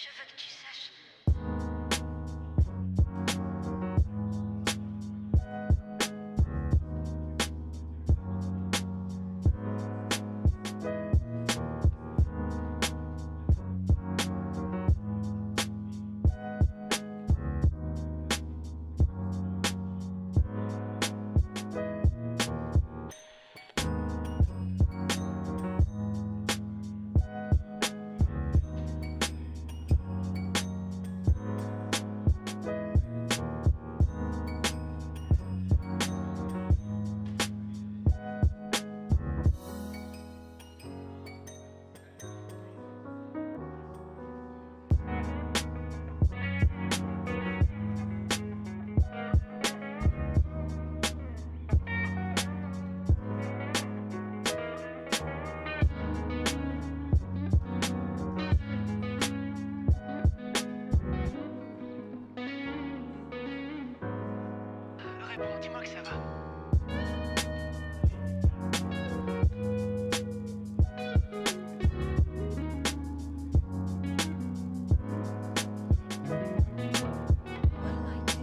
Je veux que tu saches. Réponds, dis-moi que ça va. What'll I do?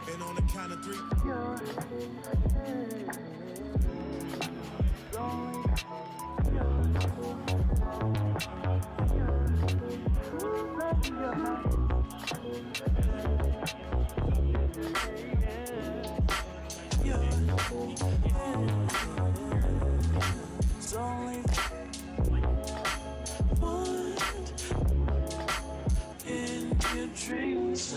And on the count of three. It's only one in your dreams.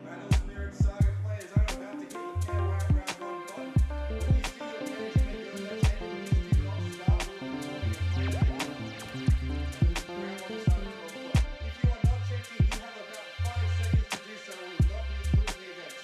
Manual's mirrored Saga players are about to hit the fair round one button. When you see your page make it on the table, please do not start performing and play the round one starts at 12 o'clock. If you are not checked in, you have about 5 seconds to do so. We will not be including the event.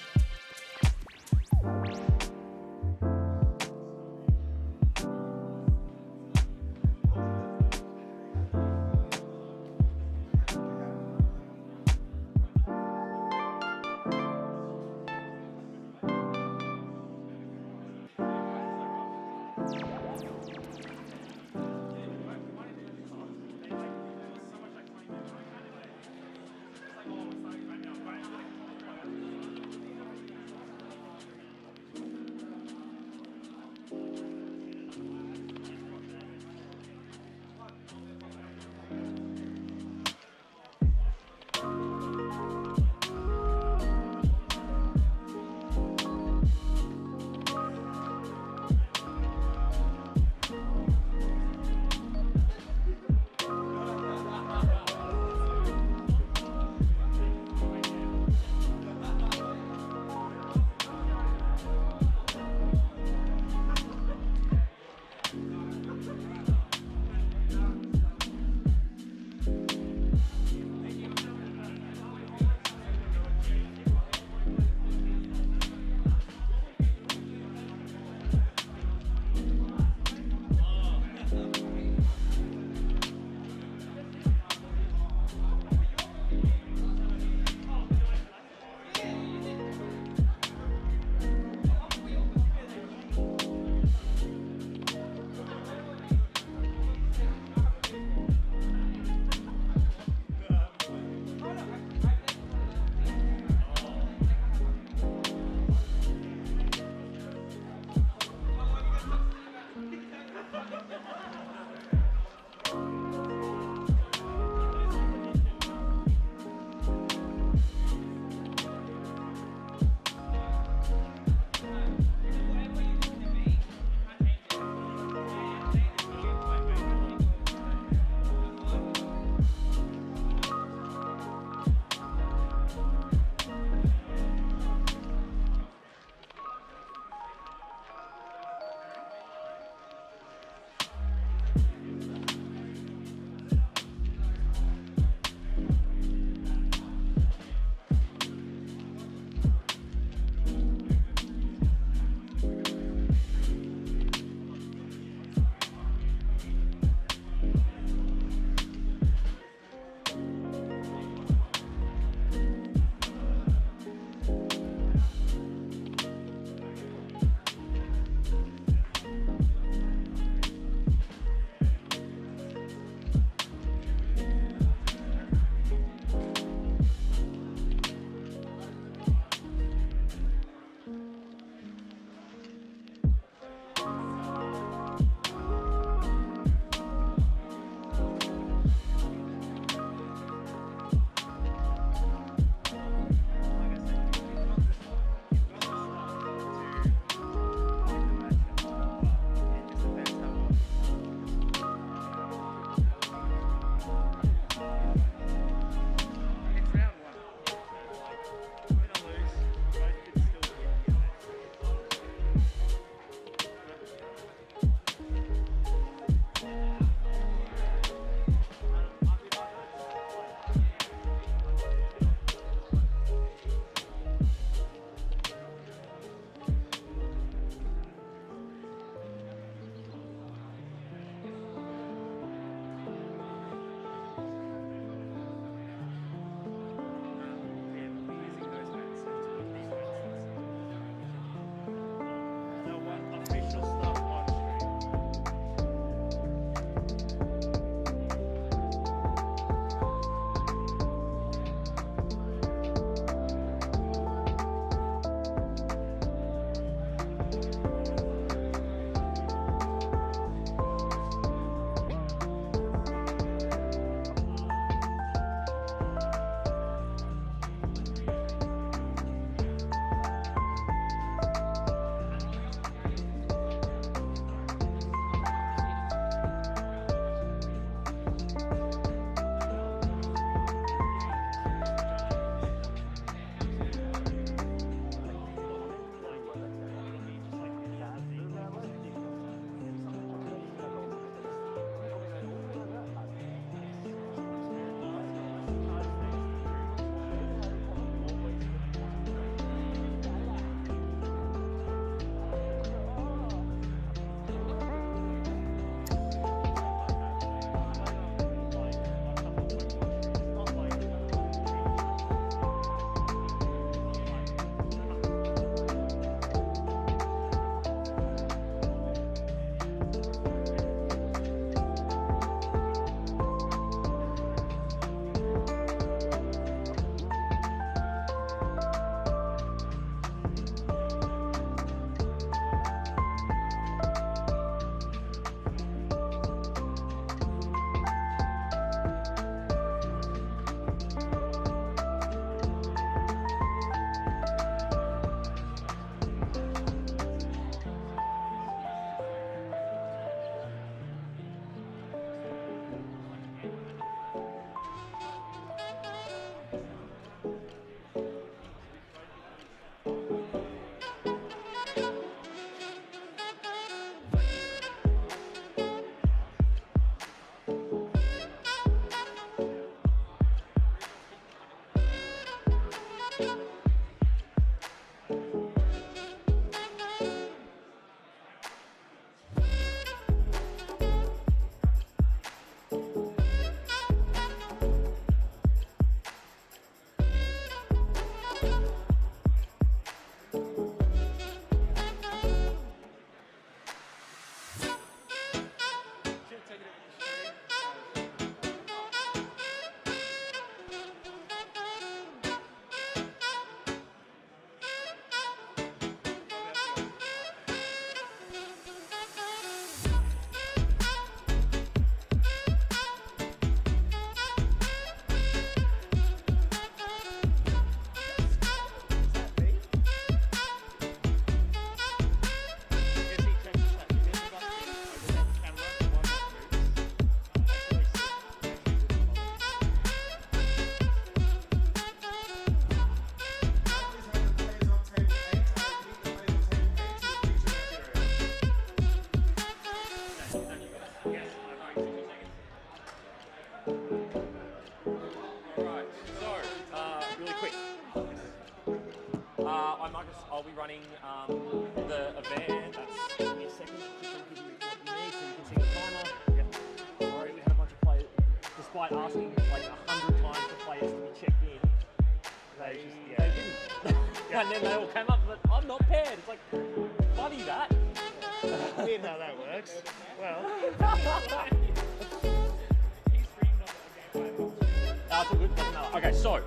running the event. That's give me a second. Just gonna give you what you need so you can see the timer. Yep. Sorry, we had a bunch of players, despite asking like 100 times for players to be checked in, they didn't. And then they all came up and I'm not paired. It's like, funny that. Weird how that works. Well, That's all good. Doesn't matter. Okay, so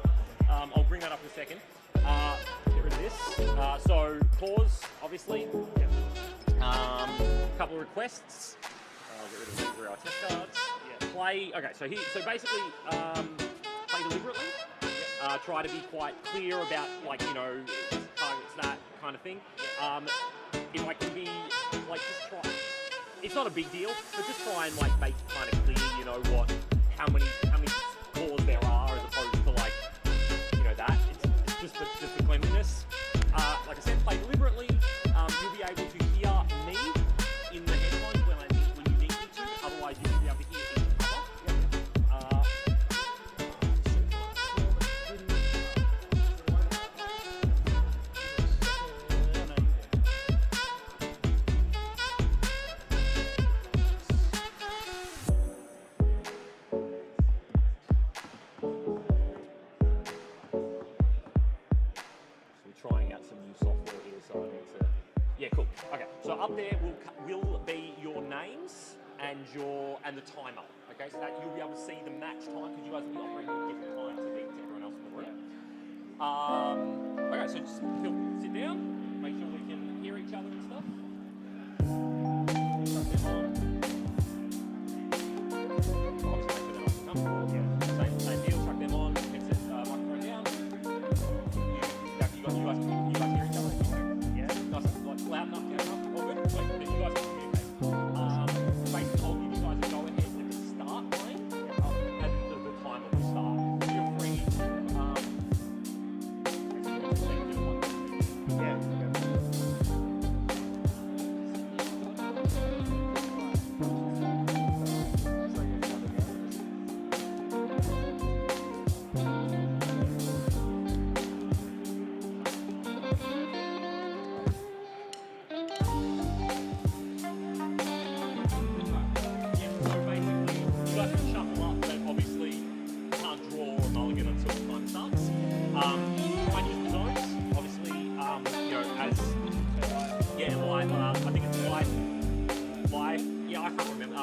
I'll bring that up in a second. Get rid of this. So pause, obviously. Couple of requests. Get rid of the 3 test cards. Play. Okay, so basically, play deliberately. Try to be quite clear about targets, that kind of thing. If I can be just try. It's not a big deal, but just try and make kind of clear, how many scores there are, as opposed to that. It's just the cleanliness. Like I said, play deliberately. You'll be able to hear me in the headphones when you need me to. Otherwise, you will be able to hear each other. Trying out some new software here, so I need to. Yeah, cool. Okay, so up there will be your names and the timer. Okay, so that you'll be able to see the match time because you guys will be operating at different times to everyone else in the room. Okay, so just sit down, make sure we can hear each other and stuff. Obviously, make sure they're nice and comfortable. Same deal. Chuck them on. Headset, microphone down. You guys hear each other? Yeah. Nice, loud enough, loud enough, all good? Then you guys can communicate. Basically, I'll give you guys a go ahead with the start line, and the timer will start. Feel free to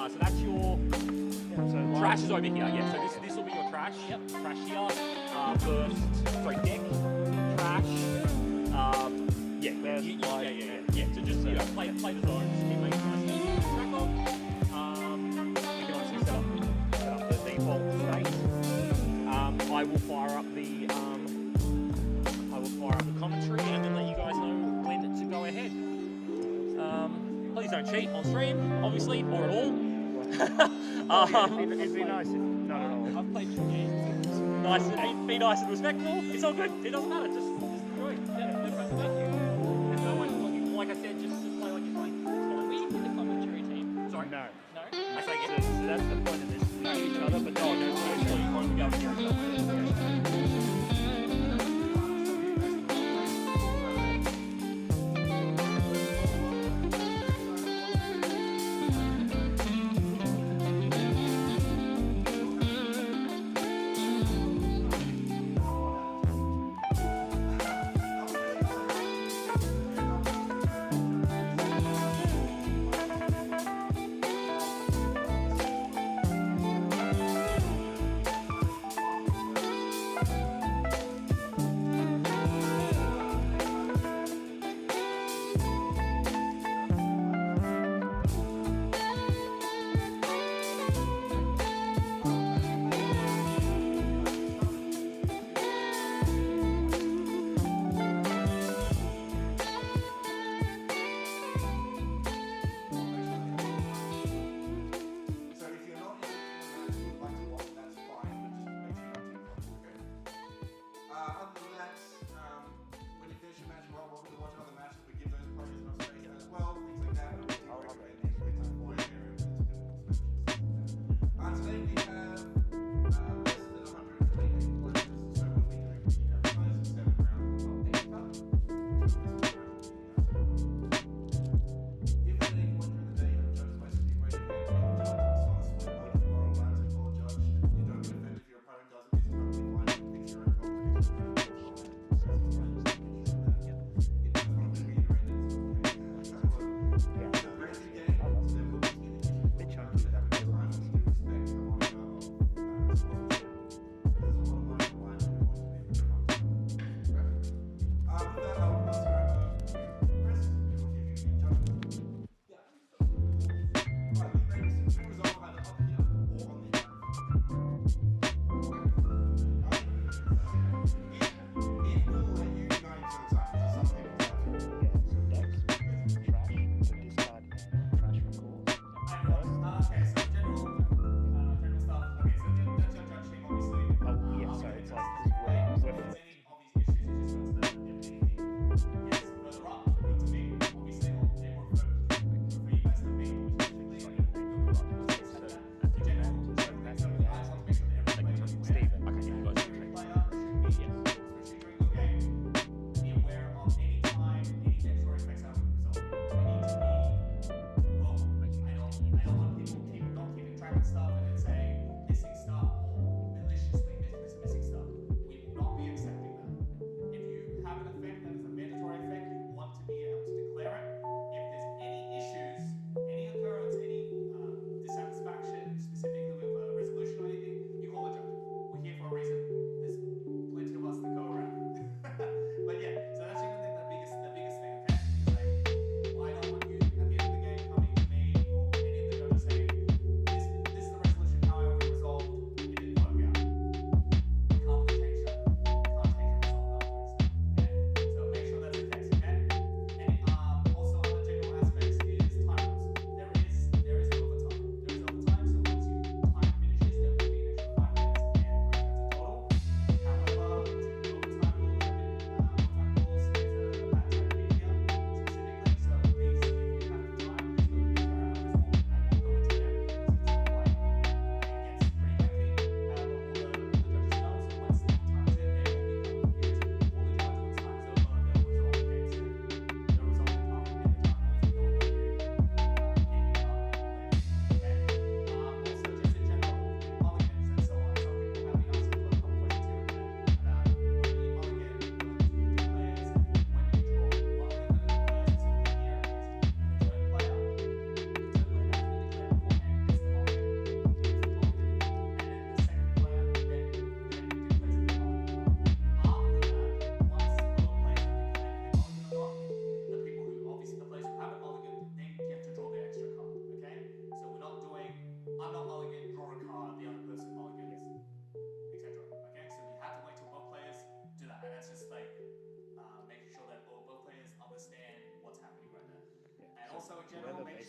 so that's your trash is over here. Yeah, so this will be your trash. Yep. Trash here. First, sorry, deck, trash. Yeah. So just play the zones. Keep making nice and easy to track on. You can obviously set up the default state. I will fire up the commentary and then let you guys know when to go ahead. Please don't cheat on stream, obviously, or at all. it'd be nice if not at all. I've played some games. Be nice and respectful. It's all good. It doesn't matter. Just enjoy. Yeah, no problem. Thank you. And no one, like I said, just play like you're playing. We in the commentary team. Sorry. No. No? I say So, again. so that's the point of this. We hear each other, but no, So you won't be able to hear each other.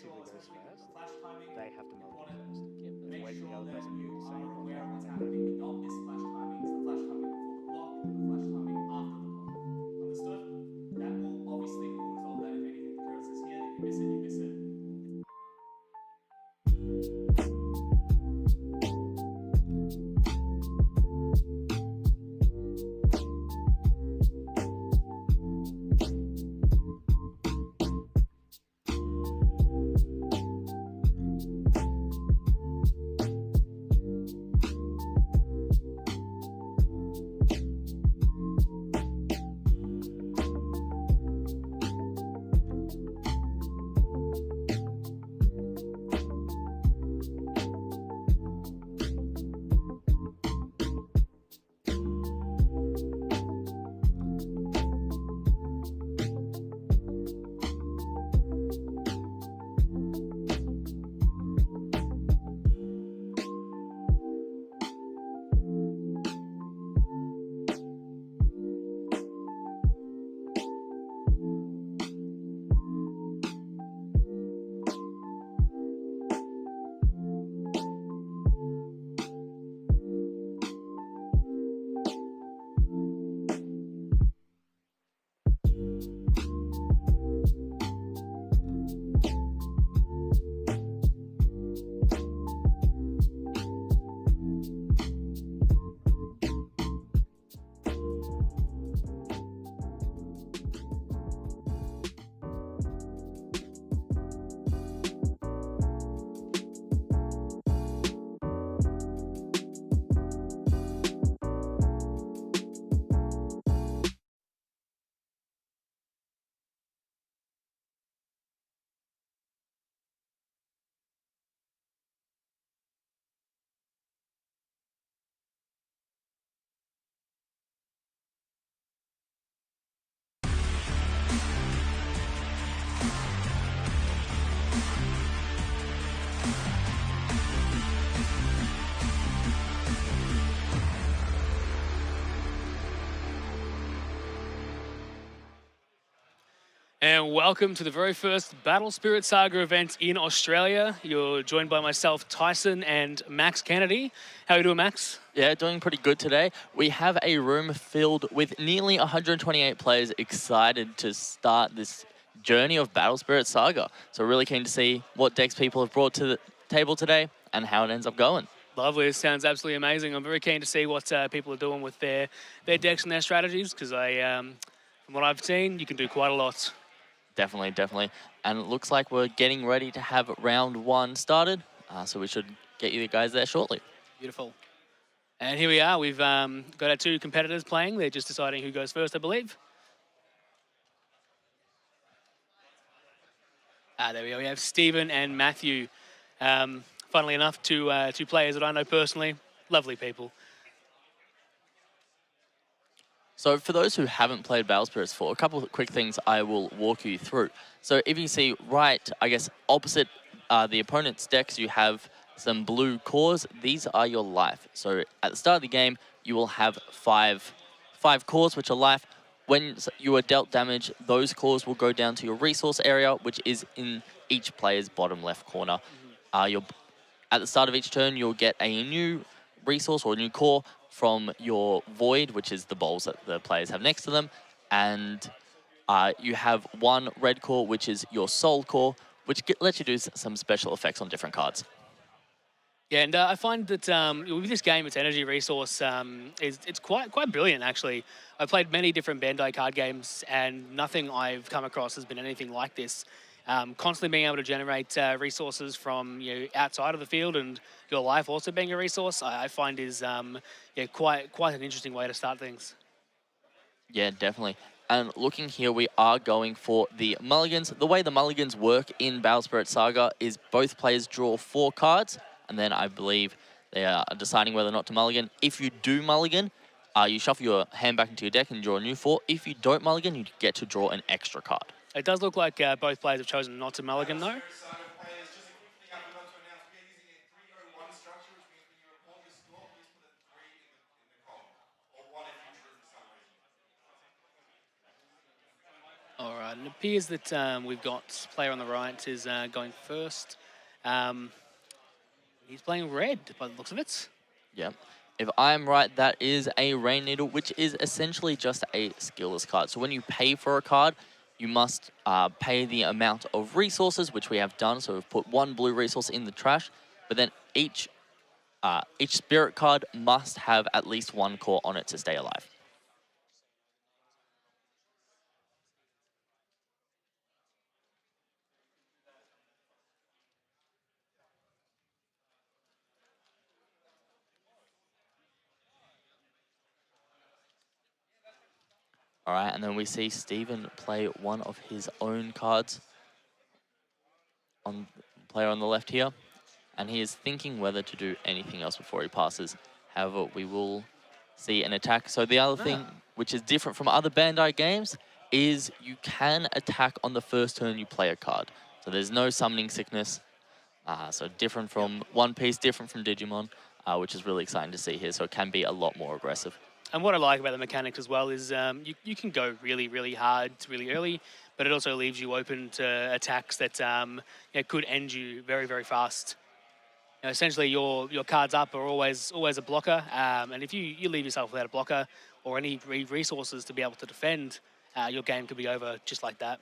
aggressively goes especially with first, the flash timing, they have to mulligan want first. to make Wait for the sure other that person to do you the are same. aware of what's And happening and not miss flash timings, the flash timing before the block and the flash timing after the block. Understood? That will obviously will resolve that if anything occurs here. If you miss it, you miss it. And welcome to the very first Battle Spirit Saga event in Australia. You're joined by myself, Tyson, and Max Kennedy. How are you doing, Max? Yeah, doing pretty good today. We have a room filled with nearly 128 players excited to start this journey of Battle Spirit Saga. So really keen to see what decks people have brought to the table today and how it ends up going. Lovely. It sounds absolutely amazing. I'm very keen to see what people are doing with their decks and their strategies because from what I've seen, you can do quite a lot. Definitely, definitely. And it looks like we're getting ready to have round one started. So we should get you guys there shortly. Beautiful. And here we are. We've got our two competitors playing. They're just deciding who goes first, I believe. There we go. We have Stephen and Matthew. Funnily enough, two players that I know personally. Lovely people. So for those who haven't played Battle Spirits before, a couple of quick things I will walk you through. So if you see right, I guess, opposite the opponent's decks, you have some blue cores. These are your life. So at the start of the game, you will have five cores, which are life. When you are dealt damage, those cores will go down to your resource area, which is in each player's bottom left corner. At the start of each turn, you'll get a new resource or a new core from your void, which is the bowls that the players have next to them. And you have one red core, which is your soul core, which lets you do some special effects on different cards. Yeah, and I find that with this game, its energy resource it's quite brilliant, actually. I've played many different Bandai card games, and nothing I've come across has been anything like this. Constantly being able to generate resources from outside of the field, and your life also being a resource, I find is quite an interesting way to start things. Yeah, definitely. And looking here, we are going for the mulligans. The way the mulligans work in Battle Spirit Saga is both players draw 4 cards, and then I believe they are deciding whether or not to mulligan. If you do mulligan, you shuffle your hand back into your deck and draw a new 4. If you don't mulligan, you get to draw an extra card. It does look like both players have chosen not to mulligan, though. Saga players, just a quick thing I forgot to announce. We are using a 301 structure, which means when you report your score, please put a 3 in the column. Or 1 if you drew for some reason. All right, appears that we've got player on the right is going first. He's playing red by the looks of it. Yep. If I'm right, that is a Rain Needle, which is essentially just a skillless card. So when you pay for a card, you must pay the amount of resources, which we have done. So we've put 1 blue resource in the trash, but then each spirit card must have at least 1 core on it to stay alive. All right, and then we see Steven play one of his own cards on player on the left here, and he is thinking whether to do anything else before he passes. However, we will see an attack. So the other thing, which is different from other Bandai games, is you can attack on the first turn you play a card. So there's no summoning sickness. So different from One Piece, different from Digimon, which is really exciting to see here. So it can be a lot more aggressive. And what I like about the mechanics as well is you can go really, really hard, really early, but it also leaves you open to attacks that could end you very, very fast. Essentially, your cards up are always a blocker, and if you leave yourself without a blocker or any resources to be able to defend, your game could be over just like that.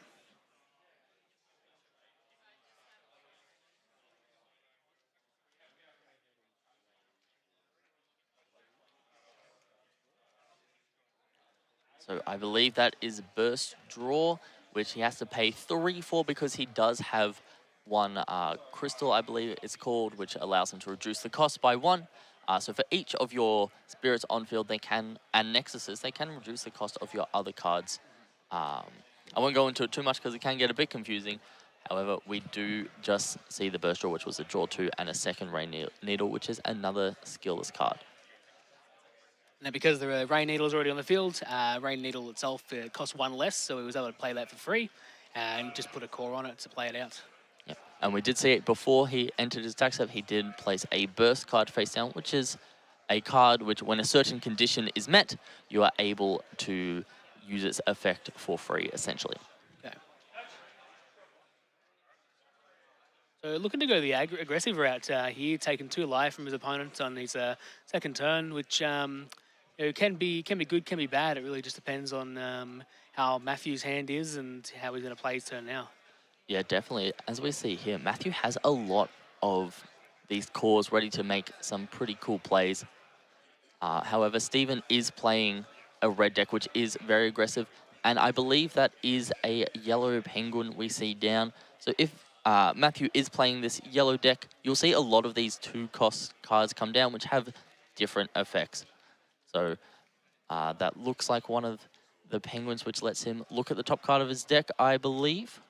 So I believe that is Burst Draw, which he has to pay 3 for because he does have 1 crystal, I believe it's called, which allows him to reduce the cost by 1. So for each of your spirits on field, and nexuses, they can reduce the cost of your other cards. I won't go into it too much because it can get a bit confusing. However, we do just see the Burst Draw, which was a Draw 2, and a second Rain Needle, which is another skillless card. Now, because the Rain Needle is already on the field, Rain Needle itself costs 1 less, so he was able to play that for free and just put a core on it to play it out. Yep. And we did see it before he entered his attack step, he did place a Burst card face down, which is a card which, when a certain condition is met, you are able to use its effect for free, essentially. Okay. So looking to go the aggressive route here, taking 2 life from his opponent on his second turn, which can be good, can be bad. It really just depends on how Matthew's hand is and how he's going to play his turn now. Yeah, definitely. As we see here, Matthew has a lot of these cores ready to make some pretty cool plays. However, Steven is playing a red deck, which is very aggressive, and I believe that is a yellow penguin we see down. So if Matthew is playing this yellow deck, you'll see a lot of these 2-cost cards come down, which have different effects. So that looks like one of the penguins, which lets him look at the top card of his deck, I believe.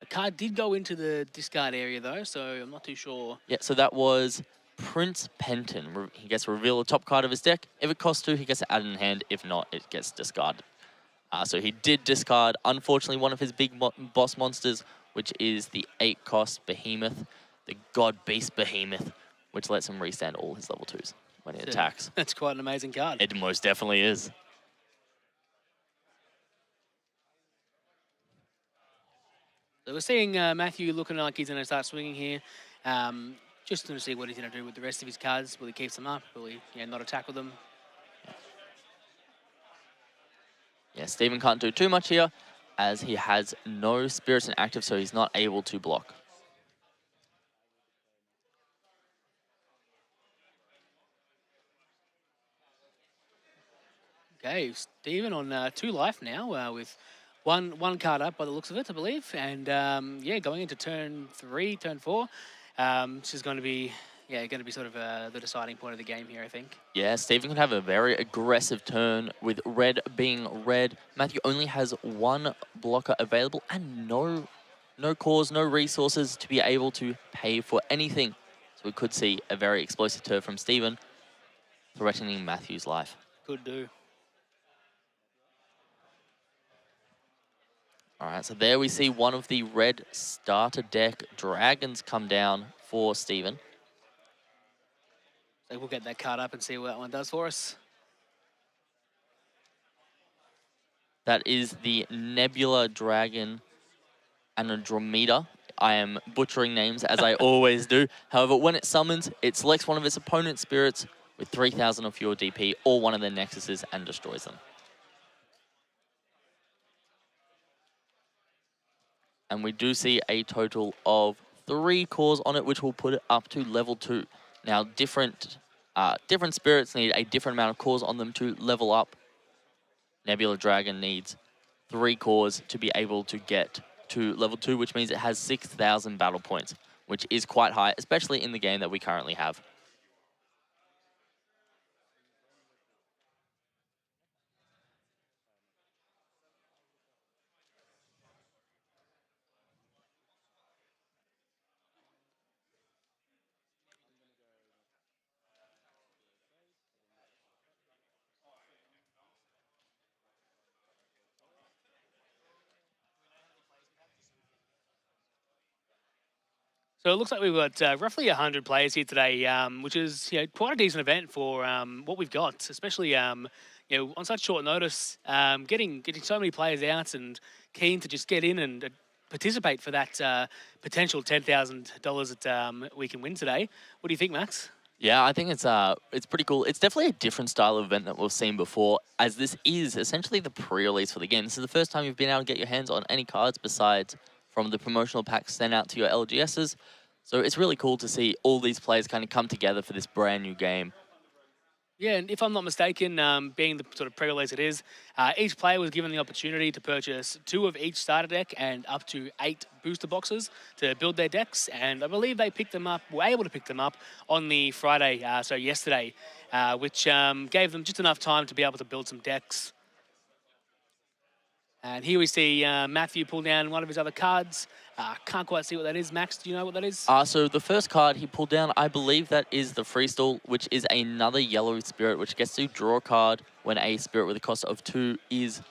The card did go into the discard area, though, so I'm not too sure. Yeah, so that was Prince Penton. He gets to reveal the top card of his deck. If it costs 2, he gets to add it in hand. If not, it gets discarded. So he did discard, unfortunately, one of his big boss monsters, which is the 8-cost Behemoth, the God Beast Behemoth, which lets him restand all his level 2s when he attacks. That's quite an amazing card. It most definitely is. So we're seeing Matthew looking like he's going to start swinging here. Just to see what he's going to do with the rest of his cards. Will he keep them up? Will he not attack with them? Yeah, Steven can't do too much here, as he has no spirits in active, so he's not able to block. Okay, Steven on 2 life now with one card up by the looks of it, I believe. And going into turn 3, turn 4, which is going to be sort of the deciding point of the game here, I think. Yeah, Steven can have a very aggressive turn with red being red. Matthew only has 1 blocker available and no cores, no resources to be able to pay for anything. So we could see a very explosive turn from Steven, threatening Matthew's life. Could do. All right, so there we see one of the red starter deck dragons come down for Steven. So we'll get that card up and see what that one does for us. That is the Nebula Dragon Andromeda. I am butchering names as I always do. However, when it summons, it selects one of its opponent's spirits with 3,000 or fewer DP or one of their nexuses and destroys them. And we do see a total of 3 cores on it, which will put it up to level 2. Now, different spirits need a different amount of cores on them to level up. Nebula Dragon needs 3 cores to be able to get to level 2, which means it has 6,000 battle points, which is quite high, especially in the game that we currently have. So it looks like we've got roughly 100 players here today, which is quite a decent event for what we've got, especially on such short notice. Getting so many players out and keen to just get in and participate for that potential $10,000 that we can win today. What do you think, Max? Yeah, I think it's pretty cool. It's definitely a different style of event that we've seen before, as this is essentially the pre-release for the game. This is the first time you've been able to get your hands on any cards besides from the promotional packs sent out to your LGSs. So it's really cool to see all these players kind of come together for this brand new game. Yeah, and if I'm not mistaken, being the sort of pre-release it is, each player was given the opportunity to purchase 2 of each starter deck and up to 8 booster boxes to build their decks. And I believe they were able to pick them up on the Friday, so yesterday, which gave them just enough time to be able to build some decks. And here we see Matthew pull down one of his other cards. Can't quite see what that is. Max, do you know what that is? So the first card he pulled down, I believe that is the Freestall, which is another yellow spirit, which gets to draw a card when a spirit with a cost of 2 is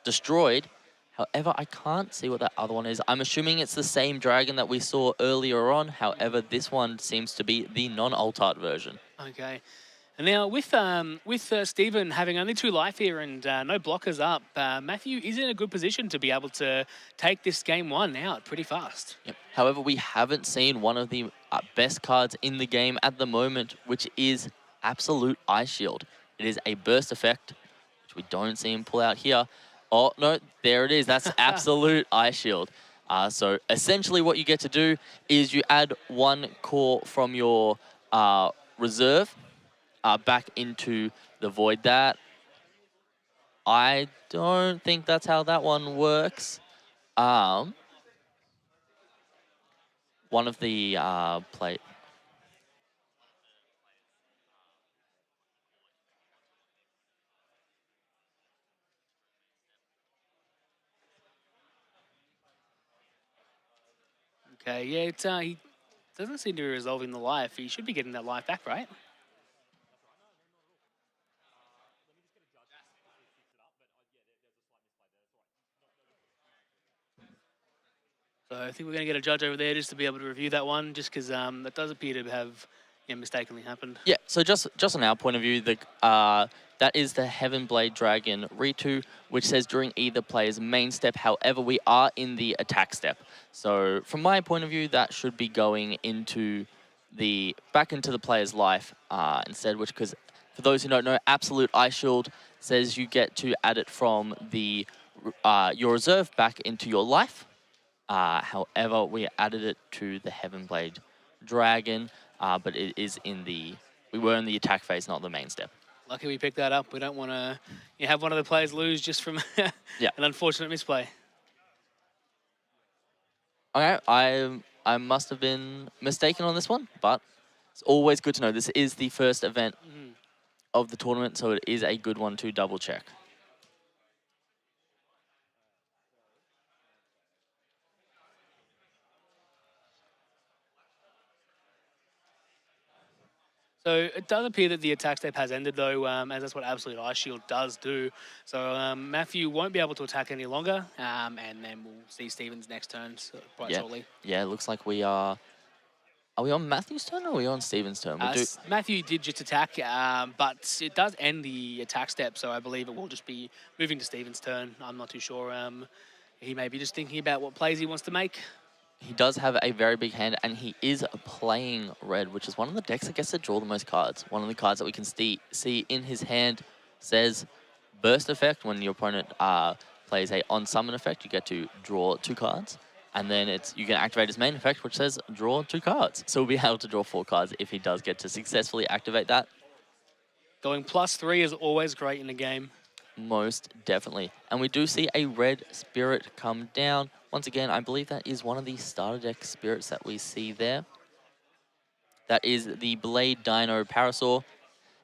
destroyed. However, I can't see what that other one is. I'm assuming it's the same dragon that we saw earlier on. However, this one seems to be the non-alt art version. Okay. And now, with Stephen having only 2 life here and no blockers up, Matthew is in a good position to be able to take this game 1 out pretty fast. Yep. However, we haven't seen one of the best cards in the game at the moment, which is Absolute Ice Shield. It is a burst effect, which we don't see him pull out here. Oh, no, there it is. That's Absolute Ice Shield. So essentially what you get to do is you add 1 core from your reserve back into the void. That I don't think that's how that one works. One of the plate. Okay, yeah, he doesn't seem to be resolving the life. He should be getting that life back, right? So I think we're going to get a judge over there just to be able to review that one, just because that does appear to have mistakenly happened. Yeah, so just on our point of view, that is the Heavenblade Dragon Ritu, which says during either player's main step. However, we are in the attack step. So from my point of view, that should be going into back into the player's life instead, which, because for those who don't know, Absolute Ice Shield says you get to add it from your reserve back into your life. However, we added it to the Heavenblade Dragon, but it is we were in the attack phase, not the main step. Lucky we picked that up. We don't want to have one of the players lose just from an unfortunate misplay. Okay, I must have been mistaken on this one, but it's always good to know. This is the first event of the tournament, so it is a good one to double check. So it does appear that the attack step has ended, though, as that's what Absolute Ice Shield does do. So Matthew won't be able to attack any longer, and then we'll see Stephen's next turn quite shortly. Yeah, it looks like we are Are we on Matthew's turn or are we on Steven's turn? We do. Matthew did just attack, but it does end the attack step, so I believe it will just be moving to Steven's turn. I'm not too sure. He may be just thinking about what plays he wants to make. He does have a very big hand, and he is playing red, which is one of the decks that gets to draw the most cards. One of the cards that we can see in his hand says Burst Effect. When your opponent plays a on-summon effect, you get to draw 2 cards. And then you can activate his main effect, which says draw 2 cards. So we'll be able to draw 4 cards if he does get to successfully activate that. Going +3 is always great in the game. Most definitely. And we do see a red spirit come down. Once again, I believe that is one of the starter deck spirits that we see there. That is the Blade Dino Parasaur.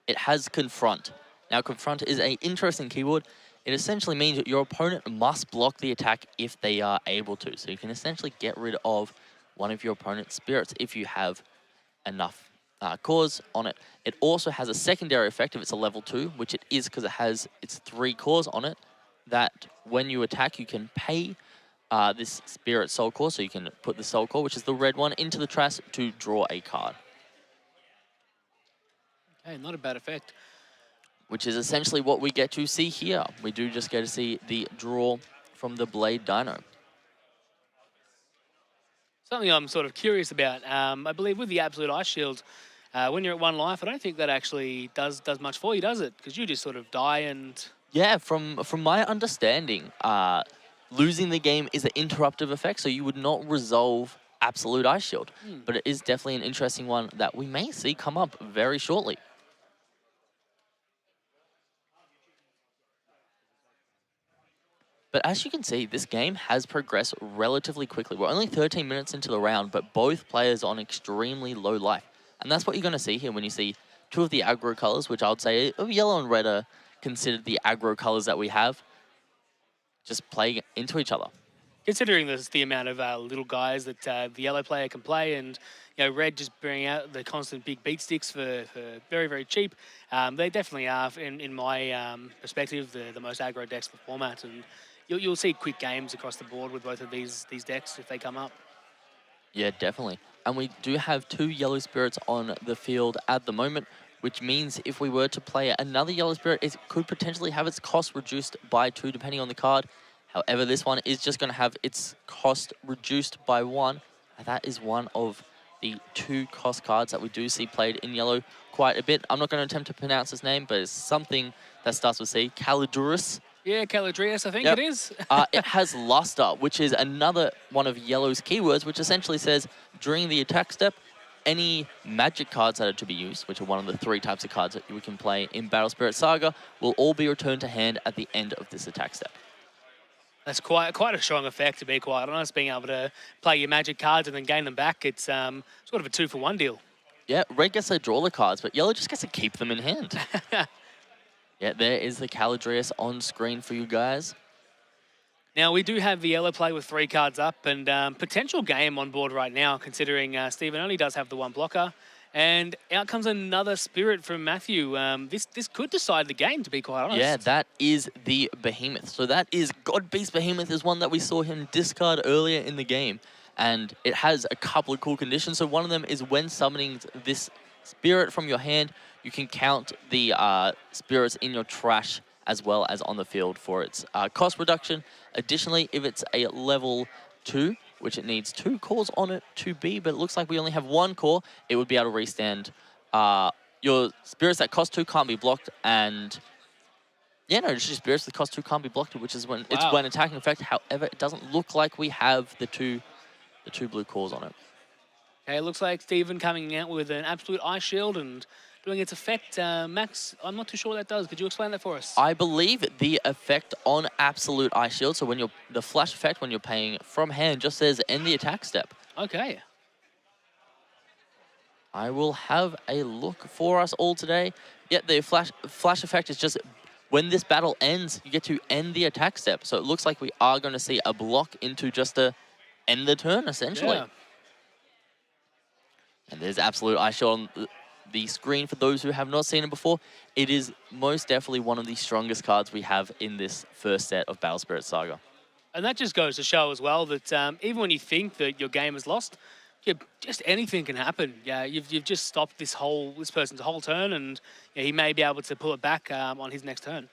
It has Confront. Now, Confront is an interesting keyword. It essentially means that your opponent must block the attack if they are able to. So you can essentially get rid of one of your opponent's spirits if you have enough cores on it. It also has a secondary effect if it's a level 2, which it is because it has its 3 cores on it, that when you attack, you can pay this spirit soul core. So you can put the soul core, which is the red one, into the trash to draw a card. Okay, not a bad effect. Which is essentially what we get to see here. We do just get to see the draw from the Blade Dino. Something I'm sort of curious about. I believe with the Absolute Ice Shield, when you're at 1 life, I don't think that actually does much for you, does it? Because you just sort of die and... Yeah, from my understanding, losing the game is an interruptive effect, so you would not resolve Absolute Ice Shield. But it is definitely an interesting one that we may see come up very shortly. But as you can see, this game has progressed relatively quickly. We're only 13 minutes into the round, but both players on extremely low life. And that's what you're going to see here when you see 2 of the aggro colors, which I would say yellow and red are considered the aggro colors that we have, just playing into each other. Considering the amount of little guys that the yellow player can play, and red just bringing out the constant big beat sticks for very, very cheap, they definitely are, in my perspective, the most aggro decks of the format. And you'll see quick games across the board with both of these decks if they come up. Yeah, definitely. And we do have 2 yellow spirits on the field at the moment, which means if we were to play another yellow spirit, it could potentially have its cost reduced by 2 depending on the card. However, this one is just going to have its cost reduced by 1. And that is one of the 2 cost cards that we do see played in yellow quite a bit. I'm not going to attempt to pronounce his name, but it's something that starts with C. Calidurus. Yeah, Caladrius, I think Yep. it is. It has Luster, which is another one of yellow's keywords, which essentially says during the attack step, any magic cards that are to be used, which are one of the 3 types of cards that we can play in Battle Spirit Saga, will all be returned to hand at the end of this attack step. That's quite a strong effect, to be quite honest, being able to play your magic cards and then gain them back. It's sort of a 2-for-1 deal. Yeah, red gets to draw the cards, but yellow just gets to keep them in hand. Yeah, there is the Caladrius on screen for you guys. Now, we do have the yellow play with 3 cards up, and potential game on board right now, considering Stephen only does have the 1 blocker. And out comes another spirit from Matthew. This could decide the game, to be quite honest. Yeah, that is the Behemoth. So that is God Beast Behemoth is one that we saw him discard earlier in the game. And it has a couple of cool conditions. So one of them is when summoning this spirit from your hand, you can count the spirits in your trash as well as on the field for its cost reduction. Additionally, if it's a level 2, which it needs 2 cores on it to be, but it looks like we only have 1 core, it would be able to restand. Your spirits that cost 2 can't be blocked, and yeah, no, just spirits that cost 2 can't be blocked, which is when it's when attacking effect. However, it doesn't look like we have the two blue cores on it. Okay, it looks like Stephen coming out with an Absolute Ice Shield and doing its effect. Max, I'm not too sure what that does. Could you explain that for us? I believe the effect on Absolute Ice Shield, so when the flash effect when you're paying from hand just says end the attack step. Okay. I will have a look for us all today. Yeah, the flash effect is just when this battle ends, you get to end the attack step. So it looks like we are going to see a block into just to end the turn, essentially. Yeah. And there's Absolute Ice Shield on the screen for those who have not seen it before. It is most definitely one of the strongest cards we have in this first set of Battle Spirit Saga. And that just goes to show as well that even when you think that your game is lost, Yeah, just anything can happen. Yeah, you've just stopped this person's whole turn, and yeah, he may be able to pull it back on his next turn.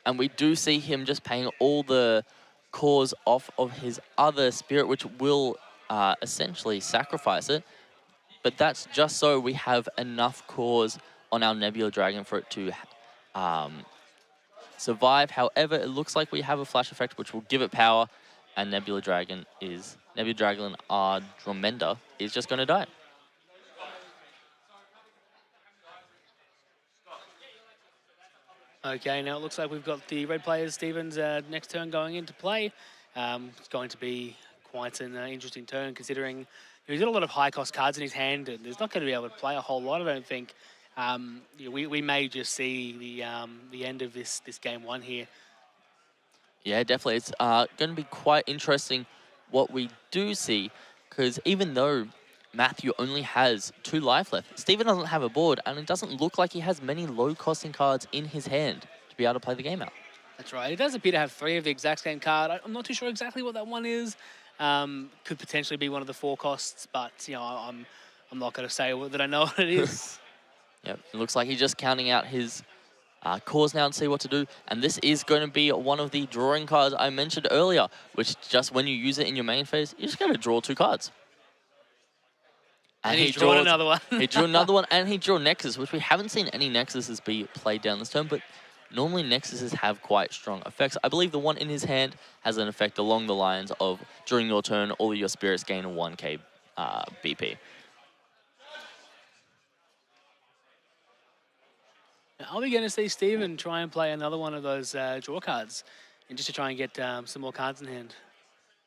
And we do see him just paying all the cores off of his other spirit, which will essentially sacrifice it. But that's just so we have enough cores on our Nebula Dragon for it to survive. However, it looks like we have a flash effect which will give it power, and Nebula Dragon Andromeda is just going to die. Okay, now it looks like we've got the red players, Stevens, next turn going into play. It's going to be quite an interesting turn considering he's got a lot of high-cost cards in his hand, and there's not going to be able to play a whole lot, I don't think. We may just see the end of this game one here. Yeah, definitely. It's going to be quite interesting what we do see, because even though Matthew only has 2 life left, Steven doesn't have a board, and it doesn't look like he has many low-costing cards in his hand to be able to play the game out. That's right. It does appear to have 3 of the exact same card. I'm not too sure exactly what that one is. Could potentially be one of the 4 costs, but you know, I'm not going to say that I know what it is. Yep, it looks like he's just counting out his cores now and see what to do. And this is going to be one of the drawing cards I mentioned earlier, which just when you use it in your main phase, you just got to draw 2 cards. And he drew another one. He drew another one, and he drew Nexus, which we haven't seen any Nexuses be played down this turn, but normally Nexuses have quite strong effects. I believe the one in his hand has an effect along the lines of, during your turn, all of your spirits gain a 1k BP. Are we going to see Steven try and play another one of those draw cards, and just to try and get some more cards in hand?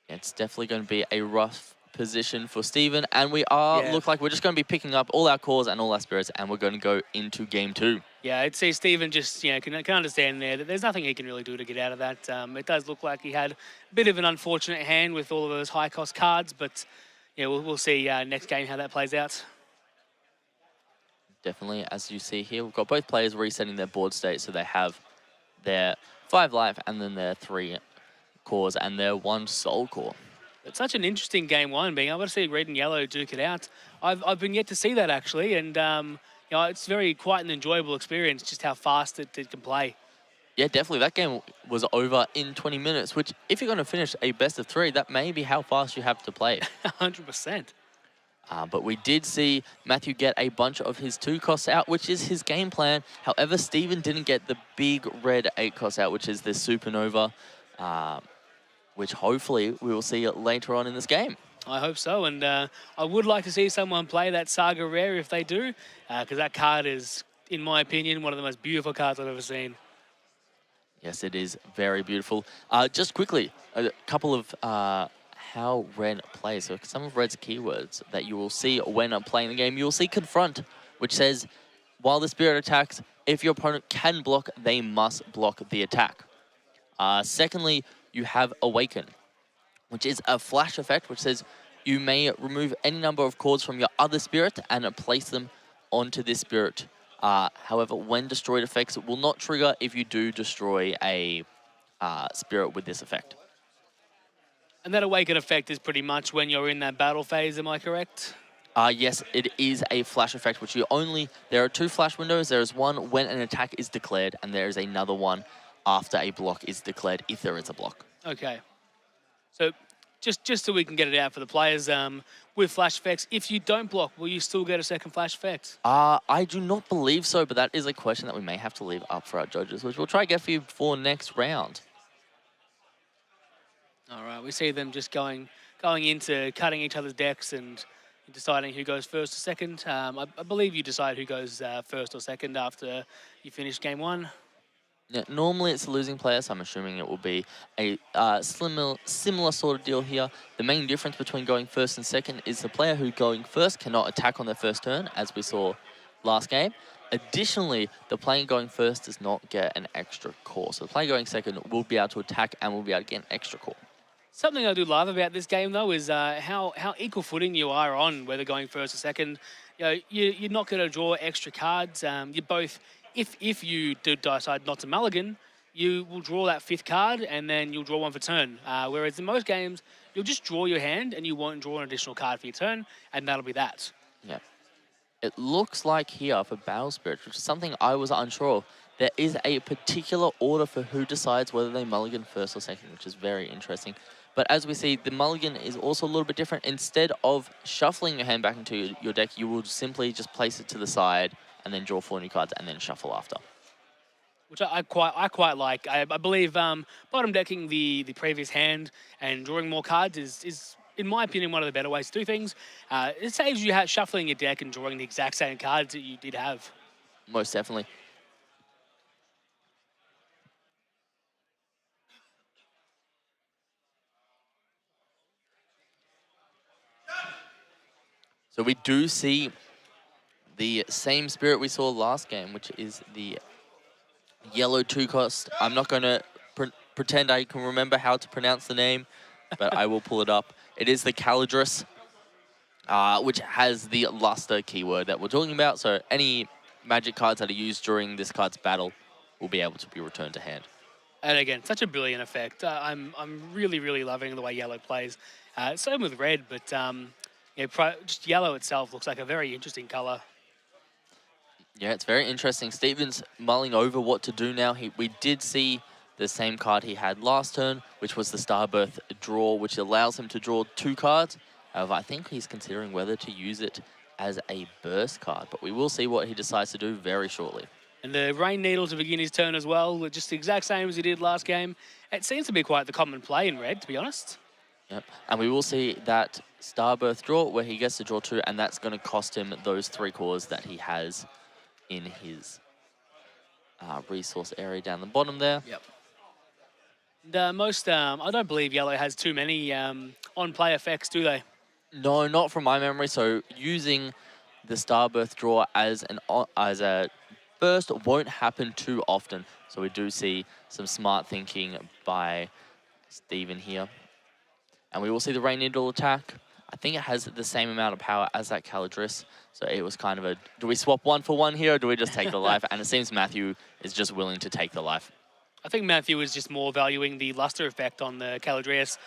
It's definitely going to be a rough position for Steven, and we look like we're just going to be picking up all our cores and all our spirits, and we're going to go into game 2. Yeah, I'd say Steven just can understand there that there's nothing he can really do to get out of that. It does look like he had a bit of an unfortunate hand with all of those high cost cards, but yeah, we'll see next game how that plays out. Definitely, as you see here, we've got both players resetting their board state, so they have their 5 life and then their 3 cores and their 1 soul core. It's such an interesting game one, being able to see red and yellow duke it out. I've been yet to see that actually, and it's quite an enjoyable experience just how fast it can play. Yeah, definitely. That game was over in 20 minutes, which if you're going to finish a best of 3, that may be how fast you have to play. 100%. But we did see Matthew get a bunch of his 2 costs out, which is his game plan. However, Steven didn't get the big red 8 costs out, which is the Supernova, which hopefully we will see later on in this game. I hope so, and I would like to see someone play that Saga Rare if they do, because that card is, in my opinion, one of the most beautiful cards I've ever seen. Yes, it is very beautiful. Just quickly, a couple of how Ren plays. So some of Red's keywords that you will see when playing the game. You will see Confront, which says, while the spirit attacks, if your opponent can block, they must block the attack. Secondly, you have Awaken, which is a flash effect, which says you may remove any number of cores from your other spirit and place them onto this spirit. However, when destroyed effects will not trigger if you do destroy a spirit with this effect. And that Awaken effect is pretty much when you're in that battle phase, am I correct? Yes, it is a flash effect, which there are 2 flash windows. There is one when an attack is declared, and there is another one after a block is declared, if there is a block. Okay. So just so we can get it out for the players, with flash effects, if you don't block, will you still get a second flash effect? I do not believe so, but that is a question that we may have to leave up for our judges, which we'll try to get for you for next round. All right, we see them just going into cutting each other's decks and deciding who goes first or second. I believe you decide who goes first or second after you finish game 1. Yeah, normally it's a losing player, so I'm assuming it will be a similar sort of deal here. The main difference between going first and second is the player who going first cannot attack on their first turn, as we saw last game. Additionally, the player going first does not get an extra core. So the player going second will be able to attack and will be able to get an extra core. Something I do love about this game, though, is how equal footing you are on whether going first or second. You're not going to draw extra cards. You both... If you do decide not to mulligan, you will draw that 5th card and then you'll draw one for turn. Whereas in most games, you'll just draw your hand and you won't draw an additional card for your turn, and that'll be that. Yeah. It looks like here for Battle Spirits, which is something I was unsure of, there is a particular order for who decides whether they mulligan first or second, which is very interesting. But as we see, the mulligan is also a little bit different. Instead of shuffling your hand back into your deck, you will simply just place it to the side and then draw 4 new cards and then shuffle after. Which I quite like. I believe bottom decking the previous hand and drawing more cards is in my opinion one of the better ways to do things. It saves you shuffling your deck and drawing the exact same cards that you did have. Most definitely. So we do see the same spirit we saw last game, which is the yellow 2-cost. I'm not going to pretend I can remember how to pronounce the name, but I will pull it up. It is the Calidris, which has the luster keyword that we're talking about. So any magic cards that are used during this card's battle will be able to be returned to hand. And again, such a brilliant effect. I'm really loving the way yellow plays. Same with red, but just yellow itself looks like a very interesting color. Yeah, it's very interesting. Steven's mulling over what to do now. We did see the same card he had last turn, which was the Starbirth draw, which allows him to draw 2 cards. However, I think he's considering whether to use it as a burst card, but we will see what he decides to do very shortly. And the Rain Needle to begin his turn as well, just the exact same as he did last game. It seems to be quite the common play in red, to be honest. Yep, and we will see that Starbirth draw where he gets to draw 2, and that's going to cost him those 3 cores that he has in his resource area down the bottom there. Yep. I don't believe yellow has too many on-play effects, do they? No, not from my memory. So using the Starbirth draw as a burst won't happen too often. So we do see some smart thinking by Steven here. And we will see the Rain Needle attack. I think it has the same amount of power as that Calidris. So it was kind of a, do we swap 1 for 1 here, or do we just take the life? And it seems Matthew is just willing to take the life. I think Matthew is just more valuing the luster effect on the Calidrius,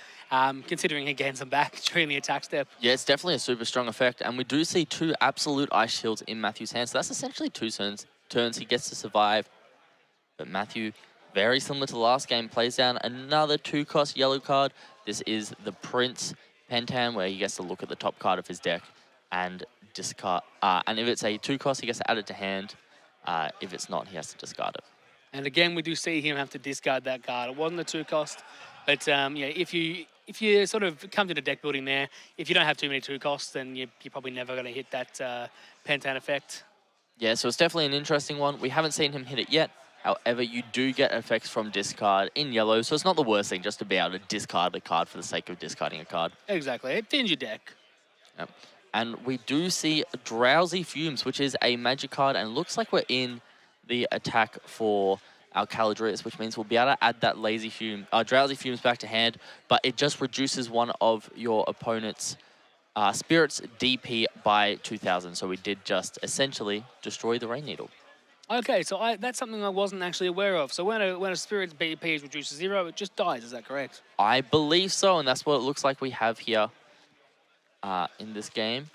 considering he gains them back during the attack step. Yeah, it's definitely a super strong effect. And we do see 2 absolute ice shields in Matthew's hand. So that's essentially 2 turns he gets to survive. But Matthew, very similar to last game, plays down another 2-cost yellow card. This is the Prince Pentan, where he gets to look at the top card of his deck and discard. And if it's a 2-cost, he gets to add it to hand. If it's not, he has to discard it. And again, we do see him have to discard that card. It wasn't a 2-cost, but yeah, if you sort of come to the deck building there, if you don't have too many 2-costs, then you're probably never going to hit that Pentan effect. Yeah, so it's definitely an interesting one. We haven't seen him hit it yet. However, you do get effects from discard in yellow, so it's not the worst thing just to be able to discard a card for the sake of discarding a card. Exactly. It thins your deck. Yep. And we do see Drowsy Fumes, which is a magic card, and it looks like we're in the attack for our Calidrius, which means we'll be able to add that Drowsy Fumes back to hand, but it just reduces one of your opponent's spirits DP by 2,000. So we did just essentially destroy the Rain Needle. Okay, so that's something I wasn't actually aware of. So when a spirit's BP is reduced to 0, it just dies. Is that correct? I believe so, and that's what it looks like we have here in this game.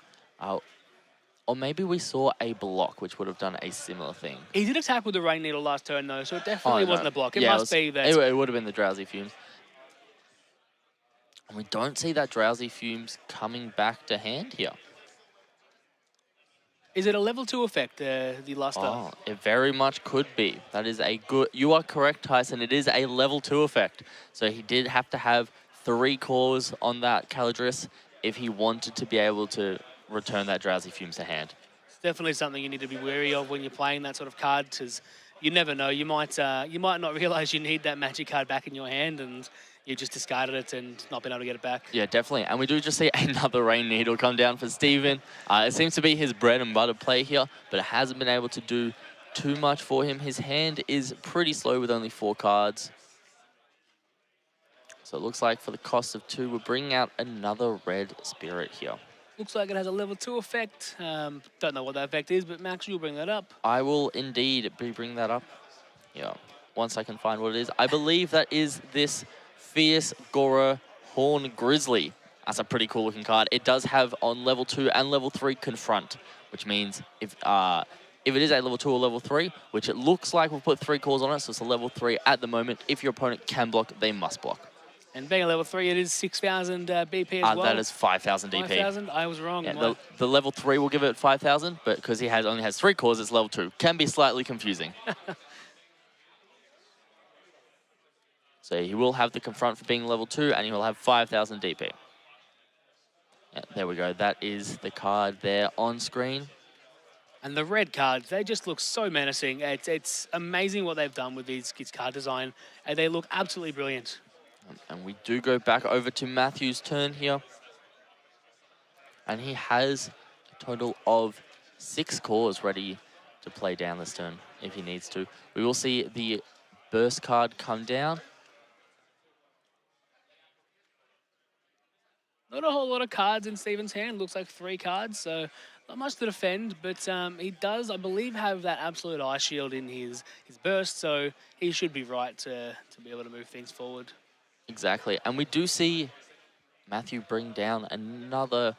Or maybe we saw a block, which would have done a similar thing. He did attack with the Rain Needle last turn, though, so it definitely wasn't a block. It yeah, must be that... It would have been the Drowsy Fumes. And we don't see that Drowsy Fumes coming back to hand here. Is it a level 2 effect, the luster? Oh, it very much could be. That is a good... You are correct, Tyson. It is a level 2 effect. So he did have to have 3 cores on that Calidris if he wanted to be able to return that Drowsy Fumes to hand. It's definitely something you need to be wary of when you're playing that sort of card, because you never know. You might not realize you need that magic card back in your hand, and you just discarded it and not been able to get it back. Yeah, definitely. And we do just see another Rain Needle come down for Steven. It seems to be his bread and butter play here, but it hasn't been able to do too much for him. His hand is pretty slow with only 4 cards. So it looks like for the cost of 2, we're bringing out another red spirit here. Looks like it has a level 2 effect. Don't know what that effect is, but Max, you'll bring that up. I will indeed bring that up. Yeah, once I can find what it is. I believe that is this Fierce Gora Horn Grizzly. That's a pretty cool looking card. It does have on level 2 and level 3 confront, which means if it is a level 2 or level 3, which it looks like we've put 3 cores on it, so it's a level 3 at the moment. If your opponent can block, they must block. And being a level 3, it is 6,000 BP as well. That is 5,000 DP. 5,000? I was wrong. Yeah, the level 3 will give it 5,000, but because he only has 3 cores, it's level 2. Can be slightly confusing. So he will have the confront for being level 2, and he will have 5,000 DP. Yeah, there we go. That is the card there on screen. And the red cards, they just look so menacing. It's amazing what they've done with these card design, and they look absolutely brilliant. And we do go back over to Matthew's turn here. And he has a total of 6 cores ready to play down this turn if he needs to. We will see the burst card come down. Not a whole lot of cards in Steven's hand. Looks like 3 cards, so not much to defend. But he does, I believe, have that absolute ice shield in his burst, so he should be right to be able to move things forward. Exactly. And we do see Matthew bring down another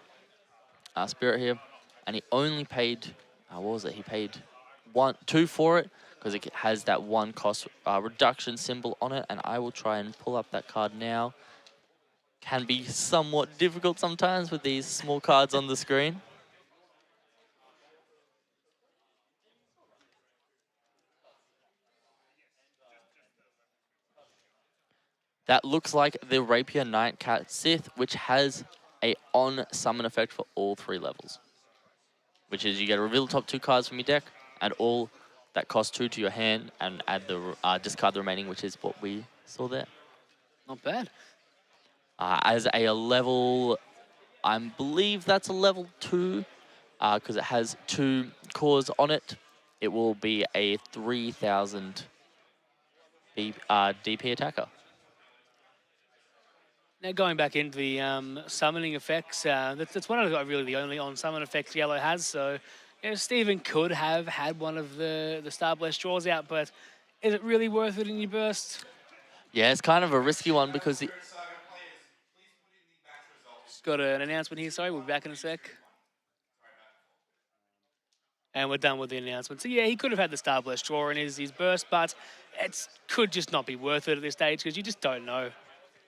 spirit here. And he only paid, what was it? He paid 2 for it because it has that 1 cost reduction symbol on it. And I will try and pull up that card now. Can be somewhat difficult sometimes with these small cards on the screen. That looks like the Rapier Nightcat Sith, which has a on-summon effect for all 3 levels. Which is you get to reveal the top 2 cards from your deck, add all that cost 2 to your hand, and add the discard the remaining, which is what we saw there. Not bad. As a level, I believe that's a level 2, because it has 2 cores on it. It will be a 3,000 DP attacker. Now going back into the summoning effects, that's one of really the only on-summon effects Yellow has. So, you know, Steven could have had one of the Star Blessed draws out, but is it really worth it in your burst? Yeah, it's kind of a risky one because the... Just got an announcement here, sorry, we'll be back in a sec. And we're done with the announcement. So yeah, he could have had the Star Blessed draw in his burst, but it could just not be worth it at this stage because you just don't know.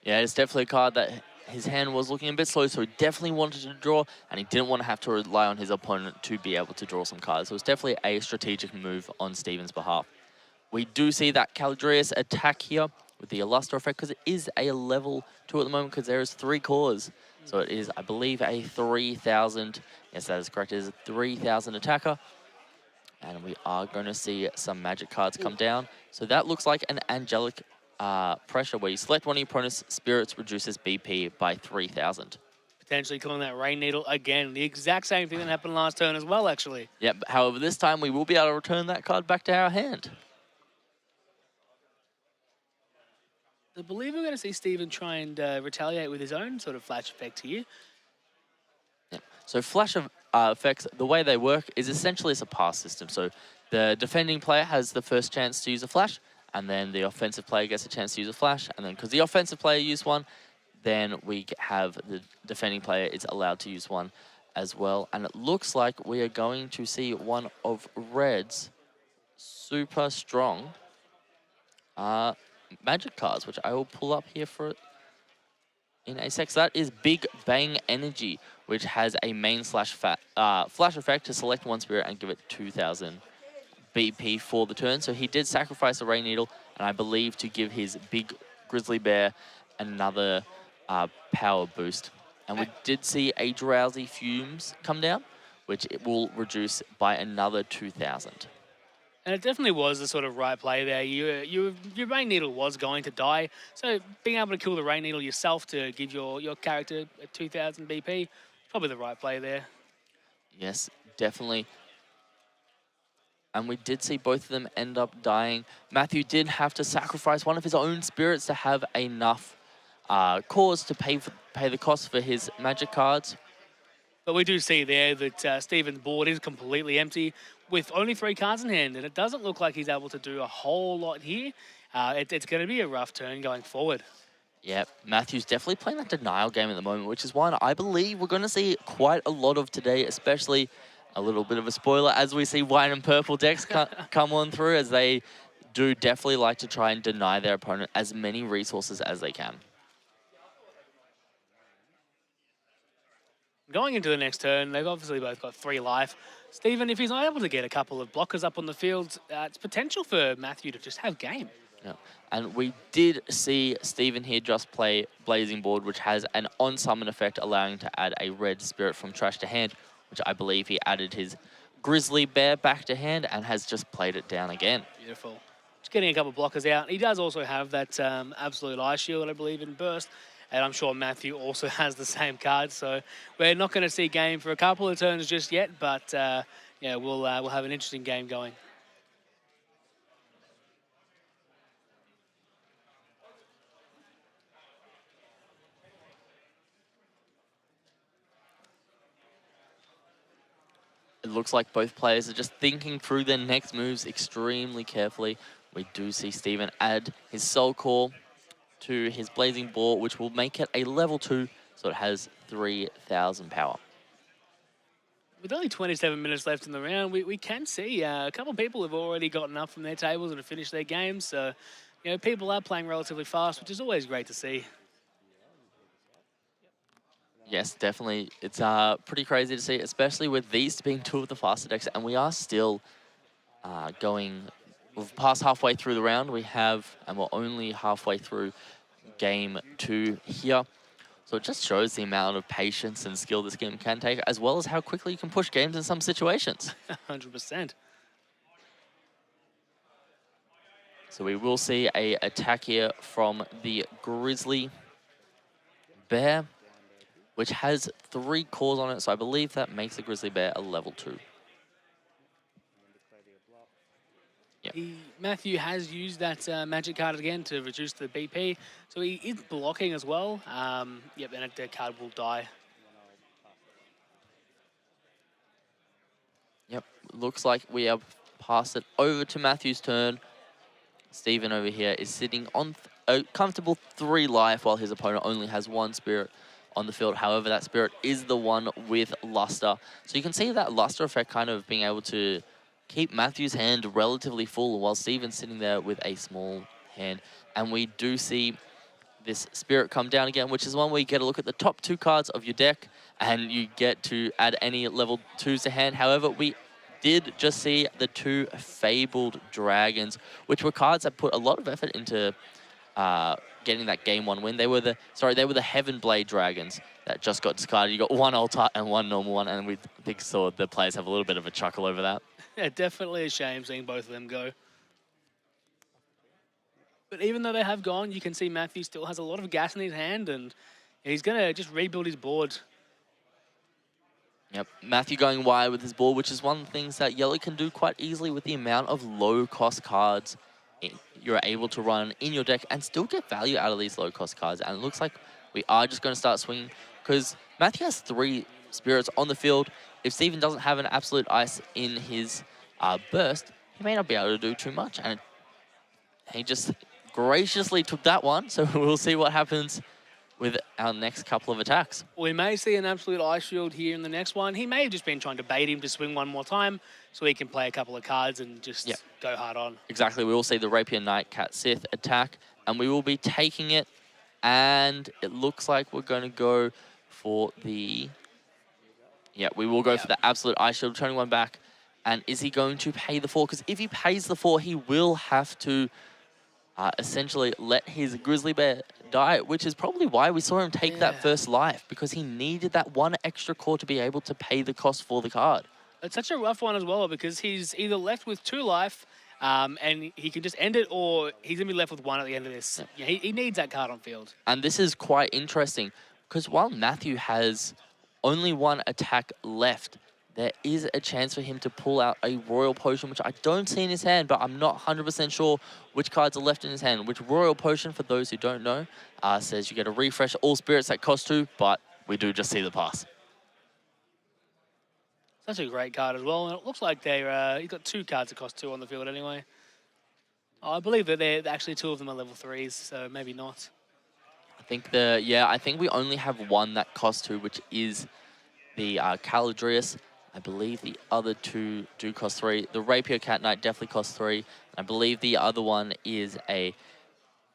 Yeah, it's definitely a card that his hand was looking a bit slow, so he definitely wanted to draw, and he didn't want to have to rely on his opponent to be able to draw some cards. So it's definitely a strategic move on Steven's behalf. We do see that Caladrius attack here with the Illustra effect, because it is a level 2 at the moment, because there is 3 cores. So it is, I believe, a 3,000. Yes, that is correct. It is a 3,000 attacker. And we are going to see some magic cards come down. So that looks like an angelic pressure where you select one of your opponent's spirits, reduces BP by 3,000. Potentially killing that Rain Needle again. The exact same thing that happened last turn as well, actually. Yep, however, this time we will be able to return that card back to our hand. I believe we're going to see Steven try and retaliate with his own sort of flash effect here. Yep. So flash effects, the way they work is essentially it's a pass system. So the defending player has the first chance to use a flash, and then the offensive player gets a chance to use a flash, and then because the offensive player used one, then we have the defending player is allowed to use one as well. And it looks like we are going to see one of Red's super strong magic cards, which I will pull up here for in a sec. So that is Big Bang Energy, which has a main flash effect to select one spirit and give it 2,000 BP for the turn. So he did sacrifice the Rain Needle, and I believe to give his big Grizzly Bear another power boost. And we did see a Drowsy Fumes come down, which it will reduce by another 2,000. And it definitely was the sort of right play there. Your Rain Needle was going to die, so being able to kill the Rain Needle yourself to give your character a 2,000 BP, probably the right play there. Yes, definitely. And we did see both of them end up dying. Matthew did have to sacrifice one of his own spirits to have enough cores to pay the cost for his magic cards. But we do see there that Steven's board is completely empty with only 3 cards in hand, and it doesn't look like he's able to do a whole lot here. It's going to be a rough turn going forward. Yeah, Matthew's definitely playing that denial game at the moment, which is one I believe we're going to see quite a lot of today, especially a little bit of a spoiler as we see white and purple decks come on through, as they do definitely like to try and deny their opponent as many resources as they can. Going into the next turn, they've obviously both got 3 life. Stephen, if he's not able to get a couple of blockers up on the field, it's potential for Matthew to just have game. Yeah. And we did see Stephen here just play Blazing Board, which has an on-summon effect, allowing to add a red spirit from trash to hand, which I believe he added his Grizzly Bear back to hand and has just played it down again. Beautiful. Just getting a couple of blockers out. He does also have that Absolute Ice Shield, I believe, in Burst. And I'm sure Matthew also has the same card. So we're not going to see game for a couple of turns just yet. But, yeah, we'll have an interesting game going. It looks like both players are just thinking through their next moves extremely carefully. We do see Steven add his Soul Core to his Blazing Ball, which will make it a level 2, so it has 3,000 power. With only 27 minutes left in the round, we can see a couple of people have already gotten up from their tables and have finished their games. So, you know, people are playing relatively fast, which is always great to see. Yes, definitely. It's pretty crazy to see, especially with these being 2 of the faster decks, and we are still we've passed halfway through the round. And we're only halfway through game 2 here. So it just shows the amount of patience and skill this game can take, as well as how quickly you can push games in some situations. 100%. So we will see a attack here from the Grizzly Bear, which has 3 cores on it. So I believe that makes the Grizzly Bear a level 2. Yep. Matthew has used that magic card again to reduce the BP, so he is blocking as well. Yep, and the card will die. Yep, looks like we have passed it over to Matthew's turn. Steven over here is sitting on a comfortable 3 life, while his opponent only has 1 spirit on the field. However, that spirit is the one with Luster. So you can see that Luster effect kind of being able to keep Matthew's hand relatively full while Steven's sitting there with a small hand. And we do see this spirit come down again, which is one where you get a look at the top 2 cards of your deck and you get to add any level 2s to hand. However, we did just see the 2 Fabled Dragons, which were cards that put a lot of effort into getting that game 1 win. They were the Heaven Blade Dragons that just got discarded. You got 1 Altar and 1 normal one, and we think saw the players have a little bit of a chuckle over that. Yeah, definitely a shame seeing both of them go. But even though they have gone, you can see Matthew still has a lot of gas in his hand, and he's going to just rebuild his board. Yep, Matthew going wide with his board, which is one of the things that Yellow can do quite easily with the amount of low-cost cards you're able to run in your deck and still get value out of these low-cost cards. And it looks like we are just going to start swinging, because Matthew has 3 spirits on the field. If Steven doesn't have an Absolute Ice in his burst, he may not be able to do too much. And he just graciously took that one, so we'll see what happens with our next couple of attacks. We may see an Absolute Ice Shield here in the next one. He may have just been trying to bait him to swing one more time so he can play a couple of cards and just go hard on. Exactly. We will see the Rapier Knight Cat Sith attack, and we will be taking it, and it looks like we're going to go for the... Yeah, we will go for the Absolute Ice Shield, turning one back. And is he going to pay the 4? Because if he pays the 4, he will have to essentially let his Grizzly Bear die, which is probably why we saw him take that first life, because he needed that 1 extra core to be able to pay the cost for the card. It's such a rough one as well, because he's either left with 2 life and he can just end it, or he's going to be left with 1 at the end of this. Yeah, he needs that card on field. And this is quite interesting, because while Matthew has only 1 attack left, there is a chance for him to pull out a Royal Potion, which I don't see in his hand, but I'm not 100% sure which cards are left in his hand. Which Royal Potion, for those who don't know, says you get to refresh all spirits that cost 2, but we do just see the pass. Such a great card as well, and it looks like he's got 2 cards that cost 2 on the field anyway. I believe that they're actually 2 of them are level 3s, so maybe not. I think we only have one that costs 2, which is the Caladrius. I believe the other 2 do cost 3. The Rapier Cat Knight definitely costs 3. I believe the other one is a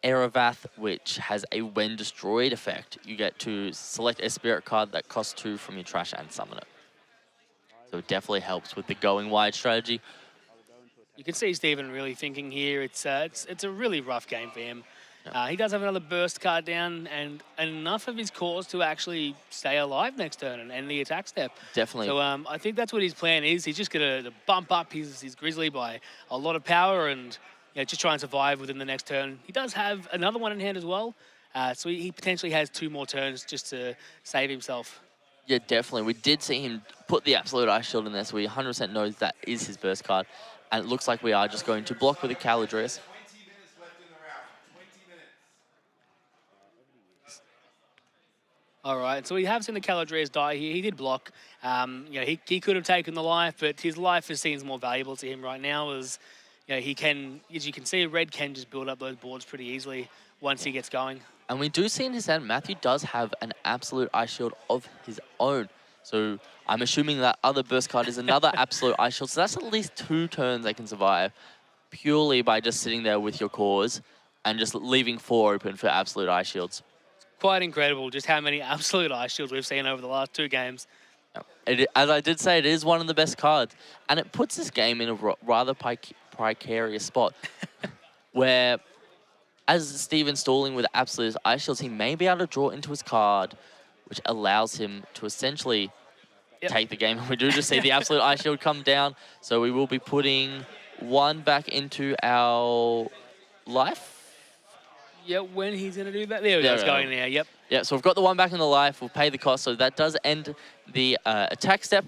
Eravath, which has a when destroyed effect. You get to select a spirit card that costs 2 from your trash and summon it. So it definitely helps with the going wide strategy. You can see Stephen really thinking here. It's a really rough game for him. He does have another burst card down and enough of his cores to actually stay alive next turn and end the attack step. Definitely. So I think that's what his plan is. He's just going to bump up his Grizzly by a lot of power and just try and survive within the next turn. He does have another one in hand as well. So he potentially has 2 more turns just to save himself. Yeah, definitely. We did see him put the Absolute Ice Shield in there, so we 100% knows that is his burst card. And it looks like we are just going to block with a Caladrius. 20 minutes left in the round. 20 minutes. All right, so we have seen the Caladrius die here. He did block. He could have taken the life, but his life seems more valuable to him right now as he can, as you can see, Red can just build up those boards pretty easily once he gets going. And we do see in his hand, Matthew does have an Absolute Ice Shield of his own. So I'm assuming that other burst card is another Absolute Ice Shield. So that's at least 2 turns they can survive purely by just sitting there with your cores and just leaving 4 open for Absolute Ice Shields. Quite incredible just how many Absolute Ice Shields we've seen over the last 2 games. As I did say, it is one of the best cards. And it puts this game in a rather precarious spot where, as Steven's stalling with Absolute Ice Shields, he may be able to draw into his card, which allows him to essentially take the game. And we do just see the Absolute Ice Shield come down. So we will be putting 1 back into our life. Yeah, when he's going to do that? There we go, it's going now, yep. Yeah, so we've got the 1 back in the life. We'll pay the cost. So that does end the attack step.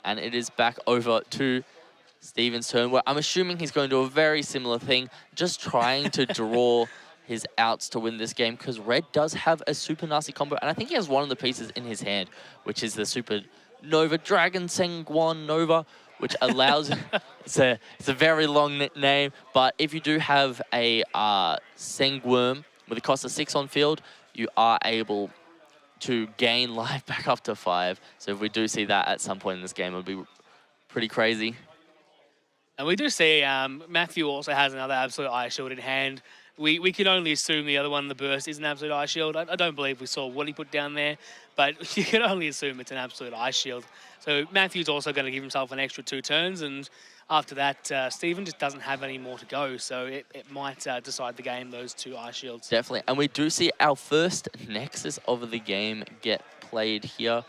And it is back over to Steven's turn, where I'm assuming he's going to do a very similar thing, just trying to draw his outs to win this game, because Red does have a super nasty combo, and I think he has one of the pieces in his hand, which is the Super Nova Dragon Sengguan Nova, which allows it's a very long name, but if you do have a Sengworm with a cost of 6 on field, you are able to gain life back up to 5. So if we do see that at some point in this game, it'll be pretty crazy. And we do see Matthew also has another Absolute Ice Shield in hand. We can only assume the other one, the burst, is an Absolute Ice Shield. I don't believe we saw what he put down there, but you can only assume it's an Absolute Ice Shield. So Matthew's also going to give himself an extra 2 turns, and after that, Stephen just doesn't have any more to go, so it might decide the game, those 2 Ice Shields. Definitely, and we do see our first Nexus of the game get played here.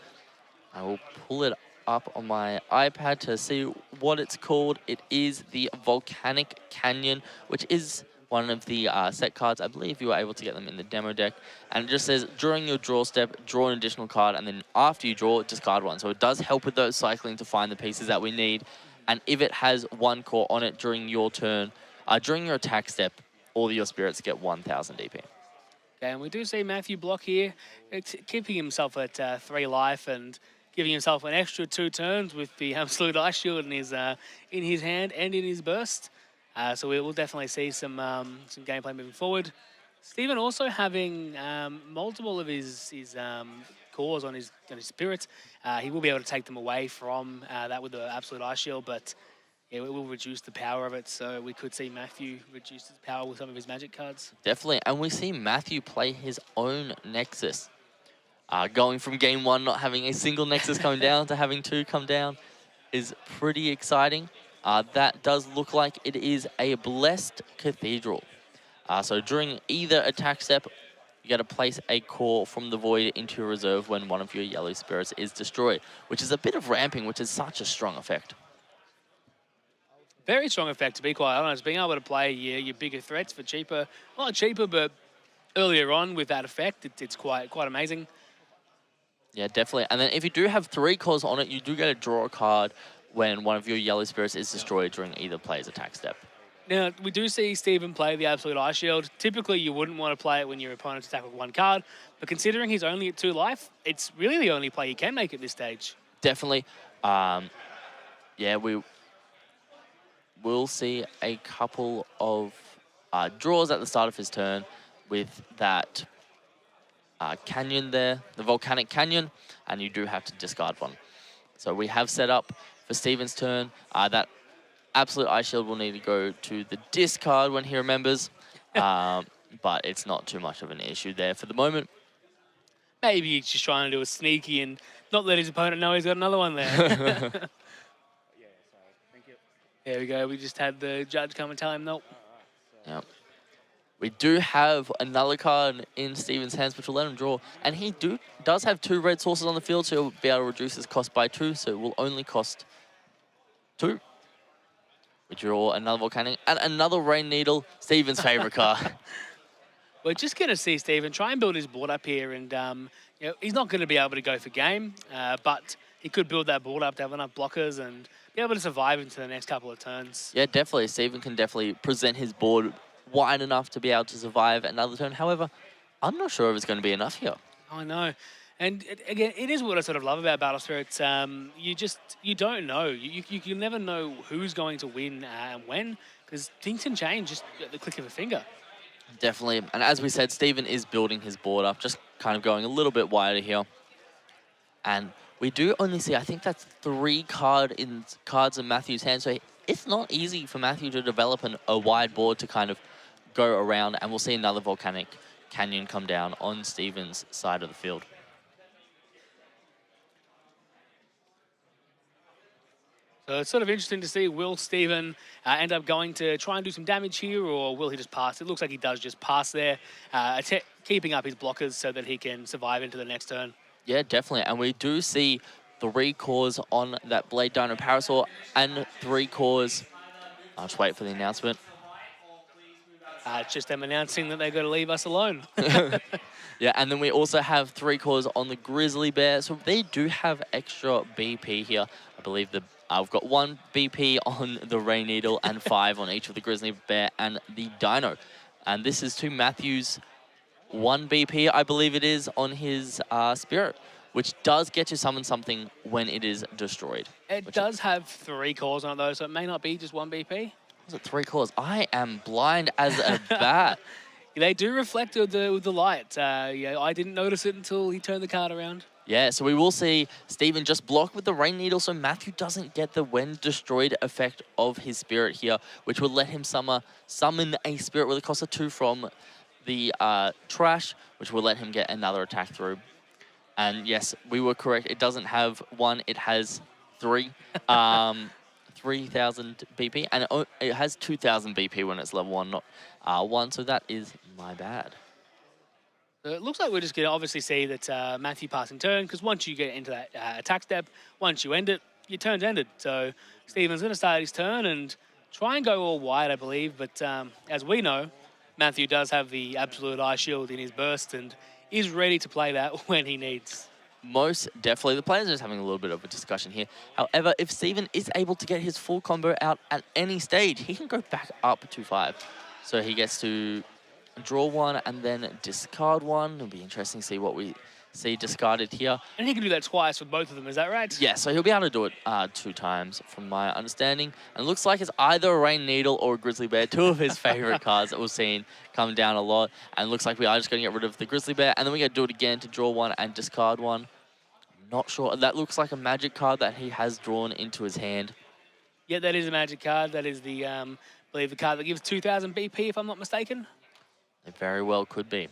I will pull it up on my iPad to see what it's called. It is the Volcanic Canyon, which is one of the set cards. I believe you were able to get them in the demo deck. And it just says, during your draw step, draw an additional card, and then after you draw, discard 1. So it does help with those cycling to find the pieces that we need. And if it has 1 core on it during your turn, during your attack step, all of your spirits get 1,000 DP. Okay, and we do see Matthew block here, keeping himself at 3 life and giving himself an extra 2 turns with the Absolute Ice Shield in his hand and in his burst. So we will definitely see some gameplay moving forward. Stephen also having multiple of his cores on his spirits. He will be able to take them away from that with the Absolute Ice Shield, but yeah, it will reduce the power of it. So we could see Matthew reduce his power with some of his magic cards. Definitely, and we see Matthew play his own Nexus. Going from game 1 not having a single Nexus come down to having 2 come down is pretty exciting. That does look like it is a Blessed Cathedral. So during either attack step, you got to place a core from the void into your reserve when one of your yellow spirits is destroyed, which is a bit of ramping, which is such a strong effect. Very strong effect, to be quite honest. Being able to play your bigger threats for cheaper, not cheaper, but earlier on with that effect, it's quite amazing. Yeah, definitely. And then if you do have 3 cores on it, you do get to draw a card when one of your yellow spirits is destroyed during either player's attack step. Now, we do see Stephen play the Absolute Ice Shield. Typically, you wouldn't want to play it when your opponent's attack with 1 card, but considering he's only at 2 life, it's really the only play he can make at this stage. Definitely. Yeah, we will see a couple of draws at the start of his turn with that canyon there, the volcanic canyon, and you do have to discard one. So we have set up for Steven's turn. That absolute ice shield will need to go to the discard when he remembers, but it's not too much of an issue there for the moment. Maybe he's just trying to do a sneaky and not let his opponent know he's got another one there. Yeah, so thank you. There we go. We just had the judge come and tell him, nope. Yeah. We do have another card in Steven's hands, which will let him draw. And he does have 2 red sources on the field, so he'll be able to reduce his cost by 2, so it will only cost 2. We draw another volcanic and another rain needle, Steven's favorite card. We're just going to see Steven try and build his board up here, and you know, he's not going to be able to go for game, but he could build that board up to have enough blockers and be able to survive into the next couple of turns. Yeah, definitely. Steven can definitely present his board wide enough to be able to survive another turn. However, I'm not sure if it's going to be enough here. I know. And again, it is what I sort of love about Battle Spirits. You don't know. You can never know who's going to win and when, because things can change just at the click of a finger. Definitely. And as we said, Steven is building his board up, just kind of going a little bit wider here. And we do only see, I think that's 3 cards in Matthew's hand. So it's not easy for Matthew to develop a wide board to kind of go around. And we'll see another volcanic canyon come down on Steven's side of the field. So it's sort of interesting to see, will Steven end up going to try and do some damage here, or will he just pass? It looks like he does just pass there, keeping up his blockers so that he can survive into the next turn. Yeah, definitely. And we do see 3 cores on that Blade Dino Parasaur and 3 cores. I'll just wait for the announcement. It's just them announcing that they're going to leave us alone. Yeah, and then we also have 3 cores on the Grizzly Bear. So they do have extra BP here. I believe I've got 1 BP on the Rain Needle and 5 on each of the Grizzly Bear and the Dino. And this is to Matthew's 1 BP, I believe it is, on his Spirit, which does get you summon something when it is destroyed. It does have 3 cores on it, though, so it may not be just 1 BP. Was it 3 cores? I am blind as a bat. They do reflect with the light. Yeah, I didn't notice it until he turned the card around. Yeah, so we will see Steven just block with the Rain Needle, so Matthew doesn't get the when destroyed effect of his Spirit here, which will let him summon a Spirit with a cost of 2 from the trash, which will let him get another attack through. And yes, we were correct. It doesn't have 1, it has 3. 3,000 BP, and it has 2,000 BP when it's level 1, not 1, so that is my bad. So it looks like we're just going to obviously see that Matthew passing turn, because once you get into that attack step, once you end it, your turn's ended. So Steven's going to start his turn and try and go all wide, I believe, but as we know, Matthew does have the absolute ice shield in his burst and is ready to play that when he needs. Most definitely. The players are just having a little bit of a discussion here. However, if Steven is able to get his full combo out at any stage, he can go back up to 5. So he gets to draw 1 and then discard 1. It'll be interesting to see what we see discarded here. And he can do that twice with both of them, is that right? Yeah, so he'll be able to do it 2 times from my understanding. And it looks like it's either a Rain Needle or a Grizzly Bear, 2 of his favorite cards that we've seen come down a lot. And it looks like we are just going to get rid of the Grizzly Bear, and then we're going to do it again to draw 1 and discard 1. Not sure. That looks like a magic card that he has drawn into his hand. Yeah, that is a magic card. That is the, I believe, the card that gives 2,000 BP, if I'm not mistaken. It very well could be.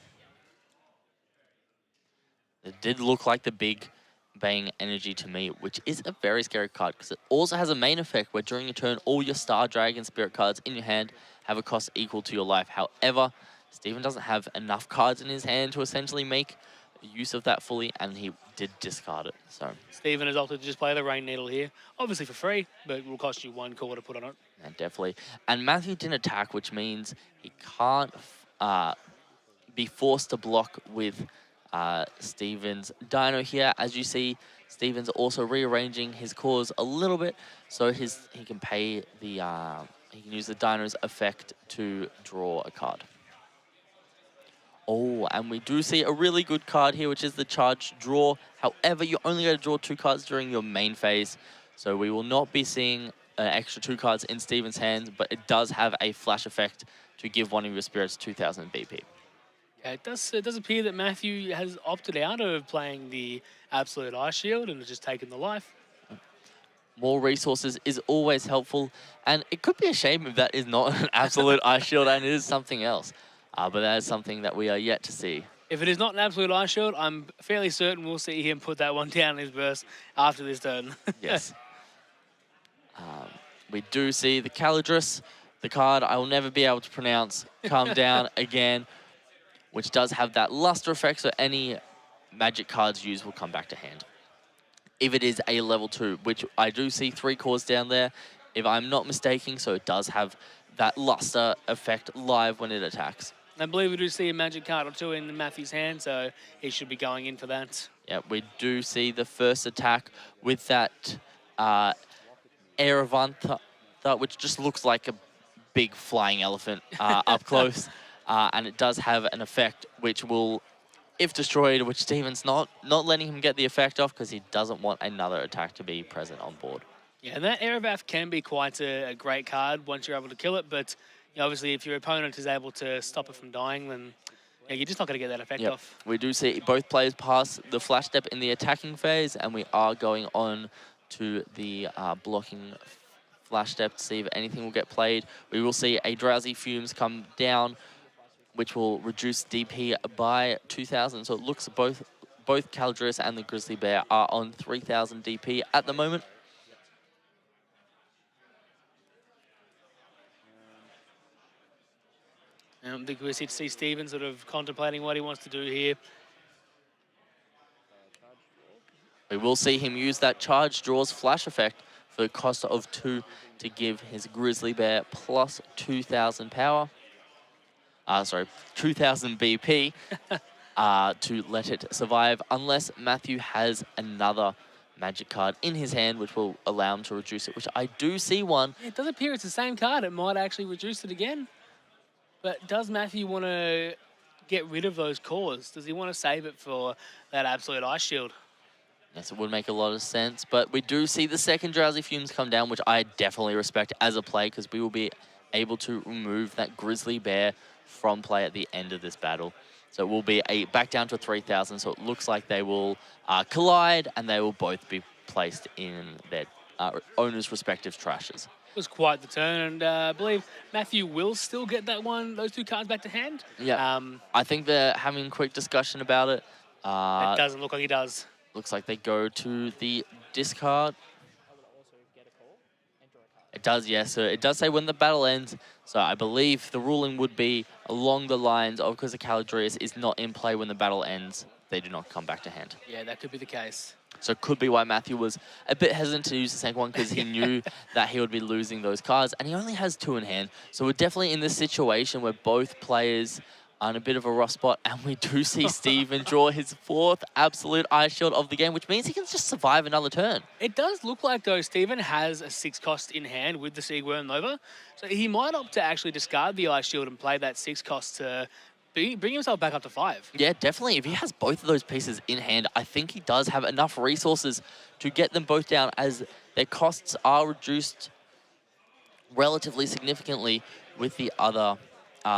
It did look like the Big Bang Energy to me, which is a very scary card because it also has a main effect where during your turn, all your Star Dragon Spirit cards in your hand have a cost equal to your life. However, Steven doesn't have enough cards in his hand to essentially make use of that fully, and he did discard it. So Steven has opted to just play the Rain Needle here, obviously for free, but it will cost you 1 core to put on it. yeah, definitely. And Matthew didn't attack, which means he can't be forced to block with Steven's Dino here. As you see, Steven's also rearranging his cores a little bit, so he can pay the he can use the Dino's effect to draw a card. Oh, and we do see a really good card here, which is the Charge Draw. However, you only get to draw 2 cards during your main phase, so we will not be seeing extra 2 cards in Steven's hands, but it does have a flash effect to give one of your spirits 2,000 BP. Yeah, it does appear that Matthew has opted out of playing the Absolute Ice Shield and has just taken the life. More resources is always helpful, and it could be a shame if that is not an absolute ice shield and it is something else. But that is something that we are yet to see. If it is not an Absolute Ice Shield, I'm fairly certain we'll see him put that one down in his burst after this turn. Yes. We do see the Calidris, the card I will never be able to pronounce, come down again, which does have that luster effect, so any magic cards used will come back to hand. If it is a level 2, which I do see 3 cores down there, if I'm not mistaken, so it does have that luster effect live when it attacks. I believe we do see a magic card or 2 in Matthew's hand, so he should be going in for that. Yeah, we do see the first attack with that Eravantha, which just looks like a big flying elephant up close. And it does have an effect which will, if destroyed, which Steven's not letting him get the effect off because he doesn't want another attack to be present on board. Yeah, and that Erevath can be quite a great card once you're able to kill it, but you know, obviously if your opponent is able to stop it from dying, then yeah, you're just not going to get that effect off. We do see both players pass the flash step in the attacking phase, and we are going on to the blocking flash step to see if anything will get played. We will see a Drowsy Fumes come down, which will reduce DP by 2,000. So it looks both Caldris and the Grizzly Bear are on 3,000 DP at the moment. I think we see Steven sort of contemplating what he wants to do here. We will see him use that charge draws flash effect for the cost of 2 to give his Grizzly Bear plus 2,000 power. 2,000 BP to let it survive, unless Matthew has another magic card in his hand, which will allow him to reduce it, which I do see one. It does appear it's the same card. It might actually reduce it again. But does Matthew want to get rid of those cores? Does he want to save it for that Absolute Ice Shield? Yes, it would make a lot of sense, but we do see the second Drowsy Fumes come down, which I definitely respect as a play, because we will be able to remove that Grizzly Bear from play at the end of this battle. So it will be back down to 3,000, so it looks like they will collide, and they will both be placed in their owners' respective trashes. It was quite the turn, and I believe Matthew will still get those 2 cards back to hand. Yeah, I think they're having a quick discussion about it. It doesn't look like he does. Looks like they go to the discard. It does, yes. So it does say when the battle ends. So I believe the ruling would be along the lines of, because the Calidrius is not in play when the battle ends, they do not come back to hand. Yeah, that could be the case. So it could be why Matthew was a bit hesitant to use the second one, because he knew that he would be losing those cards, and he only has 2 in hand. So we're definitely in this situation where both players are in a bit of a rough spot, and we do see Steven draw his 4th Absolute Ice Shield of the game, which means he can just survive another turn. It does look like, though, Steven has a 6 cost in hand with the Siegworm Nova, so he might opt to actually discard the Ice Shield and play that 6 cost to bring himself back up to 5. Yeah, definitely. If he has both of those pieces in hand, I think he does have enough resources to get them both down, as their costs are reduced relatively significantly with the other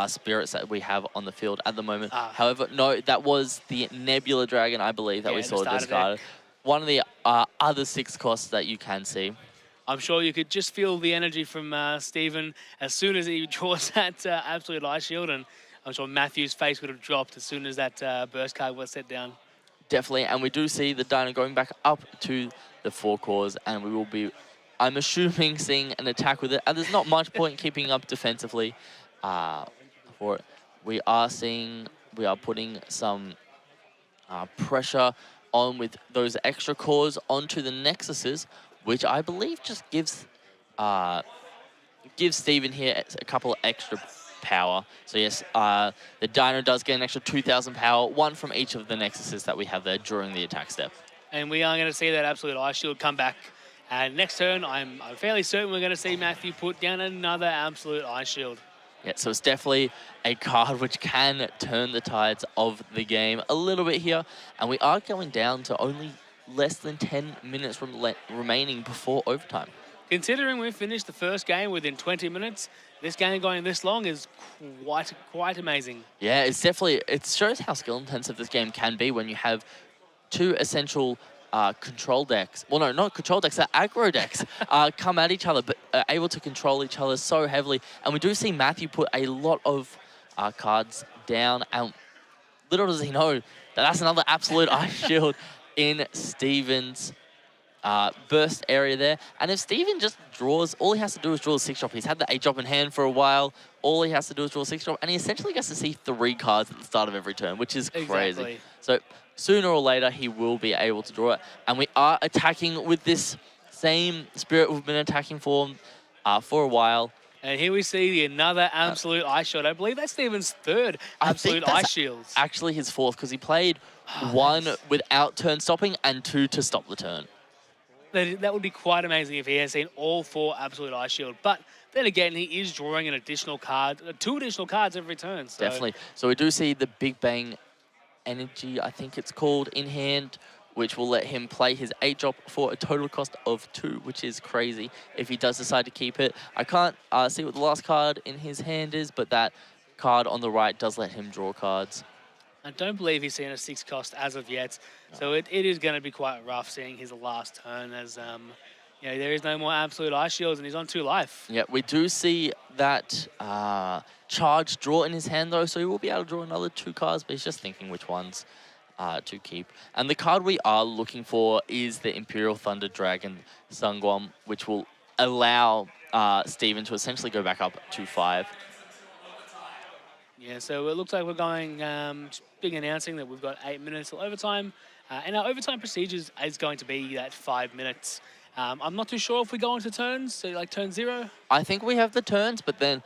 spirits that we have on the field at the moment. However, no, that was the Nebula Dragon, I believe, that we saw discarded. One of the other 6 costs that you can see. I'm sure you could just feel the energy from Steven as soon as he draws that Absolute Ice Shield, and I'm sure Matthew's face would have dropped as soon as that burst card was set down. Definitely, and we do see the Dino going back up to the 4 cores, and we will be, I'm assuming, seeing an attack with it. And there's not much point keeping up defensively for it. We are putting some pressure on with those extra cores onto the Nexuses, which I believe just gives Steven here a couple of extra power. So yes, the Dino does get an extra 2,000 power, 1 from each of the Nexuses that we have there during the attack step. And we are going to see that Absolute Ice Shield come back. And next turn, I'm fairly certain we're going to see Matthew put down another Absolute Ice Shield. Yeah, so it's definitely a card which can turn the tides of the game a little bit here. And we are going down to only less than 10 minutes remaining before overtime. Considering we finished the first game within 20 minutes, this game going this long is quite amazing. Yeah, it's definitely, it shows how skill intensive this game can be when you have two essential control decks. Well, no, not control decks, they're aggro decks come at each other, but are able to control each other so heavily. And we do see Matthew put a lot of cards down, and little does he know that that's another absolute ice shield in Steven's burst area there. And if Steven just draws, all he has to do is draw a 6-drop. He's had the 8-drop in hand for a while. All he has to do is draw a 6-drop, and he essentially gets to see 3 cards at the start of every turn, which is crazy. Exactly. So sooner or later, he will be able to draw it. And we are attacking with this same spirit we've been attacking for a while. And here we see another absolute ice shield. I believe that's Steven's third absolute ice shields. Actually his 4th, because he played 1 without turn stopping and 2 to stop the turn. That would be quite amazing if he has seen all 4 absolute ice shield. But then again, he is drawing an additional card, 2 additional cards every turn. So. Definitely. So we do see the Big Bang Energy, I think it's called, in hand, which will let him play his 8-drop for a total cost of 2, which is crazy if he does decide to keep it. I can't see what the last card in his hand is, but that card on the right does let him draw cards. I don't believe he's seen a 6 cost as of yet, so it is going to be quite rough seeing his last turn as you know, there is no more absolute ice shields and he's on 2 life. Yeah, we do see that charge draw in his hand though, so he will be able to draw another 2 cards, but he's just thinking which ones to keep. And the card we are looking for is the Imperial Thunder Dragon Sungwon, which will allow Steven to essentially go back up to 5. Yeah, so it looks like we're going, big announcing that we've got 8 minutes till overtime. And our overtime procedures is going to be that 5 minutes. I'm not too sure if we go into turns, so like turn 0. I think we have the turns, but then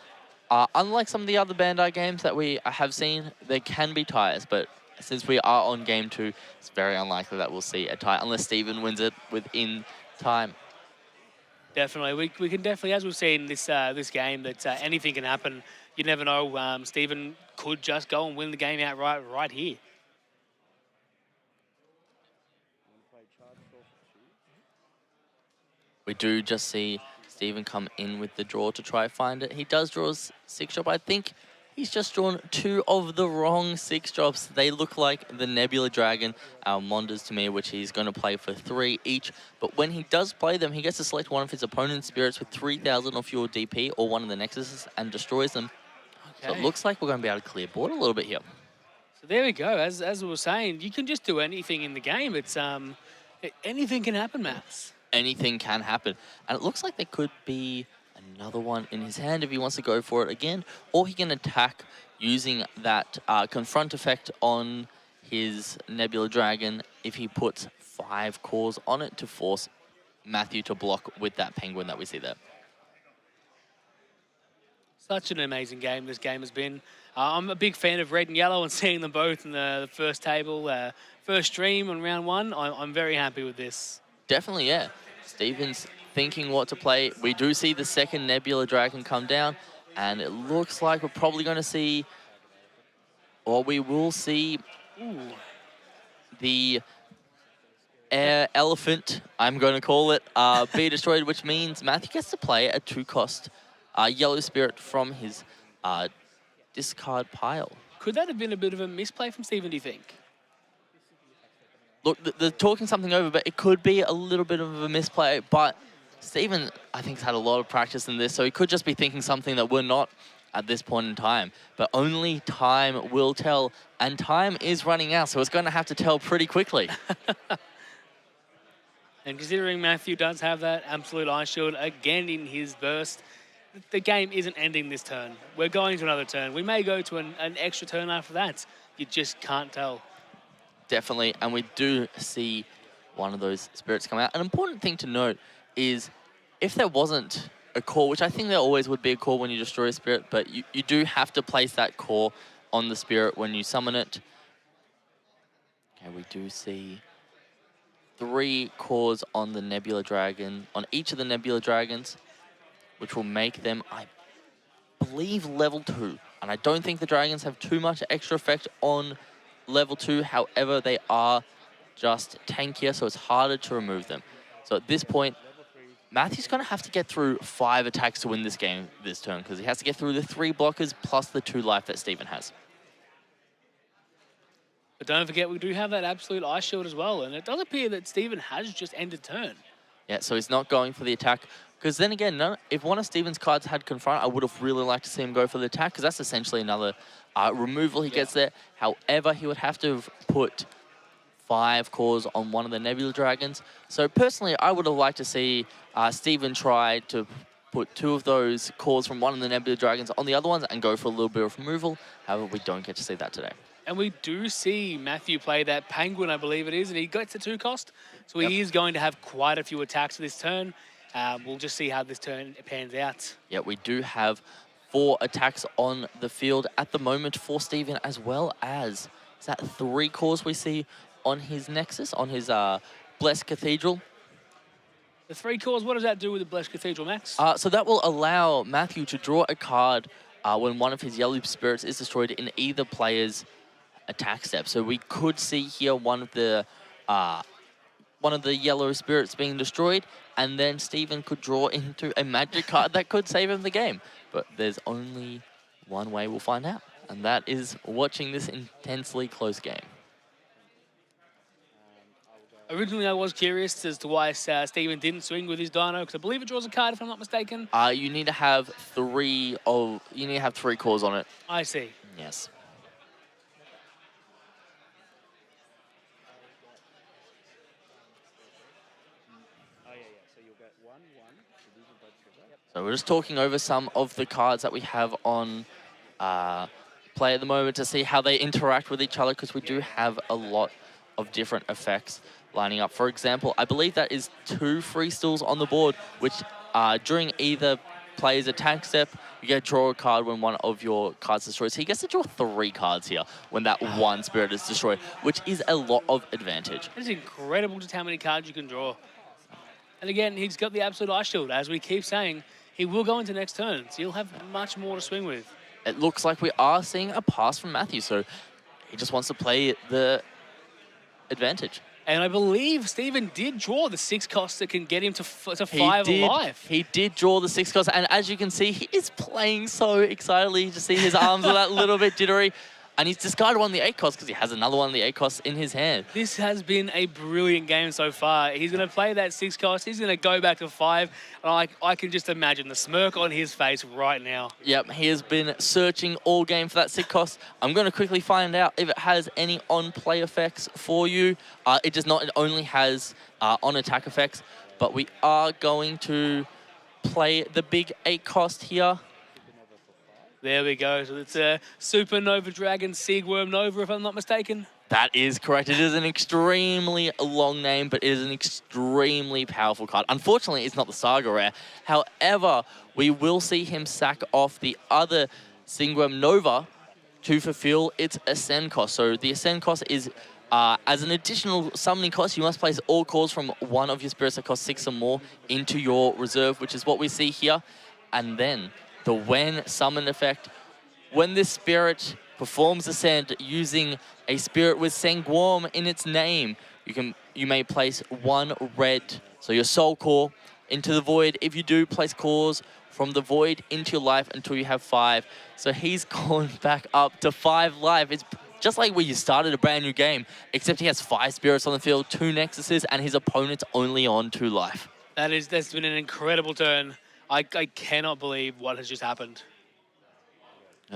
unlike some of the other Bandai games that we have seen, there can be ties. But since we are on game 2, it's very unlikely that we'll see a tie unless Steven wins it within time. Definitely. We can definitely, as we've seen this this game, that anything can happen. You never know. Steven could just go and win the game outright right here. We do just see Steven come in with the draw to try find it. He does draw a 6-drop. I think he's just drawn 2 of the wrong 6-drops. They look like the Nebula Dragon, Mondas to me, which he's going to play for 3 each. But when he does play them, he gets to select one of his opponent's spirits with 3,000 or fewer DP or one of the Nexuses and destroys them. Okay. So it looks like we're going to be able to clear board a little bit here. So there we go. As we were saying, you can just do anything in the game. It's anything can happen, Maps. Anything can happen. And it looks like there could be another one in his hand if he wants to go for it again. Or he can attack using that confront effect on his Nebula Dragon if he puts 5 cores on it to force Matthew to block with that penguin that we see there. Such an amazing game this game has been. I'm a big fan of red and yellow and seeing them both in the first table, first stream on round 1. I'm very happy with this. Definitely, yeah. Steven's thinking what to play. We do see the second Nebula Dragon come down, and it looks like we're probably going to see, or we will see, the air elephant, I'm going to call it, be destroyed, which means Matthew gets to play a 2-cost yellow spirit from his discard pile. Could that have been a bit of a misplay from Steven, do you think? Look, they're talking something over, but it could be a little bit of a misplay. But Steven, I think, has had a lot of practice in this, so he could just be thinking something that we're not at this point in time. But only time will tell, and time is running out, so it's going to have to tell pretty quickly. And considering Matthew does have that absolute ice shield again in his burst, the game isn't ending this turn. We're going to another turn. We may go to an extra turn after that. You just can't tell. Definitely, and we do see one of those spirits come out. An important thing to note is if there wasn't a core, which I think there always would be a core when you destroy a spirit, but you do have to place that core on the spirit when you summon it. Okay, we do see 3 cores on the Nebula Dragon, on each of the Nebula Dragons, which will make them, I believe, level 2. And I don't think the dragons have too much extra effect on level 2. However, they are just tankier, so it's harder to remove them. So at this point, Matthew's going to have to get through 5 attacks to win this game this turn, because he has to get through the 3 blockers plus the 2 life that Steven has. But don't forget, we do have that absolute ice shield as well, and it does appear that Steven has just ended turn. Yeah, so he's not going for the attack. Because then again, if one of Steven's cards had Confront, I would have really liked to see him go for the attack, because that's essentially another removal he gets there. However, he would have to have put 5 cores on one of the Nebula Dragons. So personally, I would have liked to see Steven try to put 2 of those cores from one of the Nebula Dragons on the other ones and go for a little bit of removal. However, we don't get to see that today. And we do see Matthew play that Penguin, I believe it is, and he gets a 2 cost. So he is going to have quite a few attacks this turn. We'll just see how this turn pans out. Yeah, we do have 4 attacks on the field at the moment for Steven, as well as, is that 3 cores we see on his Nexus, on his Blessed Cathedral? The 3 cores, what does that do with the Blessed Cathedral, Max? So that will allow Matthew to draw a card when one of his yellow spirits is destroyed in either player's attack step. So we could see here one of the yellow spirits being destroyed, and then Steven could draw into a magic card that could save him the game. But there's only one way we'll find out, and that is watching this intensely close game. Originally, I was curious as to why Steven didn't swing with his Dino, because I believe it draws a card, if I'm not mistaken. You need to have 3 cores on it. I see. Yes. So we're just talking over some of the cards that we have on play at the moment to see how they interact with each other, because we do have a lot of different effects lining up. For example, I believe that is 2 free stills on the board, which during either player's attack step, you get to draw a card when one of your cards is destroyed. So he gets to draw 3 cards here when that one spirit is destroyed, which is a lot of advantage. It's incredible just how many cards you can draw. And again, he's got the absolute ice shield. As we keep saying, he will go into next turn, so he'll have much more to swing with. It looks like we are seeing a pass from Matthew, so he just wants to play the advantage. And I believe Steven did draw the 6 costs that can get him to 5 alive. He did draw the 6 costs, and as you can see, he is playing so excitedly. You just see his arms are that little bit jittery. And he's discarded one of the 8 costs because he has another one of the 8 costs in his hand. This has been a brilliant game so far. He's going to play that 6 cost. He's going to go back to 5. And I can just imagine the smirk on his face right now. Yep, he has been searching all game for that 6 cost. I'm going to quickly find out if it has any on-play effects for you. It does not. It only has on-attack effects. But we are going to play the big 8 cost here. There we go. So it's a Supernova Dragon Seagworm Nova, if I'm not mistaken. That is correct. It is an extremely long name, but it is an extremely powerful card. Unfortunately, it's not the Saga rare. However, we will see him sack off the other Seagworm Nova to fulfill its Ascend cost. So the Ascend cost is, as an additional summoning cost, you must place all cores from one of your spirits that cost 6 or more into your reserve, which is what we see here. And then the when summon effect, when this spirit performs Ascend using a spirit with Sangworm in its name, you may place 1 red, so your soul core, into the void. If you do, place cores from the void into your life until you have 5. So he's gone back up to 5 life. It's just like when you started a brand new game, except he has 5 spirits on the field, 2 nexuses, and his opponent's only on 2 life. That's been an incredible turn. I cannot believe what has just happened.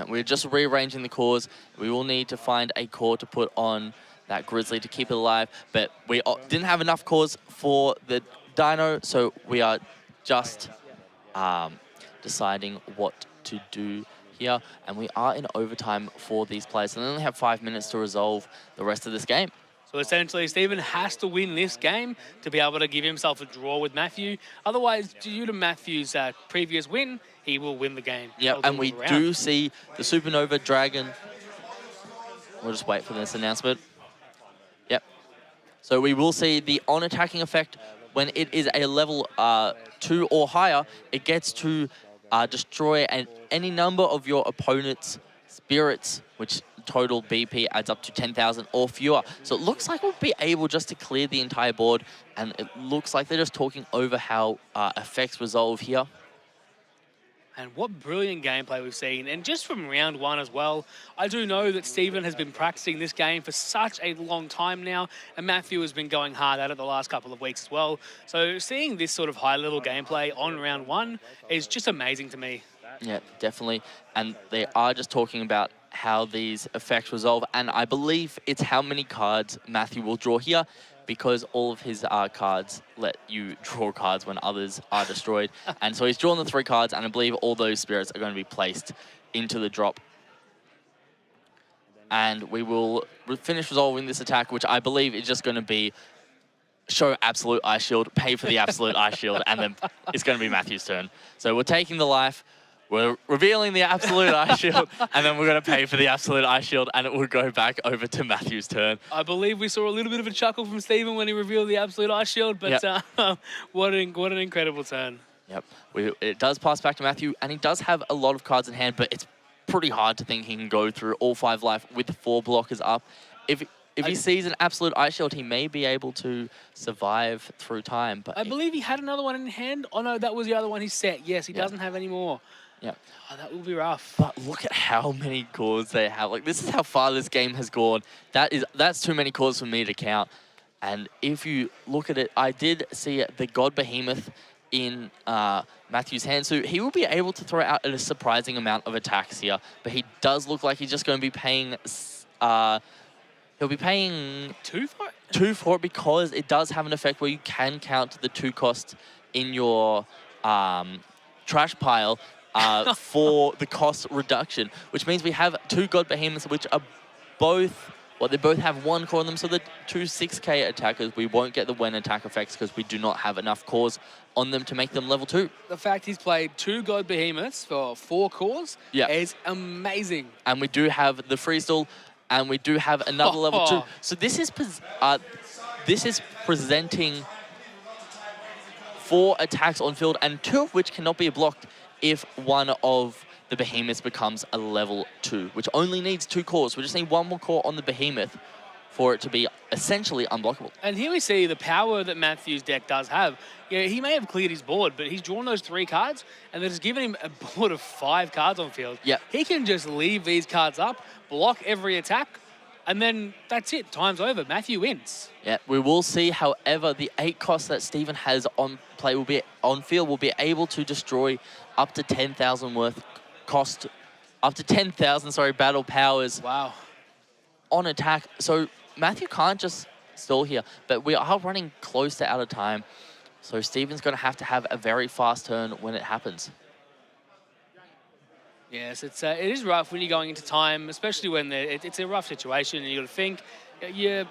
We're just rearranging the cores. We will need to find a core to put on that Grizzly to keep it alive, but we didn't have enough cores for the Dino, so we are just deciding what to do here, and we are in overtime for these players, and they only have 5 minutes to resolve the rest of this game. So essentially, Steven has to win this game to be able to give himself a draw with Matthew. Otherwise, due to Matthew's previous win, he will win the game. Yeah, and we do see the Supernova Dragon. We'll just wait for this announcement. Yep. So we will see the on-attacking effect when it is a level 2 or higher. It gets to destroy any number of your opponent's spirits, which total BP adds up to 10,000 or fewer. So it looks like we'll be able just to clear the entire board, and it looks like they're just talking over how effects resolve here. And what brilliant gameplay we've seen. And just from round one as well, I do know that Stephen has been practicing this game for such a long time now, and Matthew has been going hard at it the last couple of weeks as well. So seeing this sort of high-level gameplay on round one is just amazing to me. Yeah, definitely. And they are just talking about how these effects resolve, and I believe it's how many cards Matthew will draw here, because all of his cards let you draw cards when others are destroyed. And so he's drawn the 3 cards, and I believe all those spirits are going to be placed into the drop. And we will finish resolving this attack, which I believe is just going to be show Absolute Ice Shield, pay for the Absolute Ice Shield, and then it's going to be Matthew's turn. So we're taking the life, we're revealing the Absolute Ice Shield, and then we're going to pay for the Absolute Ice Shield, and it will go back over to Matthew's turn. I believe we saw a little bit of a chuckle from Stephen when he revealed the Absolute Ice Shield, but what an incredible turn. Yep, it does pass back to Matthew, and he does have a lot of cards in hand, but it's pretty hard to think he can go through all 5 life with 4 blockers up. If he sees an Absolute Ice Shield, he may be able to survive through time. But I believe he had another one in hand. Oh no, that was the other one he set. Yes, he doesn't have any more. Yeah. Oh, that will be rough. But look at how many cores they have. Like, this is how far this game has gone. That's too many cores for me to count. And if you look at it, I did see the God Behemoth in Matthew's hand, so he will be able to throw out a surprising amount of attacks here. But he does look like he's just going to be paying. He'll be paying 2 for it. 2 for it, because it does have an effect where you can count the 2 cost in your trash pile for the cost reduction, which means we have 2 God Behemoths, which are both, well, they both have 1 core on them, so the 2 6k attackers, we won't get the when attack effects because we do not have enough cores on them to make them level 2. The fact he's played 2 God Behemoths for 4 cores is amazing. And we do have the freestyle, and we do have another level 2. So this is presenting 4 attacks on field, and 2 of which cannot be blocked if one of the behemoths becomes a level 2, which only needs 2 cores. We just need 1 more core on the behemoth for it to be essentially unblockable. And here we see the power that Matthew's deck does have. Yeah, he may have cleared his board, but he's drawn those 3 cards, and that has given him a board of 5 cards on field. Yep. He can just leave these cards up, block every attack, and then that's it. Time's over. Matthew wins. Yeah, we will see, however, the 8 costs that Stephen has on play will be on field will be able to destroy up to 10,000 worth cost, up to 10,000, sorry, battle powers. Wow. On attack. So Matthew can't just stall here, but we are running close to out of time. So Stephen's going to have a very fast turn when it happens. Yes, it is rough when you're going into time, especially when it's a rough situation, and you got to think you're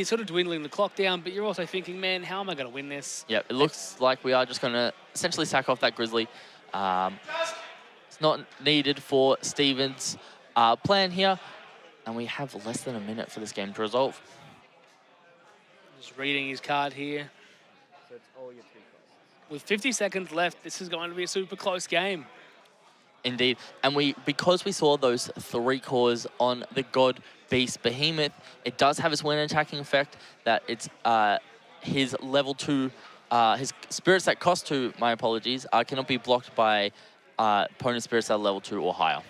sort of dwindling the clock down, but you're also thinking, man, how am I going to win this? Yeah, it looks like we are just going to essentially sack off that Grizzly. It's not needed for Stephen's plan here, and we have less than a minute for this game to resolve. Just reading his card here. So it's all your 2 costs. With 50 seconds left, this is going to be a super close game. Indeed, and because we saw those 3 cores on the God Beast Behemoth, it does have its when attacking effect that it's his level 2, his spirits that cost 2, my apologies, cannot be blocked by opponent spirits that are level 2 or higher.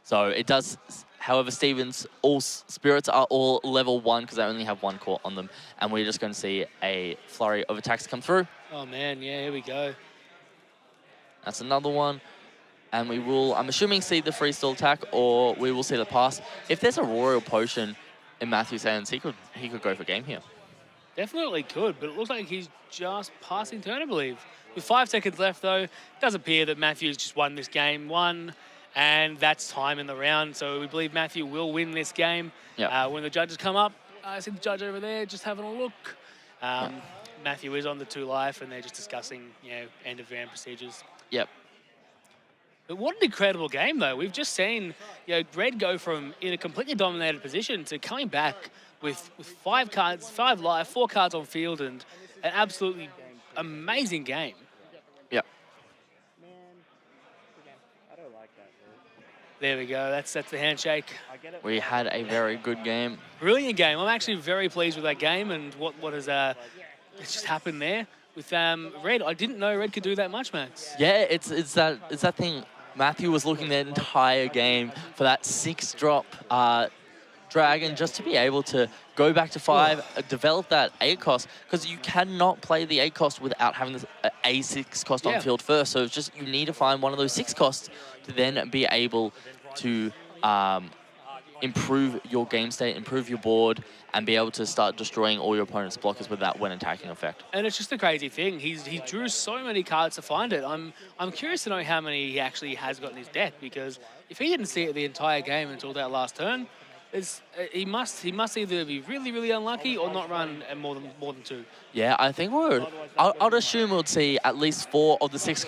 So it does, however, Stephen's all spirits are all level 1 because they only have 1 core on them, and we're just going to see a flurry of attacks come through. Oh man, yeah, here we go. That's another one. And we will, I'm assuming, see the freestyle attack, or we will see the pass. If there's a Royal Potion in Matthew's hands, he could go for game here. Definitely could, but it looks like he's just passing turn, I believe. With 5 seconds left, though, it does appear that Matthew's just won this game, and that's time in the round. So we believe Matthew will win this game. Yeah. When the judges come up, I see the judge over there just having a look. Matthew is on the 2 life, and they're just discussing, end of round procedures. Yep. But what an incredible game, though. We've just seen Red go from in a completely dominated position to coming back with 5 cards, 5 life, 4 cards on field, and an absolutely amazing game. Yep. Man, I don't like that, There we go. That's the handshake. I get it. We had a very good game. Brilliant game. I'm actually very pleased with that game and what has it's just happened there with Red. I didn't know Red could do that much, Max. Yeah, it's that thing. Matthew was looking the entire game for that 6-drop dragon just to be able to go back to 5, develop that 8 cost, because you cannot play the 8 cost without having this A6 cost on field first. So it's just you need to find one of those 6 costs to then be able to improve your game state, improve your board, and be able to start destroying all your opponent's blockers with that when attacking effect. And it's just a crazy thing. He drew so many cards to find it. I'm curious to know how many he actually has got in his deck, because if he didn't see it the entire game until that last turn, he must either be really, really unlucky or not run more than 2. Yeah, I think I'd assume we'd see at least 4 of the 6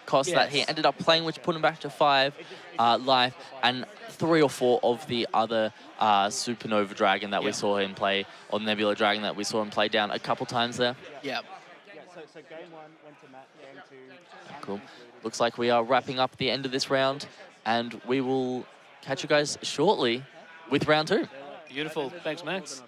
costs that he ended up playing, which put him back to 5 life, and 3 or 4 of the other Supernova Dragon that we saw him play, or Nebula Dragon that we saw him play down a couple times there. Yeah. Yeah, so game 1 went to Matt, game 2. Cool. Looks like we are wrapping up the end of this round, and we will catch you guys shortly with round 2. Beautiful. Thanks, Max.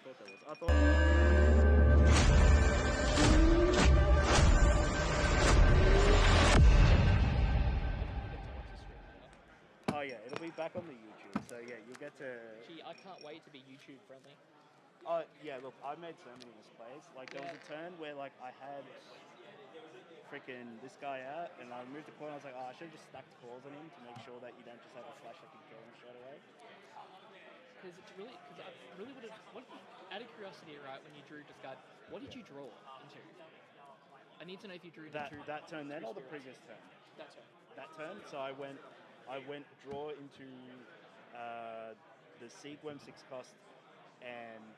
Oh yeah, it'll be back on the YouTube. So yeah, you'll get to. Gee, I can't wait to be YouTube friendly. Oh yeah, look, I made so many misplays. Like there was a turn where like I had freaking this guy out, and I moved the corner. I was like, oh, I should have just stacked calls on him to make sure that you don't just have a flash that can kill him straight away. Because I really would have. Out of curiosity, right? When you drew discard, what did you draw into? I need to know if you drew That turn then or the previous turn? That's right. That turn. So I went draw into the Seagworm 6 cost and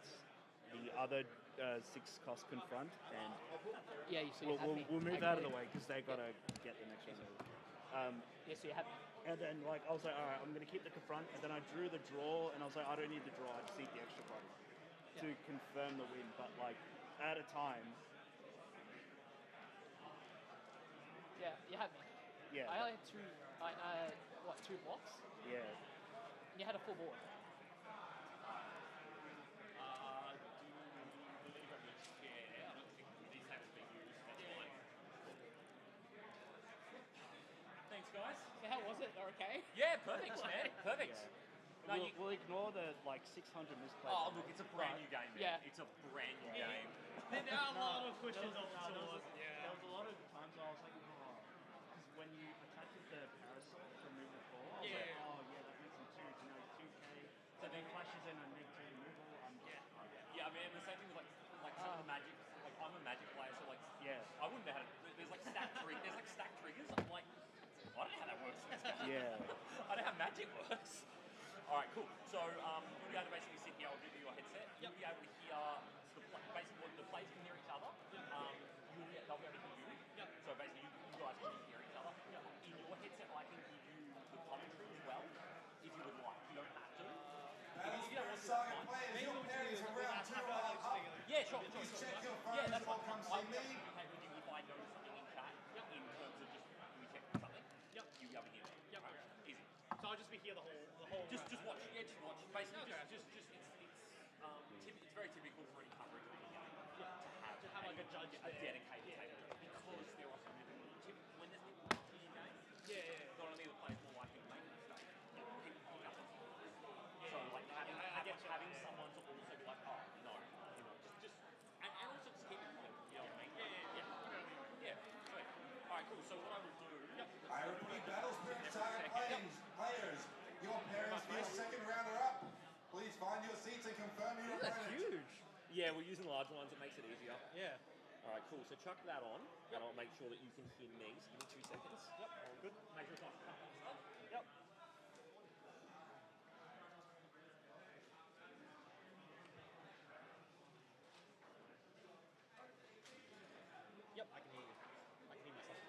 the other 6 cost confront, and Yeah, so you had me. we'll move out of the way because they gotta get the next one. Yeah, so you had. And then like I was like, all right, I'm gonna keep the confront, and then I drew the draw, and I was like, I don't need the draw, I just need the extra body to confirm the win. But like at a time, Yeah, you had me. yeah, I only had 2. What, 2 blocks? yeah. And you had a full board. Thanks, guys. So how was it? Okay. Yeah, perfect, man. Perfect. No, We'll ignore the like 600 misplays. Oh, look, it's a brand new game, man. Yeah. It's a brand new game. There are a lot of questions on There the was, board. there was a lot of times I was like, oh, because when you attacked with the parasol to remove the claw, I was like, oh yeah, that makes them 2k. So then flashes in a neg 2 removal. Yeah, I mean, and the same thing with like some of the magic. Like I'm a magic player, so like Yeah. I wouldn't know how to. There's like stack triggers. I'm like, I don't know how that works. In this game. Yeah. I don't know how magic works. All right, cool. So you'll be able to basically sit here. I'll give you your headset. You'll be able to hear basically the players can hear each other. They'll be able to hear you. So basically, you guys can hear each other. In your headset, I can give you the commentary as well, if you would like. You don't have to. If you don't want to, Saga it's fine. players, your pairings for round 2 are up. Yeah, sure. Please check your Yeah, phones that's or fine. come I'll see me. communicate with you if I know something in chat. In terms of just we check something. Yep. You have it here. Yep. Easy. So I'll just be here the whole. Just watch. Yeah, just watch. Basically, just it's very typical for any coverage of any game to have like a judge, a dedicated table, because there are so many people. When there's people watching your game, not only the players more likely to make a mistake, people pick up on it. So like having someone to also be like, oh no, just and also just keep it clean. You know what I mean? Yeah. Sweet. All right, cool. So what I will do. I repeat, Battle Spirit Saga players, your pairings for your second round are up. Please find your seats and confirm your opponent. Yeah, we're using larger ones. It makes it easier. Yeah. All right, cool. So chuck that on, and I'll make sure that you can hear me. So give me 2 seconds. Yep. All good. Make sure it's not. Yep. Yep, I can hear you. I can hear myself.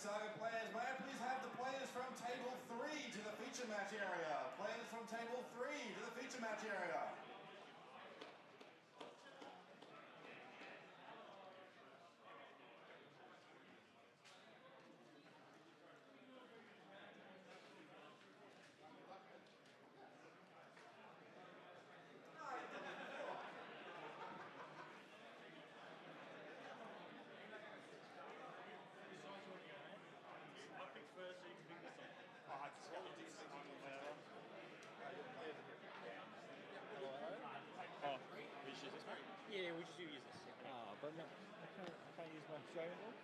Saga players, may I please have the players from table 3 to the feature match area? Players from table 3 to the feature match area. Yeah, we just use this. But no, I can't use my Australian one.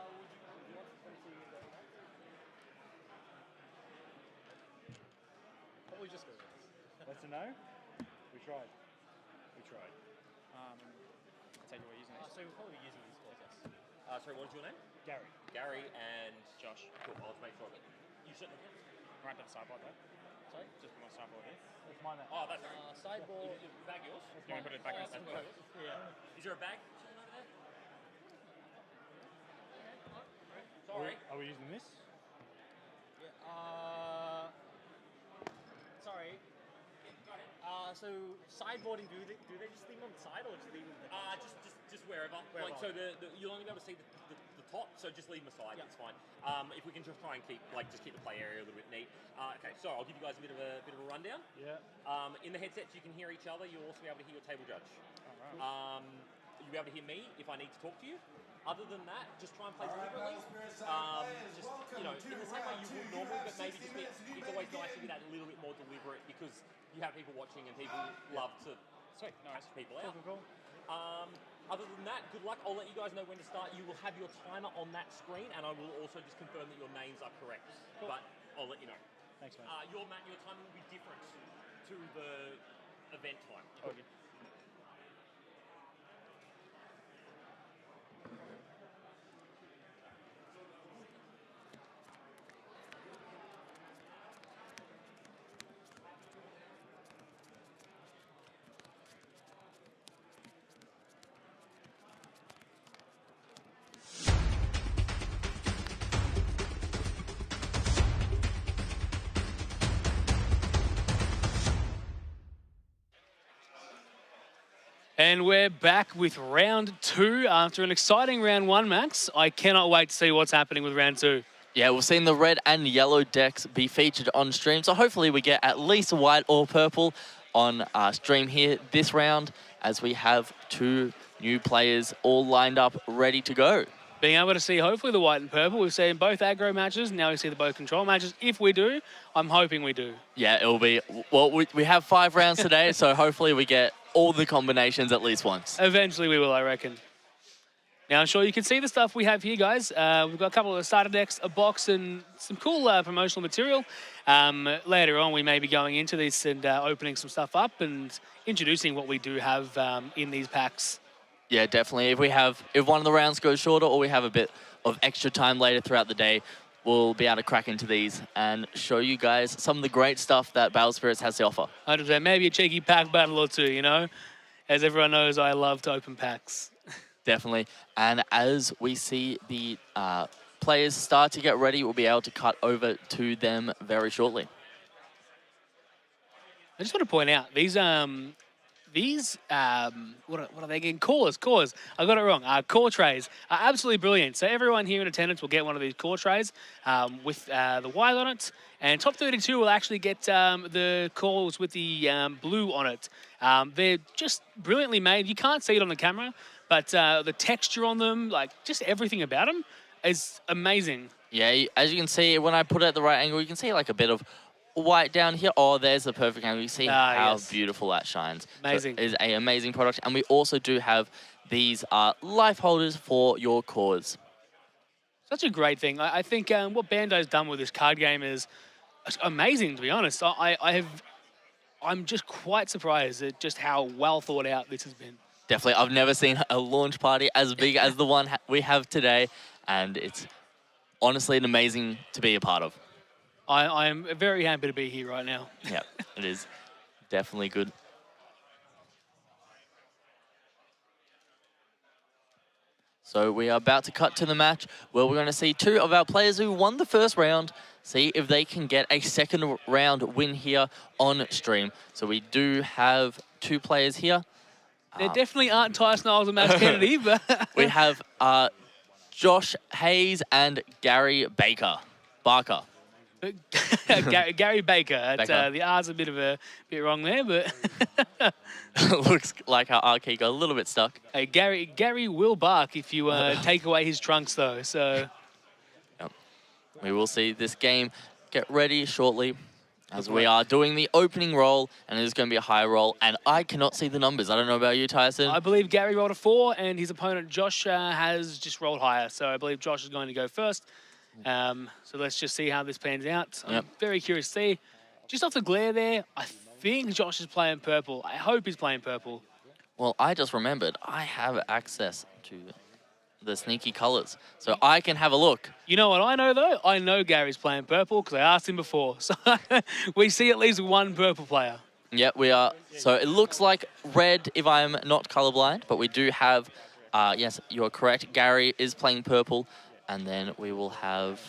Would you want to use that? Probably just go with this. That's a no? We tried. We tried. I take it we're using this. So we'll probably be using these calls, yes. Sorry, what is your name? Gary. Gary and Josh. Cool. I'll just make sure that you certainly can. Right to the sideboard though. Sorry? Just put my sideboard here. It's mine now. Oh, that's sideboard. Bag yours? You want to put it back in the That's sideboard? yours. Yeah. Is there a bag sitting over there? Sorry. Are we using this? Sorry. So sideboarding, do they just leave them on the side or just leave them? Just wherever. Like so, you'll only be able to see the top. So just leave them aside. Yeah. It's fine. If we can just try and keep keep the play area a little bit neat. Okay. So I'll give you guys a bit of a rundown. Yeah. In the headsets, you can hear each other. You'll also be able to hear your table judge. All right. You'll be able to hear me if I need to talk to you. Other than that, just try and play All right, deliberately. Battle Spirit Saga players, Just welcome in to the same way round you two. would You normally, have but maybe 60 just minutes to do it's that always nice to again. be that little bit more deliberate because you have people watching and people love to Sweet. Nice. catch people out. Cool. Other than that, good luck. I'll let you guys know when to start. You will have your timer on that screen, and I will also just confirm that your names are correct. Cool. But I'll let you know. Thanks, mate. Your timing will be different to the event time. Okay. And we're back with round 2 after an exciting round 1, Max. I cannot wait to see what's happening with round 2. Yeah, we've seen the red and yellow decks be featured on stream, so hopefully we get at least white or purple on stream here this round as we have 2 new players all lined up, ready to go. Being able to see hopefully the white and purple. We've seen both aggro matches, now we see the both control matches. If we do, I'm hoping we do. Yeah, it'll be, well, we have 5 rounds today, so hopefully we get all the combinations at least once. Eventually we will, I reckon. Now, I'm sure you can see the stuff we have here, guys. We've got a couple of the starter decks, a box, and some cool promotional material. Later on, we may be going into this and opening some stuff up and introducing what we do have in these packs. Yeah, definitely. If one of the rounds goes shorter or we have a bit of extra time later throughout the day, we'll be able to crack into these and show you guys some of the great stuff that Battle Spirits has to offer. 100%. Maybe a cheeky pack battle or two, you know? As everyone knows, I love to open packs. Definitely. And as we see the players start to get ready, we'll be able to cut over to them very shortly. I just want to point out, these what are they again? Cores. I got it wrong. Core trays are absolutely brilliant. So everyone here in attendance will get one of these core trays with the white on it. And top 32 will actually get the cores with the blue on it. They're just brilliantly made. You can't see it on the camera, but the texture on them, like just everything about them is amazing. Yeah, as you can see, when I put it at the right angle, you can see like a bit of white down here. Oh, there's the perfect angle. You see how beautiful that shines. Amazing. So it is an amazing product. And we also do have these life holders for your cores. Such a great thing. I think what Bandai's done with this card game is amazing, to be honest. I'm just quite surprised at just how well thought out this has been. Definitely. I've never seen a launch party as big as the one we have today. And it's honestly amazing to be a part of. I am very happy to be here right now. Yeah, it is definitely good. So we are about to cut to the match where we're going to see two of our players who won the first round see if they can get a second round win here on stream. So we do have two players here. There definitely aren't Tyson Niles and Max Kennedy, but We have Josh Hayes and Gary Barker. Gary Baker. Baker. The R's a bit wrong there, but Looks like our R key got a little bit stuck. hey, Gary will bark if you take away his trunks, though. So Yep. We will see this game get ready shortly as we are doing the opening roll, and it is going to be a high roll, and I cannot see the numbers. I don't know about you, Tyson. I believe Gary rolled a 4, and his opponent Josh has just rolled higher. So I believe Josh is going to go first. So let's just see how this pans out. I'm very curious to see. Just off the glare there, I think Josh is playing purple. I hope he's playing purple. Well, I just remembered I have access to the sneaky colors, so I can have a look. You know what I know, though? I know Gary's playing purple because I asked him before. So we see at least one purple player. Yep, we are. So it looks like red if I'm not colorblind, but we do have, yes, you're correct. Gary is playing purple, and then we will have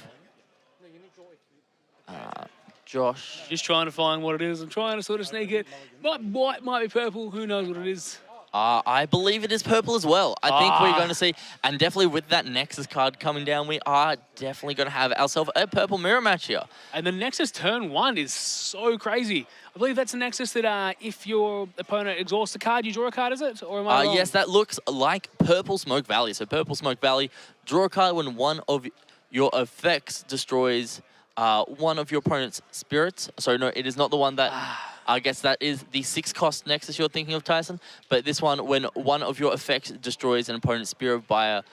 Josh. Just trying to find what it is. I'm trying to sort of sneak it. Might be purple. Who knows what it is? I believe it is purple as well. I think we're going to see, and definitely with that Nexus card coming down, we are definitely going to have ourselves a purple mirror match here. And the Nexus turn 1 is so crazy. I believe that's a Nexus that if your opponent exhausts a card, you draw a card, is it? Or am I wrong? Yes, that looks like Purple Smoke Valley. So Purple Smoke Valley, draw a card when one of your effects destroys one of your opponent's spirits. So no, it is not the one that... I guess that is the 6-cost Nexus you're thinking of, Tyson. But this one, when one of your effects destroys an opponent's spirit by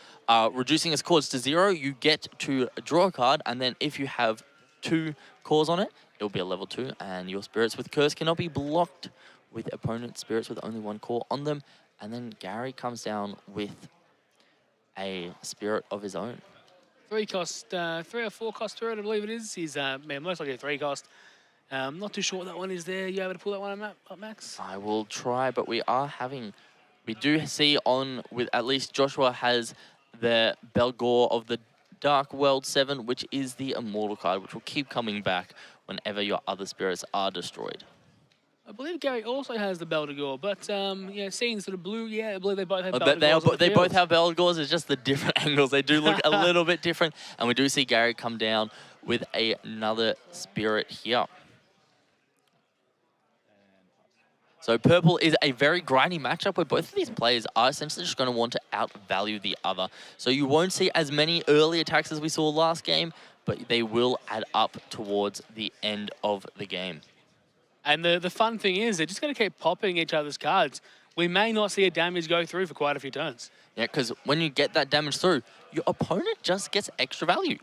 reducing its cores to 0, you get to draw a card. And then if you have 2 cores on it, it'll be a level 2. And your spirits with curse cannot be blocked with opponent spirits with only 1 core on them. And then Gary comes down with a spirit of his own. 3-cost, 3 or 4-cost spirit, I believe it is. He's most likely a 3-cost. Not too sure what that one is there. You able to pull that one up, Max? I will try, but we do see on, with at least Joshua has the Belgore of the Dark World 7, which is the Immortal card, which will keep coming back whenever your other spirits are destroyed. I believe Gary also has the Beldegore, but yeah, seeing sort of blue, yeah, I believe they both have But Beldegores. they both have Belgores, it's just the different angles. They do look a little bit different, and we do see Gary come down with another spirit here. So purple is a very grindy matchup where both of these players are essentially just going to want to outvalue the other. So you won't see as many early attacks as we saw last game, but they will add up towards the end of the game. And the fun thing is, they're just going to keep popping each other's cards. We may not see a damage go through for quite a few turns. Yeah, because when you get that damage through, your opponent just gets extra value.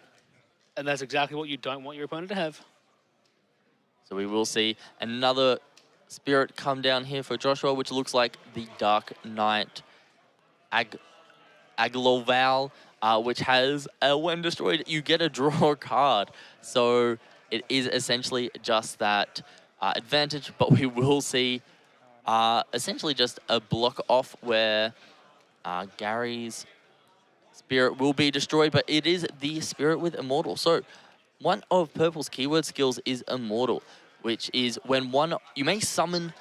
And that's exactly what you don't want your opponent to have. So we will see another spirit come down here for Joshua, which looks like the Dark Knight Agloval, which has, when destroyed, you get a draw card. So it is essentially just that advantage, but we will see essentially just a block off where Gary's spirit will be destroyed, but it is the spirit with Immortal. So one of Purple's keyword skills is Immortal, which is when you may summon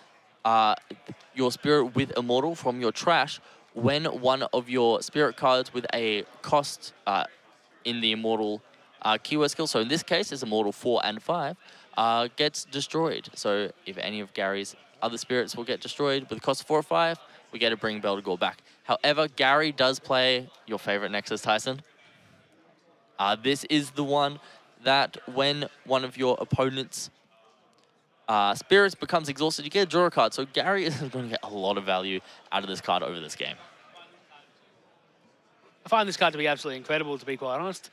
your spirit with Immortal from your trash when one of your spirit cards with a cost in the Immortal keyword skill, so in this case it's Immortal 4 and 5, gets destroyed. So if any of Gary's other spirits will get destroyed with a cost of 4 or 5, we get to bring Beldegore back. However, Gary does play your favorite Nexus, Tyson. This is the one that when one of your opponent's spirits becomes exhausted, you get a draw card. So Gary is going to get a lot of value out of this card over this game. I find this card to be absolutely incredible, to be quite honest.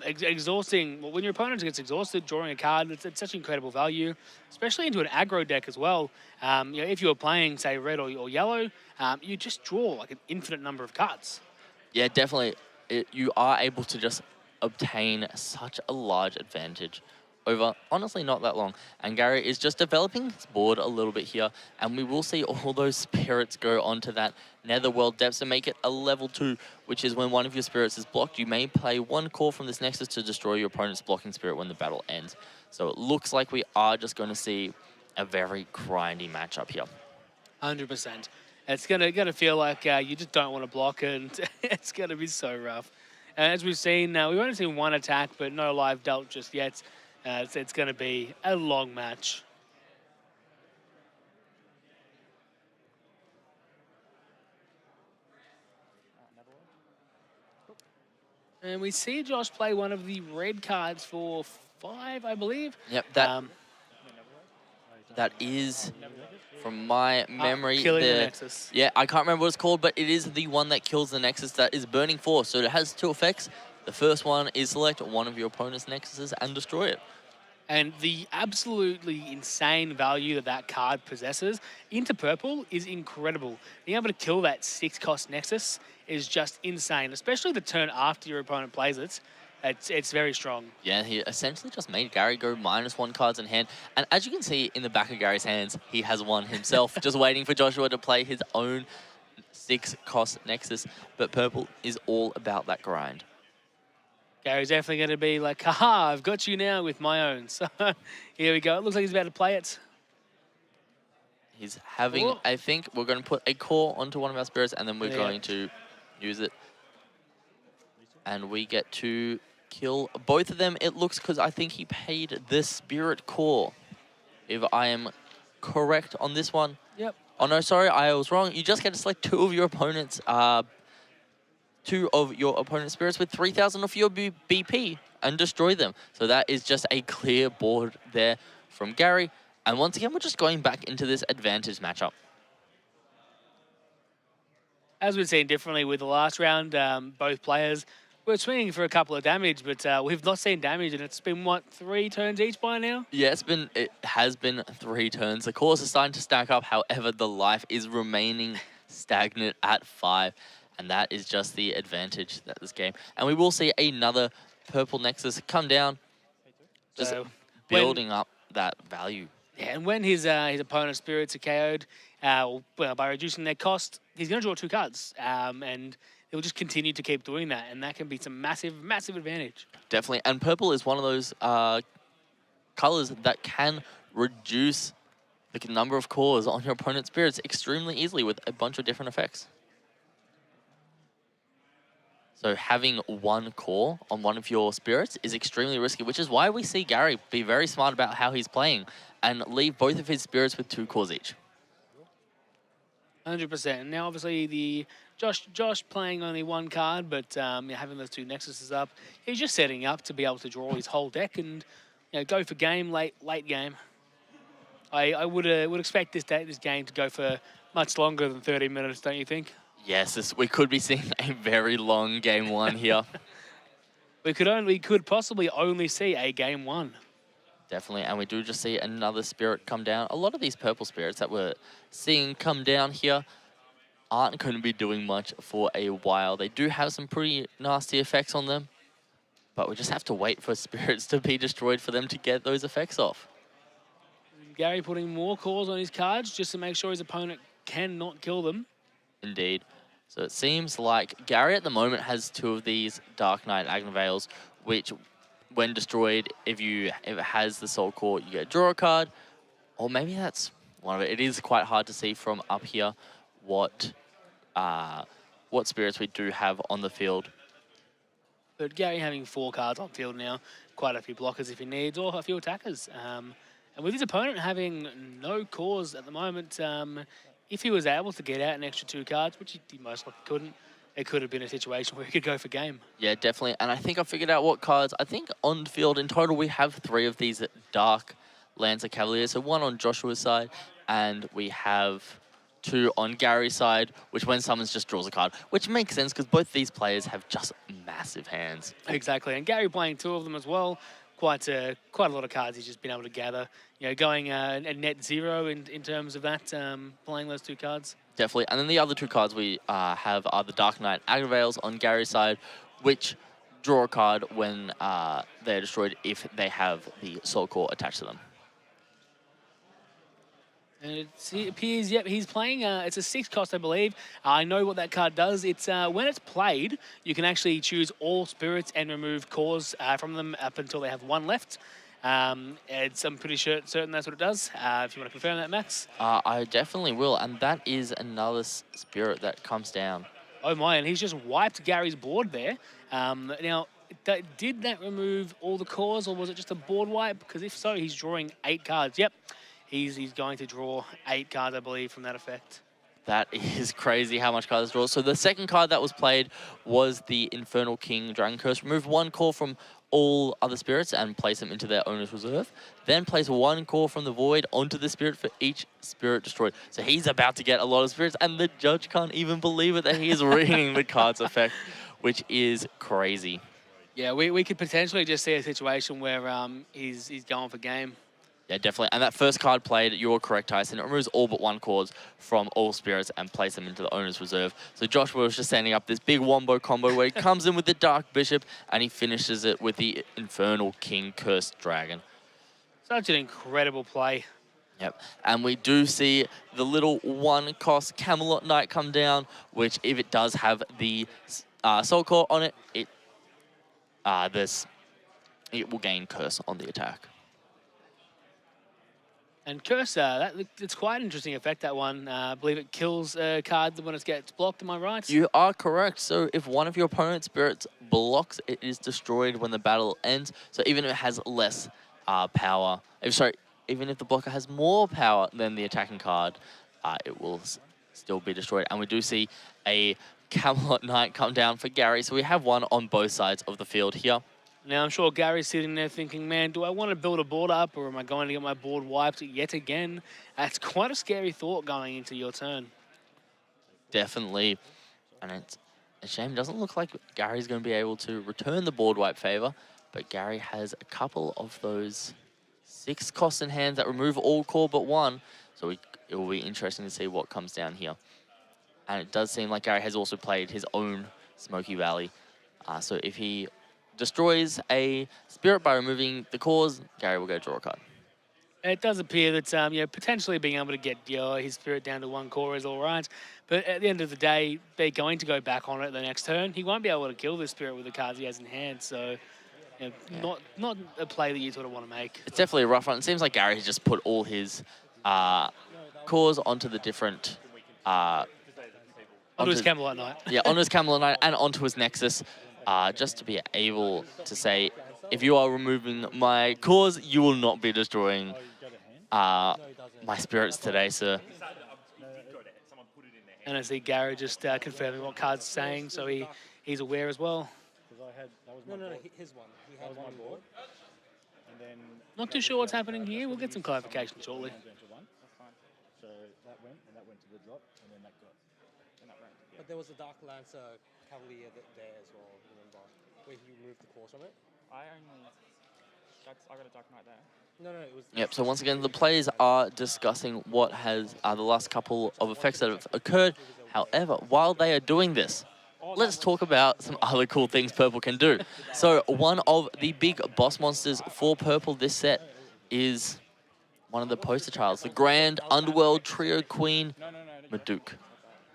Exhausting, well, when your opponent gets exhausted, drawing a card, it's such incredible value, especially into an aggro deck as well. If you were playing, say, red or yellow, you just draw like an infinite number of cards. Yeah, definitely. You are able to just obtain such a large advantage over, honestly, not that long. And Gary is just developing his board a little bit here, and we will see all those spirits go onto that Netherworld Depths and make it a level 2, which is when one of your spirits is blocked. You may play one core from this Nexus to destroy your opponent's blocking spirit when the battle ends. So it looks like we are just going to see a very grindy matchup here. 100%. It's gonna feel like you just don't want to block, and it's gonna be so rough. And as we've seen, we've only seen one attack, but no live dealt just yet. It's gonna be a long match. And we see Josh play one of the red cards for 5, I believe. Yep, that is, from my memory, killing the Nexus. Yeah, I can't remember what it's called, but it is the one that kills the Nexus that is Burning Force. So it has 2 effects. The first one is select one of your opponent's Nexuses and destroy it. And the absolutely insane value that that card possesses into purple is incredible. Being able to kill that 6-cost Nexus is just insane, especially the turn after your opponent plays it. It's very strong. Yeah, he essentially just made Gary go -1 cards in hand. And as you can see in the back of Gary's hands, he has one himself, just waiting for Joshua to play his own 6-cost Nexus. But purple is all about that grind. Gary's definitely going to be like, haha, I've got you now with my own. So here we go. It looks like he's about to play it. He's having, I think, we're going to put a core onto one of our spirits, and then we're going to use it. And we get to kill both of them, it looks, because I think he paid the spirit core, if I am correct on this one. Yep. Oh, no, sorry, I was wrong. You just get to select 2 of your opponent's spirits with 3,000 of your BP and destroy them. So that is just a clear board there from Gary. And once again, we're just going back into this advantage matchup. As we've seen differently with the last round, both players were swinging for a couple of damage, but we've not seen damage, and it's been, what, 3 turns each by now? Yeah, it has been 3 turns. The cores are starting to stack up. However, the life is remaining stagnant at 5. And that is just the advantage that this game. And we will see another purple Nexus come down, just building up that value. Yeah, and when his opponent's spirits are KO'd, by reducing their cost, he's going to draw 2 cards. And he'll just continue to keep doing that. And that can be some massive, massive advantage. Definitely. And purple is one of those colors that can reduce the number of cores on your opponent's spirits extremely easily with a bunch of different effects. So having 1 core on one of your spirits is extremely risky, which is why we see Gary be very smart about how he's playing and leave both of his spirits with 2 cores each. 100%. Now, obviously, the Josh playing only 1 card, but having those 2 Nexuses up, he's just setting up to be able to draw his whole deck and go for game late game. I would expect this game to go for much longer than 30 minutes, don't you think? Yes, we could be seeing a very long game 1 here. we could possibly only see a game 1. Definitely, and we do just see another spirit come down. A lot of these purple spirits that we're seeing come down here aren't going to be doing much for a while. They do have some pretty nasty effects on them, but we just have to wait for spirits to be destroyed for them to get those effects off. Gary putting more cores on his cards just to make sure his opponent cannot kill them. Indeed. So it seems like Gary at the moment has 2 of these Dark Knight Agneveils, which, when destroyed, if it has the Soul Core, you get a draw a card, or maybe that's one of it. It is quite hard to see from up here what spirits we do have on the field. But Gary having 4 cards on field now, quite a few blockers if he needs, or a few attackers. And with his opponent having no cores at the moment, if he was able to get out an extra 2 cards, which he most likely couldn't, it could have been a situation where he could go for game. Yeah, definitely. And I think I figured out what cards. I think on field in total we have 3 of these Dark Lancer Cavaliers. So 1 on Joshua's side, and we have 2 on Gary's side, which when summons just draws a card, which makes sense because both these players have just massive hands. Exactly, and Gary playing 2 of them as well. Quite a lot of cards he's just been able to gather. Going a net 0 in terms of that, playing those 2 cards. Definitely, and then the other 2 cards we have are the Dark Knight Agneveils on Gary's side, which draw a card when they're destroyed if they have the Soul Core attached to them. And it appears, yep, he's playing, it's a 6 cost, I believe. I know what that card does. It's when it's played, you can actually choose all spirits and remove cores from them up until they have 1 left. I'm pretty certain that's what it does. If you want to confirm that, Max. I definitely will, and that is another spirit that comes down. Oh my, and he's just wiped Gary's board there. Now, did that remove all the cores, or was it just a board wipe? Because if so, he's drawing 8 cards. Yep. He's going to draw 8 cards, I believe, from that effect. That is crazy how much cards draw. So the second card that was played was the Infernal King Dragon Curse. Remove 1 core from all other spirits and place them into their owner's reserve. Then place 1 core from the void onto the spirit for each spirit destroyed. So he's about to get a lot of spirits, and the judge can't even believe it that he is reading the card's effect, which is crazy. Yeah, we could potentially just see a situation where he's going for game. Yeah, definitely. And that first card played, you're correct, Tyson. It removes all but 1 cores from all spirits and place them into the owner's reserve. So Joshua was just setting up this big wombo combo where he comes in with the Dark Bishop and he finishes it with the Infernal King Cursed Dragon. Such an incredible play. Yep. And we do see the little 1-cost Camelot Knight come down, which if it does have the Soul Core on it, it will gain Curse on the attack. And Curse, it's quite an interesting effect, that one. I believe it kills a card when it gets blocked, am I right? You are correct. So if one of your opponent's spirits blocks, it is destroyed when the battle ends. So even if it has less power, even if the blocker has more power than the attacking card, it will still be destroyed. And we do see a Camelot Knight come down for Gary. So we have one on both sides of the field here. Now, I'm sure Gary's sitting there thinking, man, do I want to build a board up, or am I going to get my board wiped yet again? That's quite a scary thought going into your turn. Definitely. And it's a shame. It doesn't look like Gary's going to be able to return the board wipe favor, but Gary has a couple of those 6 costs in hand that remove all core but 1. So it will be interesting to see what comes down here. And it does seem like Gary has also played his own Smoky Valley. So if he destroys a spirit by removing the cores, Gary will go draw a card. It does appear that potentially being able to get his spirit down to 1 core is all right. But at the end of the day, they're going to go back on it the next turn. He won't be able to kill this spirit with the cards he has in hand. So not a play that you sort of want to make. It's definitely a rough one. It seems like Gary has just put all his cores onto the different... onto his Camelot Knight. Yeah, onto his Camelot Knight and onto his Nexus. Just to be able to say, if you are removing my cores, you will not be destroying my spirits today, sir. And I see Gary just confirming what card's saying, so he's aware as well. No, his one. He had one board. And then Not too sure what's happening here. We'll get some clarification shortly. so that went to the drop, and then that got. But there was a Dark Lancer Cavalier there as well, remember? Where he removed the cores from it? I got a Dark Knight there. No, it was... Yep, so once again, the players are discussing what has the last couple of effects that have occurred. However, while they are doing this, let's talk about some other cool things Purple can do. So one of the big boss monsters for Purple this set is one of the poster childs, the Grand Underworld Trio Queen, Maduke.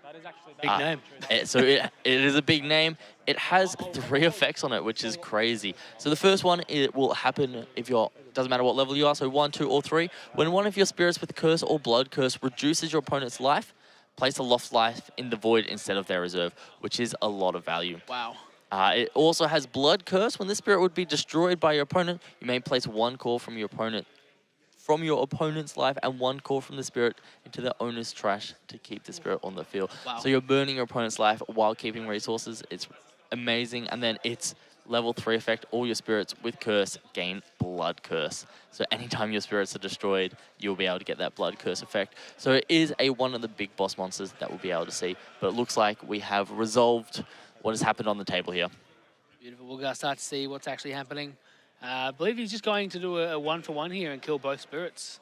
That is actually Big name. So it is a big name. It has 3 effects on it, which is crazy. So the first one, it will happen if you're, doesn't matter what level you are, so 1, 2, or 3. When one of your spirits with curse or blood curse reduces your opponent's life, place a lost life in the void instead of their reserve, which is a lot of value. Wow. It also has blood curse. When this spirit would be destroyed by your opponent, you may place 1 core from your opponent's life and 1 core from the spirit into the owner's trash to keep the spirit on the field. Wow. So you're burning your opponent's life while keeping resources. It's amazing. And then it's level 3 effect. All your spirits with curse gain blood curse. So anytime your spirits are destroyed, you'll be able to get that blood curse effect. So it is one of the big boss monsters that we'll be able to see. But it looks like we have resolved what has happened on the table here. Beautiful. We're going to start to see what's actually happening. I believe he's just going to do a 1-for-1 here and kill both spirits.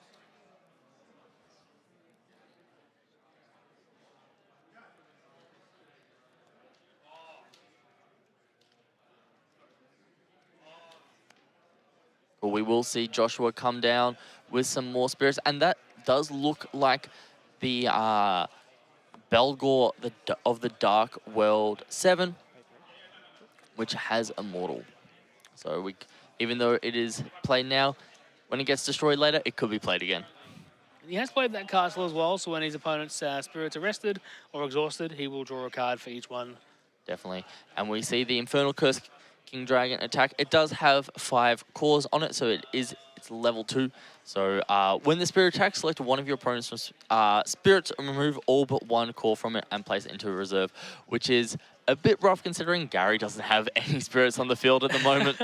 we will see Joshua come down with some more spirits, and that does look like the Belgor of the Dark World 7, which has Immortal. So even though it is played now, when it gets destroyed later, it could be played again. He has played that castle as well, so when his opponent's spirits are rested or exhausted, he will draw a card for each one. Definitely. And we see the Infernal Curse King Dragon attack. It does have 5 cores on it, so it's level 2. So when the spirit attacks, select one of your opponent's spirits and remove all but 1 core from it and place it into a reserve, which is a bit rough considering Gary doesn't have any spirits on the field at the moment.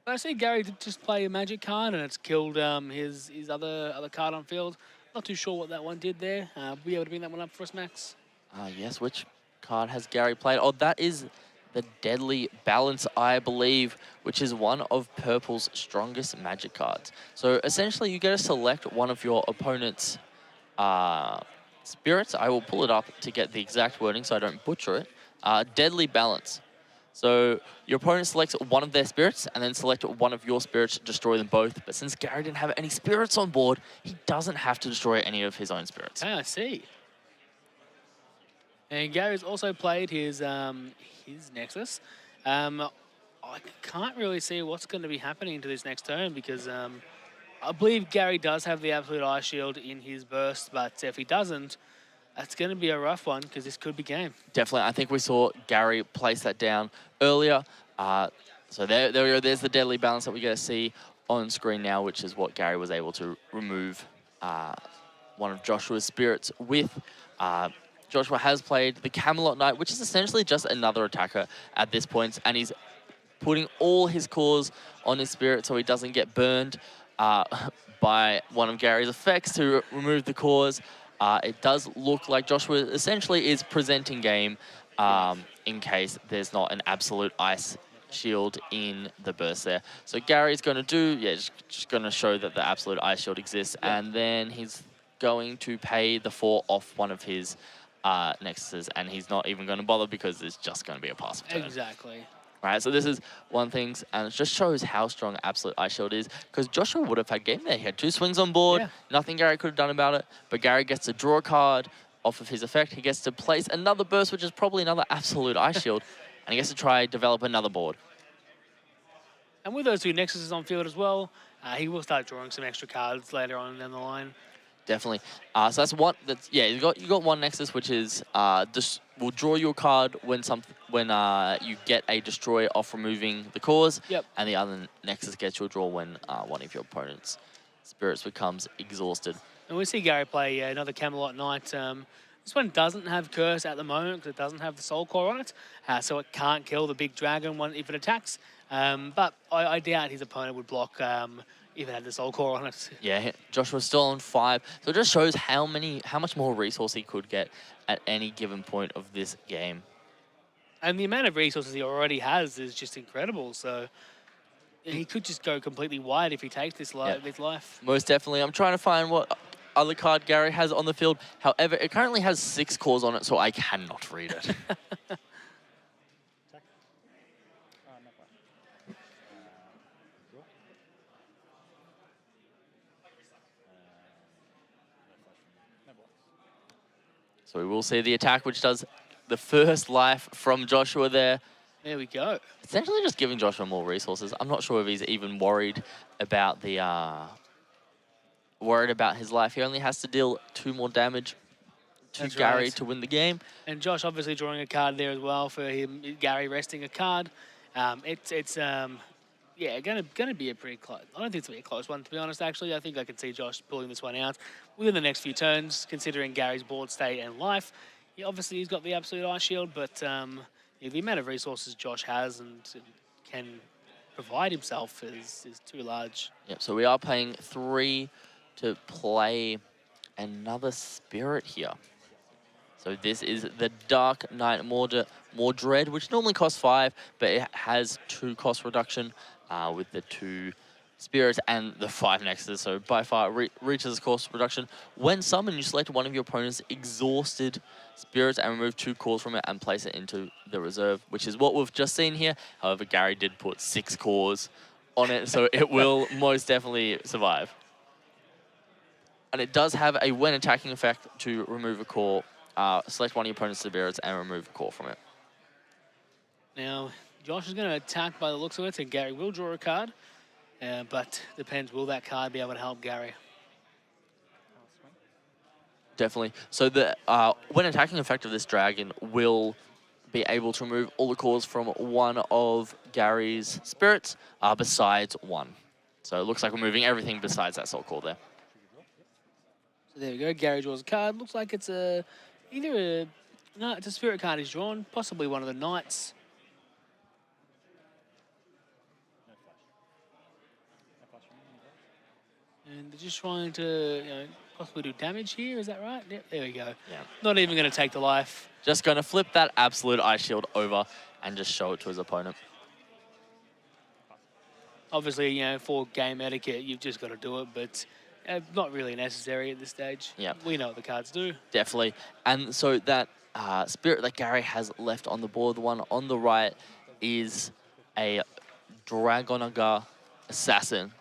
I see Gary did just play a magic card and it's killed his other card on field. Not too sure what that one did there. Will you be able to bring that one up for us, Max? Yes, which card has Gary played? Oh, that is the Deadly Balance, I believe, which is one of Purple's strongest magic cards. So essentially, you get to select one of your opponent's spirits. I will pull it up to get the exact wording so I don't butcher it. Deadly Balance. So your opponent selects one of their spirits and then select one of your spirits to destroy them both. But since Gary didn't have any spirits on board, he doesn't have to destroy any of his own spirits. I see. And Gary's also played his Nexus. I can't really see what's going to be happening to this next turn because I believe Gary does have the Absolute Ice Shield in his burst, but if he doesn't, that's going to be a rough one because this could be game. Definitely. I think we saw Gary place that down earlier. So there we go. There's the Deadly Balance that we get to see on screen now, which is what Gary was able to remove one of Joshua's spirits with. Joshua has played the Camelot Knight, which is essentially just another attacker at this point, and he's putting all his cores on his spirit so he doesn't get burned by one of Gary's effects to remove the cores. It does look like Joshua essentially is presenting game in case there's not an absolute ice shield in the burst there. So Gary's going to do, just going to show that the absolute ice shield exists, and then he's going to pay the 4 off one of his nexuses, and he's not even going to bother because it's just going to be a passive turn. Exactly. Right, so this is one thing, and it just shows how strong Absolute Ice Shield is, because Joshua would have had game there. He had 2 swings on board, nothing Gary could have done about it, but Gary gets to draw a card off of his effect. He gets to place another burst, which is probably another Absolute Ice Shield, and he gets to try develop another board. And with those 2 Nexuses on field as well, he will start drawing some extra cards later on down the line. Definitely. So that's one. You got one Nexus, which is will draw you a card when you get a destroy off removing the cores. Yep. And the other Nexus gets you a draw when one of your opponent's spirits becomes exhausted. And we see Gary play another Camelot Knight. This one doesn't have Curse at the moment because it doesn't have the Soul Core on it, so it can't kill the big dragon if it attacks. But I doubt his opponent would block if it had the Soul Core on it. Yeah, Joshua's still on 5. So it just shows how much more resource he could get at any given point of this game. And the amount of resources he already has is just incredible. So he could just go completely wide if he takes this life. Most definitely. I'm trying to find what other card Gary has on the field. However, it currently has 6 cores on it, so I cannot read it. So we will see the attack, which does the first life from Joshua there. There we go. Essentially just giving Joshua more resources. I'm not sure if he's even worried about his life. He only has to deal 2 more damage to Gary to win the game. And Josh obviously drawing a card there as well for him. Gary resting a card. It's gonna be a pretty close. I don't think it's gonna be a close one, to be honest. Actually, I think I can see Josh pulling this one out within the next few turns, considering Gary's board state and life. Obviously, he's got the Absolute Ice Shield, but the amount of resources Josh has and can provide himself is too large. Yep. So we are paying 3 to play another spirit here. So this is the Dark Knight Mordred, which normally costs 5, but it has 2 cost reduction with the 2 Spirit and the 5 Nexus, so by far reaches course reduction. When summoned, you select one of your opponent's exhausted spirits and remove 2 cores from it and place it into the reserve, which is what we've just seen here. However, Gary did put 6 cores on it, so it will most definitely survive. And it does have a when attacking effect to remove a core. Select one of your opponent's spirits and remove a core from it. Now, Josh is going to attack by the looks of it, and Gary will draw a card. But depends, will that card be able to help Gary? Definitely. So the when attacking effect of this dragon will be able to remove all the cores from one of Gary's spirits besides one. So it looks like we're moving everything besides that soul core there. So there we go. Gary draws a card. Looks like it's either a... No, it's a spirit card he's drawn. Possibly one of the knights. And they're just trying to, possibly do damage here. Is that right? Yep, there we go. Yeah. Not even going to take the life. Just going to flip that absolute ice shield over and just show it to his opponent. Obviously, for game etiquette, you've just got to do it, but not really necessary at this stage. Yeah. We know what the cards do. Definitely. And so that spirit that Gary has left on the board, the one on the right, is a Dragonaga Assassin.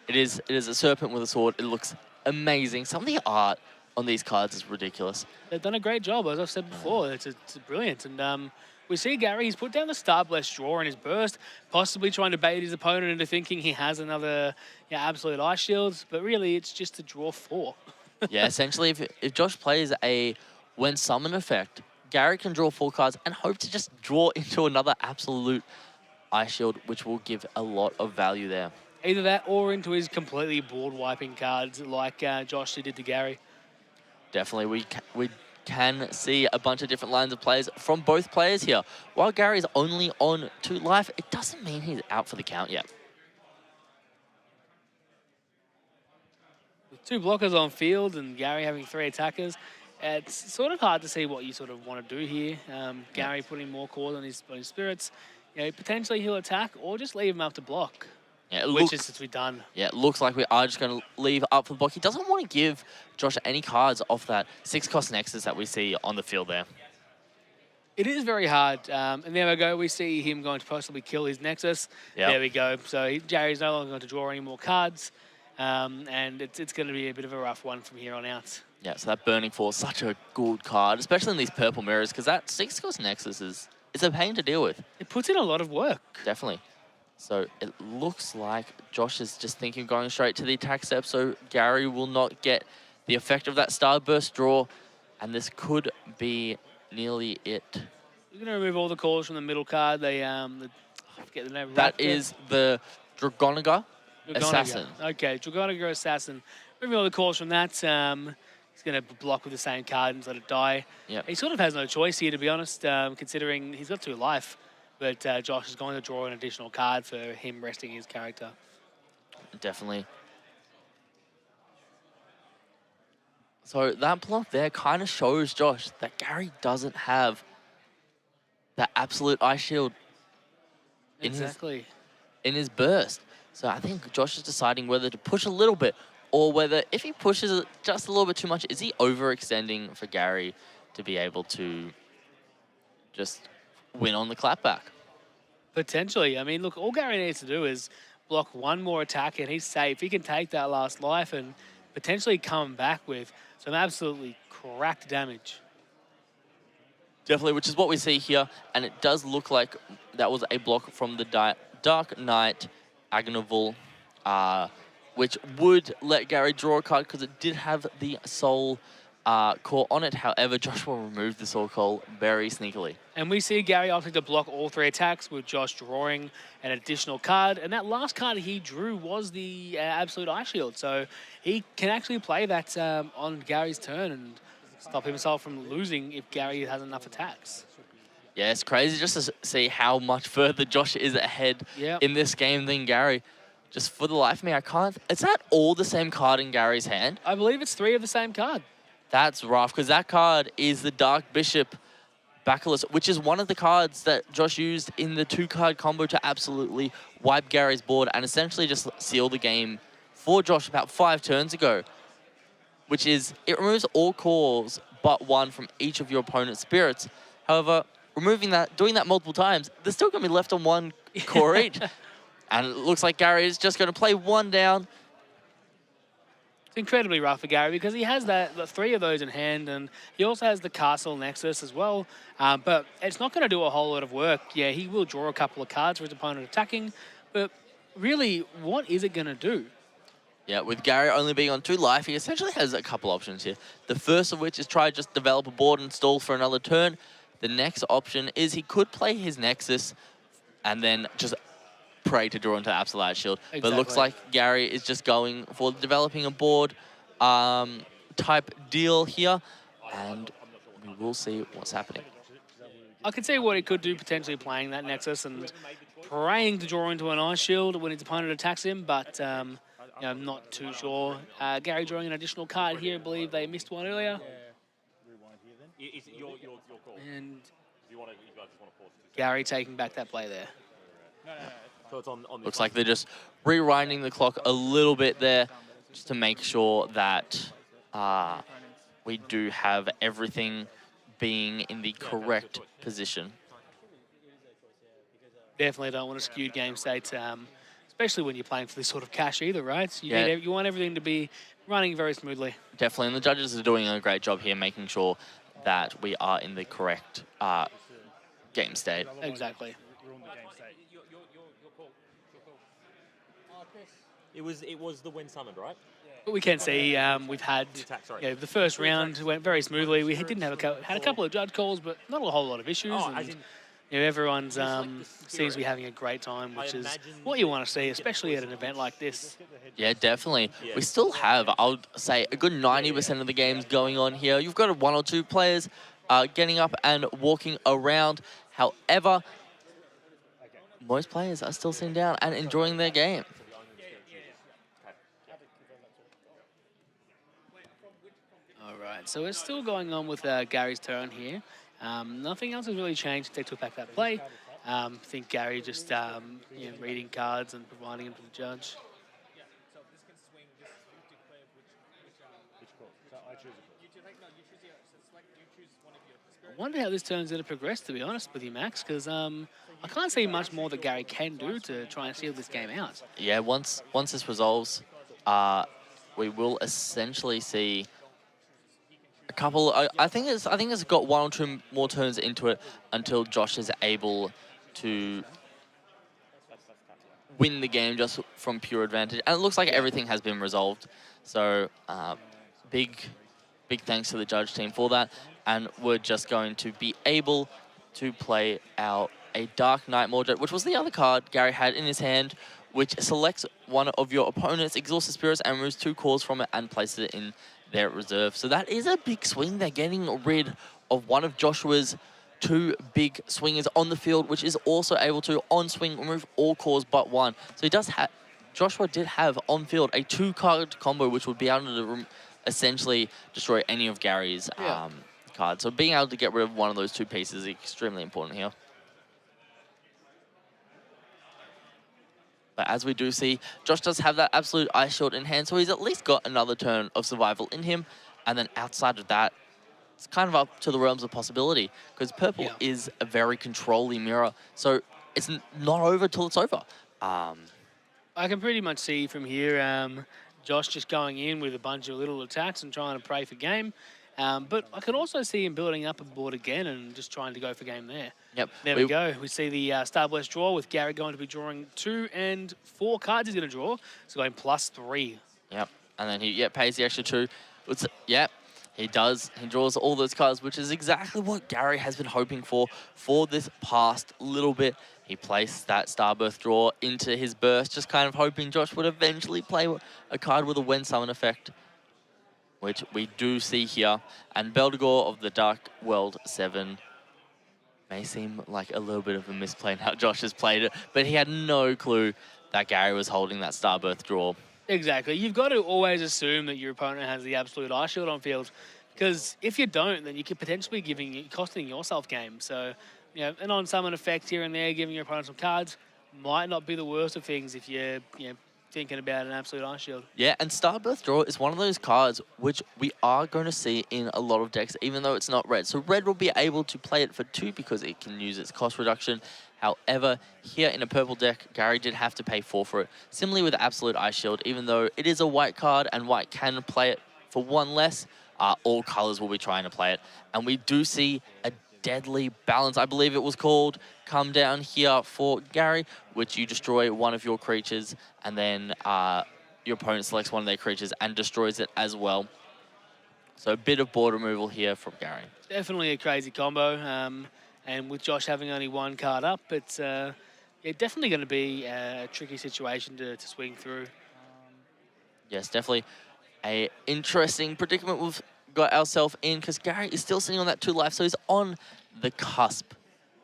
It is a serpent with a sword. It looks amazing. Some of the art on these cards is ridiculous. They've done a great job, as I've said before. It's brilliant. And we see Gary, he's put down the Starblessed draw in his burst, possibly trying to bait his opponent into thinking he has another absolute ice shield, but really it's just to draw 4. Yeah, essentially, if Josh plays a when summon effect, Gary can draw 4 cards and hope to just draw into another absolute ice shield, which will give a lot of value there. Either that or into his completely board-wiping cards like Josh did to Gary. Definitely, we can see a bunch of different lines of plays from both players here. While Gary's only on 2 life, it doesn't mean he's out for the count yet. With 2 blockers on field and Gary having 3 attackers, it's sort of hard to see what you sort of want to do here. Gary putting more cores on his spirits. Potentially he'll attack or just leave him up to block. Yeah, which is to be done. Yeah, it looks like we are just going to leave up for the block. He doesn't want to give Josh any cards off that 6-cost Nexus that we see on the field there. It is very hard. And there we go. We see him going to possibly kill his Nexus. Yep. There we go. So Gary's no longer going to draw any more cards. And it's going to be a bit of a rough one from here on out. Yeah, so that Burning Force, such a good card, especially in these purple mirrors, because that 6-cost Nexus is a pain to deal with. It puts in a lot of work. Definitely. So it looks like Josh is just thinking of going straight to the attack step, so Gary will not get the effect of that Starburst draw, and this could be nearly it. We're going to remove all the cores from the middle card. I forget the name. That is the Dragonaga Assassin. Okay, Dragonaga Assassin. Removing all the cores from that. He's going to block with the same card and let it die. Yep. He sort of has no choice here, to be honest, considering he's got 2 life. But Josh is going to draw an additional card for him resting his character. Definitely. So that block there kind of shows Josh that Gary doesn't have that absolute ice shield in his burst. So I think Josh is deciding whether to push a little bit or whether if he pushes it just a little bit too much, is he overextending for Gary to be able to just win on the clapback? Potentially. I mean, look, all Gary needs to do is block 1 more attack and he's safe. He can take that last life and potentially come back with some absolutely cracked damage. Definitely, which is what we see here. And it does look like that was a block from the Dark Knight Agnaval, which would let Gary draw a card because it did have the Soul core on it. However, Josh will remove the Soul core very sneakily. And we see Gary opting to block all 3 attacks with Josh drawing an additional card. And that last card he drew was the Absolute Ice Shield. So he can actually play that on Gary's turn and stop himself from losing if Gary has enough attacks. Yeah, it's crazy just to see how much further Josh is ahead in this game than Gary. Just for the life of me, I can't... Is that all the same card in Gary's hand? I believe it's 3 of the same card. That's rough, because that card is the Dark Bishop Bacillus, which is one of the cards that Josh used in the 2-card combo to absolutely wipe Gary's board and essentially just seal the game for Josh about 5 turns ago, which is it removes all cores but one from each of your opponent's spirits. However, doing that multiple times, they're still going to be left on 1 core each. And it looks like Gary is just going to play 1 down. It's incredibly rough for Gary because he has the 3 of those in hand, and he also has the Castle Nexus as well. But it's not going to do a whole lot of work. Yeah, he will draw a couple of cards for his opponent attacking, but really, what is it going to do? Yeah, with Gary only being on 2 life, he essentially has a couple options here. The first of which is try to just develop a board and stall for another turn. The next option is he could play his Nexus and then just pray to draw into Absolute Shield. Exactly. But it looks like Gary is just going for developing a board type deal here, and we will see what's happening. I can see what he could do, potentially playing that Nexus and praying to draw into an Ice Shield when his opponent attacks him, but you know, I'm not too sure. Gary drawing an additional card here. I believe they missed one earlier. Is it your call? And You guys just want to pause? Gary taking back that play there. So it's on this Looks one. like they're just rewinding the clock a little bit there just to make sure that we do have everything being in the correct position. Definitely don't want to skew game states, especially when you're playing for this sort of cash either, right? You, Yeah. you want everything to be running very smoothly. Definitely, and the judges are doing a great job here making sure that we are in the correct game state. Exactly. It was the Wind Summoned, right? But we can see we've had the first round went very smoothly. We didn't have had a couple of judge calls, but not a whole lot of issues. Oh, and, as in- everyone's seems to be having a great time, which is what you want to see, especially at an event like this. Yeah, definitely. We still have, I would say, a good 90% of the games going on here. You've got 1 or 2 players getting up and walking around. However, most players are still sitting down and enjoying their game. All right, so it's still going on with Gary's turn here. Nothing else has really changed since they took back that play. I think Gary just reading cards and providing them to the judge. I wonder how this turn's going to progress, to be honest with you, Max, because I can't see much more that Gary can do to try and seal this game out. Yeah, once this resolves, we will essentially see a couple. I think it's got 1 or 2 more turns into it until Josh is able to win the game just from pure advantage. And it looks like everything has been resolved. So big thanks to the judge team for that. And we're just going to be able to play out a Dark Knight Mordred, which was the other card Gary had in his hand, which selects one of your opponent's exhausted spirits and removes 2 cores from it and places it in their reserve. So that is a big swing. They're getting rid of one of Joshua's 2 big swingers on the field, which is also able to, on swing, remove all cores but 1. So he does have, Joshua did have on field a 2-card combo, which would be able to essentially destroy any of Gary's cards. So being able to get rid of one of those 2 pieces is extremely important here. But as we do see, Josh does have that absolute Ice Shield in hand, so he's at least got another turn of survival in him. And then outside of that, it's kind of up to the realms of possibility, because purple is a very controlling mirror, so it's not over till it's over. I can pretty much see from here Josh just going in with a bunch of little attacks and trying to pray for game. But I can also see him building up a board again and just trying to go for game there. Yep. There we go. We see the Starburst draw with Gary going to be drawing 2 and 4 cards he's going to draw. So going +3. Yep. And then he pays the extra 2. Yep. He does. He draws all those cards, which is exactly what Gary has been hoping for this past little bit. He placed that Starburst draw into his burst, just kind of hoping Josh would eventually play a card with a When Summon effect, which we do see here. And Beldegor of the Dark World 7 may seem like a little bit of a misplay in how Josh has played it, but he had no clue that Gary was holding that Starburst draw. Exactly. You've got to always assume that your opponent has the absolute Ice Shield on field, Because if you don't, then you could potentially be costing yourself games. So, an on-summon effect here and there, giving your opponent some cards, might not be the worst of things if you're, thinking about an absolute Ice Shield. Yeah, and Starbirth Draw is one of those cards which we are going to see in a lot of decks, even though it's not red. So red will be able to play it for 2 because it can use its cost reduction. However, here in a purple deck, Gary did have to pay 4 for it. Similarly with Absolute Ice Shield, even though it is a white card and white can play it for 1 less, all colors will be trying to play it. And we do see a deadly balance, I believe it was called, come down here for Gary, which you destroy one of your creatures, and then your opponent selects one of their creatures and destroys it as well. So a bit of board removal here from Gary. Definitely a crazy combo. And with Josh having only 1 card up, it's definitely going to be a tricky situation to swing through. Yes, definitely a interesting predicament we've got ourselves in, because Gary is still sitting on that 2 life, so he's on the cusp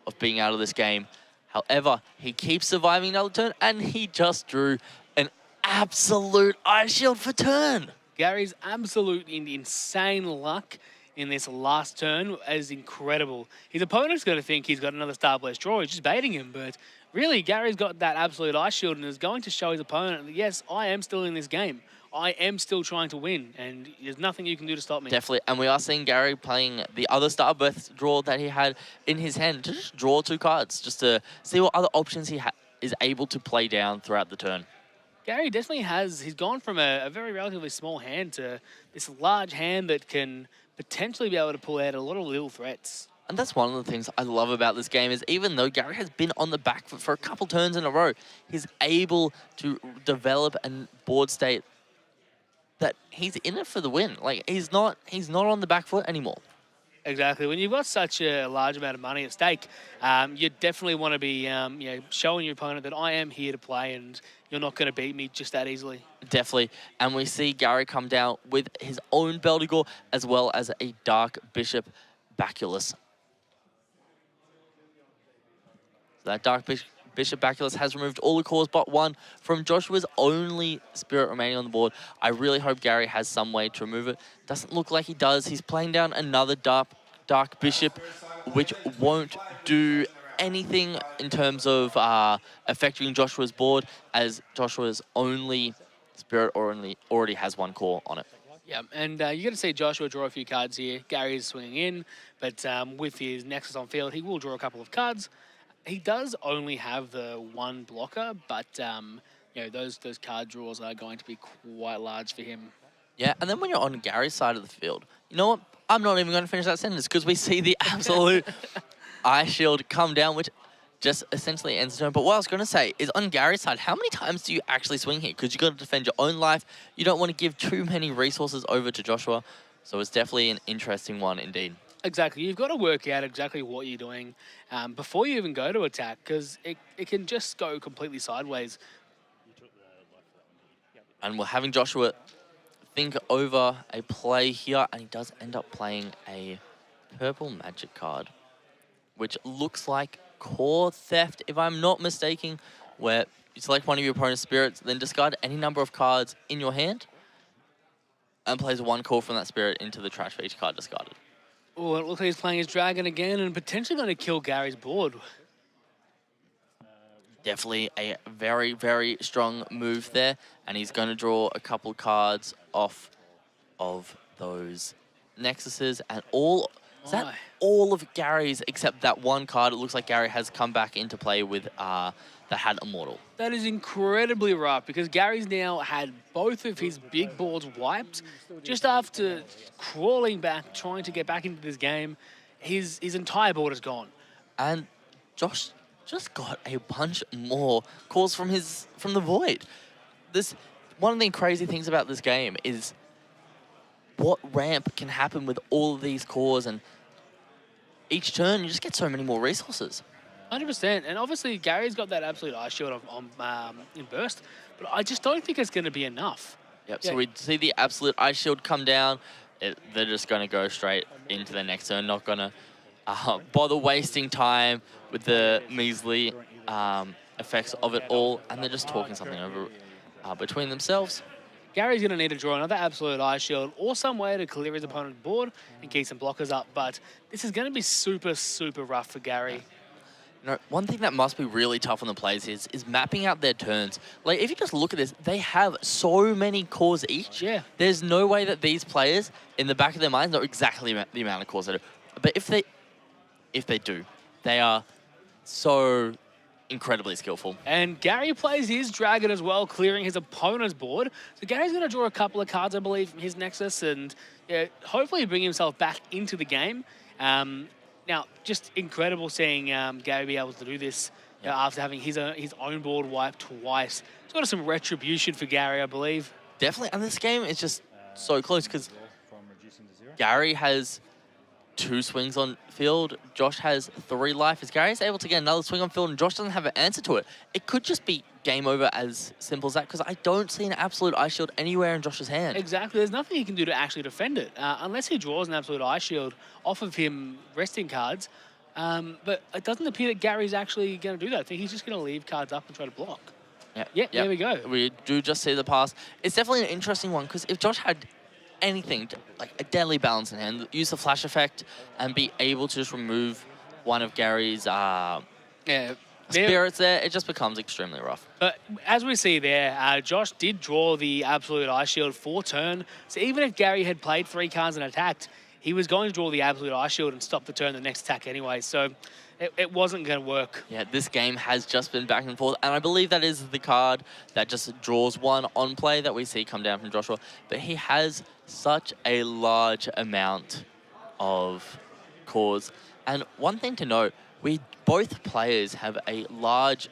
of being out of this game. However, he keeps surviving another turn, and he just drew an absolute Ice Shield for turn. Gary's absolute insane luck in this last turn is incredible. His opponent's going to think he's got another Star Blast draw. He's just baiting him, but really, Gary's got that absolute Ice Shield and is going to show his opponent that, yes, I am still in this game. I am still trying to win, and there's nothing you can do to stop me. Definitely, and we are seeing Gary playing the other Starbirth draw that he had in his hand to just draw 2 cards, just to see what other options he is able to play down throughout the turn. Gary definitely he's gone from a very relatively small hand to this large hand that can potentially be able to pull out a lot of little threats. And that's one of the things I love about this game, is even though Gary has been on the back foot for a couple turns in a row, he's able to develop a board state that he's in it for the win. Like, he's not on the back foot anymore. Exactly. When you've got such a large amount of money at stake, you definitely want to be showing your opponent that I am here to play and you're not going to beat me just that easily. Definitely. And we see Gary come down with his own Beldegor as well as a Dark Bishop Baculus. So that Dark Bishop Baculus has removed all the cores but 1 from Joshua's only spirit remaining on the board. I really hope Gary has some way to remove it. Doesn't look like he does. He's playing down another Dark Bishop, which won't do anything in terms of affecting Joshua's board, as Joshua's only spirit already has 1 core on it. Yeah, and you're going to see Joshua draw a few cards here. Gary's swinging in, but with his Nexus on field, he will draw a couple of cards. He does only have the 1 blocker, but those card draws are going to be quite large for him. Yeah, and then when you're on Gary's side of the field, you know what? I'm not even going to finish that sentence, because we see the absolute Ice Shield come down, which just essentially ends the turn. But what I was going to say is, on Gary's side, how many times do you actually swing here? Because you've got to defend your own life. You don't want to give too many resources over to Joshua. So it's definitely an interesting one indeed. Exactly. You've got to work out exactly what you're doing before you even go to attack, because it can just go completely sideways. And we're having Joshua think over a play here, and he does end up playing a purple magic card, which looks like Core Theft, if I'm not mistaken, where you select one of your opponent's spirits, then discard any number of cards in your hand, and plays 1 core from that spirit into the trash for each card discarded. Oh, it looks like he's playing his dragon again and potentially going to kill Gary's board. Definitely a very, very strong move there, and he's going to draw a couple cards off of those Nexuses, and all of Gary's except that 1 card. It looks like Gary has come back into play with the Hat Immortal. That is incredibly rough, because Gary's now had both of his big boards wiped. Just after crawling back, trying to get back into this game, his entire board is gone. And Josh just got a bunch more calls from the void. One of the crazy things about this game is what ramp can happen with all of these cores, and each turn you just get so many more resources. 100%, and obviously Gary's got that absolute Ice Shield in Burst, but I just don't think it's going to be enough. Yep, yeah. So we see the absolute Ice Shield come down. They're just going to go straight into the next turn, not going to bother wasting time with the measly effects of it all, and they're just talking something over between themselves. Gary's going to need to draw another Absolute Ice Shield or some way to clear his opponent's board and keep some blockers up. But this is going to be super, super rough for Gary. You know, one thing that must be really tough on the players is mapping out their turns. Like, if you just look at this, they have so many cores each. Yeah. There's no way that these players, in the back of their minds, know exactly the amount of cores they do. But if they do, they are so incredibly skillful. And Gary plays his Dragon as well, clearing his opponent's board. So Gary's going to draw a couple of cards, I believe, from his Nexus and hopefully bring himself back into the game. Now, just incredible seeing Gary be able to do this after having his own board wiped twice. It's got some retribution for Gary, I believe. Definitely, and this game is just so close because Gary has 2 swings on field, Josh has 3 life. Is Gary able to get another swing on field and Josh doesn't have an answer to it, it could just be game over as simple as that, because I don't see an Absolute Ice Shield anywhere in Josh's hand. Exactly. There's nothing he can do to actually defend it, unless he draws an Absolute Ice Shield off of him resting cards. But it doesn't appear that Gary's actually going to do that. I think he's just going to leave cards up and try to block. Yeah, there we go. We do just see the pass. It's definitely an interesting one, because if Josh had anything, like a deadly balance in hand, use the flash effect and be able to just remove one of Gary's spirits there, it just becomes extremely rough. But as we see there, Josh did draw the Absolute Ice Shield for turn. So even if Gary had played 3 cards and attacked, he was going to draw the Absolute Ice Shield and stop the turn the next attack anyway. So it wasn't going to work. Yeah, this game has just been back and forth, and I believe that is the card that just draws 1 on play that we see come down from Joshua. But he has such a large amount of cores. And one thing to note, both players have a large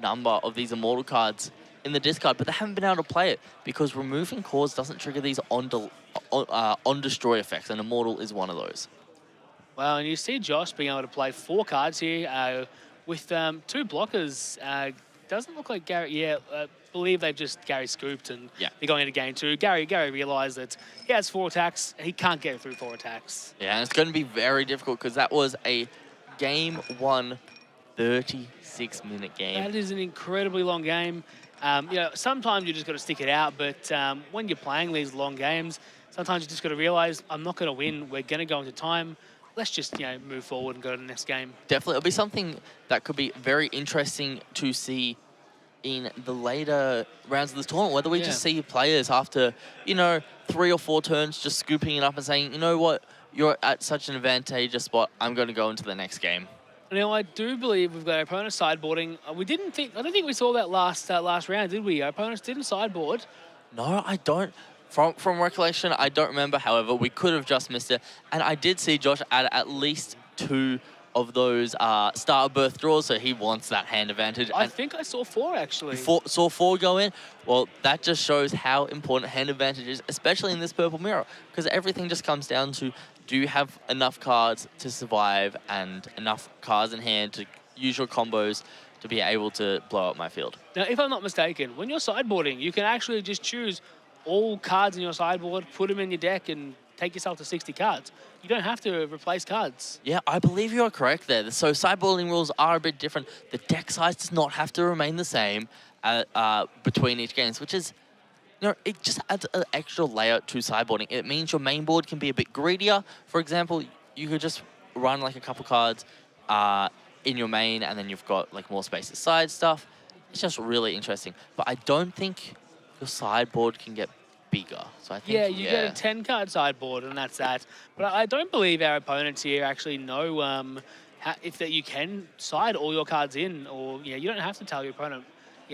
number of these Immortal cards in the discard, but they haven't been able to play it because removing cores doesn't trigger these on-destroy effects, and Immortal is one of those. Well, and you see Josh being able to play 4 cards here with 2 blockers. Doesn't look like Gary. Believe they've just Gary scooped and they're going into game 2. Gary realised that he has 4 attacks. He can't get through 4 attacks. Yeah, and it's going to be very difficult because that was a game 1 36-minute game. That is an incredibly long game. Sometimes you just got to stick it out, but when you're playing these long games, sometimes you just got to realise, I'm not going to win. We're going to go into time. Let's just move forward and go to the next game. Definitely, it'll be something that could be very interesting to see in the later rounds of this tournament, whether we just see players after 3 or 4 turns just scooping it up and saying, you know what, you're at such an advantageous spot, I'm going to go into the next game. Now, I do believe we've got our opponent sideboarding. I don't think we saw that last round, did we? Our opponents didn't sideboard. No, I don't. From recollection, I don't remember. However, we could have just missed it. And I did see Josh add at least 2 of those start birth draws, so he wants that hand advantage. I think I saw 4, actually. Saw 4 go in? Well, that just shows how important hand advantage is, especially in this purple mirror, because everything just comes down to, do you have enough cards to survive and enough cards in hand to use your combos to be able to blow up my field? Now, if I'm not mistaken, when you're sideboarding, you can actually just choose all cards in your sideboard, put them in your deck, and take yourself to 60 cards. You don't have to replace cards. Yeah, I believe you're correct there. So sideboarding rules are a bit different. The deck size does not have to remain the same between each games, which is, it just adds an extra layer to sideboarding. It means your main board can be a bit greedier. For example, you could just run like a couple cards in your main, and then you've got like more space to side stuff. It's just really interesting. But I don't think your sideboard can get bigger. So I think, you get a 10-card sideboard, and that's that. But I don't believe our opponents here actually know if that you can side all your cards in, or you don't have to tell your opponent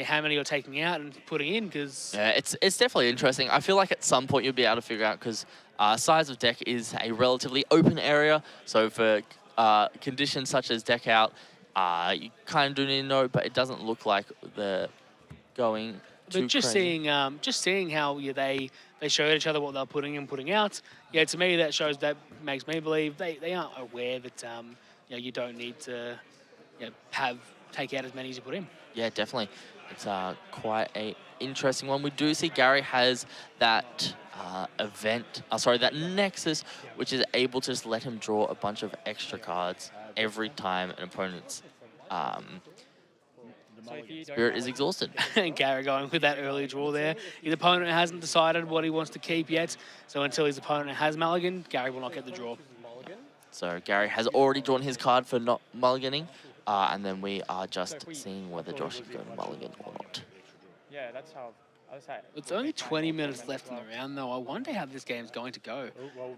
how many you're taking out and putting in, because it's definitely interesting. I feel like at some point you'll be able to figure out, because size of deck is a relatively open area. So for conditions such as deck out, you kind of do need to know, but it doesn't look like they're going. But just seeing how they showed each other what they're putting in and putting out, to me that makes me believe they aren't aware that you don't need to take out as many as you put in. Yeah, definitely. It's quite a interesting one. We do see Gary has that that Nexus, which is able to just let him draw a bunch of extra cards every time an opponent's So if you don't Spirit is mulligan- exhausted. And Gary going with that early draw there. His opponent hasn't decided what he wants to keep yet, so until his opponent has mulligan, Gary will not get the draw. Mulligan. So Gary has already drawn his card for not mulliganing, and then we are just seeing whether Josh is going to mulligan or not. Yeah, that's how. That's how It's only 20 minutes left in the round, though. I wonder how this game's going to go.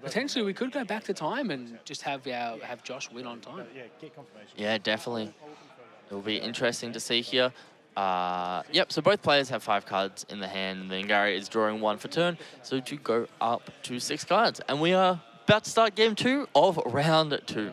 Potentially, we could go back to time and just have Josh win on time. Yeah, get confirmation. Yeah, definitely. It will be interesting to see here. Yep, so both players have 5 cards in the hand, and then Gary is drawing 1 for turn, so to go up to 6 cards. And we are about to start game 2 of round 2.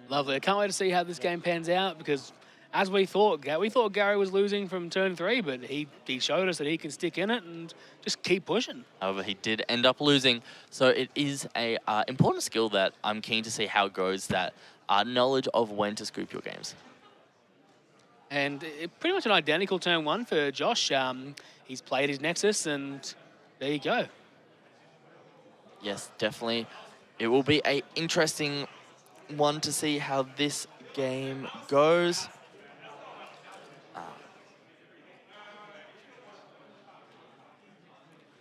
Lovely. I can't wait to see how this game pans out because, as we thought Gary was losing from turn 3, but he showed us that he can stick in it and just keep pushing. However, he did end up losing, so it is a important skill that I'm keen to see how it goes, that knowledge of when to scoop your games. And pretty much an identical turn 1 for Josh. He's played his Nexus, and there you go. Yes, definitely. It will be an interesting one to see how this game goes.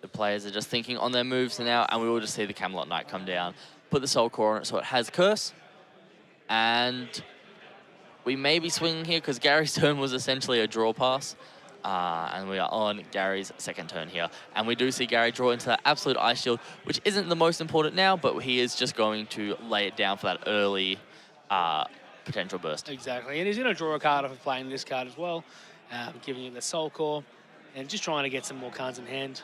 The players are just thinking on their moves now, and we will just see the Camelot Knight come down, put the Soul Core on it so it has Curse. And we may be swinging here because Gary's turn was essentially a draw pass. And we are on Gary's second turn here. And we do see Gary draw into that Absolute Ice Shield, which isn't the most important now, but he is just going to lay it down for that early potential burst. Exactly. And he's going to draw a card off of playing this card as well, giving you the Soul Core, and just trying to get some more cards in hand.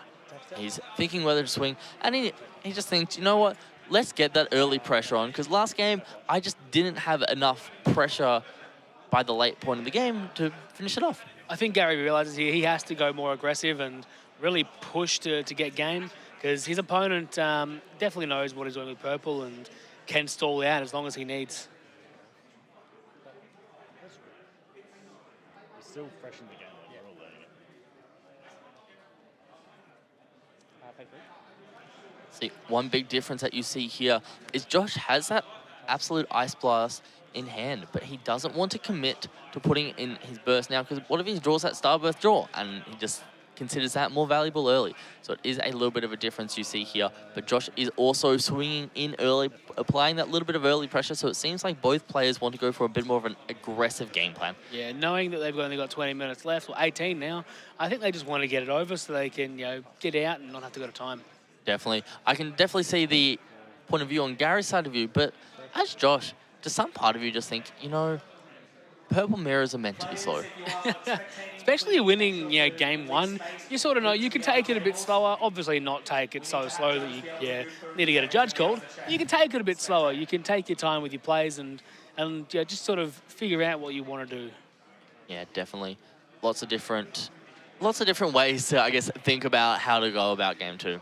He's thinking whether to swing, and he just thinks, you know what, let's get that early pressure on, because last game, I just didn't have enough pressure by the late point of the game to finish it off. I think Gary realizes he has to go more aggressive and really push to get game, because his opponent definitely knows what he's doing with purple and can stall out as long as he needs. It's still fresh in the game. We're all learning it. See, one big difference that you see here is Josh has that Absolute Ice Blast in hand, but he doesn't want to commit to putting in his burst now, because what if he draws that Starburst draw, and he just considers that more valuable early. So it is a little bit of a difference you see here, but Josh is also swinging in early, applying that little bit of early pressure, so it seems like both players want to go for a bit more of an aggressive game plan. Yeah, knowing that they've only got 20 minutes left, or 18 now, I think they just want to get it over so they can, get out and not have to go to time. Definitely. I can definitely see the point of view on Gary's side of you, but as Josh, does some part of you just think, purple mirrors are meant to be slow? Especially winning, game 1, you sort of know you can take it a bit slower. Obviously, not take it so slow that you need to get a judge called. You can take it a bit slower. You can take your time with your plays and just sort of figure out what you want to do. Yeah, definitely. Lots of different ways to, I guess, think about how to go about game 2.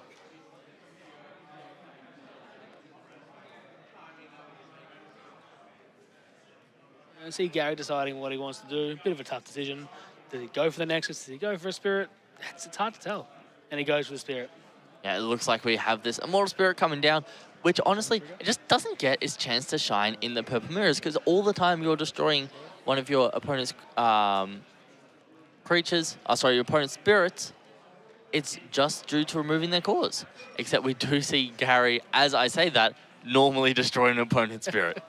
I see Gary deciding what he wants to do. Bit of a tough decision. Does he go for the Nexus? Does he go for a Spirit? It's hard to tell. And he goes for the Spirit. Yeah, it looks like we have this Immortal Spirit coming down, which honestly, it just doesn't get its chance to shine in the purple mirrors, because all the time you're destroying one of your opponent's your opponent's spirits, it's just due to removing their cores. Except we do see Gary, as I say that, normally destroy an opponent's spirit.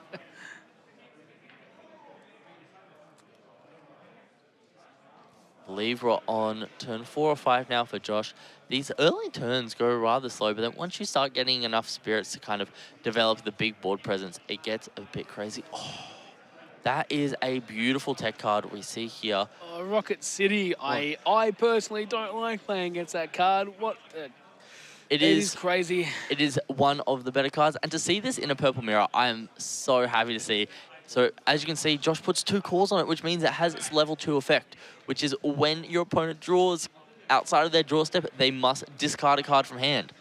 I believe we're on turn 4 or 5 now for Josh. These early turns go rather slow, but then once you start getting enough spirits to kind of develop the big board presence, it gets a bit crazy. Oh, that is a beautiful tech card we see here. Oh, Rocket City, I personally don't like playing against that card. It is crazy. It is one of the better cards, and to see this in a purple mirror, I am so happy to see. So as you can see, Josh puts 2 cores on it, which means it has its level 2 effect, which is when your opponent draws outside of their draw step, they must discard a card from hand.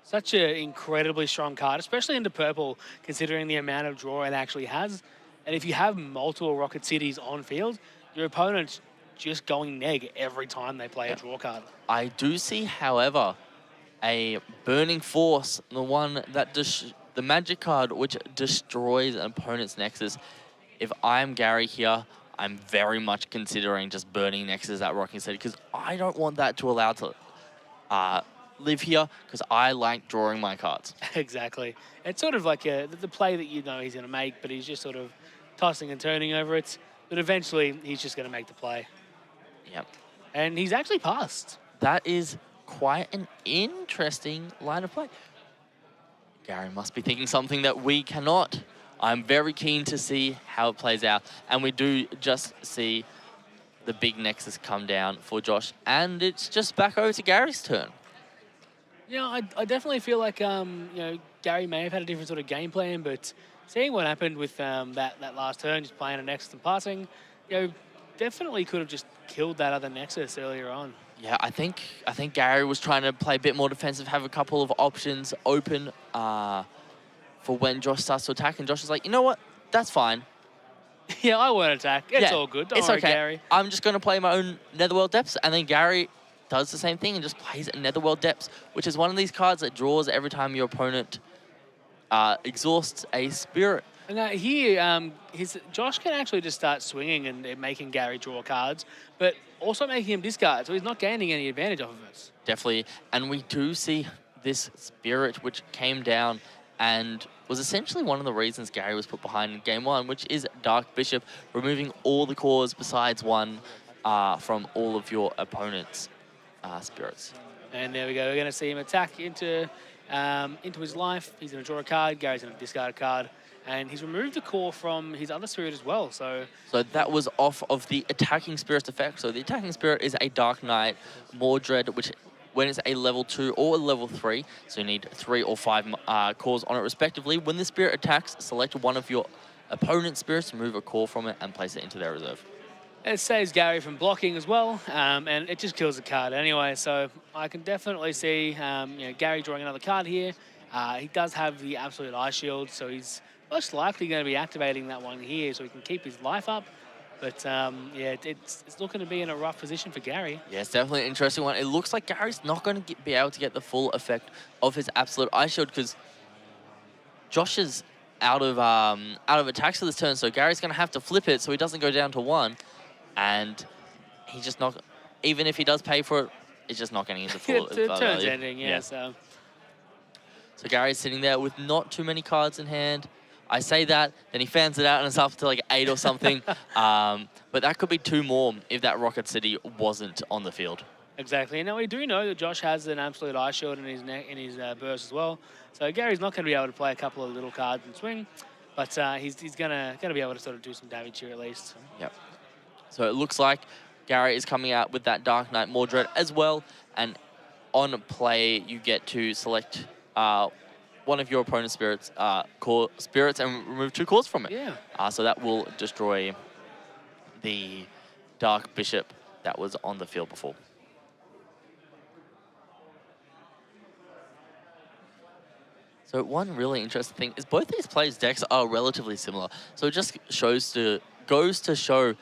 Such an incredibly strong card, especially into purple, considering the amount of draw it actually has. And if you have multiple Rocket Cities on field, your opponent's just going neg every time they play a draw card. I do see, however, a Burning Force, the one that the magic card which destroys an opponent's Nexus. If I'm Gary here, I'm very much considering just burning Nexus at Rocking City because I don't want that to allow to live here because I like drawing my cards. Exactly. It's sort of like the play that you know he's going to make, but he's just sort of tossing and turning over it. But eventually, he's just going to make the play. Yep. And he's actually passed. That is quite an interesting line of play. Gary must be thinking something that we cannot. I'm very keen to see how it plays out. And we do just see the big Nexus come down for Josh. And it's just back over to Gary's turn. Yeah, I definitely feel like Gary may have had a different sort of game plan, but seeing what happened with that last turn, just playing a Nexus and passing, definitely could have just killed that other Nexus earlier on. Yeah, I think Gary was trying to play a bit more defensive, have a couple of options open for when Josh starts to attack, and Josh is like, you know what, that's fine. Yeah, I won't attack. It's Yeah, all good. Don't it's worry, okay. Gary. I'm just going to play my own Netherworld Depths, and then Gary does the same thing and just plays a Netherworld Depths, which is one of these cards that draws every time your opponent exhausts a spirit. And here, Josh can actually just start swinging and making Gary draw cards, but also making him discard, so he's not gaining any advantage off of it. Definitely, and we do see this spirit which came down and was essentially one of the reasons Gary was put behind in Game 1, which is Dark Bishop, removing all the cores besides one from all of your opponent's spirits. And there we go. We're going to see him attack into his life. He's going to draw a card. Gary's going to discard a card. And he's removed the core from his other spirit as well. So that was off of the attacking spirit's effect. So the attacking spirit is a Dark Knight Mordred, which when it's a level 2 or a level 3, so you need 3 or 5 cores on it respectively. When the spirit attacks, select one of your opponent's spirits, remove a core from it, and place it into their reserve. it saves Gary from blocking as well, and it just kills the card anyway. So I can definitely see Gary drawing another card here. He does have the Absolute Eye Shield, so he's most likely going to be activating that one here so he can keep his life up. But yeah, it's looking to be in a rough position for Gary. Yeah, it's definitely an interesting one. It looks like Gary's not going to be able to get the full effect of his Absolute Eye Shield because Josh is out of attacks for this turn, so Gary's going to have to flip it so he doesn't go down to 1. And he's just not, even if he does pay for it, it's just not getting into full the turn's value. ending, yeah. So Gary's sitting there with not too many cards in hand. I say that, then he fans it out and it's up to like 8 or something. But that could be 2 more if that Rocket City wasn't on the field. exactly. And now we do know that Josh has an Absolute Eye Shield in his burst as well. So Gary's not going to be able to play a couple of little cards and swing, but he's gonna be able to sort of do some damage here at least. Yep. So it looks like Gary is coming out with that Dark Knight Mordred as well. And on play, you get to select one of your opponent's spirits, core spirits, and remove 2 cores from it. Yeah. So that will destroy the Dark Bishop that was on the field before. So one really interesting thing is both these players' decks are relatively similar. So it just goes to show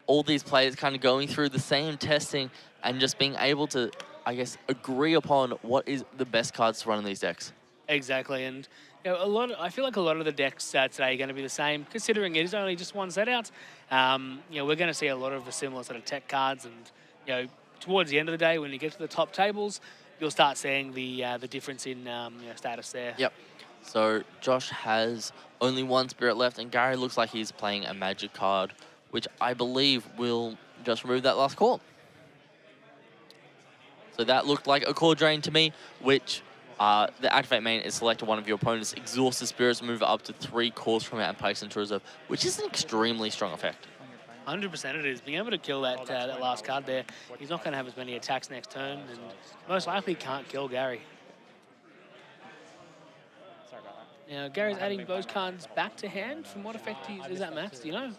all these players kind of going through the same testing and just being able to, I guess, agree upon what is the best cards to run in these decks. Exactly, and I feel like a lot of the decks today are going to be the same, considering it is only just one set out. We're going to see a lot of the similar sort of tech cards, and towards the end of the day, when you get to the top tables, you'll start seeing the difference in status there. Yep. So Josh has only 1 spirit left, and Gary looks like he's playing a magic card, which I believe will just remove that last core. So that looked like a core drain to me, which the activate main is select one of your opponent's exhausted spirits, move it up to 3 cores from it and place into reserve, which is an extremely strong effect. 100% it is. Being able to kill that last card there, he's not going to have as many attacks next turn, and most likely can't kill Gary. Sorry about that. Now, Gary's adding those cards back to hand. From what effect is that, Max? Do you know?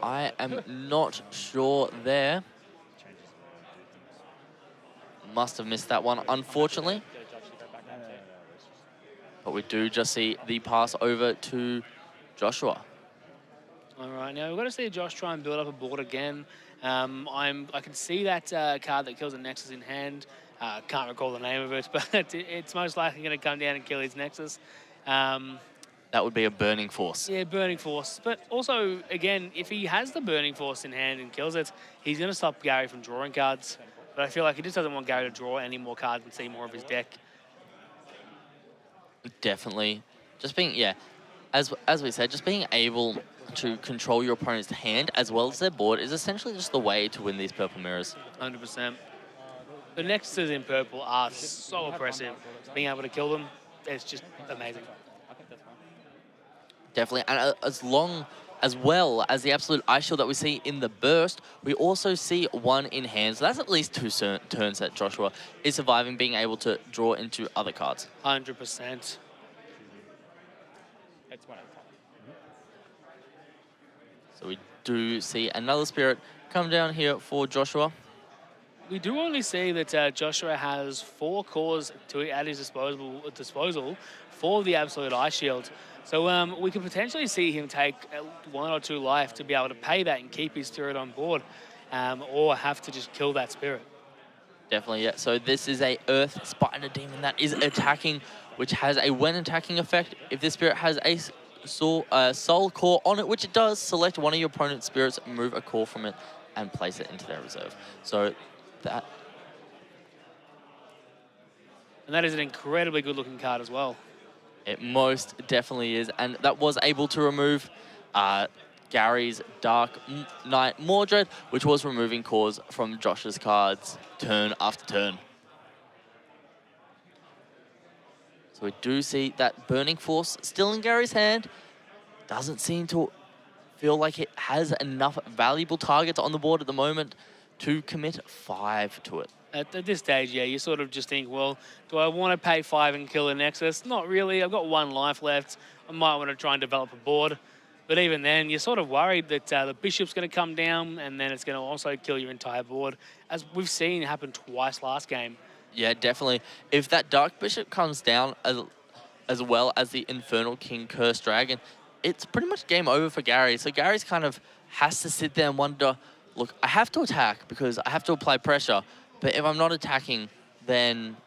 I am not sure there. Must have missed that one, unfortunately. But we do just see the pass over to Joshua. All right, now we've got to see Josh try and build up a board again. I can see that card that kills a Nexus in hand. Can't recall the name of it, but it's most likely going to come down and kill his Nexus. That would be a Burning Force. Yeah, Burning Force. But also, again, if he has the Burning Force in hand and kills it, he's going to stop Gary from drawing cards. But I feel like he just doesn't want Gary to draw any more cards and see more of his deck. Definitely. Just being, yeah, as we said, just being able to control your opponent's hand as well as their board is essentially just the way to win these purple mirrors. 100%. The Nexuses in purple are so oppressive. Being able to kill them, it's just amazing. Definitely, and as well as the absolute ice shield that we see in the burst, we also see one in hand. So that's at least 2 turns that Joshua is surviving, being able to draw into other cards. 100%. It's one at a time. So we do see another spirit come down here for Joshua. We do only see that Joshua has 4 cores at his disposal for the absolute ice shield. So we could potentially see him take 1 or 2 life to be able to pay that and keep his spirit on board, or have to just kill that spirit. Definitely, yeah. So this is a Earth Spider Demon that is attacking, which has a when attacking effect. If this spirit has a soul core on it, which it does, select one of your opponent's spirits, move a core from it, and place it into their reserve. So that... And that is an incredibly good looking card as well. It most definitely is, and that was able to remove Gary's Dark Knight Mordred, which was removing cores from Josh's cards turn after turn. So we do see that Burning Force still in Gary's hand. Doesn't seem to feel like it has enough valuable targets on the board at the moment to commit 5 to it. At this stage, yeah, you sort of just think, well, do I want to pay 5 and kill a Nexus? Not really. I've got 1 life left. I might want to try and develop a board. But even then, you're sort of worried that the Bishop's going to come down and then it's going to also kill your entire board, as we've seen happen twice last game. Yeah, definitely. If that Dark Bishop comes down as well as the Infernal King Cursed Dragon, it's pretty much game over for Gary. So Gary's kind of has to sit there and wonder, look, I have to attack because I have to apply pressure. But if I'm not attacking, then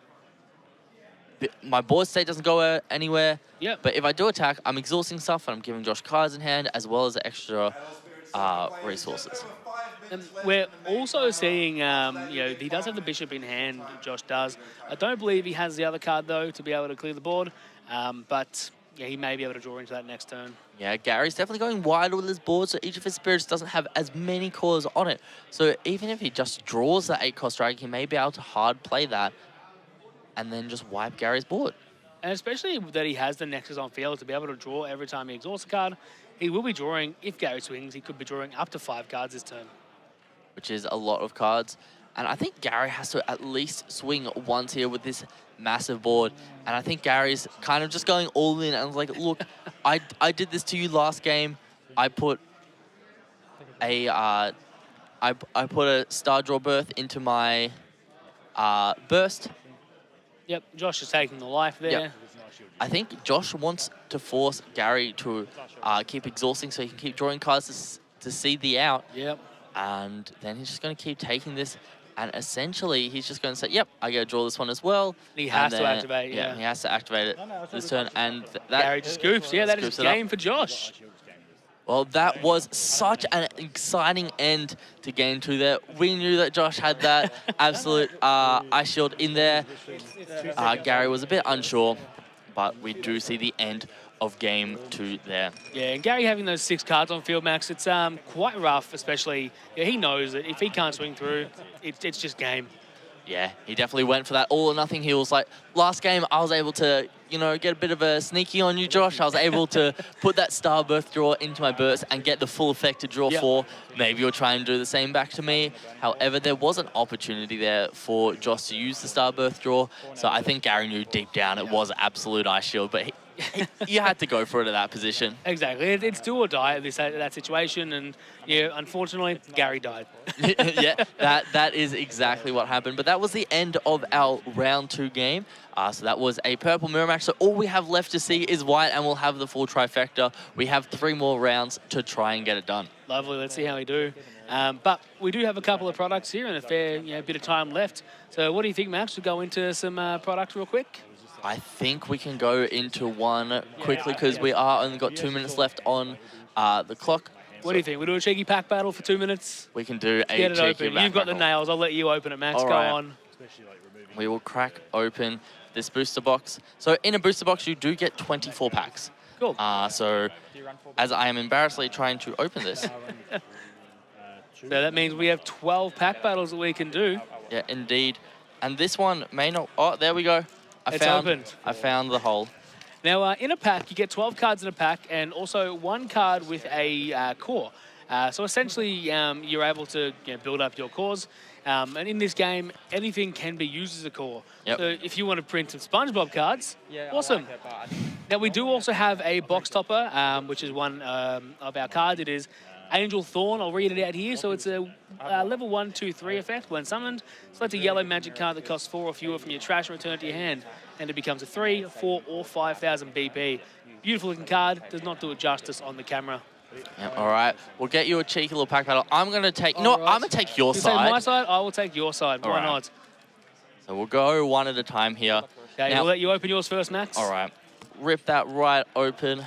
my board state doesn't go anywhere. Yep. But if I do attack, I'm exhausting stuff and I'm giving Josh cards in hand as well as extra resources. And we're also seeing, you know, he does have the Bishop in hand, Josh does. I don't believe he has the other card, though, to be able to clear the board. But, yeah, he may be able to draw into that next turn. Yeah, Gary's definitely going wide with his board, so each of his spirits doesn't have as many cores on it. So even if he just draws that 8-cost dragon, he may be able to hard play that and then just wipe Gary's board. And especially that he has the Nexus on field to be able to draw every time he exhausts a card. He will be drawing, if Gary swings, he could be drawing up to 5 cards this turn. Which is a lot of cards. And I think Gary has to at least swing once here with this massive board. And I think Gary's kind of just going all in and was like, look, I did this to you last game. I put a I put a Star Draw Birth into my burst. Yep, Josh is taking the life there. Yep. I think Josh wants to force Gary to keep exhausting so he can keep drawing cards to see the out. Yep. And then he's just going to keep taking this. And essentially, he's just going to say, yep, I got to draw this one as well. He has to activate, yeah. He has to activate it this turn. And Gary just scoops. Yeah, that is game for Josh. Well, that was such an exciting end to game 2 there. We knew that Josh had that absolute ice shield in there. Gary was a bit unsure, but we do see the end of game 2 there. Yeah, and Gary having those 6 cards on field, Max, it's quite rough, especially, yeah, he knows that if he can't swing through, it's just game. Yeah, he definitely went for that all or nothing. He was like, last game I was able to, you know, get a bit of a sneaky on you, Josh. I was able to put that Star Birth draw into my burst and get the full effect to draw 4. Maybe you'll try and do the same back to me. However, there was an opportunity there for Josh to use the Star Birth draw. So I think Gary knew deep down it was absolute ice shield, but you had to go for it at that position. Exactly. It's do or die at that situation, and yeah, unfortunately, Gary died. Yeah, that is exactly what happened. But that was the end of our round 2 game. So that was a purple mirror match. So all we have left to see is white, and we'll have the full trifecta. We have 3 more rounds to try and get it done. Lovely. Let's see how we do. But we do have a couple of products here and a fair bit of time left. So what do you think, Max? We'll go into some products real quick. I think we can go into one quickly because we are only got 2 minutes left on the clock. What do you think? We do a cheeky pack battle for 2 minutes? We can do a Get it cheeky open. You've got the battle. nails. I'll let you open it, Max. All Go right. on. We will crack open this booster box. So in a booster box, you do get 24 packs. Cool. So as I am embarrassedly trying to open this. So that means we have 12 pack battles that we can do. Yeah, indeed. And this one may not... Oh, there we go. It's opened. I found the hole. Now, in a pack, you get 12 cards in a pack and also 1 card with a core. So essentially, you're able to build up your cores. And in this game, anything can be used as a core. Yep. So if you want to print some SpongeBob cards, awesome. Now, we do also have a box topper, which is one of our cards. It is Angel Thorn. I'll read it out here. So it's a level 1, 2, 3 effect. When summoned, select a yellow magic card that costs 4 or fewer from your trash and return it to your hand. And it becomes a 3, 4, or 5,000 BP. Beautiful looking card. Does not do it justice on the camera. Yep, all right. We'll get you a cheeky little pack battle. I'm going to take... You know what? I'm going to take your You side. say my side? I will take your side. All Why right. not? So we'll go one at a time here. Okay, Now- we'll let you open yours first, Max. All right. Rip that right open.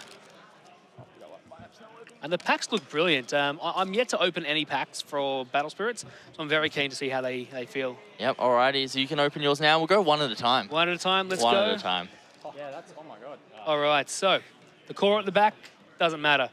And the packs look brilliant. I'm yet to open any packs for Battle Spirits, so I'm very keen to see how they feel. Yep, all righty. So you can open yours now. We'll go one at a time. One at a time, let's one go. at a time. Yeah, that's, oh my god. All right, so the core at the back, doesn't matter.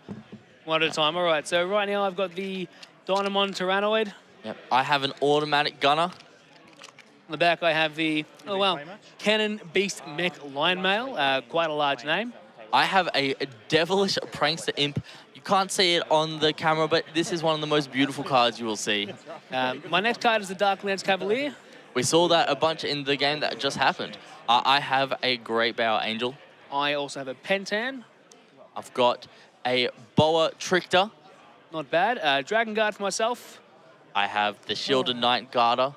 One at a time, all right. So right now I've got the Dynamon Tyrannoid. Yep, I have an automatic gunner. On the back I have the, oh well, Cannon Beast Mech Lion Mail, quite a large name. I have a devilish prankster imp. You can't see it on the camera, but this is one of the most beautiful cards you will see. My next card is the Darklands Cavalier. We saw that a bunch in the game that just happened. I have a Great Bower Angel. I also have a Pentan. I've got a Boa Trickster. Not bad. Dragon Guard for myself. I have the Shielded Knight Garter.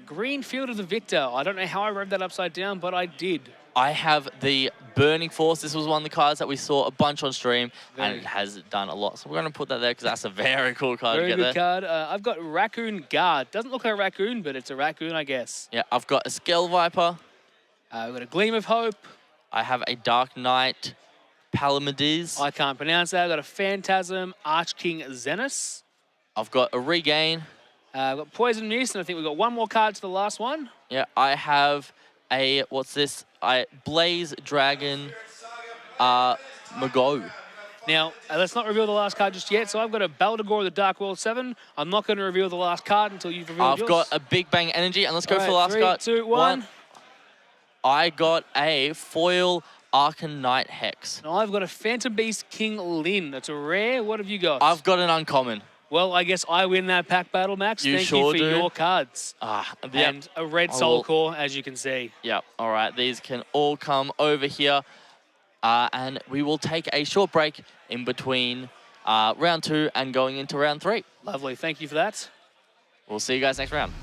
Green Field of the Victor. I don't know how I read that upside down, but I did. I have the Burning Force. This was one of the cards that we saw a bunch on stream, and it has done a lot. So we're going to put that there because that's a very cool card Very to get good there. card. I've got Raccoon Guard. Doesn't look like a raccoon, but it's a raccoon, I guess. Yeah, I've got a Scale Viper. I've got a Gleam of Hope. I have a Dark Knight Palamedes. I can't pronounce that. I've got a Phantasm Archking Xenos. I've got a Regain. I've got Poison Mist, and I think we've got one more card to the last one. Yeah, I have a, what's this? Blaze Dragon Mago. Now, let's not reveal the last card just yet. So I've got a Baldagor of the Dark World 7. I'm not going to reveal the last card until you've revealed I've yours. got a Big Bang Energy, and let's go All for the right, last 3, card. 2, 1. I got a Foil Arcan Knight Hex. And I've got a Phantom Beast King Lin. That's a rare. What have you got? I've got an uncommon. Well, I guess I win that pack battle, Max. You Thank sure you for do. your cards. Yep. And a red I Soul will- Core, as you can see. Yep, all right. These can all come over here. And we will take a short break in between round 2 and going into round 3. Lovely. Thank you for that. We'll see you guys next round.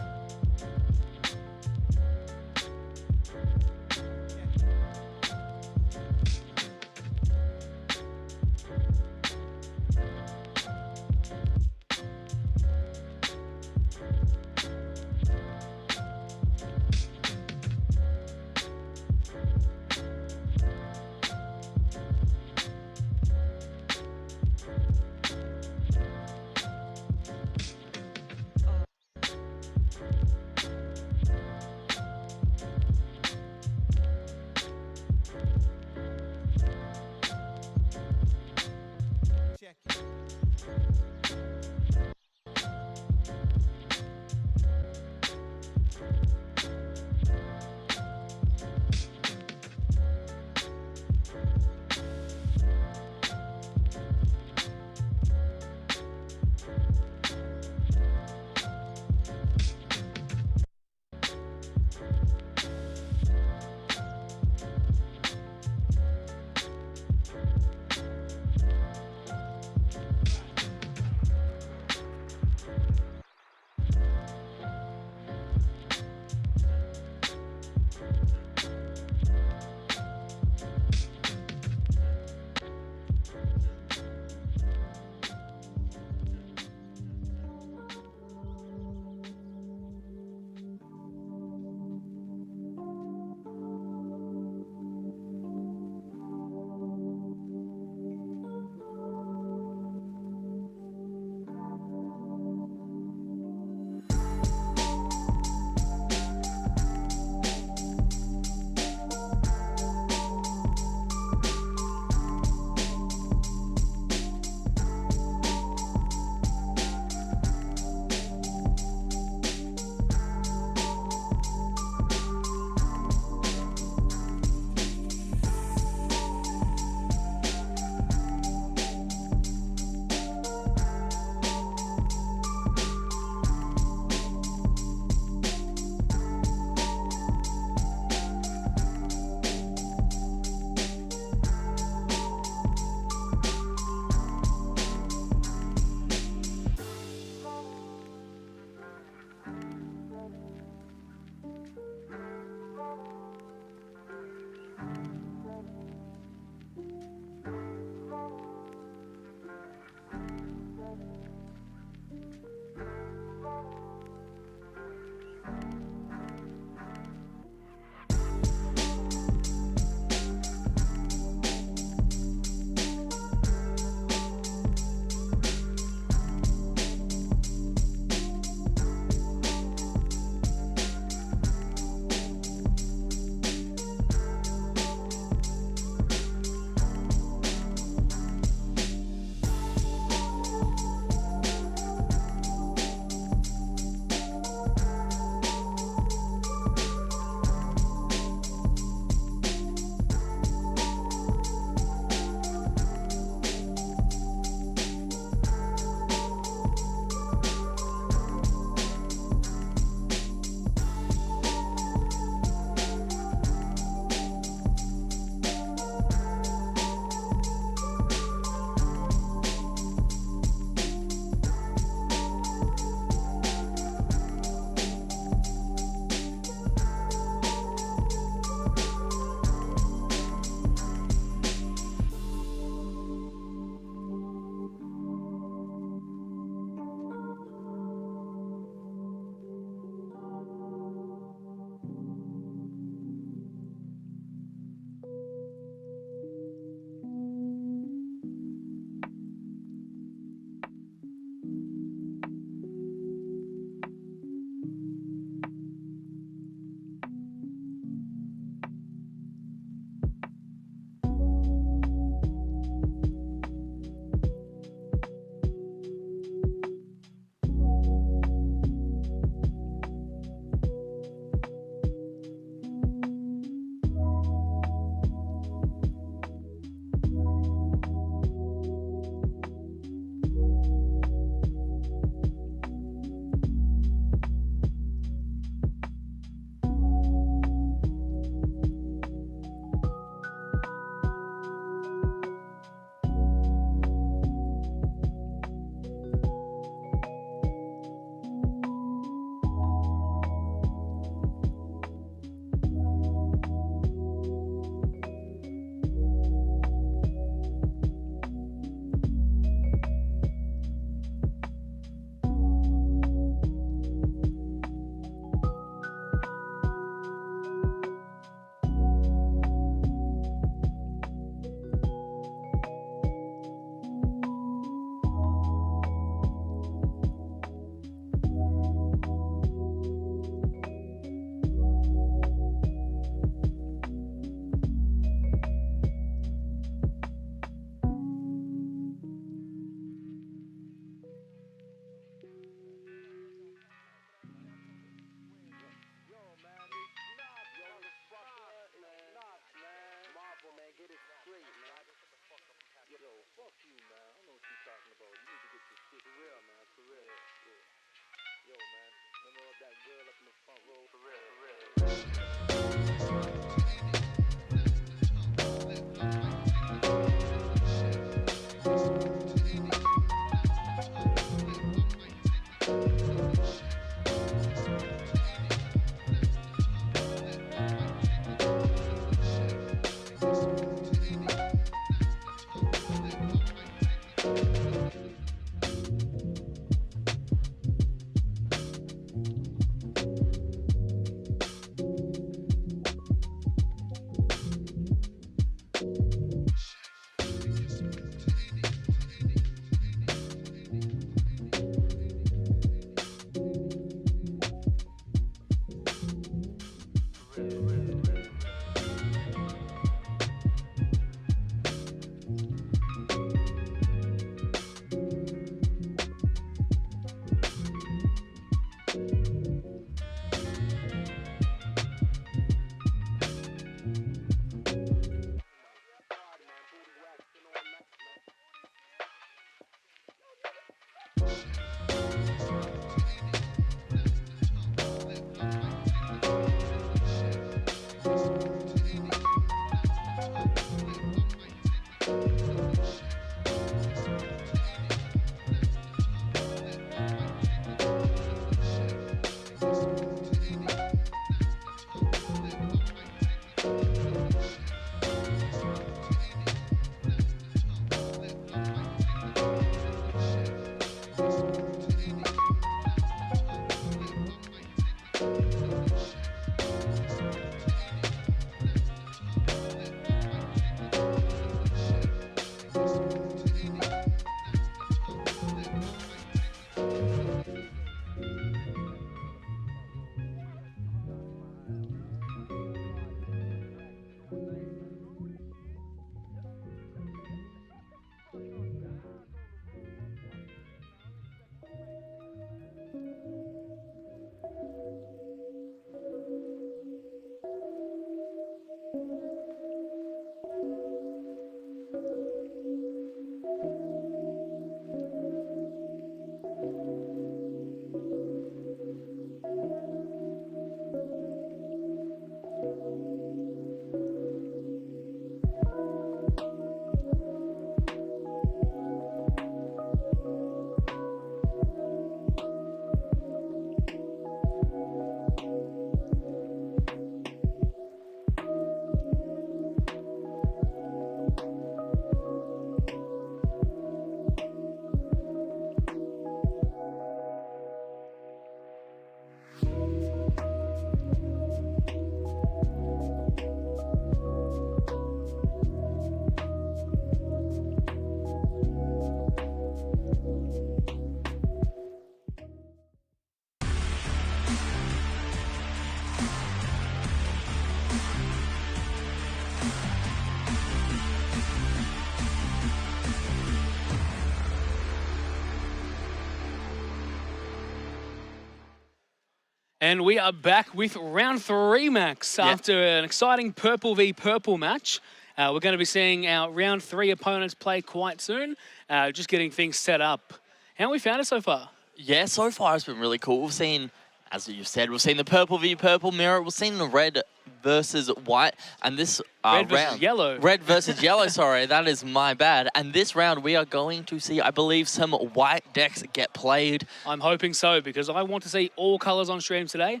And we are back with round 3, Max, after an exciting purple v purple match. We're going to be seeing our round 3 opponents play quite soon, just getting things set up. How have we found it so far? Yeah, so far it's been really cool. We've seen, as you've said, we've seen the purple v purple mirror. We've seen the red versus white. And this Red versus round... yellow. Red versus yellow, sorry. That is my bad. And this round we are going to see, I believe, some white decks get played. I'm hoping so, because I want to see all colours on stream today.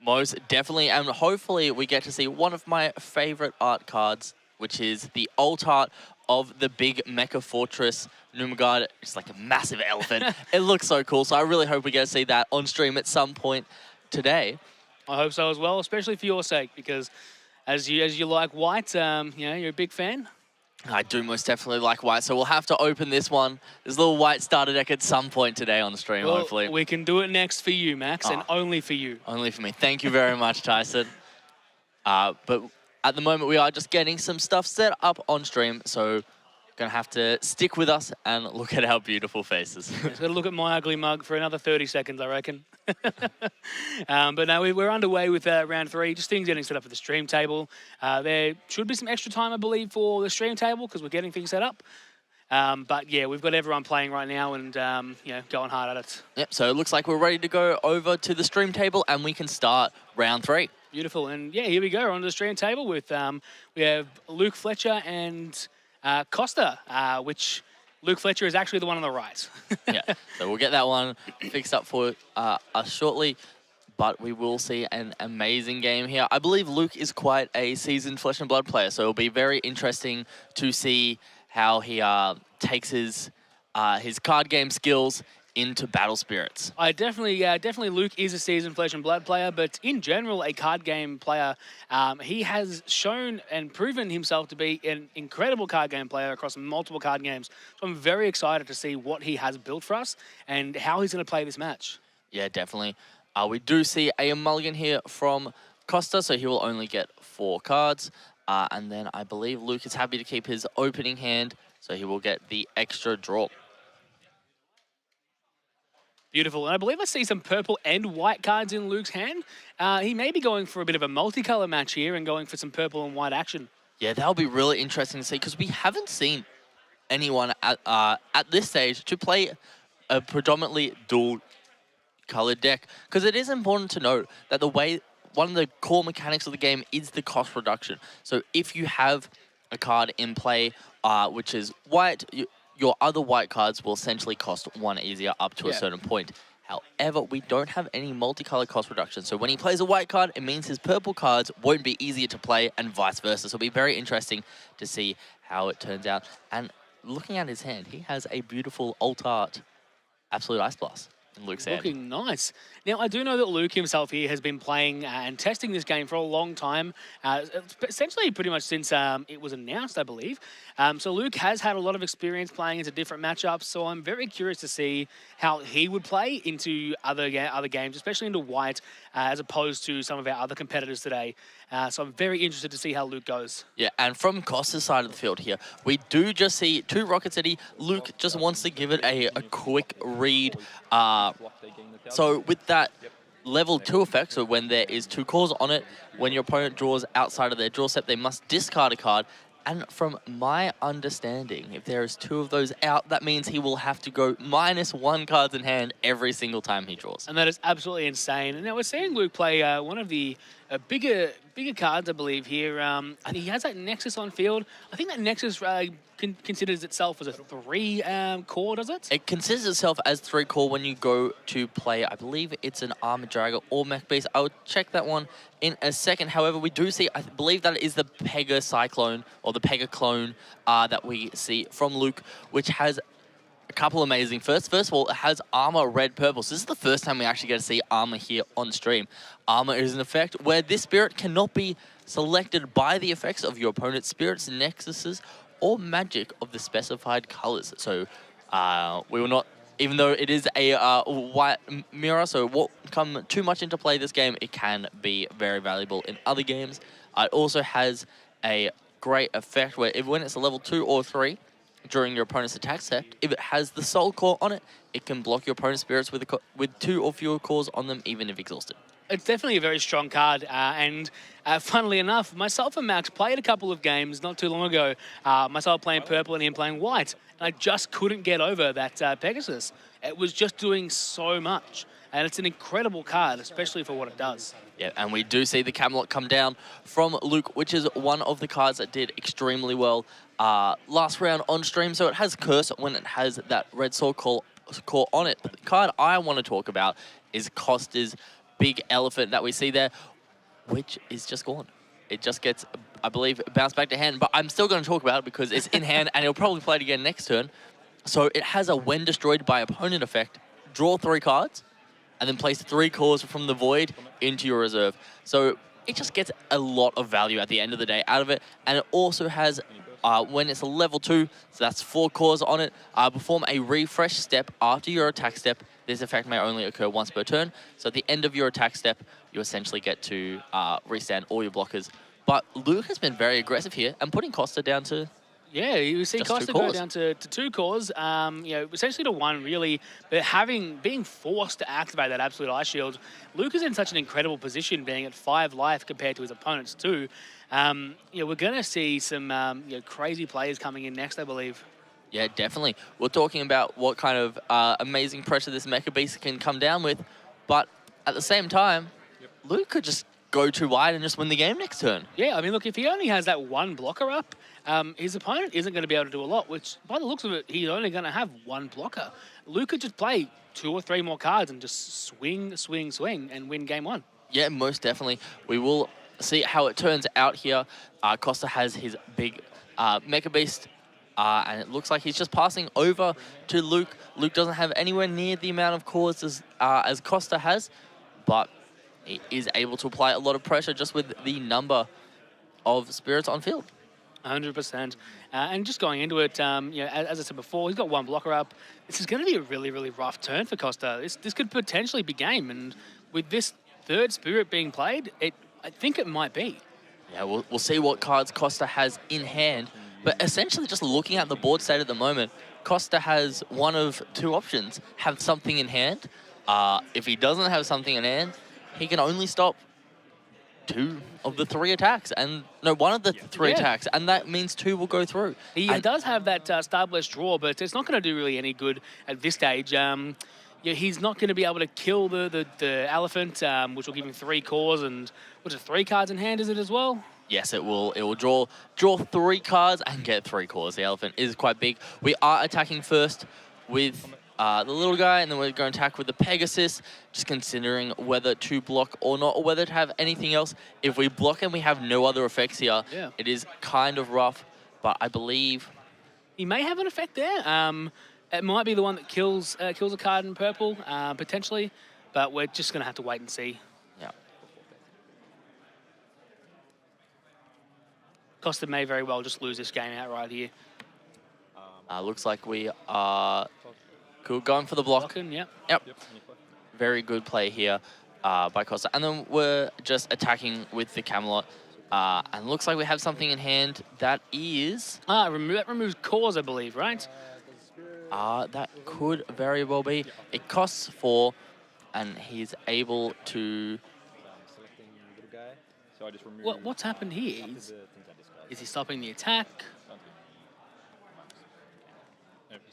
Most definitely. And hopefully we get to see one of my favourite art cards, which is the alt art of the big Mecha Fortress Numagard. It's like a massive elephant. It looks so cool. So I really hope we get to see that on stream at some point today. I hope so as well, especially for your sake, because as you like white, you're a big fan. I do most definitely like white, so we'll have to open this one. This little white starter deck at some point today on the stream, Well, hopefully. we can do it next for you, Max, and only for you. Only for me. Thank you very much, Tyson. But at the moment, we are just getting some stuff set up on stream, so going to have to stick with us and look at our beautiful faces. Just got to look at my ugly mug for another 30 seconds, I reckon. But no, we're underway with round 3. Just things getting set up for the stream table. There should be some extra time, I believe, for the stream table because we're getting things set up. But yeah, we've got everyone playing right now and going hard at it. Yep, so it looks like we're ready to go over to the stream table and we can start round 3. Beautiful. And yeah, here we go on the stream table with we have Luke Fletcher and Costa, which Luke Fletcher is actually the one on the right. Yeah, so we'll get that one fixed up for us shortly. But we will see an amazing game here. I believe Luke is quite a seasoned Flesh and Blood player, so it'll be very interesting to see how he takes his card game skills into Battle Spirits. I definitely Luke is a seasoned Flesh and Blood player, but in general, a card game player. He has shown and proven himself to be an incredible card game player across multiple card games. So I'm very excited to see what he has built for us and how he's going to play this match. Yeah, definitely. We do see a mulligan here from Costa, so he will only get 4 cards. And then I believe Luke is happy to keep his opening hand, so he will get the extra draw. Beautiful. And I believe I see some purple and white cards in Luke's hand. He may be going for a bit of a multicolour match here and going for some purple and white action. Yeah, that'll be really interesting to see because we haven't seen anyone at this stage to play a predominantly dual-coloured deck. Because it is important to note that one of the core mechanics of the game is the cost reduction. So if you have a card in play which is white, your other white cards will essentially cost 1 easier up to a certain point. However, we don't have any multicolor cost reduction. So when he plays a white card, it means his purple cards won't be easier to play and vice versa. So it'll be very interesting to see how it turns out. And looking at his hand, he has a beautiful alt art Absolute Ice Blast in Luke's hand. Looking nice. Now, I do know that Luke himself here has been playing and testing this game for a long time, essentially pretty much since it was announced, I believe. So Luke has had a lot of experience playing into different matchups, so I'm very curious to see how he would play into other games, especially into white, as opposed to some of our other competitors today. So I'm very interested to see how Luke goes. Yeah, and from Costa's side of the field here, we do just see 2 Rocket City. Luke just wants to give it a quick read. So with that level 2 effect, so when there is 2 cores on it, when your opponent draws outside of their draw step, they must discard a card. And from my understanding, if there is 2 of those out, that means he will have to go -1 cards in hand every single time he draws. And that is absolutely insane. And now we're seeing Luke play one of the bigger cards, I believe, here. And he has that Nexus on field. I think that Nexus considers itself as a 3 core, does it? It considers itself as 3 core when you go to play, I believe it's an Armored Dragon or Mech Beast. I will check that one in a second. However, we do see, I believe that it is the Pega Cyclone or the Pega Clone that we see from Luke, which has a couple amazing first of all, it has armor red purple. So this is the first time we actually get to see armor here on stream. Armor is an effect where this spirit cannot be selected by the effects of your opponent's spirits, nexuses, or magic of the specified colors. So we will not, even though it is a white mirror, so it won't come too much into play this game, it can be very valuable in other games. It also has a great effect where when it's a level 2 or 3, during your opponent's attack step. If it has the soul core on it, it can block your opponent's spirits with 2 or fewer cores on them, even if exhausted. It's definitely a very strong card, and funnily enough, myself and Max played a couple of games not too long ago. Myself playing purple and him playing white, and I just couldn't get over that Pegasus. It was just doing so much, and it's an incredible card, especially for what it does. Yeah, and we do see the Camelot come down from Luke, which is one of the cards that did extremely well last round on stream. So it has Curse when it has that red soul core on it. But the card I want to talk about is Costa's big elephant that we see there, which is just gone. It just gets, I believe, bounced back to hand. But I'm still going to talk about it because it's in hand and he'll probably play it again next turn. So it has a when destroyed by opponent effect, draw 3 cards, and then place 3 cores from the void into your reserve. So it just gets a lot of value at the end of the day out of it. And it also has, when it's a level 2, so that's 4 cores on it, perform a refresh step after your attack step. This effect may only occur once per turn. So at the end of your attack step, you essentially get to restand all your blockers. But Luke has been very aggressive here and putting Costa down to... Yeah, you see just Costa 2 go cores. down to 2 cores, you know, essentially to 1 really, but being forced to activate that Absolute Ice Shield, Luke is in such an incredible position being at 5 life compared to his opponents too. You know, we're going to see some you know, crazy players coming in next, I believe. Yeah, definitely. We're talking about what kind of amazing pressure this Mecha Beast can come down with, but at the same time, Luke could just go too wide and just win the game next turn. Yeah, I mean, look, if he only has that 1 blocker up, his opponent isn't going to be able to do a lot, which by the looks of it, he's only going to have 1 blocker. Luke could just play 2 or 3 more cards and just swing, swing, swing and win game 1. Yeah, most definitely. We will see how it turns out here. Costa has his big Mecha Beast, and it looks like he's just passing over to Luke. Luke doesn't have anywhere near the amount of cores as Costa has, but he is able to apply a lot of pressure just with the number of spirits on field. 100%. And just going into it, you know, as I said before, he's got 1 blocker up. This is going to be a really, really rough turn for Costa. This could potentially be game, and with this 3rd spirit being played, I think it might be. Yeah, we'll see what cards Costa has in hand. But essentially, just looking at the board state at the moment, Costa has one of 2 options. Have something in hand. If he doesn't have something in hand, he can only stop 2 of the 3 attacks. And no, 1 of the 3 attacks. And that means 2 will go through. He does have that Starblast draw, but it's not going to do really any good at this stage. Yeah, he's not going to be able to kill the elephant, which will give him 3 cores and, what's it, 3 cards in hand, is it as well? Yes, it will. It will draw 3 cards and get 3 cores. The elephant is quite big. We are attacking first with the little guy, and then we're going to attack with the Pegasus, just considering whether to block or not, or whether to have anything else. If we block and we have no other effects here, it is kind of rough, but I believe... He may have an effect there. It might be the one that kills a card in purple, potentially, but we're just going to have to wait and see. Yeah. Costa may very well just lose this game outright here. Looks like we are going for the block. Blocking, yep. Very good play here by Costa. And then we're just attacking with the Camelot. And looks like we have something in hand. That is... that removes cores, I believe, right? That could very well be. It costs 4, and he's able to... So I just remove... What's happened here? Is he stopping the attack?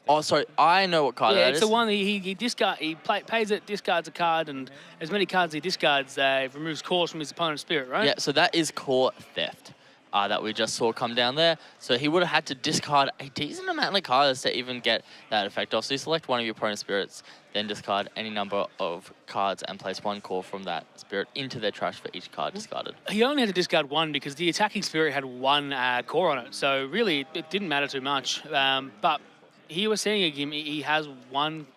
Oh, sorry, I know what card that is. Yeah, it's the one that he pays it, discards a card, and as many cards he discards, removes cores from his opponent's spirit, right? Yeah, so that is core theft that we just saw come down there. So he would have had to discard a decent amount of cards to even get that effect off. So you select one of your opponent's spirits, then discard any number of cards and place 1 core from that spirit into their trash for each card discarded. He only had to discard 1 because the attacking spirit had 1 core on it. So really, it didn't matter too much. But here we're seeing him, he has one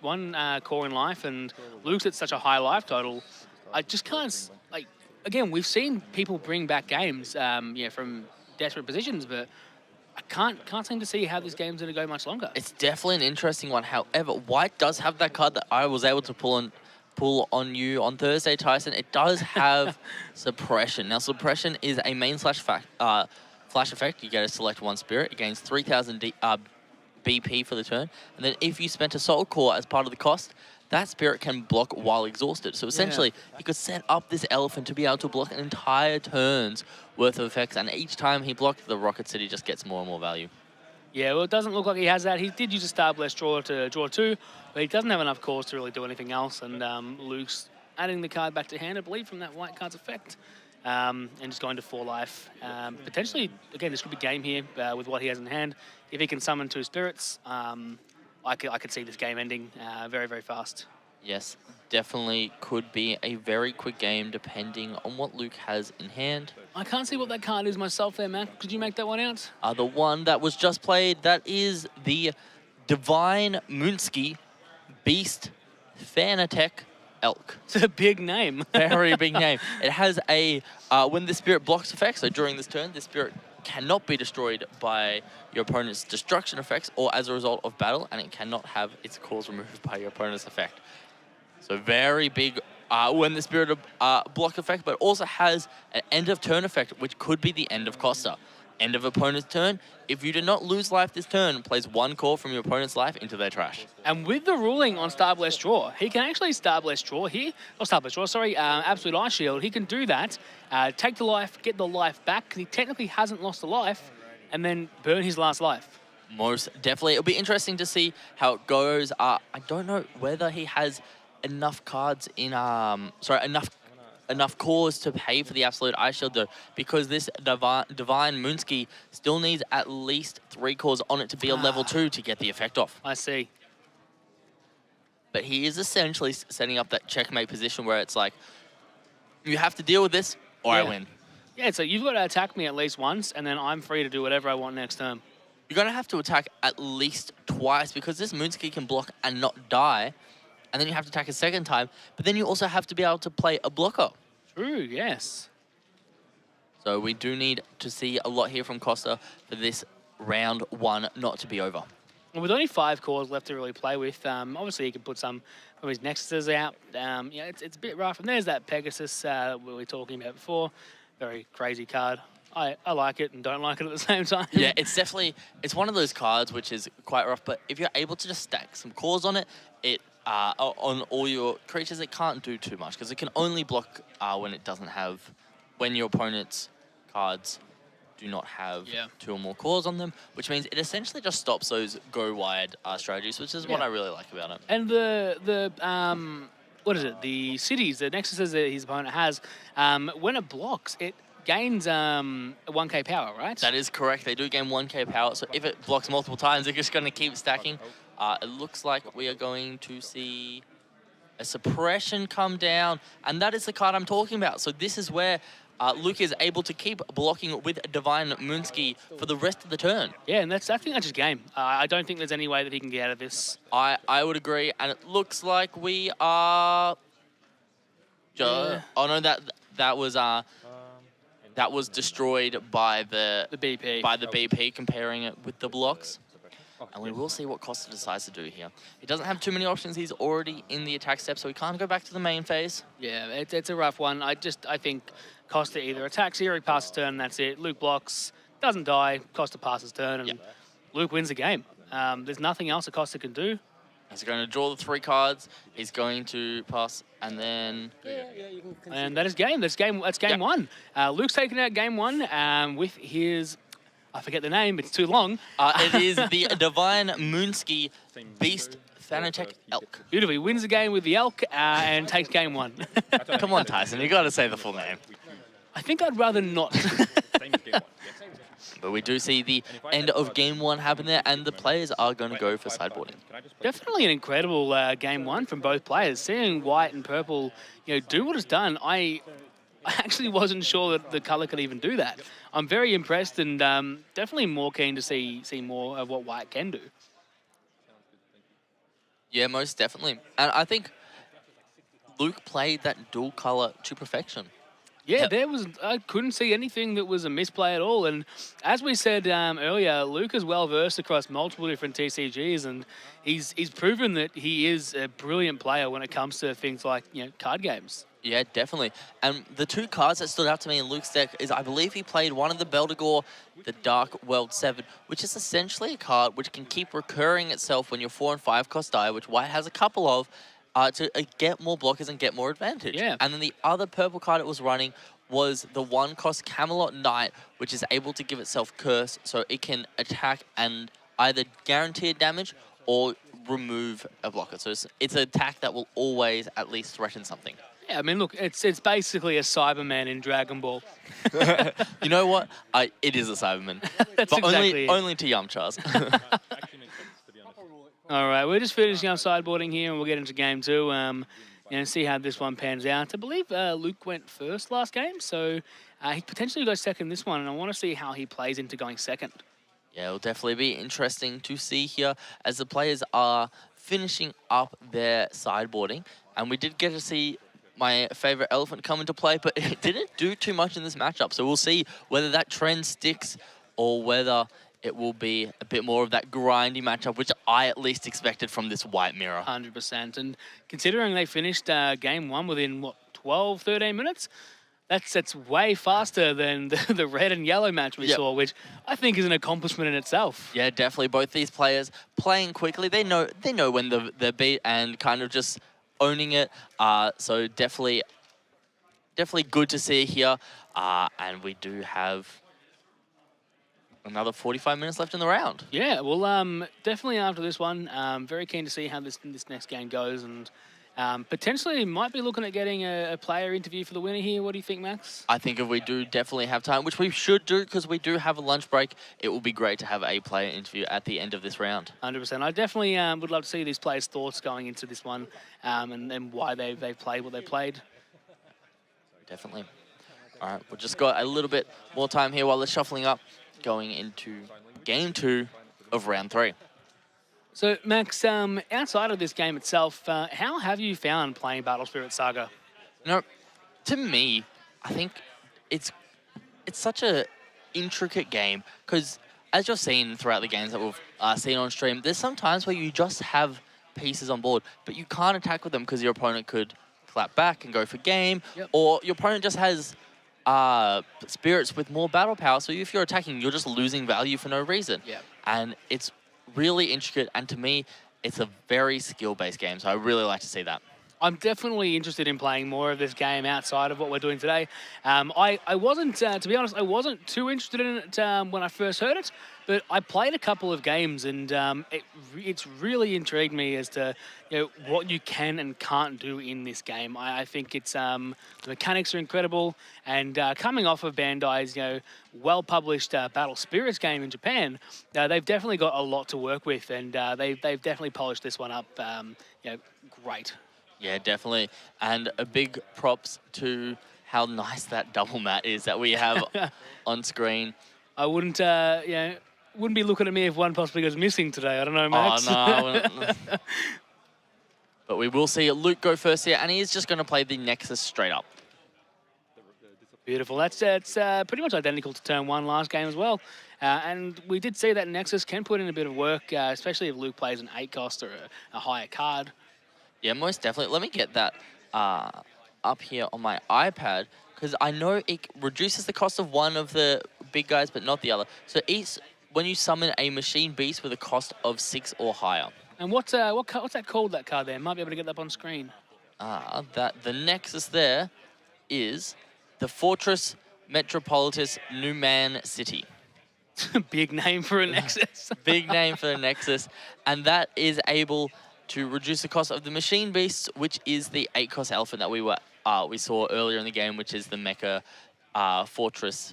core in life, and Luke's at such a high life total. I just can't, like, again, we've seen people bring back games from desperate positions, but I can't seem to see how this game's going to go much longer. It's definitely an interesting one. However, White does have that card that I was able to pull on you on Thursday, Tyson. It does have Suppression. Now, Suppression is a main flash effect. You get to select 1 spirit. It gains 3,000 BP for the turn. And then if you spent a Soul Core as part of the cost, that spirit can block while exhausted. So essentially, he could set up this elephant to be able to block an entire turn's worth of effects. And each time he blocked, the Rocket City just gets more and more value. Yeah, well, it doesn't look like he has that. He did use a Star Blast draw to draw 2, but he doesn't have enough cores to really do anything else. And Luke's adding the card back to hand, I believe, from that white card's effect. And just going to 4 life. Potentially, again, this could be game here with what he has in hand. If he can summon 2 spirits, I could see this game ending very, very fast. Yes, definitely could be a very quick game depending on what Luke has in hand. I can't see what that card is myself there, Matt. Could you make that one out? The one that was just played, that is the Divine Moonsky Beast Fanatech Elk. It's a big name. Very big name. It has a, when the spirit blocks effects, so during this turn, the spirit cannot be destroyed by your opponent's destruction effects or as a result of battle, and it cannot have its cores removed by your opponent's effect. So very big when the spirit block effect, but also has an end of turn effect, which could be the end of Costa. End of opponent's turn. If you do not lose life this turn, place 1 core from your opponent's life into their trash. And with the ruling on Star Blast Draw, he can actually Star Blast Draw here. Or Star Blast Draw, sorry, Absolute Ice Shield. He can do that, take the life, get the life back, because he technically hasn't lost a life, and then burn his last life. Most definitely. It'll be interesting to see how it goes. I don't know whether he has enough cards in enough cores to pay for the Absolute Ice Shield though, because this Divine Moonsky still needs at least 3 cores on it to be a level 2 to get the effect off. I see. But he is essentially setting up that checkmate position where it's like, you have to deal with this or I win. Yeah, so you've got to attack me at least once, and then I'm free to do whatever I want next turn. You're going to have to attack at least twice because this Moonsky can block and not die. And then you have to attack a second time, but then you also have to be able to play a blocker. True, yes. So we do need to see a lot here from Costa for this round 1 not to be over. And with only 5 cores left to really play with, obviously he can put some of his Nexuses out. Yeah, it's a bit rough. And there's that Pegasus we were talking about before. Very crazy card. I like it and don't like it at the same time. Yeah, it's one of those cards which is quite rough, but if you're able to just stack some cores on it, on all your creatures, it can't do too much because it can only block when your opponent's cards do not have 2 or more cores on them, which means it essentially just stops those go wide strategies, which is what I really like about it. And what is it? The cities, the nexuses that his opponent has, when it blocks, it gains 1k power, right? That is correct. They do gain 1k power, so if it blocks multiple times, they're just going to keep stacking. It looks like we are going to see a suppression come down, and that is the card I'm talking about. So this is where Luke is able to keep blocking with Divine Moonsky for the rest of the turn. Yeah, and I think that's his game. I don't think there's any way that he can get out of this. I would agree, and it looks like we are... Oh no, that was destroyed by the BP. By the BP, comparing it with the blocks. And we will see what Costa decides to do here. He doesn't have too many options. He's already in the attack step, so he can't go back to the main phase. Yeah, it's a rough one. I think Costa either attacks here, he passes turn, and that's it. Luke blocks, doesn't die, Costa passes turn, and Luke wins the game. There's nothing else that Costa can do. He's going to draw the 3 cards. He's going to pass, and then... And that is game. That's game 1. Luke's taken out game 1 with his... I forget the name, it's too long. It is the Divine Moonsky Beast Fanatech Elk. Beautiful. He wins the game with the Elk and takes game 1. Come on, Tyson, you got to say the full name. I think I'd rather not. But we do see the end of game 1 happen there, and the players are going to go for sideboarding. Definitely an incredible game 1 from both players. Seeing white and purple, do what it's done. I actually wasn't sure that the colour could even do that. I'm very impressed and definitely more keen to see more of what white can do. Yeah, most definitely. And I think Luke played that dual colour to perfection. Yeah, Yep. I couldn't see anything that was a misplay at all. And as we said earlier, Luke is well versed across multiple different TCGs, and he's proven that he is a brilliant player when it comes to things like card games. Yeah, definitely. And the two cards that stood out to me in Luke's deck is I believe he played one of the Beldegor, the Dark World 7, which is essentially a card which can keep recurring itself when your 4 and 5 cost die, which White has a couple of, to get more blockers and get more advantage. Yeah. And then the other purple card it was running was the 1 cost Camelot Knight, which is able to give itself Curse, so it can attack and either guarantee damage or remove a blocker. So it's an attack that will always at least threaten something. Yeah, I mean, look, it's basically a Cyberman in Dragon Ball. You know what? It is a Cyberman. That's but exactly it. only to Yamchas. All right, we're just finishing our sideboarding here, and we'll get into game 2. See how this one pans out. I believe Luke went first last game, so he potentially goes second this one, and I want to see how he plays into going second. Yeah, it'll definitely be interesting to see here as the players are finishing up their sideboarding. And we did get to see my favorite elephant come into play, but it didn't do too much in this matchup. So we'll see whether that trend sticks or whether it will be a bit more of that grindy matchup, which I at least expected from this white mirror. 100%. And considering they finished game 1 within, 12, 13 minutes, that's way faster than the red and yellow match we saw, which I think is an accomplishment in itself. Yeah, definitely. Both these players playing quickly. They know when they're beat and kind of just owning it. So definitely good to see here. And we do have another 45 minutes left in the round. Yeah, well, definitely after this one, very keen to see how this next game goes, and potentially might be looking at getting a player interview for the winner here. What do you think, Max? I think if we do definitely have time, which we should do because we do have a lunch break, it will be great to have a player interview at the end of this round. 100%. I definitely would love to see these players' thoughts going into this one, and why they've played what they played. Definitely. All right, we've just got a little bit more time here while they're shuffling up, going into game 2 of round 3. So, Max, outside of this game itself, how have you found playing Battle Spirit Saga? To me, I think it's such a intricate game because, as you're seeing throughout the games that we've seen on stream, there's some times where you just have pieces on board, but you can't attack with them because your opponent could clap back and go for game, or your opponent just has spirits with more battle power, so if you're attacking, you're just losing value for no reason. And it's really intricate, and to me, it's a very skill-based game, so I really like to see that. I'm definitely interested in playing more of this game outside of what we're doing today. I wasn't, to be honest, I wasn't too interested in it when I first heard it, but I played a couple of games, and it's really intrigued me as to what you can and can't do in this game. I think it's the mechanics are incredible, and coming off of Bandai's well-published Battle Spirits game in Japan, they've definitely got a lot to work with, and they've definitely polished this one up. Great. Yeah, definitely. And a big props to how nice that double mat is that we have on screen. I wouldn't, wouldn't be looking at me if one possibly goes missing today. I don't know, Max. Oh, no. But we will see Luke go first here, and he is just going to play the Nexus straight up. Beautiful. It's pretty much identical to turn 1 last game as well. And we did see that Nexus can put in a bit of work, especially if Luke plays an 8 cost or a higher card. Yeah, most definitely. Let me get that up here on my iPad, because I know it reduces the cost of one of the big guys, but not the other. So when you summon a machine beast with a cost of 6 or higher. And what's that called, that card there? Might be able to get that up on screen. The Nexus there is the Fortress Metropolitus Numan City. Big name for a Nexus. Big name for a Nexus. And that is able to reduce the cost of the Machine Beasts, which is the 8-cost elephant that we saw earlier in the game, which is the Mecha Fortress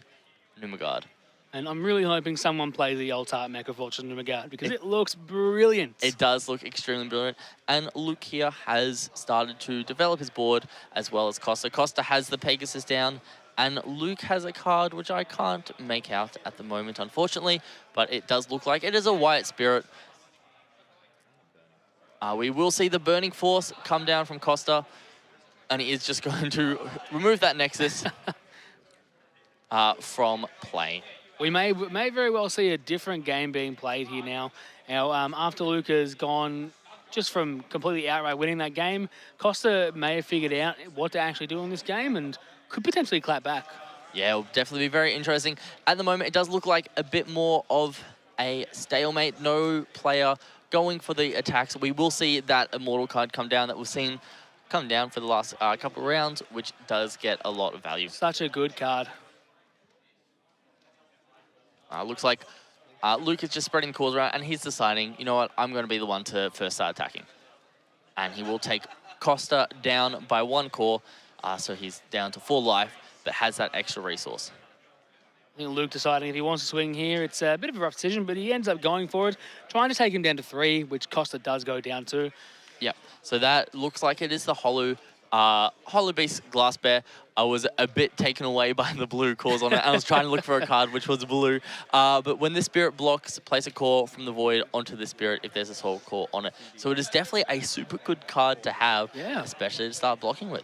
Numagard. And I'm really hoping someone plays the Alt-Art Mecha Fortress Numagard, because it looks brilliant. It does look extremely brilliant. And Luke here has started to develop his board, as well as Costa. Costa has the Pegasus down, and Luke has a card which I can't make out at the moment, unfortunately, but it does look like it is a White Spirit. We will see the Burning Force come down from Costa, and he is just going to remove that Nexus. from play. We may very well see a different game being played here now. Now, after Luke has gone just from completely outright winning that game, Costa may have figured out what to actually do in this game and could potentially clap back. Yeah, it'll definitely be very interesting. At the moment, it does look like a bit more of a stalemate. No player going for the attacks. We will see that Immortal card come down that we've seen come down for the last couple of rounds, which does get a lot of value. Such a good card. Looks like Luke is just spreading cores around, and he's deciding, you know what, I'm going to be the one to first start attacking. And he will take Costa down by 1 core, so he's down to 4 life, but has that extra resource. I think Luke deciding if he wants to swing here. It's a bit of a rough decision, but he ends up going for it, trying to take him down to 3, which Costa does go down to. Yep, so that looks like it is the Hollow Beast Glass Bear. I was a bit taken away by the blue cores on it. I was trying to look for a card which was blue. But when the Spirit blocks, place a core from the Void onto the Spirit if there's a Soul Core on it. So it is definitely a super good card to have, especially to start blocking with.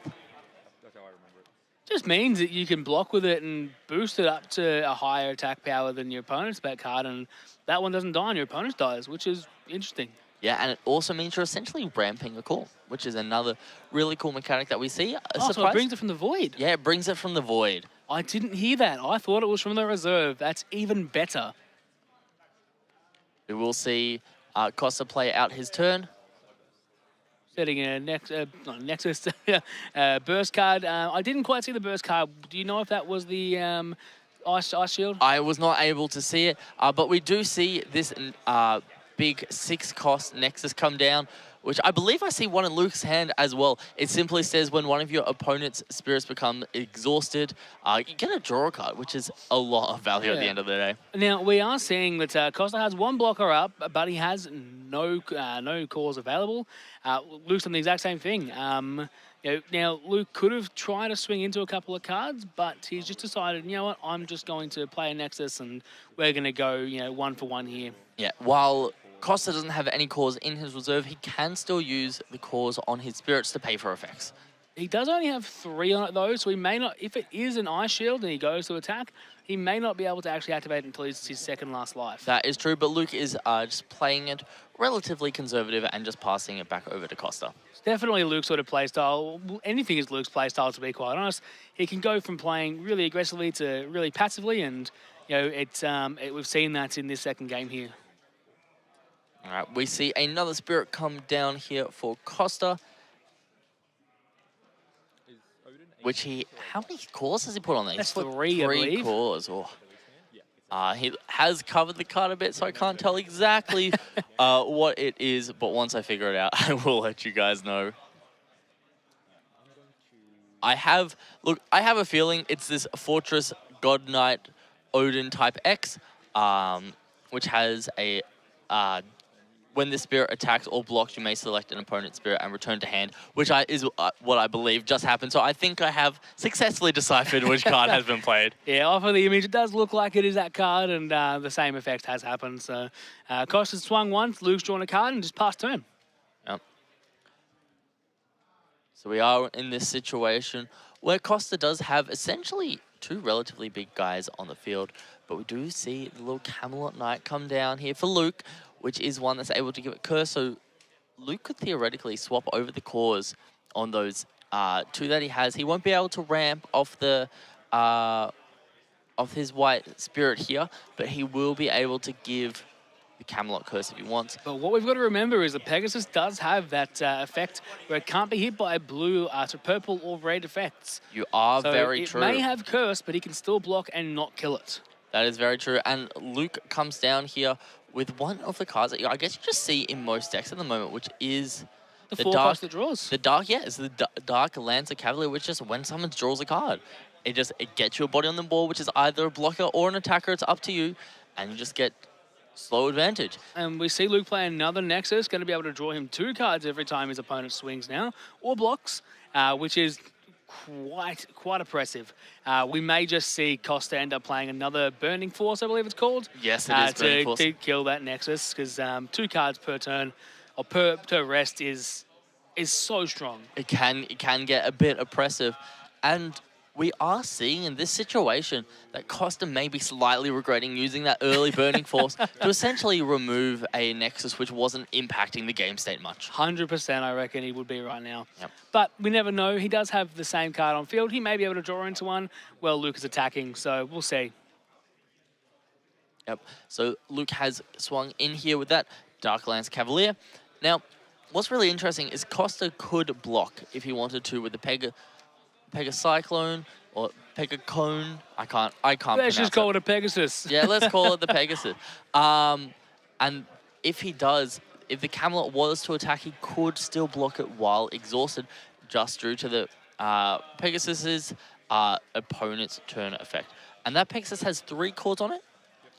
Just means that you can block with it and boost it up to a higher attack power than your opponent's back card, and that one doesn't die and your opponent's dies, which is interesting. Yeah, and it also means you're essentially ramping a core, which is another really cool mechanic that we see. So it brings it from the Void? Yeah, it brings it from the Void. I didn't hear that. I thought it was from the reserve. That's even better. We will see Costa play out his turn. Setting a Nexus burst card. I didn't quite see the burst card. Do you know if that was the ice shield? I was not able to see it, but we do see this big 6-cost Nexus come down, which I believe I see one in Luke's hand as well. It simply says when one of your opponent's spirits become exhausted, you get a draw card, which is a lot of value at the end of the day. Now, we are seeing that Costa has 1 blocker up, but he has no cores available. Luke's done the exact same thing. Now, Luke could have tried to swing into a couple of cards, but he's just decided, you know what, I'm just going to play a Nexus and we're going to go, 1 for 1 here. Yeah, while Costa doesn't have any cores in his reserve, he can still use the cores on his spirits to pay for effects. He does only have 3 on it though, so he may not, if it is an ice shield and he goes to attack, he may not be able to actually activate it until it's his 2nd last life. That is true, but Luke is just playing it relatively conservative and just passing it back over to Costa. It's definitely Luke's sort of playstyle. Anything is Luke's playstyle, to be quite honest. He can go from playing really aggressively to really passively, and we've seen that in this 2nd game here. All right, we see another Spirit come down here for Costa. Which how many cores has he put on there? That's 3, I believe. 3 cores. Oh. He has covered the card a bit, so I can't tell exactly what it is, but once I figure it out, I will let you guys know. I have a feeling it's this Fortress God Knight Odin type X, which has a when the spirit attacks or blocks, you may select an opponent's spirit and return to hand, which is what I believe just happened. So I think I have successfully deciphered which card has been played. Yeah, off of the image, it does look like it is that card, and the same effect has happened. So Costa's swung once, Luke's drawn a card, and just passed turn. Yep. So we are in this situation where Costa does have essentially 2 relatively big guys on the field, but we do see the little Camelot Knight come down here for Luke, which is one that's able to give it curse. So Luke could theoretically swap over the cores on those 2 that he has. He won't be able to ramp off the of his white spirit here, but he will be able to give the Camelot curse if he wants. But what we've got to remember is that Pegasus does have that effect where it can't be hit by blue to purple or red effects. You are very true. It may have curse, but he can still block and not kill it. That is very true. And Luke comes down here with one of the cards that I guess you just see in most decks at the moment, which is the 4 cost that draws. The dark, yeah, it's the Dark Lancer Cavalier, which just when someone draws a card, it gets you a body on the board, which is either a blocker or an attacker. It's up to you, and you just get slow advantage. And we see Luke play another Nexus, going to be able to draw him 2 cards every time his opponent swings now, or blocks, which is quite oppressive. We may just see Costa end up playing another Burning Force, I believe it's called. Yes, it is Burning Force. To kill that Nexus, because 2 cards per turn, or per rest is so strong. It can get a bit oppressive. And we are seeing in this situation that Costa may be slightly regretting using that early Burning Force to essentially remove a Nexus which wasn't impacting the game state much. 100% I reckon he would be right now. Yep. But we never know. He does have the same card on field. He may be able to draw into one. Well, Luke is attacking, so we'll see. Yep. So Luke has swung in here with that Darklance Cavalier. Now, what's really interesting is Costa could block if he wanted to with the Pega Cyclone or Pega Cone. I can't Let's just pronounce call it a Pegasus. Yeah, let's call it the Pegasus. And if he does, if the Camelot was to attack, he could still block it while exhausted, just due to the Pegasus's opponent's turn effect. And that Pegasus has 3 cores on it.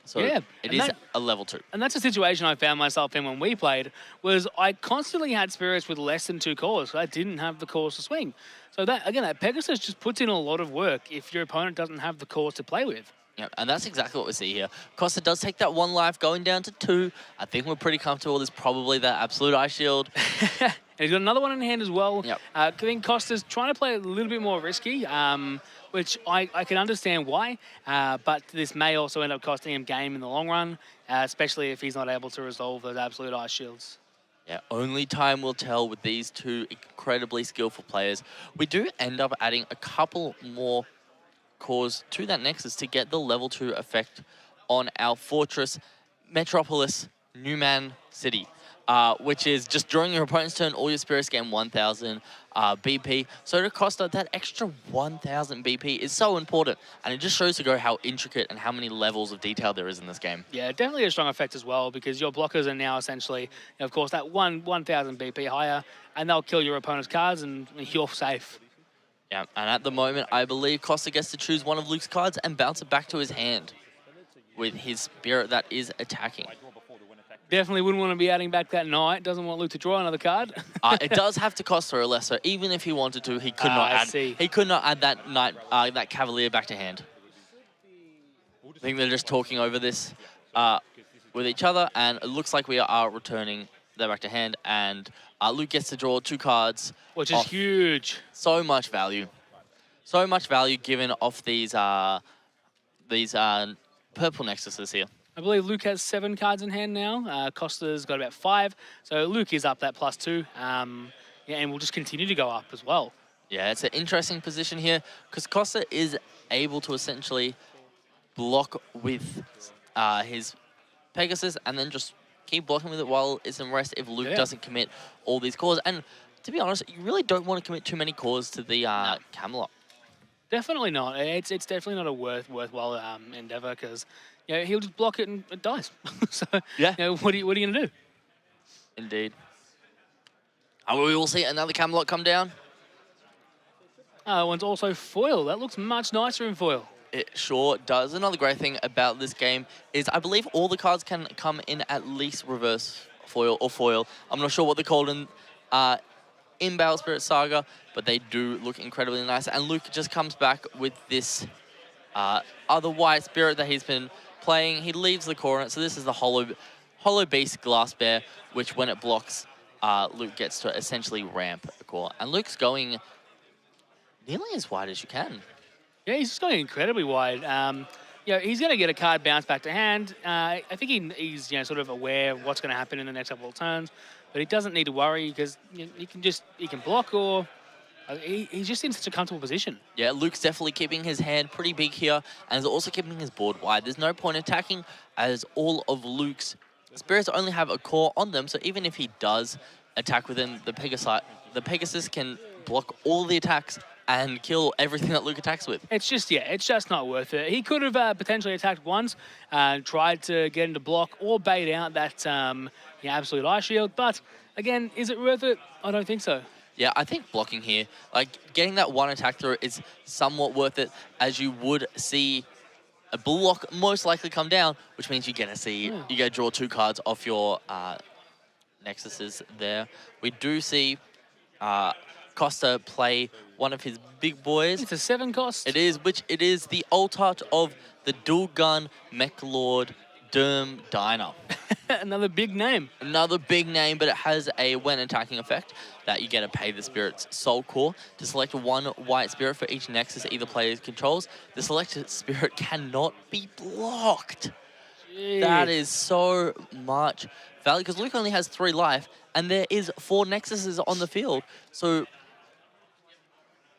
So Yeah, it and is that- a level 2. And that's a situation I found myself in when we played, was I constantly had spirits with less than 2 cores. I didn't have the cores to swing. So that, again, that Pegasus just puts in a lot of work if your opponent doesn't have the cores to play with. Yeah, and that's exactly what we see here. Costa does take that 1 life, going down to 2. I think we're pretty comfortable. There's probably that Absolute Ice Shield. And he's got another one in hand as well. Yep. I think Costa's trying to play a little bit more risky, which I can understand why, but this may also end up costing him game in the long run, especially if he's not able to resolve those Absolute Ice Shields. Yeah, only time will tell with these 2 incredibly skillful players. We do end up adding a couple more cores to that Nexus to get the level 2 effect on our Fortress Metropolis Newman City, which is just during your opponent's turn, all your spirits gain 1,000 BP. So to Costa, that extra 1,000 BP is so important, and it just shows to go how intricate and how many levels of detail there is in this game. Yeah, definitely a strong effect as well, because your blockers are now essentially, of course, that 1,000 BP higher, and they'll kill your opponent's cards, and you're safe. Yeah, and at the moment, I believe Costa gets to choose one of Luke's cards and bounce it back to his hand with his spirit that is attacking. Definitely wouldn't want to be adding back that Knight. Doesn't want Luke to draw another card. It does have to cost her less, so even if he wanted to, he could not I add. see. He could not add that Knight, that Cavalier back to hand. I think they're just talking over this with each other, and it looks like we are returning that back to hand. And Luke gets to draw 2 cards, Which is huge. So much value, so much value given off these purple Nexuses here. I believe Luke has 7 cards in hand now. Costa's got about 5. So Luke is up that +2. Yeah, and will just continue to go up as well. Yeah, it's an interesting position here because Costa is able to essentially block with his Pegasus and then just keep blocking with it while it's in rest if Luke doesn't commit all these cores. And to be honest, you really don't want to commit too many cores to the Camelot. Definitely not. It's definitely not a worthwhile endeavor, because he'll just block it and it dies. So Yeah. what are you gonna do? Indeed. And we will see another Camelot come down. One's also foil. That looks much nicer in foil. It sure does. Another great thing about this game is I believe all the cards can come in at least reverse foil or foil. I'm not sure what they're called in Battle Spirit Saga, but they do look incredibly nice. And Luke just comes back with this other white spirit that he's been playing. He leaves the core in it, so this is the Hollow Beast Glass Bear, which when it blocks, Luke gets to essentially ramp a core. And Luke's going nearly as wide as you can. Yeah, he's just going incredibly wide. He's going to get a card bounced back to hand. I think he's sort of aware of what's going to happen in the next couple of turns, but he doesn't need to worry because he can block, or he's just in such a comfortable position. Yeah, Luke's definitely keeping his hand pretty big here, and is also keeping his board wide. There's no point attacking, as all of Luke's spirits only have a core on them, so even if he does attack within the Pegasus can block all the attacks and kill everything that Luke attacks with. It's just not worth it. He could have potentially attacked once, tried to get him to block or bait out that Absolute Ice Shield, but again, is it worth it? I don't think so. Yeah, I think blocking here, like getting that one attack through is somewhat worth it, as you would see a block most likely come down, which means you're going to see, you get to draw 2 cards off your Nexuses there. We do see Costa play one of his big boys. It's a 7 cost. It is, which it is the alt art of the dual gun Mech Lord Derm Diner. Another big name. Another big name, but it has a when attacking effect that you get to pay the spirit's soul core to select one white spirit for each nexus either player controls. The selected spirit cannot be blocked. Jeez. That is so much value because Luke only has 3 life and there is 4 nexuses on the field. So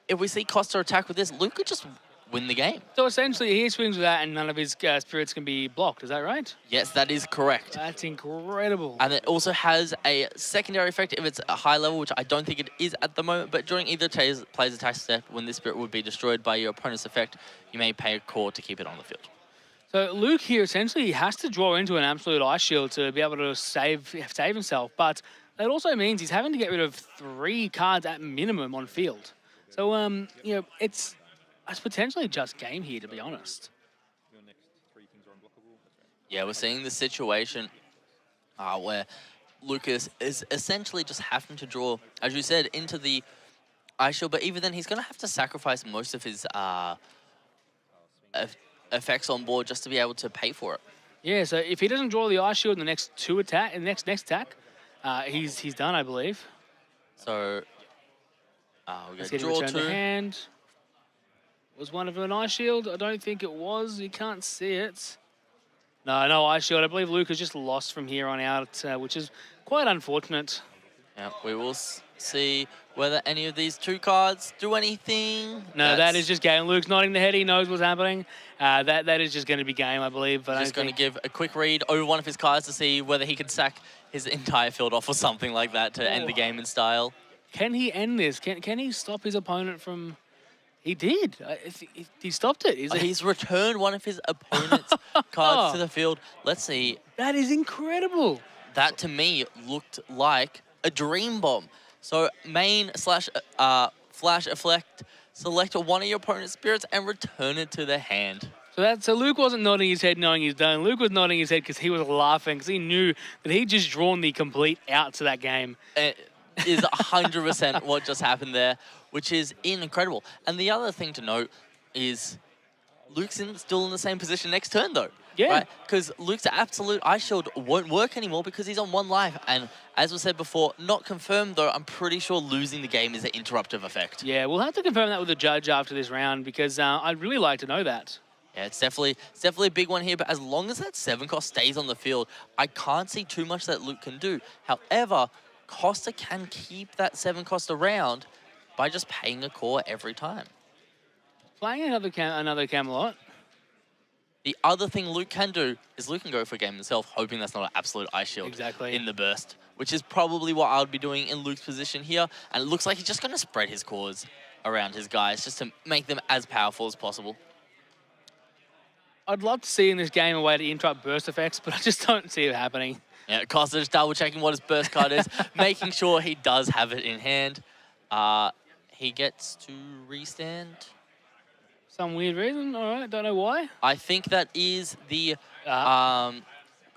if we see Costa attack with this, Luke could just win the game. So essentially, he swings with that, and none of his spirits can be blocked. Is that right? Yes, that is correct. That's incredible. And it also has a secondary effect if it's a high level, which I don't think it is at the moment. But during either player's attack step, when this spirit would be destroyed by your opponent's effect, you may pay a core to keep it on the field. So Luke here essentially has to draw into an absolute ice shield to be able to save himself, but that also means he's having to get rid of 3 cards at minimum on field. So you know, it's potentially just game here, to be honest. Yeah, we're seeing the situation where Lucas is essentially just having to draw, as you said, into the ice shield, but even then he's going to have to sacrifice most of his effects on board just to be able to pay for it. Yeah, so if he doesn't draw the ice shield in the next next attack, he's done, I believe. So we Let's go get a draw return 2. to hand. Was one of them an ice shield? I don't think it was. You can't see it. No ice shield. I believe Luke has just lost from here on out, which is quite unfortunate. Yeah, we will see whether any of these 2 cards do anything. No, that is just game. Luke's nodding the head. He knows what's happening. That is just going to be game, I believe. But just going to give a quick read over one of his cards to see whether he can sack his entire field off or something like that to end the game in style. Can he end this? Can he stop his opponent from... He did. He stopped it. He's returned one of his opponent's cards to the field. Let's see. That is incredible. That, to me, looked like a dream bomb. So main / flash effect, select one of your opponent's spirits and return it to the hand. So Luke wasn't nodding his head knowing he's done. Luke was nodding his head because he was laughing because he knew that he'd just drawn the complete out to that game. It is 100% what just happened there, which is incredible. And the other thing to note is Luke's still in the same position next turn, though. Yeah. Right? Because Luke's absolute ice shield won't work anymore because he's on 1 life. And as was said before, not confirmed, though, I'm pretty sure losing the game is an interruptive effect. Yeah, we'll have to confirm that with the judge after this round because I'd really like to know that. Yeah, it's definitely a big one here, but as long as that 7 cost stays on the field, I can't see too much that Luke can do. However, Costa can keep that 7 cost around by just paying a core every time. Playing another Camelot. The other thing Luke can do is Luke can go for a game himself, hoping that's not an absolute ice shield in the burst, which is probably what I would be doing in Luke's position here. And it looks like he's just going to spread his cores around his guys just to make them as powerful as possible. I'd love to see in this game a way to interrupt burst effects, but I just don't see it happening. Yeah, Costa just double-checking what his burst card is, making sure he does have it in hand. He gets to restand. Some weird reason, all right, don't know why. I think that is the,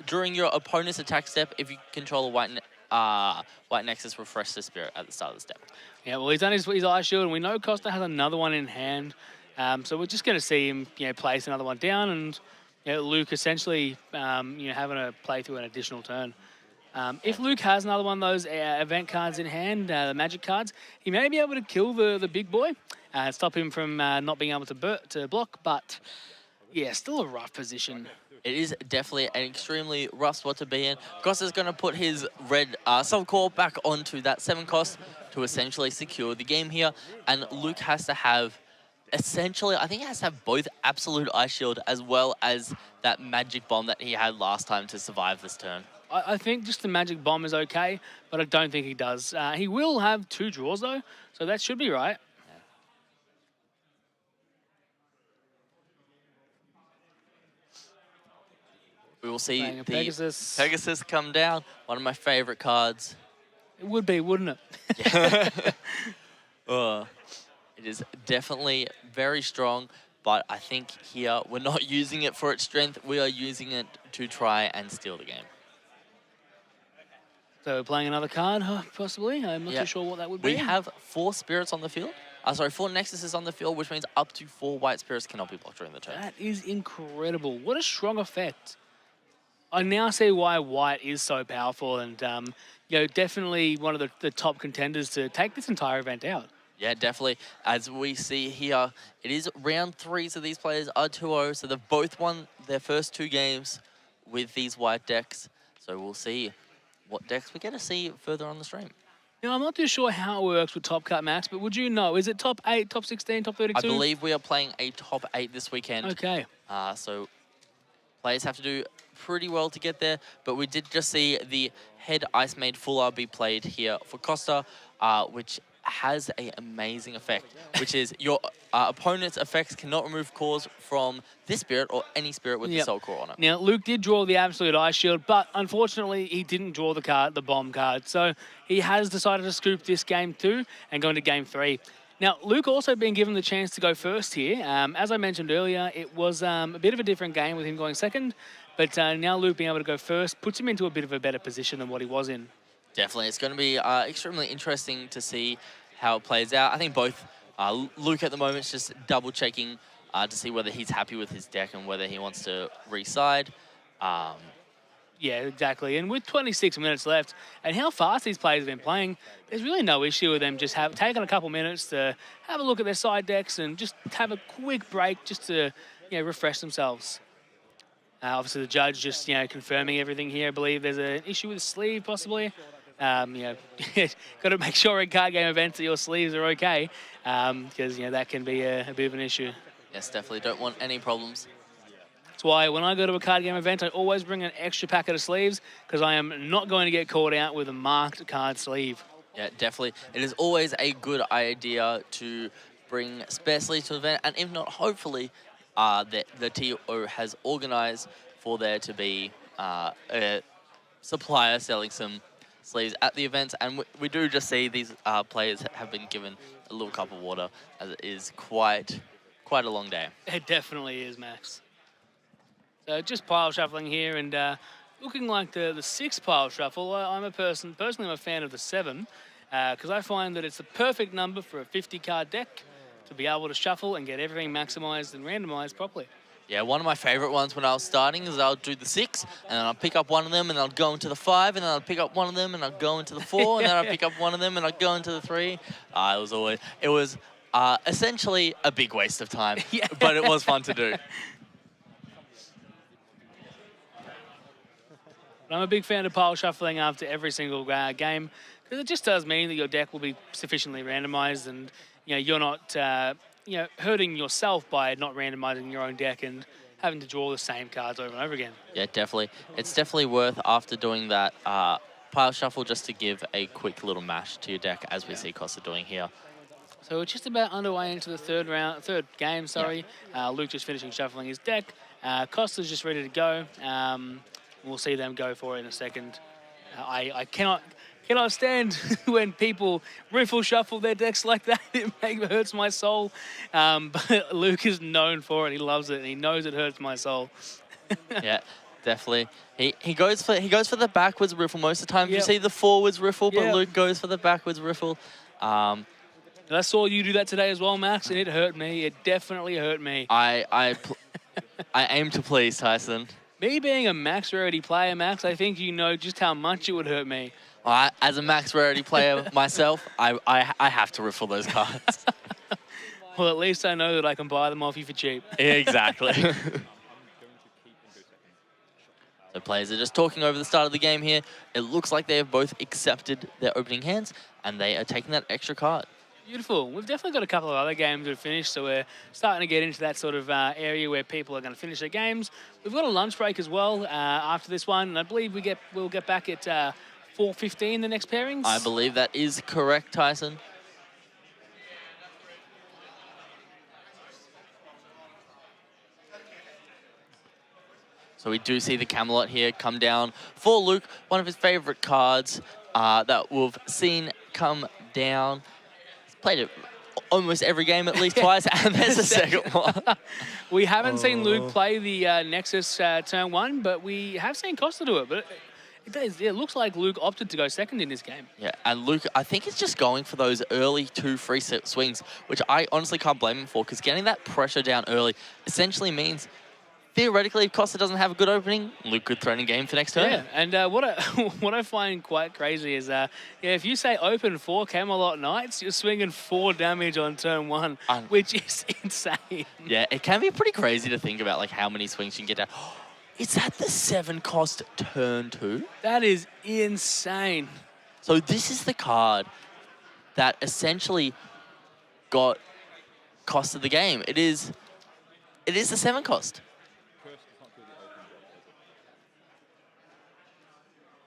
during your opponent's attack step, if you control a white Nexus, refresh the spirit at the start of the step. Yeah, well, he's done his ice shield, and we know Costa has another one in hand. So we're just going to see him, place another one down, and Luke essentially, having to play through an additional turn. If Luke has another one of those event cards in hand, the magic cards, he may be able to kill the big boy, stop him from not being able to block. But yeah, still a rough position. It is definitely an extremely rough spot to be in. Costa's going to put his red sub-core back onto that 7 cost to essentially secure the game here, and Luke has to have. Essentially, I think he has to have both Absolute Ice Shield as well as that Magic Bomb that he had last time to survive this turn. I think just the Magic Bomb is okay, but I don't think he does. He will have 2 draws, though, so that should be right. Yeah. We will see the Pegasus come down, one of my favorite cards. It would be, wouldn't it? Yeah. It is definitely very strong, but I think here we're not using it for its strength. We are using it to try and steal the game. So playing another card, possibly? I'm not too sure what that would be. We have 4 spirits on the field. 4 Nexuses on the field, which means up to 4 white spirits cannot be blocked during the turn. That is incredible. What a strong effect. I now see why White is so powerful and, definitely one of the top contenders to take this entire event out. Yeah, definitely. As we see here, it is round 3, so these players are 2-0, so they've both won their first 2 games with these white decks. So we'll see what decks we get to see further on the stream. Now, I'm not too sure how it works with Top Cut, Max, but would you know? Is it top 8, top 16, top 32? I believe we are playing a top 8 this weekend. Okay. So players have to do pretty well to get there, but we did just see the head Ice Maid Fuller be played here for Costa, which has an amazing effect, which is your opponent's effects cannot remove cores from this spirit or any spirit with the Soul Core on it. Now, Luke did draw the Absolute Ice Shield, but unfortunately, he didn't draw the bomb card. So he has decided to scoop this game 2 and go into game 3. Now, Luke also been given the chance to go first here. As I mentioned earlier, it was a bit of a different game with him going second, but now Luke being able to go first puts him into a bit of a better position than what he was in. Definitely. It's going to be extremely interesting to see how it plays out. I think both Luke at the moment is just double-checking to see whether he's happy with his deck and whether he wants to reside. Yeah, exactly. And with 26 minutes left and how fast these players have been playing, there's really no issue with them just taking a couple minutes to have a look at their side decks and just have a quick break just to refresh themselves. Obviously, the judge just confirming everything here. I believe there's an issue with the sleeve, possibly. Got to make sure in card game events that your sleeves are okay, because that can be a bit of an issue. Yes, definitely. Don't want any problems. That's why when I go to a card game event, I always bring an extra packet of sleeves, because I am not going to get caught out with a marked card sleeve. Yeah, definitely. It is always a good idea to bring spare sleeves to the event, and if not, hopefully, the TO has organised for there to be a supplier selling some sleeves at the events, and we do just see these players have been given a little cup of water, as it is quite a long day. It definitely is, Max. So just pile shuffling here, and looking like the 6 pile shuffle. Personally, I'm a fan of the 7, because I find that it's the perfect number for a 50-card deck to be able to shuffle and get everything maximized and randomized properly. Yeah, one of my favorite ones when I was starting is I'll do the 6, and then I'll pick up one of them, and I'll go into the 5, and then I'll pick up one of them, and I'll go into the 4, and then I'll pick up one of them, and I'll go into the 3. It was essentially a big waste of time, but it was fun to do. I'm a big fan of pile shuffling after every single game, because it just does mean that your deck will be sufficiently randomized, and you're not hurting yourself by not randomizing your own deck and having to draw the same cards over and over again. Yeah, definitely. It's definitely worth, after doing that pile shuffle, just to give a quick little mash to your deck, as we see Costa doing here. So we're just about underway into the third game. Luke just finishing shuffling his deck. Costa's just ready to go. We'll see them go for it in a second. I cannot stand when people riffle shuffle their decks like that. It hurts my soul. But Luke is known for it. He loves it, and he knows it hurts my soul. Yeah, definitely. He goes for the backwards riffle most of the time. You see the forwards riffle, but Luke goes for the backwards riffle. I saw you do that today as well, Max, and it hurt me. It definitely hurt me. I aim to please, Tyson. Me being a max rarity player, Max, I think you know just how much it would hurt me. As a max rarity player myself, I have to riffle those cards. Well, at least I know that I can buy them off you for cheap. Exactly. So players are just talking over the start of the game here. It looks like they have both accepted their opening hands, and they are taking that extra card. Beautiful. We've definitely got a couple of other games that have finished, so we're starting to get into that sort of area where people are going to finish their games. We've got a lunch break as well after this one, and I believe we'll get back at 4:15 the next pairings. I believe that is correct, Tyson. So we do see the Camelot here come down for Luke, one of his favorite cards that we've seen come down. He's played it almost every game at least twice, and there's a second one. We haven't seen Luke play the Nexus turn 1, but we have seen Costa do it. But it looks like Luke opted to go second in this game. Yeah, and Luke, I think he's just going for those early 2 free swings, which I honestly can't blame him for, because getting that pressure down early essentially means theoretically, if Costa doesn't have a good opening, Luke could threaten game for next turn. Yeah, and what I what I find quite crazy is, yeah, if you say open 4 Camelot Knights, you're swinging 4 damage on turn 1, which is insane. Yeah, it can be pretty crazy to think about like how many swings you can get down. Is that the 7 cost turn 2? That is insane. So this is the card that essentially got cost of the game. It is the 7 cost.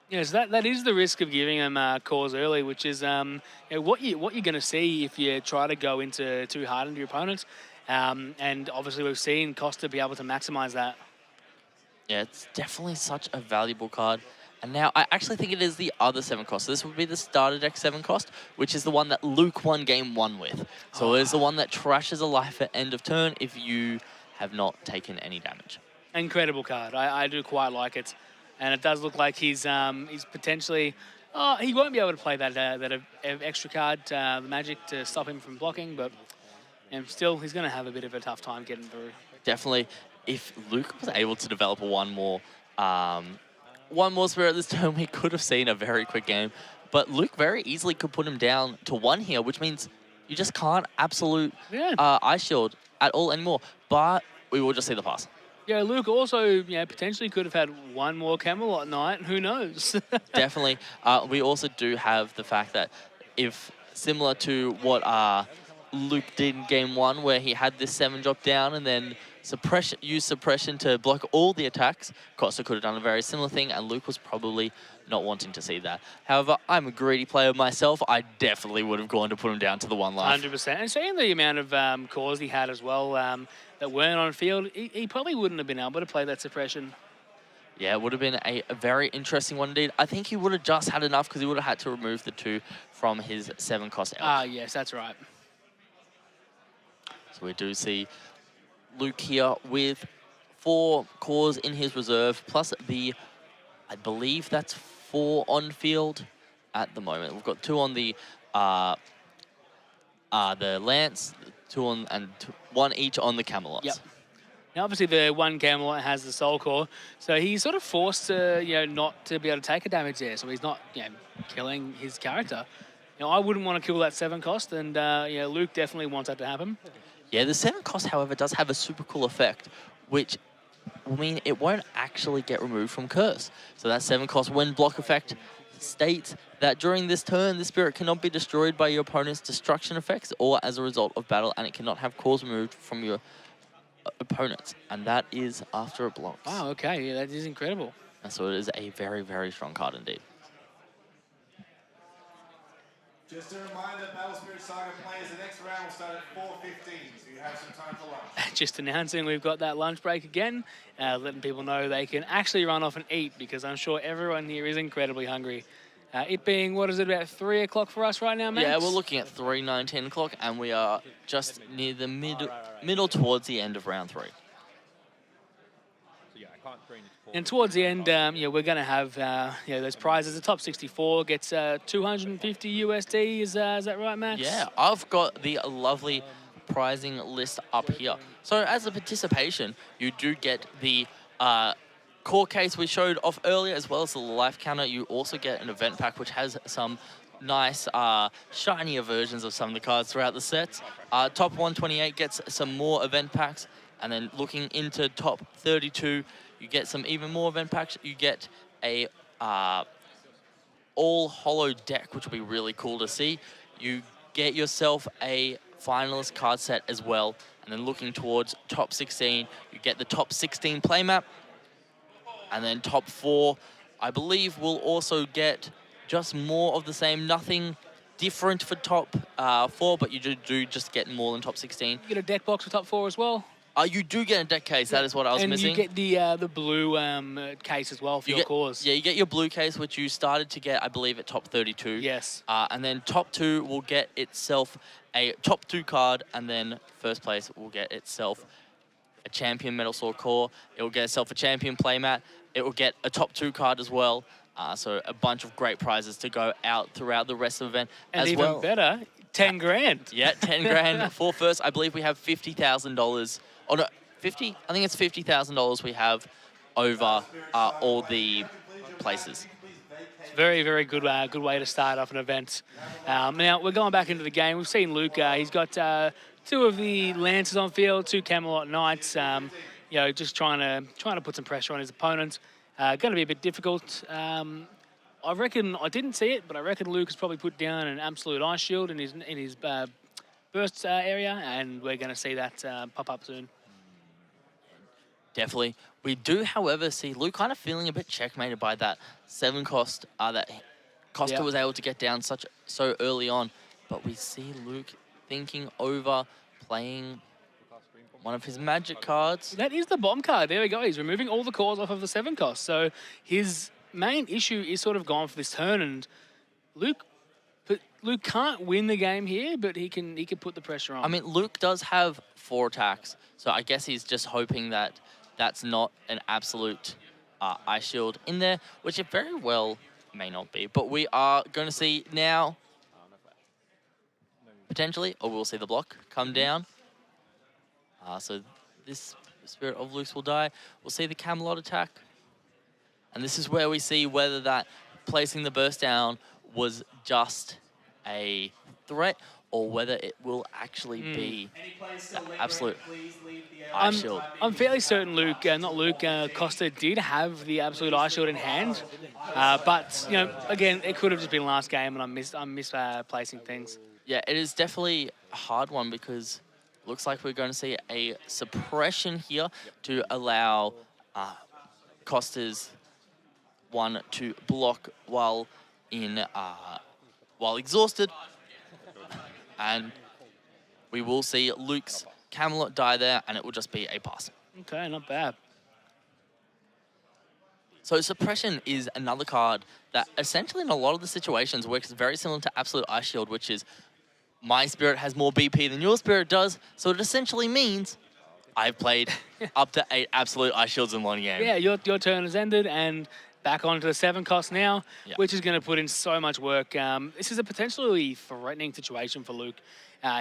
Yes, that is the risk of giving them cause early, which is what you're going to see if you try to go into too hard into your opponents. And obviously we've seen Costa be able to maximize that. Yeah, it's definitely such a valuable card. And now I actually think it is the other 7 cost. So this would be the starter deck 7 cost, which is the one that Luke won game 1 with. So it's the one that trashes a life at end of turn if you have not taken any damage. Incredible card. I do quite like it. And it does look like he's potentially... Oh, he won't be able to play that extra card, the Magic, to stop him from blocking, but still, he's going to have a bit of a tough time getting through. Definitely, if Luke was able to develop one more Spirit this turn, we could have seen a very quick game. But Luke very easily could put him down to 1 here, which means you just can't absolute Ice Shield at all anymore. But we will just see the pass. Yeah, Luke also potentially could have had 1 more Camelot Knight. Who knows? Definitely. We also do have the fact that if similar to what Luke did in game 1, where he had this 7 drop down and then use suppression to block all the attacks, Costa could have done a very similar thing, and Luke was probably not wanting to see that. However, I'm a greedy player myself. I definitely would have gone to put him down to the 1 life. 100%. And seeing the amount of cores he had as well that weren't on field, he probably wouldn't have been able to play that suppression. Yeah, it would have been a very interesting one indeed. I think he would have just had enough because he would have had to remove the 2 from his 7 cost elf. Yes, that's right. So we do see Luke here with 4 cores in his reserve, plus I believe that's 4 on field at the moment. We've got 2 on the Lance, 2 on, and 1 each on the Camelots. Yep. Now, obviously, the 1 Camelot has the Soul Core, so he's sort of forced to, not to be able to take a damage there, so he's not, killing his character. I wouldn't want to kill that 7 cost, and, Luke definitely wants that to happen. Yeah, the 7 cost, however, does have a super cool effect, which will mean it won't actually get removed from Curse. So that 7 cost, when block effect, states that during this turn, the spirit cannot be destroyed by your opponent's destruction effects or as a result of battle, and it cannot have cores removed from your opponents. And that is after it blocks. Wow, okay, yeah, that is incredible. And so it is a very, very strong card indeed. Just a reminder, Battle Spirit Saga players, the next round will start at 4:15, so you have some time for lunch. Just announcing we've got that lunch break again, letting people know they can actually run off and eat, because I'm sure everyone here is incredibly hungry. It being, what is it, about 3 o'clock for us right now, Max? Yeah, we're looking at 3, 9, 10 o'clock, and we are just near the middle towards the end of round 3. And towards the end, we're going to have those prizes. The top 64 gets 250 USD. Is that right, Max? Yeah, I've got the lovely prizing list up here. So as a participation, you do get the core case we showed off earlier, as well as the life counter. You also get an event pack, which has some nice shinier versions of some of the cards throughout the sets. Top 128 gets some more event packs. And then looking into top 32, you get some even more event packs. You get a all hollow deck, which will be really cool to see. You get yourself a finalist card set as well. And then looking towards top 16, you get the top 16 playmap. And then top 4, I believe, will also get just more of the same. Nothing different for top 4, but you do just get more than top 16. You get a deck box for top 4 as well. You do get a deck case. That is what I was missing. And you get the blue case as well for your cores. Yeah, you get your blue case, which you started to get, I believe, at top 32. Yes. And then top 2 will get itself a top 2 card, and then first place will get itself a champion Metal Sword core. It will get itself a champion playmat. It will get a top 2 card as well. So a bunch of great prizes to go out throughout the rest of the event. And as even well. better, 10 grand. Yeah, 10 grand for first. I believe we have $50,000. Oh no, 50. I think it's $50,000 we have over all the places. It's a very, very good good way to start off an event. Now, we're going back into the game. We've seen Luke. He's got 2 of the Lancers on field, 2 Camelot Knights. You know, just trying to put some pressure on his opponent. Going to be a bit difficult. I reckon, I didn't see it, but I reckon Luke has probably put down an absolute ice shield in his burst area, and we're going to see that pop up soon. Definitely. We do, however, see Luke kind of feeling a bit checkmated by that 7 cost that Costa was able to get down so early on. But we see Luke thinking over playing one of his magic cards. That is the bomb card. There we go. He's removing all the cores off of the 7 cost. So his main issue is sort of gone for this turn, and Luke can't win the game here, but he can put the pressure on. I mean, Luke does have 4 attacks, so I guess he's just hoping that that's not an absolute ice shield in there, which it very well may not be. But we are going to see now, potentially, or we'll see the block come down. So this Spirit of Luke's will die. We'll see the Camelot attack. And this is where we see whether that placing the burst down was just a threat or whether it will actually be the absolute ice shield. I'm fairly certain Costa did have the absolute ice shield in hand, but you know, again, it could have just been last game, and I'm misplacing things. Yeah, it is definitely a hard one because it looks like we're going to see a suppression here to allow Costa's one to block while exhausted. And we will see Luke's Camelot die there, and it will just be a pass. Okay, not bad. So Suppression is another card that essentially in a lot of the situations works very similar to Absolute Ice Shield, which is my Spirit has more BP than your Spirit does, so it essentially means I've played up to 8 Absolute Ice Shields in one game. Yeah, your turn has ended, and back onto the 7 cost now, which is going to put in so much work. This is a potentially threatening situation for Luke.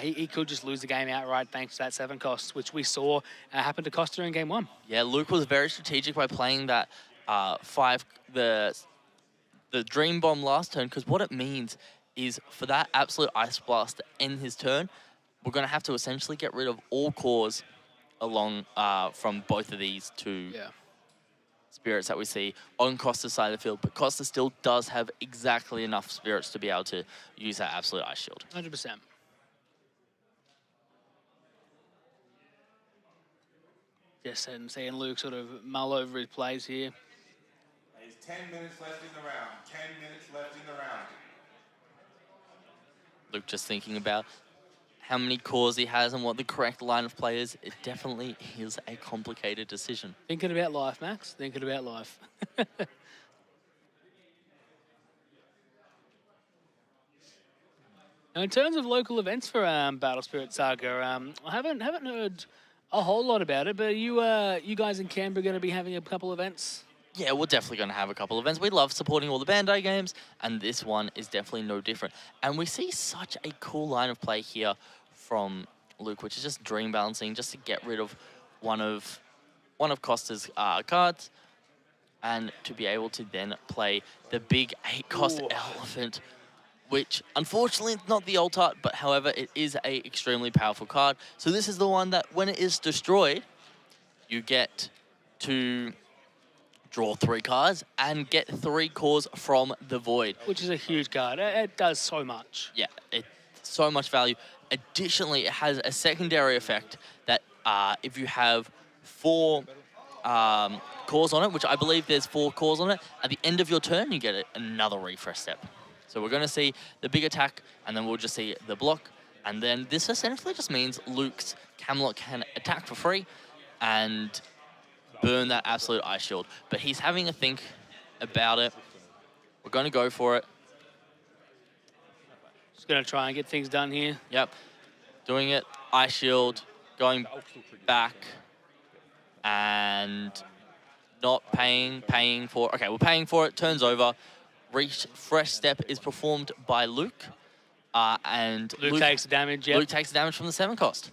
He could just lose the game outright thanks to that 7 cost, which we saw happen to Costa in game 1. Yeah, Luke was very strategic by playing that the Dream Bomb last turn, because what it means is for that Absolute Ice Blast to end his turn, we're going to have to essentially get rid of all cores along from both of these 2 spirits that we see on Costa's side of the field. But Costa still does have exactly enough spirits to be able to use that Absolute Ice Shield. 100%. Just seeing Luke sort of mull over his plays here. There's 10 minutes left in the round. 10 minutes left in the round. Luke just thinking about how many cores he has and what the correct line of play is. It definitely is a complicated decision. Thinking about life, Max. Thinking about life. Now, in terms of local events for Battle Spirit Saga, I haven't heard a whole lot about it, but you guys in Canberra going to be having a couple events? Yeah, we're definitely going to have a couple of events. We love supporting all the Bandai games, and this one is definitely no different. And we see such a cool line of play here from Luke, which is just dream balancing, just to get rid of one of Costa's cards, and to be able to then play the big 8-cost elephant, which unfortunately is not the ult art, but however, it is a extremely powerful card. So this is the one that when it is destroyed, you get to draw 3 cards and get 3 cores from the void. Which is a huge card. It does so much. Yeah, it's so much value. Additionally, it has a secondary effect that if you have 4 cores on it, which I believe there's 4 cores on it, at the end of your turn, you get another refresh step. So we're going to see the big attack, and then we'll just see the block. And then this essentially just means Luke's Camelot can attack for free and burn that Absolute Ice Shield. But he's having a think about it. We're going to go for it. Just going to try and get things done here. Yep. Doing it. Ice Shield. Going back. And not paying for... Okay, we're paying for it. Turns over. Refresh step is performed by Luke. And Luke takes the damage, yep. Luke takes the damage from the 7 cost.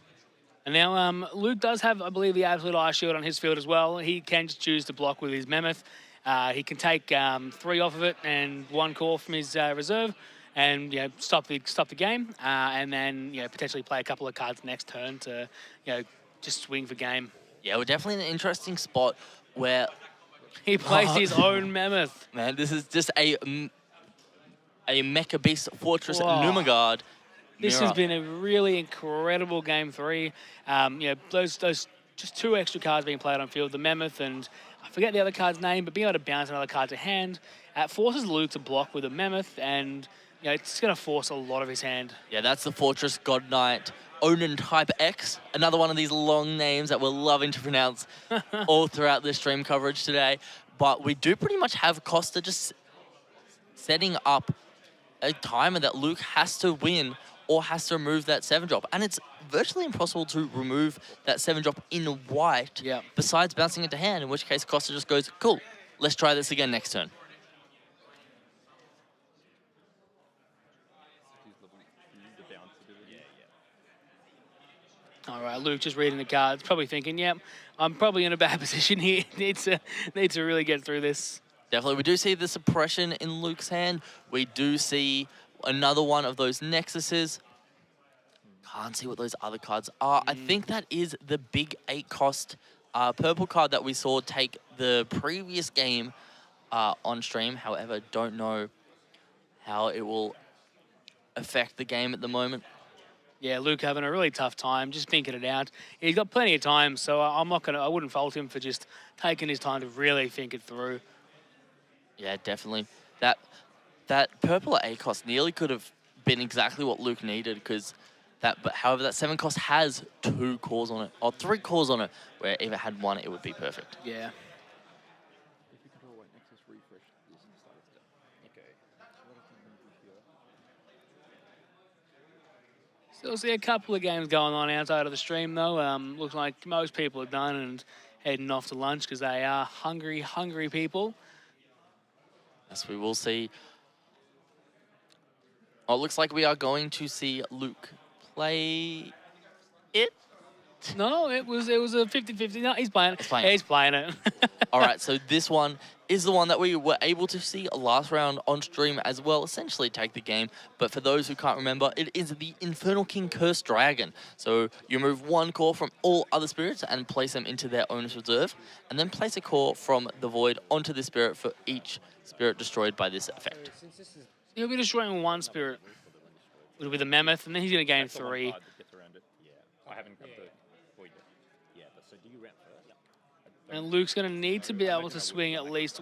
And now Luke does have, I believe, the absolute ice shield on his field as well. He can just choose to block with his Mammoth. He can take 3 off of it and 1 core from his reserve, and stop the game, and then potentially play a couple of cards next turn to just swing for game. Yeah, we're definitely in an interesting spot where He plays his own Mammoth. man, this is just a Mecha Beast Fortress Whoa. Numagard. This Mirror. has been a really incredible game 3. Those just 2 extra cards being played on field, the Mammoth and I forget the other card's name, but being able to bounce another card to hand forces Luke to block with a Mammoth, and it's going to force a lot of his hand. Yeah, that's the Fortress God Knight Onan Type X, another one of these long names that we're loving to pronounce all throughout this stream coverage today. But we do pretty much have Costa just setting up a timer that Luke has to win or has to remove that 7-drop. And it's virtually impossible to remove that 7-drop in white besides bouncing it to hand, in which case Costa just goes, cool, let's try this again next turn. All right, Luke just reading the cards, probably thinking, yep, I'm probably in a bad position here. need to really get through this. Definitely. We do see the suppression in Luke's hand. We do see another one of those Nexuses. Can't see what those other cards are. I think that is the big 8-cost purple card that we saw take the previous game on stream. However, don't know how it will affect the game at the moment. Yeah, Luke having a really tough time, just thinking it out. He's got plenty of time, so I wouldn't fault him for just taking his time to really think it through. Yeah, definitely. That purple at 8 cost nearly could have been exactly what Luke needed, because however, that 7 cost has 2 cores on it, or 3 cores on it, where if it had 1, it would be perfect. Yeah. Still see a couple of games going on outside of the stream, though. Looks like most people are done and heading off to lunch because they are hungry, hungry people. Yes, we will see. Oh, it looks like we are going to see Luke play it. No, it was a 50-50. No, he's playing it. He's playing it. All right, so this one is the one that we were able to see last round on stream as well, essentially take the game. But for those who can't remember, it is the Infernal King Cursed Dragon. So you remove 1 core from all other spirits and place them into their owner's reserve, and then place a core from the void onto the spirit for each spirit destroyed by this effect. He'll be destroying 1 spirit. It'll be the Mammoth, and then he's going to gain 3. I haven't come to void yet. Yeah, but so do you ramp first? And Luke's going to need to be able to swing at least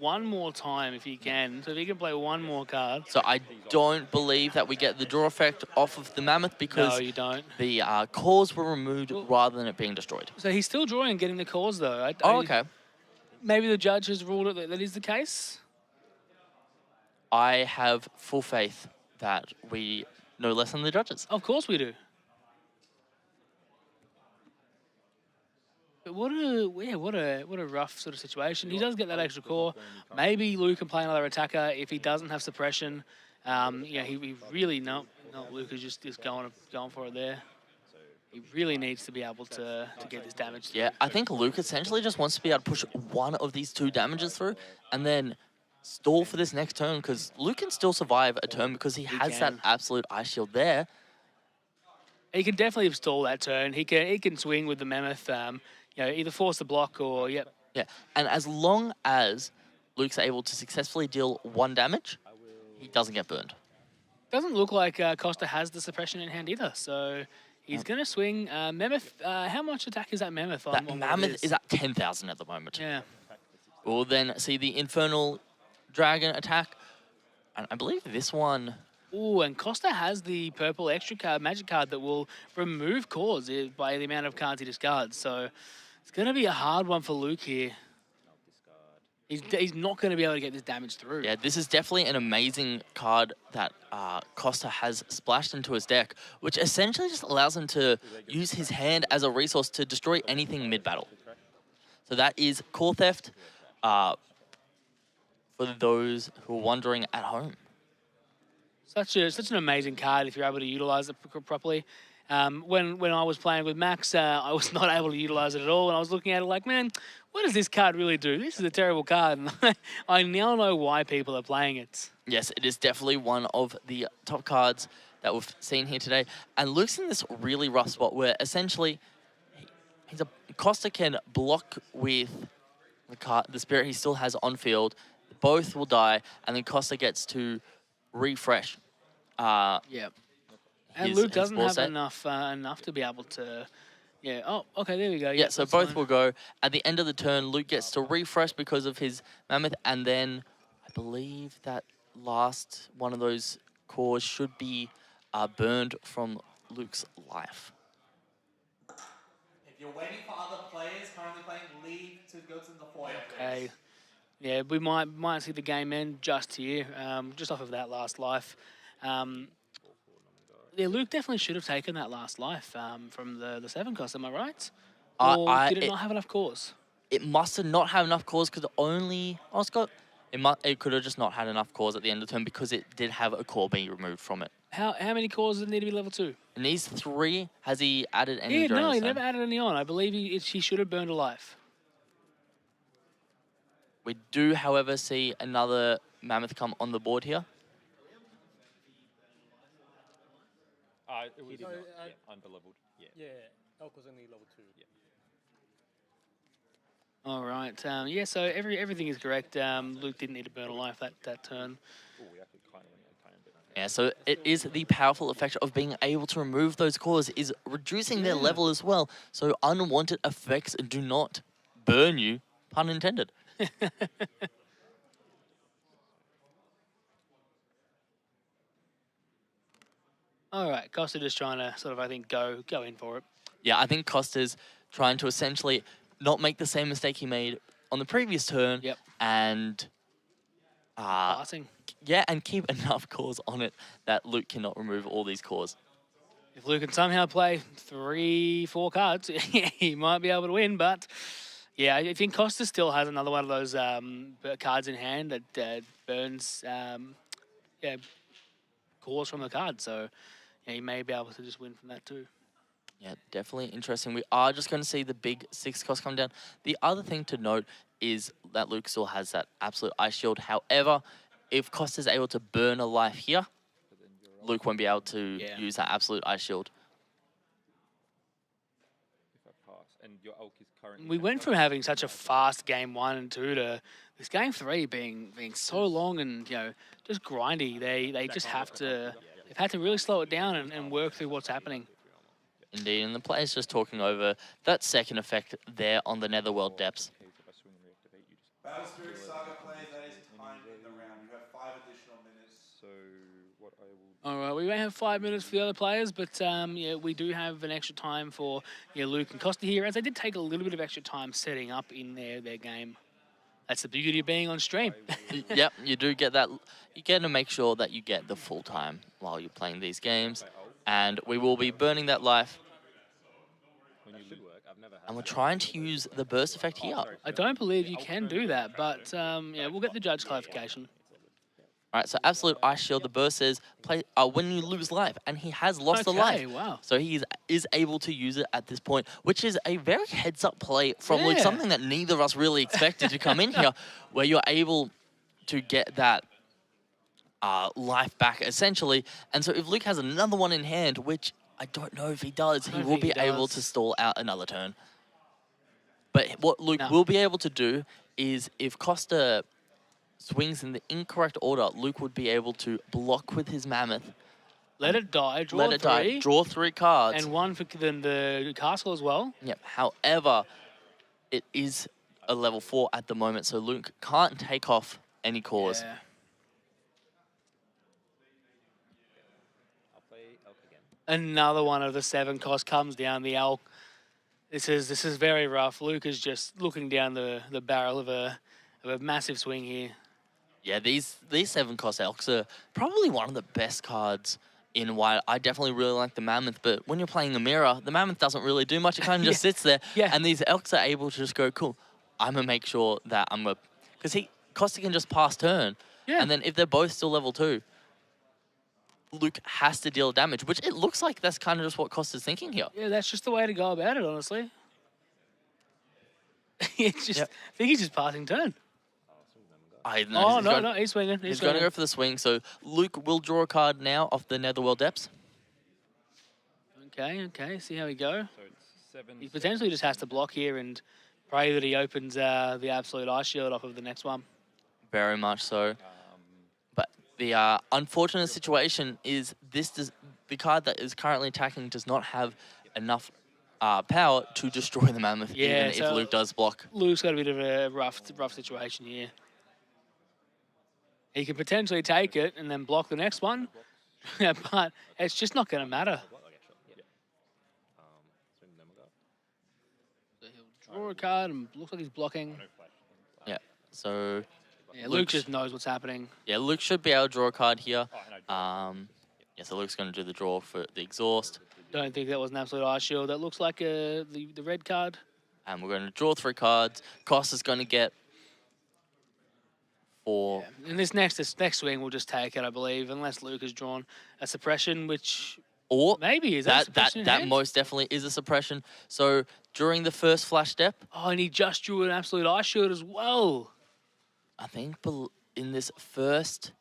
1 more time if he can. So if he can play 1 more card. So I don't believe that we get the draw effect off of the Mammoth because no, you don't. The cores were removed rather than it being destroyed. So he's still drawing and getting the cores, though. Okay. Maybe the judge has ruled it that is the case? I have full faith that we know less than the judges. Of course we do. But what a rough sort of situation. He does get that extra core. Maybe Luke can play another attacker if he doesn't have suppression. He really Luke is just going for it there. He really needs to be able to get this damage through. Yeah, I think Luke essentially just wants to be able to push 1 of these 2 damages through and then stall for this next turn, because Luke can still survive a turn because he has that absolute ice shield there. He can definitely stall that turn. He can swing with the Mammoth. Either force the block or Yeah, and as long as Luke's able to successfully deal 1 damage, he doesn't get burned. Doesn't look like Costa has the suppression in hand either, so he's going to swing. Mammoth, how much attack is that Mammoth on? That Mammoth is at 10,000 at the moment. Yeah. We'll then see the Infernal Dragon attack, and I believe this one... Ooh, and Costa has the purple extra card, magic card, that will remove cores by the amount of cards he discards, so it's going to be a hard one for Luke here. He's not going to be able to get this damage through. Yeah, this is definitely an amazing card that Costa has splashed into his deck, which essentially just allows him to use his hand as a resource to destroy anything mid-battle. So that is Core Theft for those who are wondering at home. Such an amazing card if you're able to utilize it properly. When I was playing with Max, I was not able to utilize it at all, and I was looking at it like, man, what does this card really do? This is a terrible card, and I now know why people are playing it. Yes, it is definitely one of the top cards that we've seen here today. And Luke's in this really rough spot where essentially Costa can block with the spirit he still has on field. Both will die, and then Costa gets to refresh. Yeah. And his- Luke his doesn't ball have set. enough to be able to. Yeah. Oh, okay. There we go. Yeah, so that's both fine. will go. At the end of the turn, Luke gets to refresh because of his mammoth, and then I believe that last one of those cores should be burned from Luke's life. If you're waiting for other players currently playing, leave to go to the foyer. Okay. Yeah, we might see the game end just here, just off of that last life. Yeah, Luke definitely should have taken that last life from the 7 cost. Am I right? Or did it not have enough cores? It must have not had enough cores because only it could have just not had enough cores at the end of the turn because it did have a core being removed from it. How many cores does it need to be level 2? It needs 3. Has he added any? Yeah, during no, his he turn? never added any on. I believe he should have burned a life. We do, however, see another mammoth come on the board here. It was underleveled. Yeah. Yeah, Elk was only level 2. Yeah. All right. Yeah, so everything is correct. Luke didn't need to burn a life that turn. Oh, we actually kind of went a bit. Yeah, so it is the powerful effect of being able to remove those cores is reducing their level as well. So unwanted effects do not burn you, pun intended. All right, Costa just trying to sort of, I think, go in for it. Yeah, I think Costa's trying to essentially not make the same mistake he made on the previous turn. Yep. And Passing. yeah, and keep enough cores on it that Luke cannot remove all these cores. If Luke can somehow play 3-4 cards, he might be able to win. But yeah, I think Costa still has another one of those cards in hand that burns cores from the card. So yeah, he may be able to just win from that too. Yeah, definitely interesting. We are just going to see the big 6 cost come down. The other thing to note is that Luke still has that absolute ice shield. However, if Costa's able to burn a life here, Luke won't be able to use that absolute ice shield. If I pass, and your Elk is currently. We went from having such a fast game 1 and 2 to this game 3 being so long and just grindy. They just have to they've had to really slow it down and work through what's happening. Indeed, and the player's just talking over that second effect there on the Netherworld depths. Battle Spirit Saga players, that is time in the round. You have 5 additional minutes. So what I will. All right, we may have 5 minutes for the other players, but yeah, we do have an extra time for Luke and Costa here, as they did take a little bit of extra time setting up in their game. That's the beauty of being on stream. Yep, you do get that. You get to make sure that you get the full time while you're playing these games. And we will be burning that life. And we're trying to use the burst effect here. I don't believe you can do that, but yeah, we'll get the judge clarification. All right, so absolute ice shield. The burst says play when you lose life, and he has lost a Okay, life. wow. So he is able to use it at this point, which is a very heads up play from Luke. Yeah. Something that neither of us really expected to come in here, where you're able to get that life back essentially. And so if Luke has another one in hand, which I don't know if he does, he will be able to stall out another turn. But what Luke will be able to do is if Costa swings in the incorrect order, Luke would be able to block with his mammoth. Let it die, draw Let it 3. die, draw 3 cards. And 1 for the castle as well. Yep. However, it is a level 4 at the moment, so Luke can't take off any cores. Yeah. Another one of the 7 cost comes down the Elk. This is very rough. Luke is just looking down the barrel of a massive swing here. Yeah, these 7 cost elks are probably one of the best cards in Wild. I definitely really like the mammoth, but when you're playing the mirror, the mammoth doesn't really do much. It kind of just sits there. Yeah. And these elks are able to just go, cool, I'm gonna make sure that I'm gonna, because Costa can just pass turn. Yeah. And then if they're both still level 2, Luke has to deal damage, which it looks like that's kind of just what Costa's thinking here. Yeah, that's just the way to go about it, honestly. It's just, I think he's just passing turn. Oh, no, he's swinging. He's going to go for the swing, so Luke will draw a card now off the Netherworld Depths. Okay, see how we go. So it's 7. He potentially just has to block here and pray that he opens the Absolute Ice Shield off of the next one. Very much so. But the unfortunate situation is the card that is currently attacking does not have enough power to destroy the Mammoth, even if Luke does block. Luke's got a bit of a rough situation here. He can potentially take it and then block the next one, but it's just not going to matter. So he'll draw a card and looks like he's blocking. Yeah, so... Yeah, Luke just knows what's happening. Yeah, Luke should be able to draw a card here. Yeah, so Luke's going to do the draw for the exhaust. Don't think that was an Absolute Ice Shield. That looks like the red card. And we're going to draw 3 cards. Costa's going to get 4. Yeah. And this next swing will just take it, I believe, unless Luke has drawn a suppression, which maybe is that most definitely is a suppression. So during the first flash step. Oh, and he just drew an Absolute Ice Shield as well. I think in this first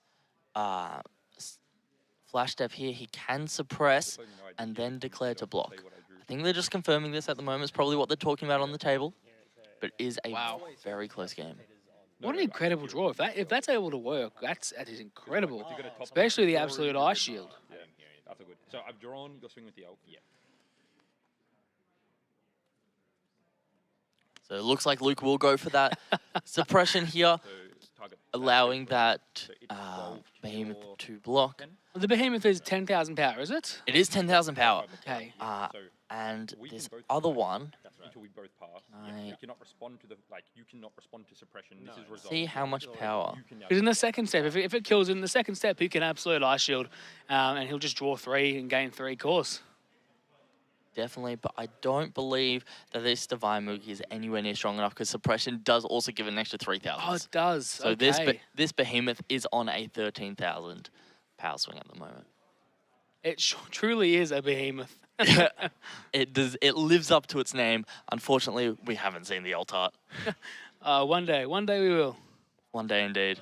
flash step here, he can suppress and then declare to block. I think they're just confirming this at the moment. It's probably what they're talking about on the table. But it is a very close game. What an incredible draw. If that's able to work, that is incredible. Especially the Absolute Ice Shield. Yeah, that's a good. So I've drawn your swing with the elk. Yeah. So it looks like Luke will go for that suppression here, allowing that Behemoth to block. The Behemoth is 10,000 power, is it? It is 10,000 power. Okay. And this other one. Until we both pass, you cannot respond to you cannot respond to suppression. This is resolved. See how much power. Because in the second step, if it kills in the second step, he can Absolute Ice Shield, and he'll just draw 3 and gain 3 cores. Definitely, but I don't believe that this Divine Moogie is anywhere near strong enough because suppression does also give an extra 3,000. Oh, it does. So this Behemoth is on a 13,000 power swing at the moment. It truly is a Behemoth. It does. It lives up to its name. Unfortunately, we haven't seen the alt art. One day we will. One day indeed.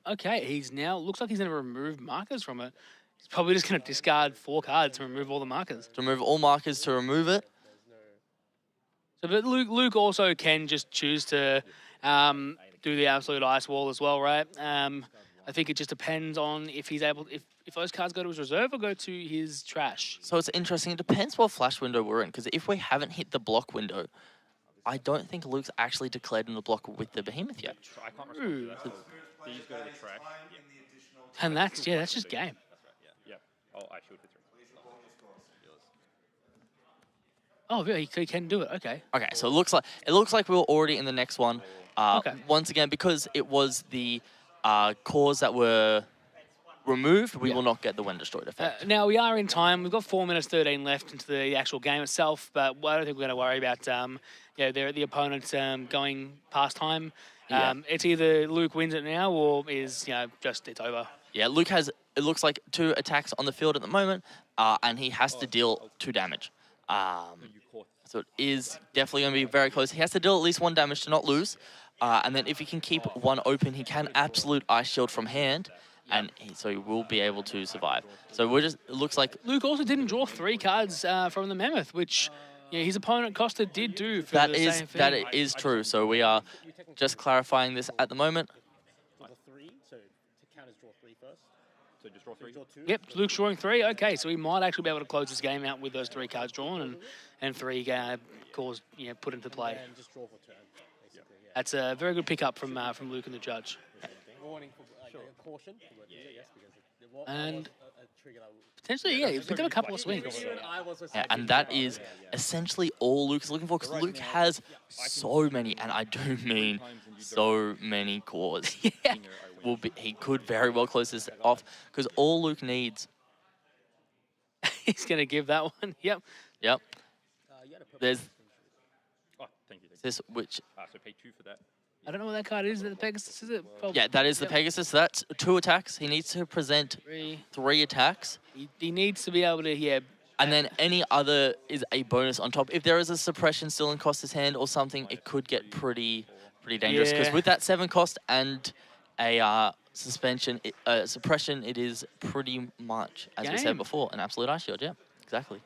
Okay, looks like he's going to remove markers from it. He's probably just going to discard 4 cards to remove all the markers. To remove all markers to remove it. So, but Luke also can just choose to do the Absolute Ice Wall as well, right? I think it just depends on if he's able, if those cards go to his reserve or go to his trash. So it's interesting. It depends what flash window we're in, because if we haven't hit the block window, I don't think Luke's actually declared in the block with the Behemoth yet. I can't respond to that. These go to the track. And that's just game. Yeah. Oh, I should. Oh, really? He can do it. Okay. Okay, so it looks like we're already in the next one. Okay. Once again, because it was the cores that were removed, we will not get the when destroyed effect. Now we are in time. We've got 4 minutes 13 left into the actual game itself, but I don't think we're going to worry about the opponent going past time. It's either Luke wins it now or is just it's over. Yeah, Luke has, it looks like 2 attacks on the field at the moment, and he has to deal 2 damage. So it is definitely going to be very close. He has to deal at least 1 damage to not lose. And then if he can keep 1 open, he can Absolute Ice Shield from hand. And so he will be able to survive. So it looks like... Luke also didn't draw 3 cards from the Mammoth, which his opponent Costa did do for the same thing. That is true. So we are just clarifying this at the moment. Draw 3, so to count as draw 3 first. So just draw 3? Yep, Luke's drawing 3. Okay, so he might actually be able to close this game out with those 3 cards drawn and 3 cores put into play. And just draw for turn, basically. Yeah. That's a very good pickup from Luke and the judge. Warning for caution. Yes, because and potentially, he's picked up a couple of swings. Yeah, and that is essentially all Luke's looking for, because Luke has so many, and I do mean so many cores. He could very well close this off, because all Luke needs... He's going to give that one. Yep. There's Oh, thank you. this, which... So pay 2 for that. I don't know what that card is. Is it the Pegasus? Is it? Probably. Yeah, that is the Yep. Pegasus. So that's 2 attacks. He needs to present 3 attacks. He needs to be able to, yeah. And then any other is a bonus on top. If there is a suppression still in Costa's hand or something, it could get pretty dangerous. Because Yeah. with that 7 cost and a suppression, it is pretty much, as we said Game. before, an absolute ice shield. Yeah, exactly.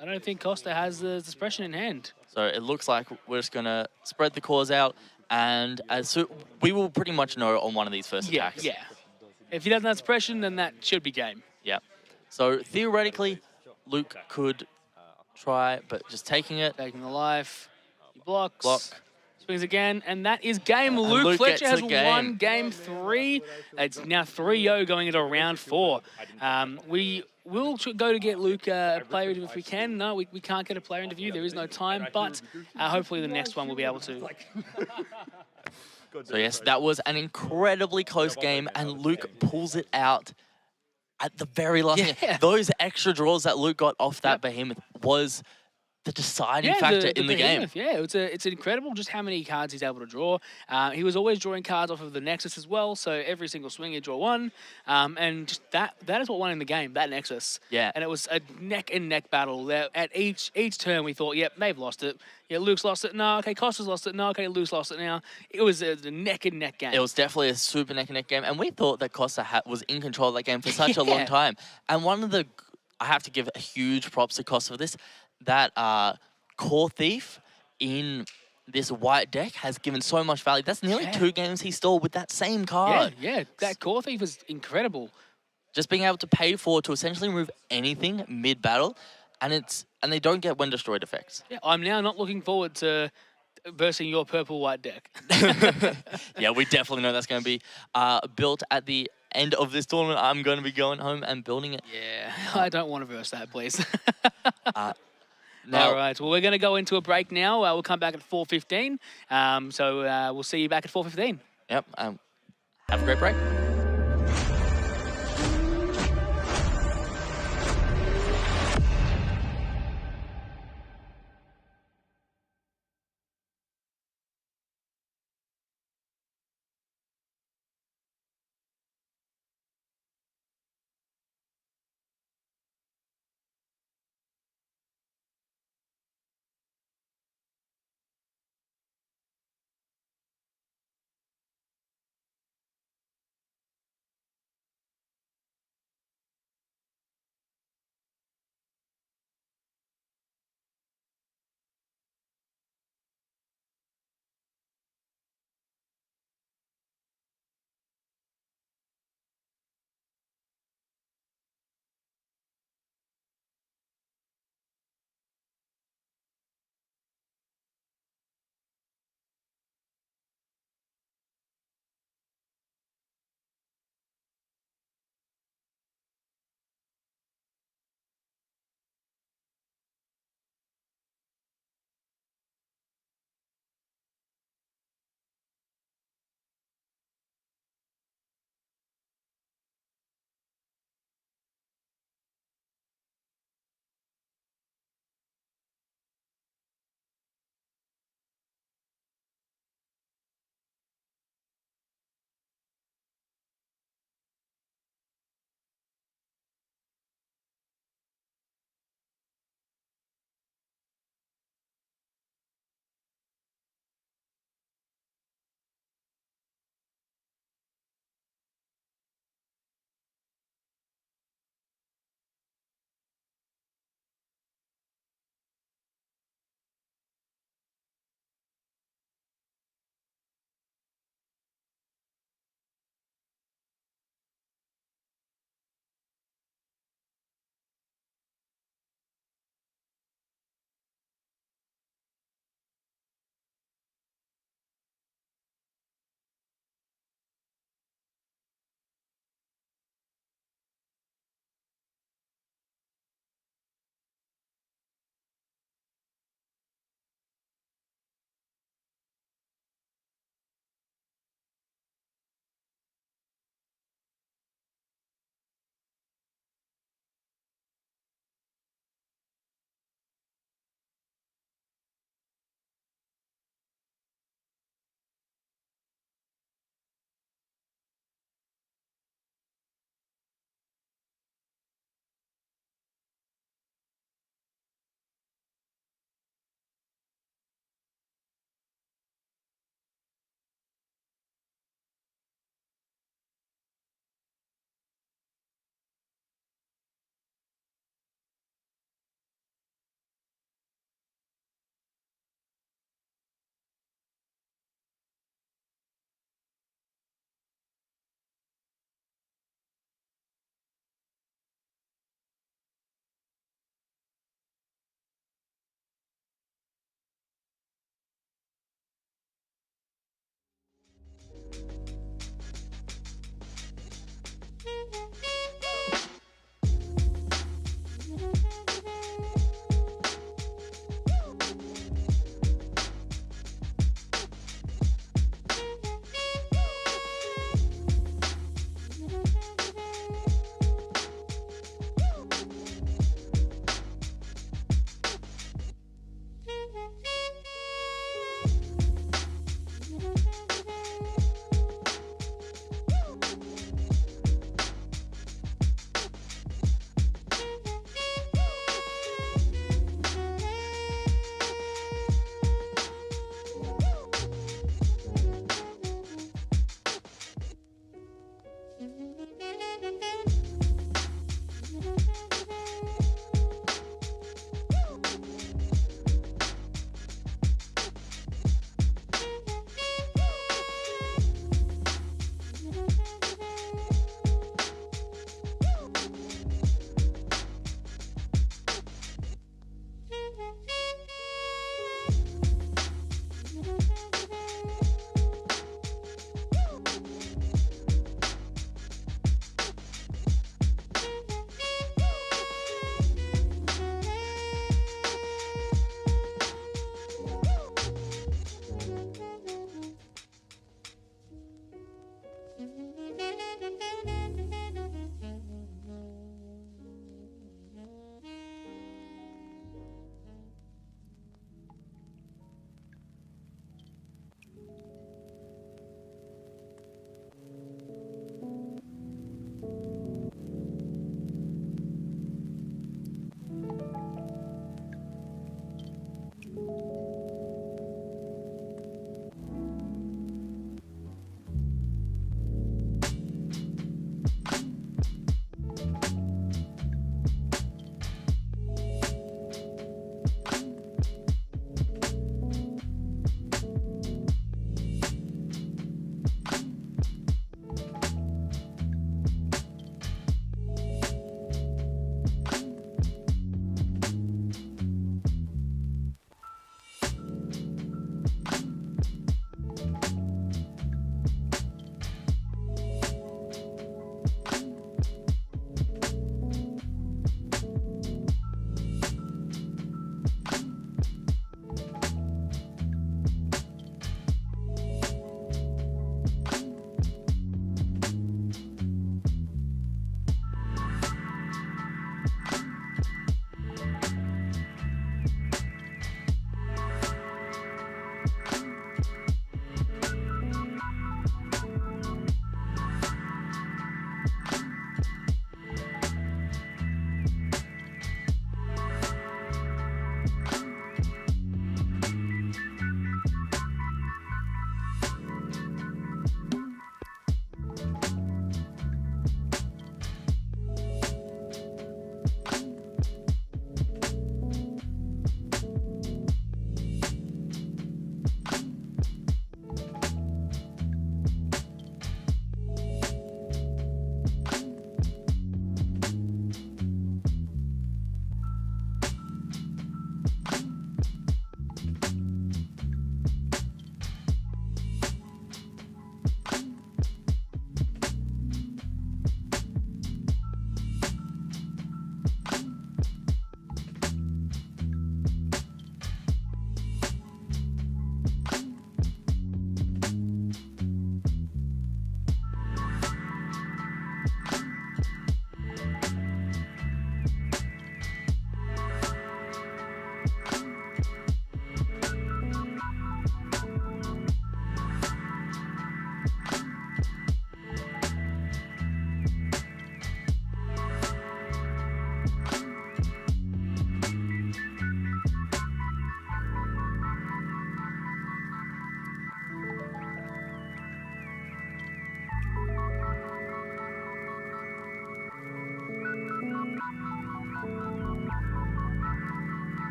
I don't think Costa has the suppression in hand. So it looks like we're just going to spread the cores out. And we will pretty much know on one of these first attacks. Yeah. If he doesn't have suppression, then that should be game. Yeah. So theoretically, Luke could try, but just taking it. Taking the life. He blocks. Block. Swings again, and that is game. Luke, Luke Fletcher gets has the game. won game 3. It's now 3-0 going into round 4. We will go to get Luke a player interview if we can. No, we can't get a player interview. There is no time, but hopefully the next one we'll be able to. So yes, that was an incredibly close game, and Luke pulls it out at the very last minute. Those extra draws that Luke got off that behemoth was the deciding factor in the game. Behemoth, yeah, it's incredible just how many cards he's able to draw. He was always drawing cards off of the Nexus as well, so every single swing he'd draw one. And just that is what won in the game, that Nexus. Yeah. And it was a neck and neck battle. There at each turn we thought, yep, they've lost it. Yeah, Luke's lost it. No, okay, Costa's lost it. No, okay, Luke's lost it now. It was a neck and neck game. It was definitely a super neck and neck game, and we thought that Costa was in control of that game for such a long time. And I have to give a huge props to Costa for this. That Core Thief in this white deck has given so much value. That's nearly 2 games he stole with that same card. Yeah, that Core Thief is incredible. Just being able to pay for to essentially remove anything mid-battle, and they don't get when destroyed effects. Yeah, I'm now not looking forward to versing your purple-white deck. Yeah, we definitely know that's going to be built at the end of this tournament. I'm going to be going home and building it. Yeah, I don't want to verse that, please. Now, all right, well, we're going to go into a break now. We'll come back at 4:15. So we'll see you back at 4:15. Yep. Have a great break.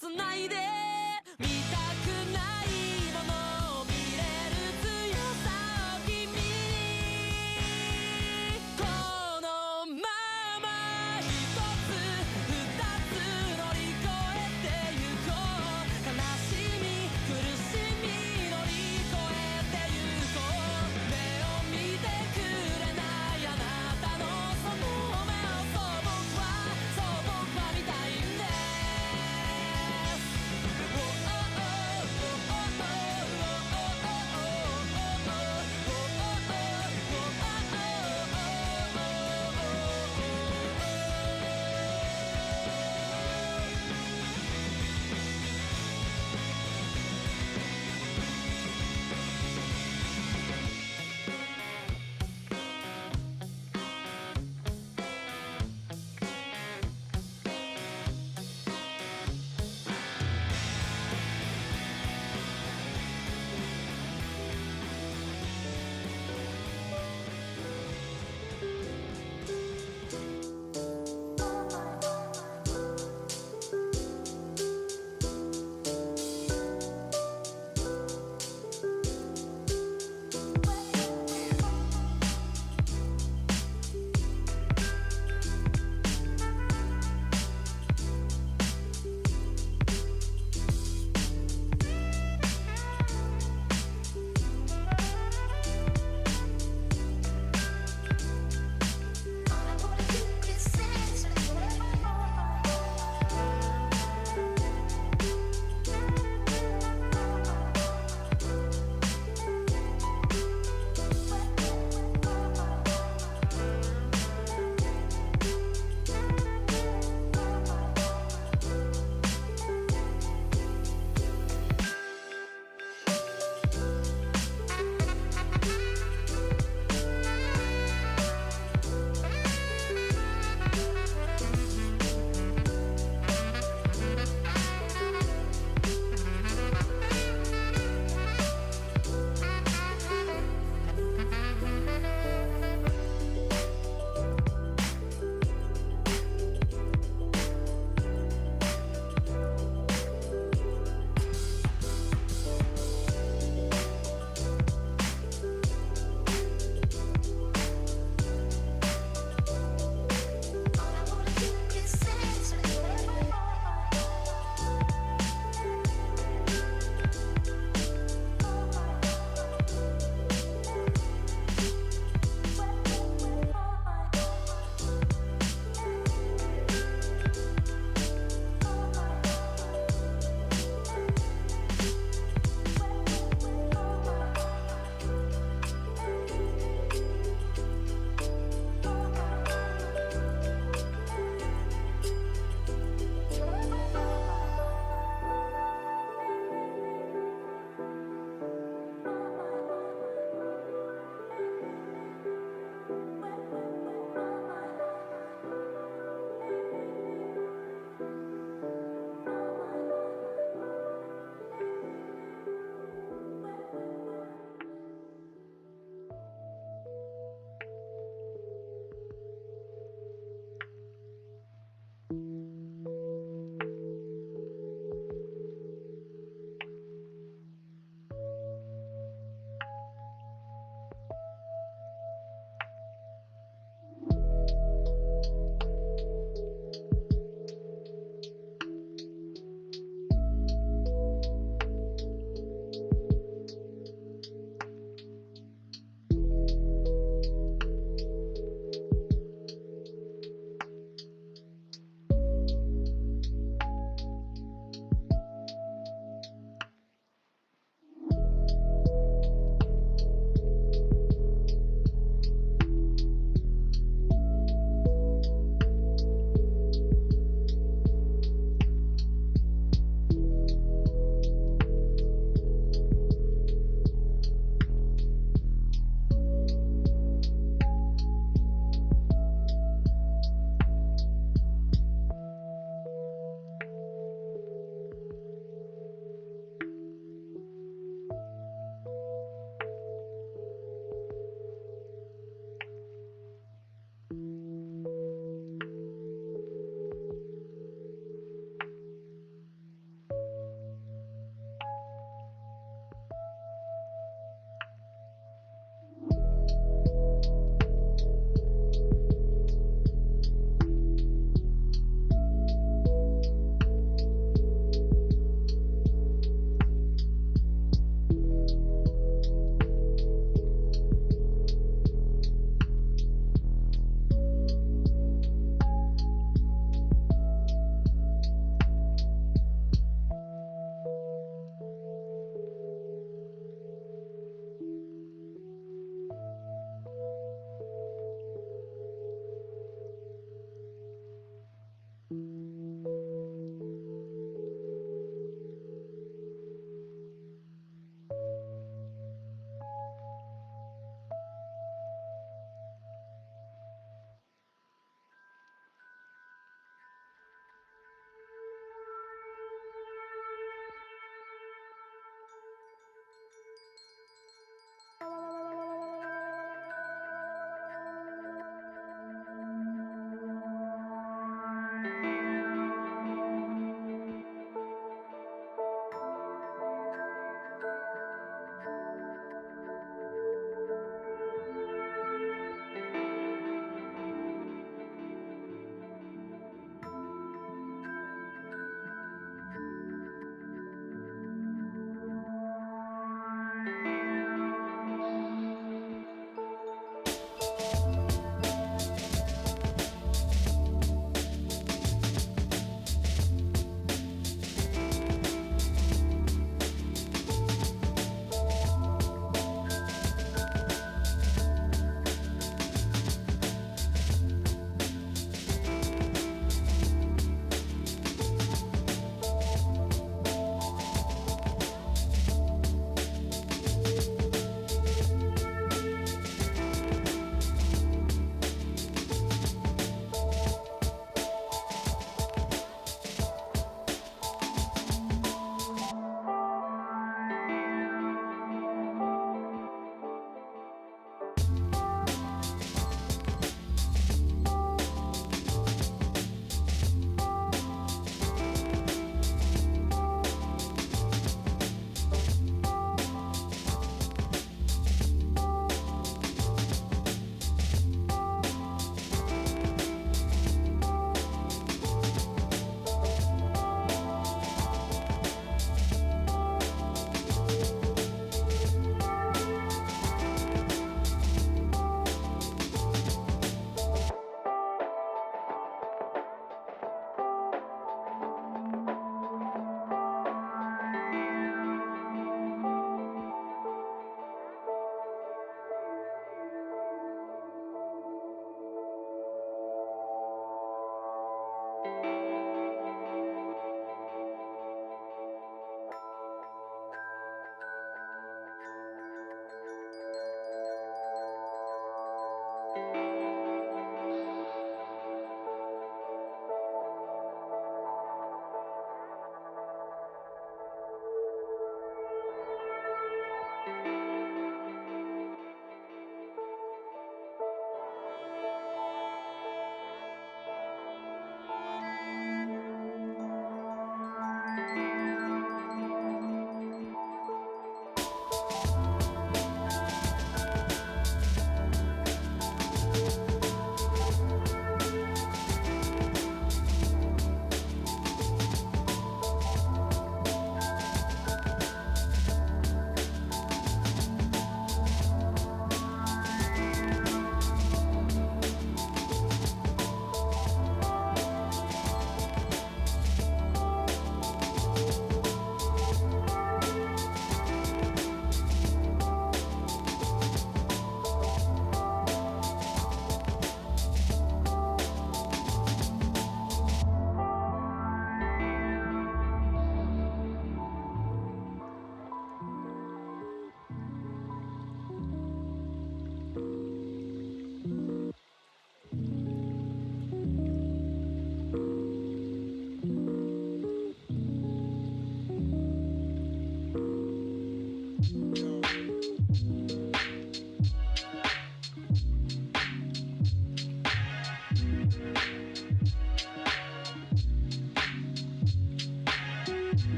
つないで見たくないものを見れる強さを君にこのまま一つ二つ乗り越えてゆこう悲しみ苦しみ乗り越えてゆこう目を見てくれないあなたのその目をそう僕は見たいんです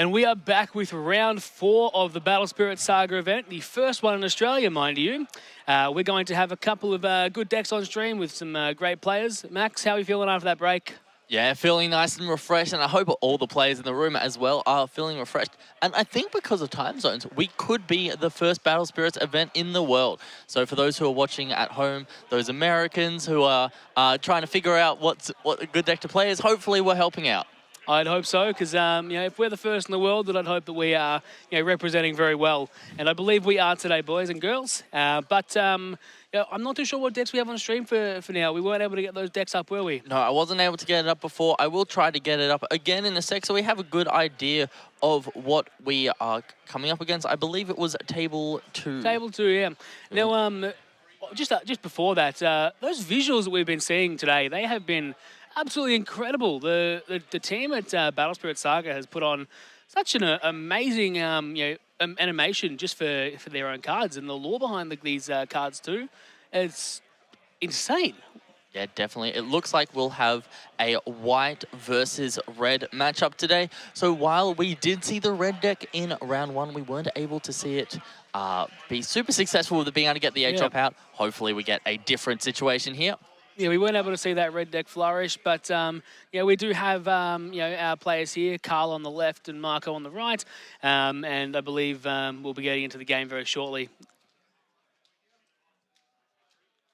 And we are back with round 4 of the Battle Spirit Saga event, the first one in Australia, mind you. We're going to have a couple of good decks on stream with some great players. Max, how are you feeling after that break? Yeah, feeling nice and refreshed, and I hope all the players in the room as well are feeling refreshed. And I think because of time zones, we could be the first Battle Spirits event in the world. So for those who are watching at home, those Americans who are trying to figure out what a good deck to play is, hopefully we're helping out. I'd hope so, because if we're the first in the world, then I'd hope that we are representing very well. And I believe we are today, boys and girls. But I'm not too sure what decks we have on stream for now. We weren't able to get those decks up, were we? No, I wasn't able to get it up before. I will try to get it up again in a sec, so we have a good idea of what we are coming up against. I believe it was table 2. Table 2, yeah. Now, just before that, those visuals that we've been seeing today, they have been absolutely incredible. The team at Battle Spirit Saga has put on such an amazing animation just for their own cards, and the lore behind these cards too. It's insane. Yeah, definitely. It looks like we'll have a white versus red matchup today. So while we did see the red deck in round 1, we weren't able to see it be super successful with it being able to get the 8-drop out. Hopefully we get a different situation here. Yeah, we weren't able to see that red deck flourish, but we do have our players here, Carl on the left and Marco on the right, and I believe we'll be getting into the game very shortly.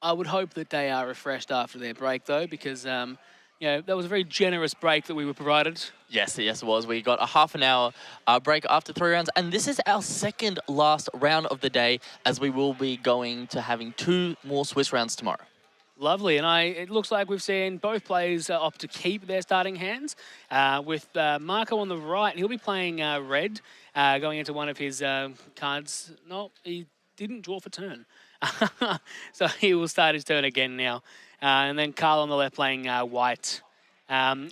I would hope that they are refreshed after their break, though, because that was a very generous break that we were provided. Yes, it was. We got a half an hour break after 3 rounds, and this is our second last round of the day, as we will be going to having 2 more Swiss rounds tomorrow. Lovely, and it looks like we've seen both players opt to keep their starting hands. With Marco on the right, he'll be playing red, going into one of his cards. No, he didn't draw for turn. So he will start his turn again now. And then Carl on the left playing white.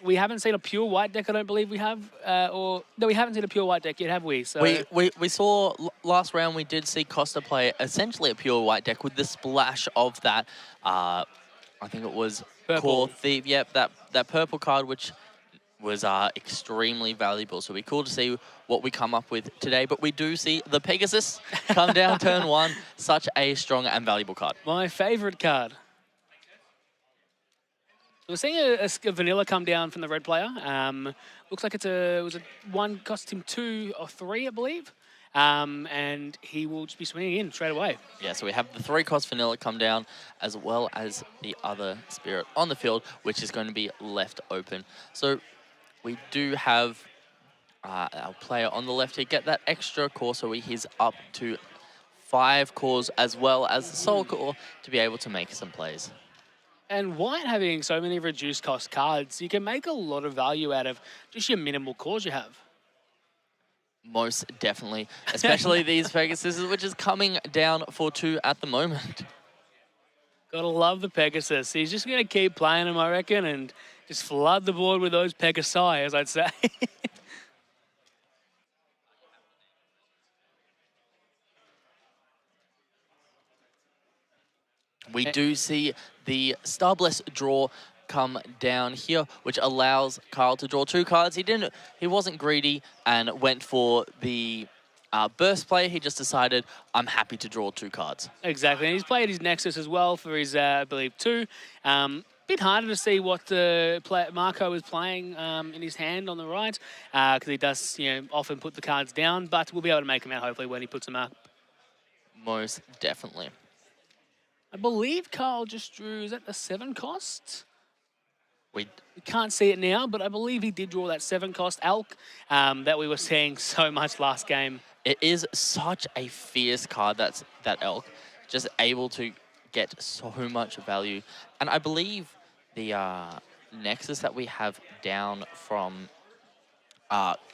We haven't seen a pure white deck, I don't believe we have. No, we haven't seen a pure white deck yet, have we? So we saw last round, we did see Costa play essentially a pure white deck with the splash of that, I think it was Purple. Core Thief. Yep, that purple card, which was extremely valuable. So it'll be cool to see what we come up with today. But we do see the Pegasus come down turn 1. Such a strong and valuable card. My favorite card. We're seeing a vanilla come down from the red player. Looks like it was a 1, cost him 2 or 3, I believe. And he will just be swinging in straight away. Yeah, so we have the 3-cost vanilla come down, as well as the other spirit on the field, which is going to be left open. So we do have our player on the left here get that extra core, so he's up to 5 cores as well as the soul core to be able to make some plays. And white having so many reduced cost cards, you can make a lot of value out of just your minimal cores you have. Most definitely, especially these Pegasus, which is coming down for 2 at the moment. Gotta love the Pegasus. He's just gonna keep playing him, I reckon, and just flood the board with those Pegasi, as I'd say. We do see the Starbless draw come down here, which allows Carl to draw 2 cards. He wasn't greedy and went for the burst play. He just decided, I'm happy to draw 2 cards. Exactly, and he's played his Nexus as well for his, I believe, 2. Bit harder to see what Marco is playing in his hand on the right, because he does, often put the cards down, but we'll be able to make them out hopefully when he puts them up. Most definitely. I believe Carl just drew, is that a 7 cost? We can't see it now, but I believe he did draw that 7-cost Elk that we were seeing so much last game. It is such a fierce card, that Elk. Just able to get so much value. And I believe the Nexus that we have down from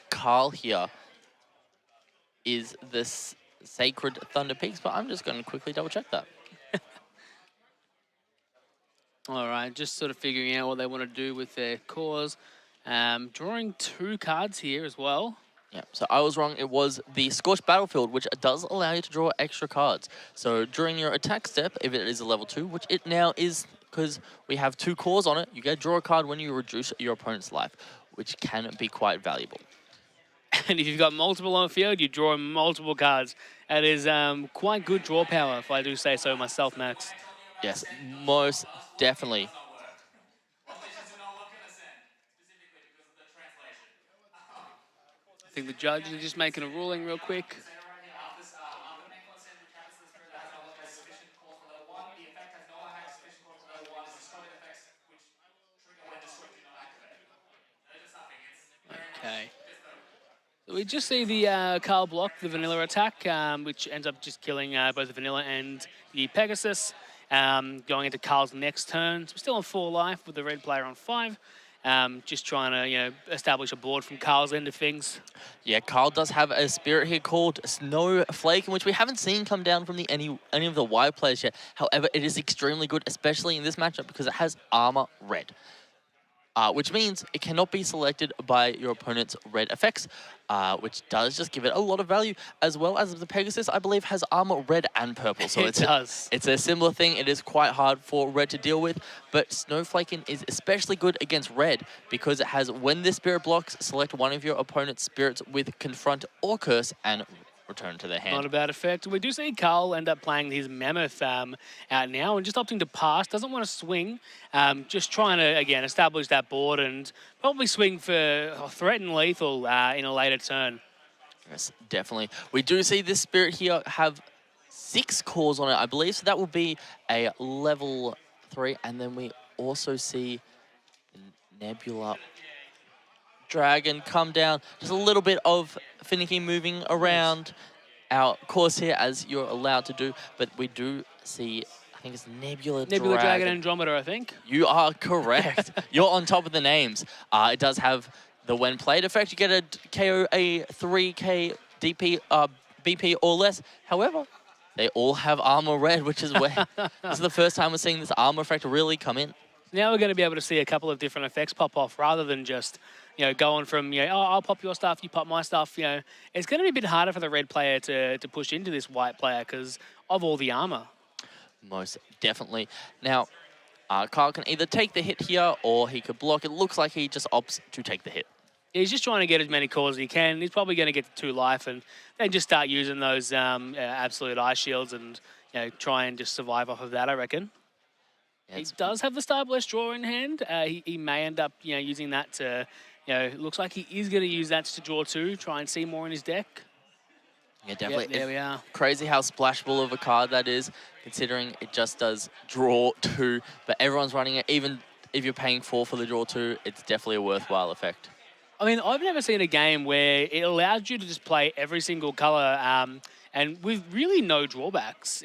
Carl here is this Sacred Thunder Peaks, but I'm just going to quickly double check that. All right, just sort of figuring out what they want to do with their cores. Drawing 2 cards here as well. Yeah, so I was wrong. It was the Scorched Battlefield, which does allow you to draw extra cards. So during your attack step, if it is a level 2, which it now is because we have 2 cores on it, you get to draw a card when you reduce your opponent's life, which can be quite valuable. And if you've got multiple on the field, you draw multiple cards. That is quite good draw power, if I do say so myself, Max. Yes, most definitely. I think the judge is just making a ruling real quick. Okay. So we just see the Carl block the vanilla attack, which ends up just killing both the vanilla and the Pegasus. Going into Carl's next turn. So we're still on 4 life with the red player on 5. Just trying to, establish a board from Carl's end of things. Yeah, Carl does have a spirit here called Snowflake, in which we haven't seen come down from any of the white players yet. However, it is extremely good, especially in this matchup, because it has armor red. Which means it cannot be selected by your opponent's red effects, which does just give it a lot of value, as well as the Pegasus, I believe, has armor red and purple. So it does. It's a similar thing. It is quite hard for red to deal with, but Snowflaking is especially good against red because it has, when this spirit blocks, select one of your opponent's spirits with Confront or Curse and return to their hand. Not a bad effect. We do see Carl end up playing his Mammoth out now and just opting to pass. Doesn't want to swing. Just trying to, again, establish that board and probably swing for threaten lethal in a later turn. Yes, definitely. We do see this spirit here have 6 cores on it, I believe. So that will be a level 3. And then we also see Nebula Dragon come down. Just a little bit of finicky moving around our course here, as you're allowed to do. But we do see, I think it's Nebula Dragon Andromeda, I think. You are correct. You're on top of the names. It does have the when played effect. You get a KO a 3k DP, BP or less. However, they all have armor red, which is where this is the first time we're seeing this armor effect really come in. Now we're going to be able to see a couple of different effects pop off rather than just, going from, oh, I'll pop your stuff, you pop my stuff. It's going to be a bit harder for the red player to push into this white player because of all the armor. Most definitely. Now, Carl can either take the hit here or he could block. It looks like he just opts to take the hit. He's just trying to get as many cores as he can. He's probably going to get to 2 life and then just start using those absolute ice shields and try and just survive off of that, I reckon. Yeah, he does have the Starburst draw in hand. He may end up using that to, looks like he is going to use that to draw 2, try and see more in his deck. Yeah, definitely. Yep, there we are. Crazy how splashable of a card that is, considering it just does draw 2, but everyone's running it. Even if you're paying 4 for the draw 2, it's definitely a worthwhile effect. I mean, I've never seen a game where it allows you to just play every single color and with really no drawbacks.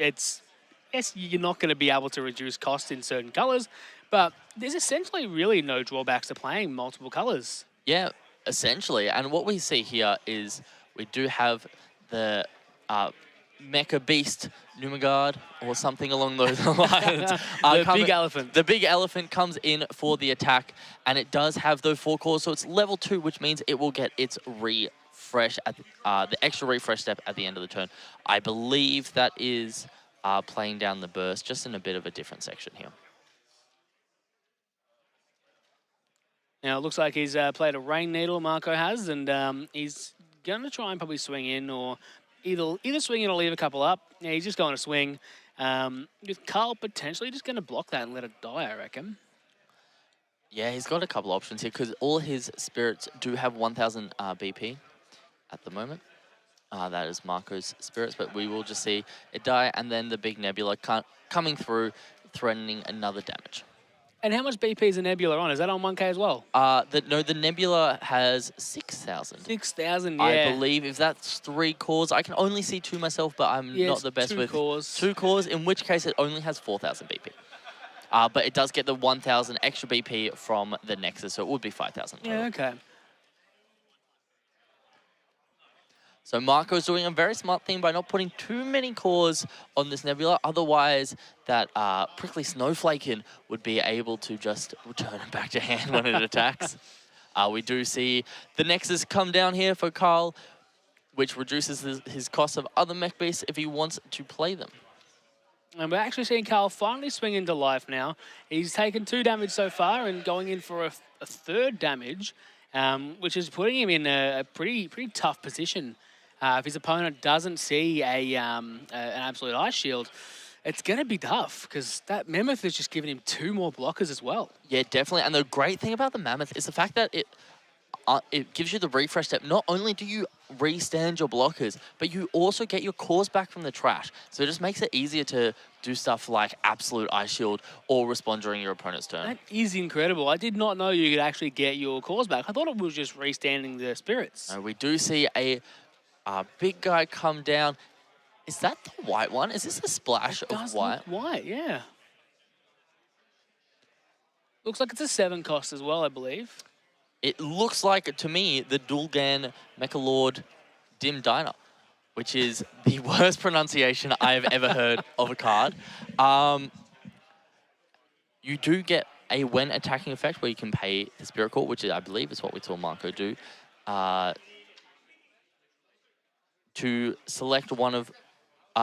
Yes, you're not going to be able to reduce cost in certain colors, but there's essentially really no drawbacks to playing multiple colors. Yeah, essentially. And what we see here is we do have the Mecha Beast Numigard or something along those lines. The big elephant. The big elephant comes in for the attack, and it does have those 4 cores, so it's level 2, which means it will get its refresh at the extra refresh step at the end of the turn. I believe that is playing down the burst, just in a bit of a different section here. Now, it looks like he's played a Rain Needle, Marco has, and he's going to try and probably swing in or either swing in or leave a couple up. Yeah, he's just going to swing. With Carl potentially just going to block that and let it die, I reckon. Yeah, he's got a couple options here because all his spirits do have 1,000 BP at the moment. That is Marco's spirits, but we will just see it die, and then the big Nebula coming through, threatening another damage. And how much BP is the Nebula on? Is that on 1k as well? No, the Nebula has 6,000. 6,000, yeah. I believe if that's 3 cores, I can only see 2 myself, but I'm not the best with 2 cores. 2 cores, in which case it only has 4,000 BP. But it does get the 1,000 extra BP from the Nexus, so it would be 5,000. Yeah, okay. So Marco's doing a very smart thing by not putting too many cores on this Nebula. Otherwise, that Prickly Snowflakin would be able to just return it back to hand when it attacks. We do see the Nexus come down here for Carl, which reduces his cost of other mech beasts if he wants to play them. And we're actually seeing Carl finally swing into life now. He's taken 2 damage so far and going in for a 3rd damage. which is putting him in a pretty tough position. If his opponent doesn't see an absolute ice shield, it's going to be tough because that Mammoth is just giving him 2 more blockers as well. Yeah, definitely. And the great thing about the Mammoth is the fact that it gives you the refresh step. Not only do you restand your blockers, but you also get your cores back from the trash. So it just makes it easier to do stuff like absolute ice shield or respond during your opponent's turn. That is incredible. I did not know you could actually get your cores back. I thought it was just restanding the spirits. We do see a big guy come down. Is that the white one? Is this a splash of white? Look white, yeah. Looks like it's a 7 cost as well, I believe. It looks like, to me, the Dulgan Mechalord Dim Diner, which is the worst pronunciation I've ever heard of a card. You do get a when attacking effect where you can pay the Spirit Core, which I believe is what we saw Marco do, to select one of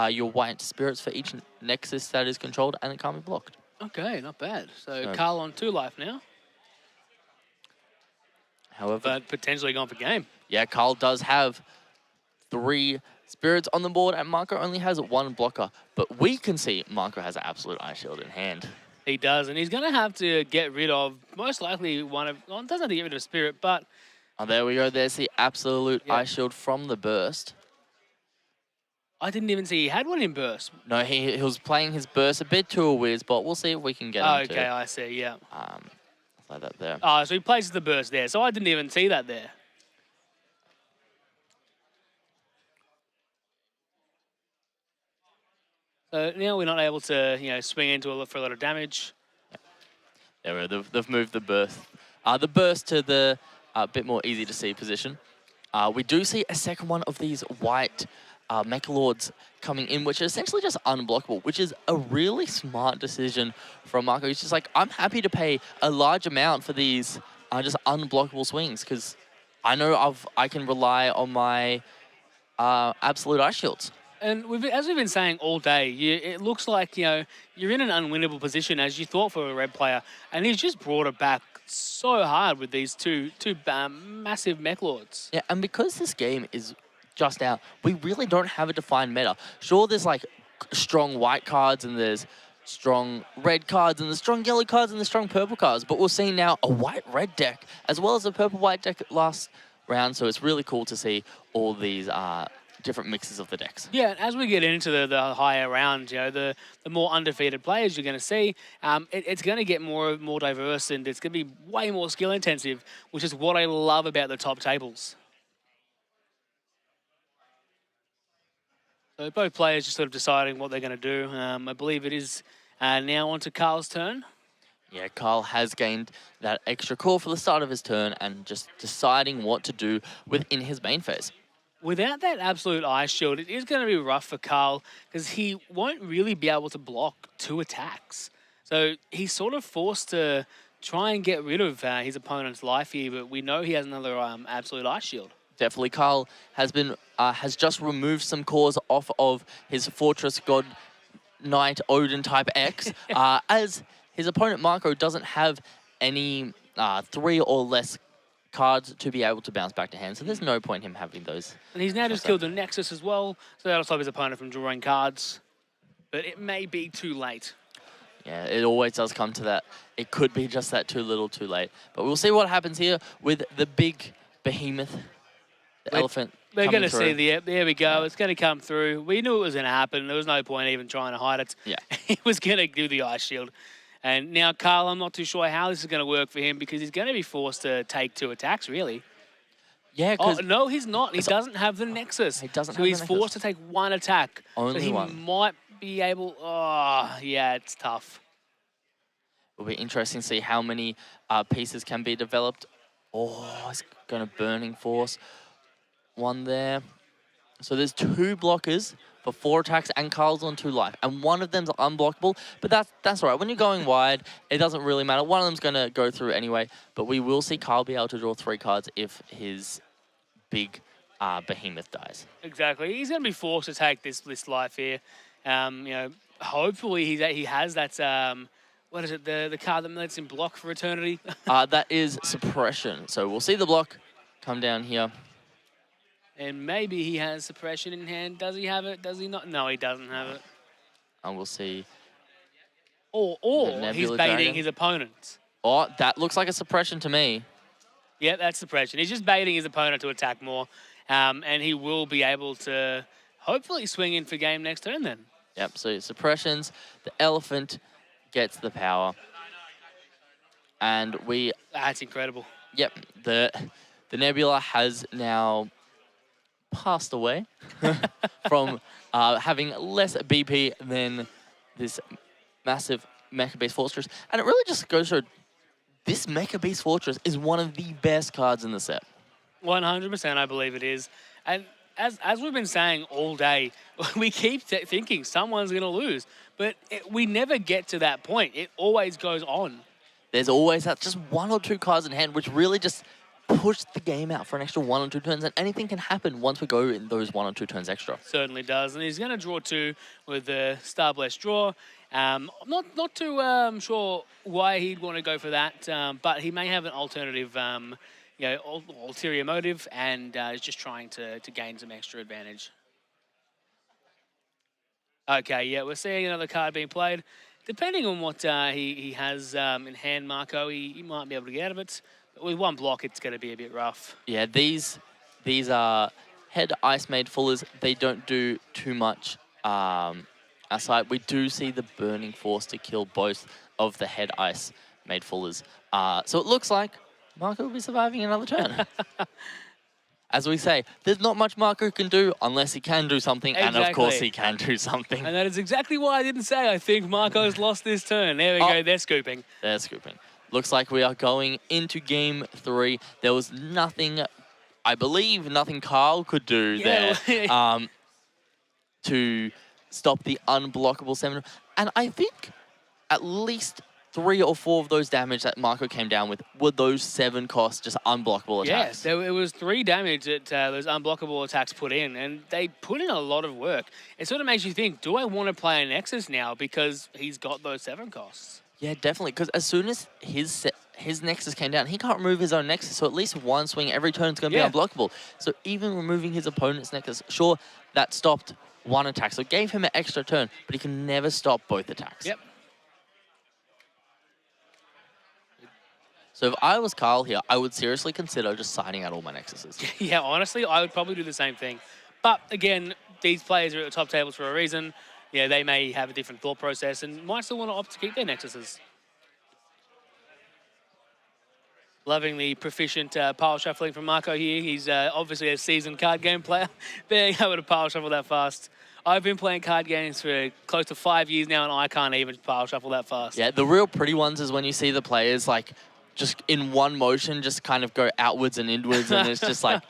your white spirits for each Nexus that is controlled, and it can't be blocked. Okay, not bad. So Carl on 2 life now. However, but potentially gone for game. Yeah, Carl does have 3 spirits on the board, and Marco only has 1 blocker. But we can see Marco has an absolute ice shield in hand. He does, and he's going to have to get rid of, most likely, one of... Well, doesn't have to get rid of Spirit, but... Oh, there we go. There's the absolute ice shield from the burst. I didn't even see he had one in burst. No, he was playing his burst a bit too a whiz, but we'll see if we can get him to... Okay, I see, yeah. Like that there. Oh, so he places the burst there. So I didn't even see that there. So now we're not able to, swing into for a lot of damage. Yeah, they've moved the burst. The burst to the bit more easy to see position. We do see a second one of these white Mechalords coming in, which are essentially just unblockable, which is a really smart decision from Marco. He's just like, I'm happy to pay a large amount for these just unblockable swings because I know I can rely on my absolute ice shields. And as we've been saying all day, it looks like, you're in an unwinnable position as you thought for a red player, and he's just brought it back so hard with these two massive Mechalords. Yeah, and because this game is just out, we really don't have a defined meta. Sure, there's like strong white cards and there's strong red cards and there's strong yellow cards and there's strong purple cards, but we're seeing now a white-red deck as well as a purple-white deck last round, so it's really cool to see all these different mixes of the decks. Yeah, and as we get into the higher rounds, the more undefeated players you're going to see, it's going to get more diverse and it's going to be way more skill intensive, which is what I love about the top tables. So both players just sort of deciding what they're going to do. I believe it is now on to Carl's turn. Yeah, Carl has gained that extra core for the start of his turn and just deciding what to do within his main phase. Without that absolute ice shield, it is going to be rough for Carl because he won't really be able to block 2 attacks. So he's sort of forced to try and get rid of his opponent's life here, but we know he has another absolute ice shield. Definitely, Carl has just removed some cores off of his Fortress God Knight Odin type X, as his opponent Marco doesn't have any 3 or less cards to be able to bounce back to hand, so there's no point in him having those. And he's now just killed the Nexus as well, so that'll stop his opponent from drawing cards, but it may be too late. Yeah, it always does come to that. It could be just that too little, too late. But we'll see what happens here with the big behemoth. The elephant. We're going to see there we go. Yeah. It's going to come through. We knew it was going to happen. There was no point even trying to hide it. Yeah. He was going to do the ice shield. And now Carl, I'm not too sure how this is going to work for him because he's going to be forced to take 2 attacks, really. Yeah, no, he's not. He doesn't have the Nexus. He doesn't so have he's the Nexus. forced to take 1 attack. Only so he one. might be able... Oh, yeah, it's tough. It'll be interesting to see how many pieces can be developed. Oh, it's going to Burning Force. 1 there. So there's 2 blockers for 4 attacks and Carl's on 2 life. And one of them's unblockable, but that's all right. When you're going wide, it doesn't really matter. One of them's going to go through anyway, but we will see Carl be able to draw 3 cards if his big behemoth dies. Exactly. He's going to be forced to take this life here. Hopefully he has that what is it? The card that lets him block for eternity. That is suppression. So we'll see the block come down here. And maybe he has suppression in hand. Does he have it? Does he not? No, he doesn't have it. And we'll see. Or he's Nebula baiting Dragon. his opponent. Oh, that looks like a suppression to me. Yeah, that's suppression. He's just baiting his opponent to attack more. And he will be able to hopefully swing in for game next turn then. Yep, so suppressions. The elephant gets the power. And we... That's incredible. Yep, the Nebula has now passed away from having less BP than this massive Mecha Beast Fortress. And it really just goes to this Mecha Beast Fortress is one of the best cards in the set. 100%, I believe it is. And as we've been saying all day, we keep thinking someone's going to lose. But we never get to that point. It always goes on. There's always that just 1 or 2 cards in hand, which really just push the game out for an extra 1 or 2 turns. And anything can happen once we go in those 1 or 2 turns extra. Certainly does. And he's going to draw 2 with the Star Blessed draw. Not too sure why he'd want to go for that, but he may have an alternative, ulterior motive, and is just trying to gain some extra advantage. Okay, yeah, we're seeing another card being played. Depending on what he has in hand, Marco, he might be able to get out of it. But with 1 block, it's going to be a bit rough. Yeah, these are head Ice Made Fullers. They don't do too much aside. We do see the Burning Force to kill both of the head Ice Made Fullers. So it looks like Marco will be surviving another turn. As we say, there's not much Marco can do unless he can do something, Exactly. and of course he can do something. And that is exactly why I didn't say I think Marco's lost this turn. There we go, they're scooping. They're scooping. Looks like we are going into game 3. There was nothing, I believe, nothing Carl could do there to stop the unblockable 7. And I think at least 3 or 4 of those damage that Marco came down with were those 7 costs, just unblockable attacks. Yes, it was 3 damage that those unblockable attacks put in, and they put in a lot of work. It sort of makes you think, do I want to play a Nexus now because he's got those 7 costs? Yeah, definitely, because as soon as his Nexus came down, he can't remove his own Nexus, so at least 1 swing every turn is going to be unblockable. So even removing his opponent's Nexus, sure, that stopped 1 attack, so it gave him an extra turn, but he can never stop both attacks. Yep. So if I was Carl here, I would seriously consider just signing out all my Nexuses. Yeah, honestly, I would probably do the same thing. But again, these players are at the top tables for a reason. Yeah, they may have a different thought process and might still want to opt to keep their Nexuses. Loving the proficient pile shuffling from Marco here. He's obviously a seasoned card game player, being able to pile shuffle that fast. I've been playing card games for close to 5 years now, and I can't even pile shuffle that fast. Yeah, the real pretty ones is when you see the players like just in one motion, just kind of go outwards and inwards, and it's just like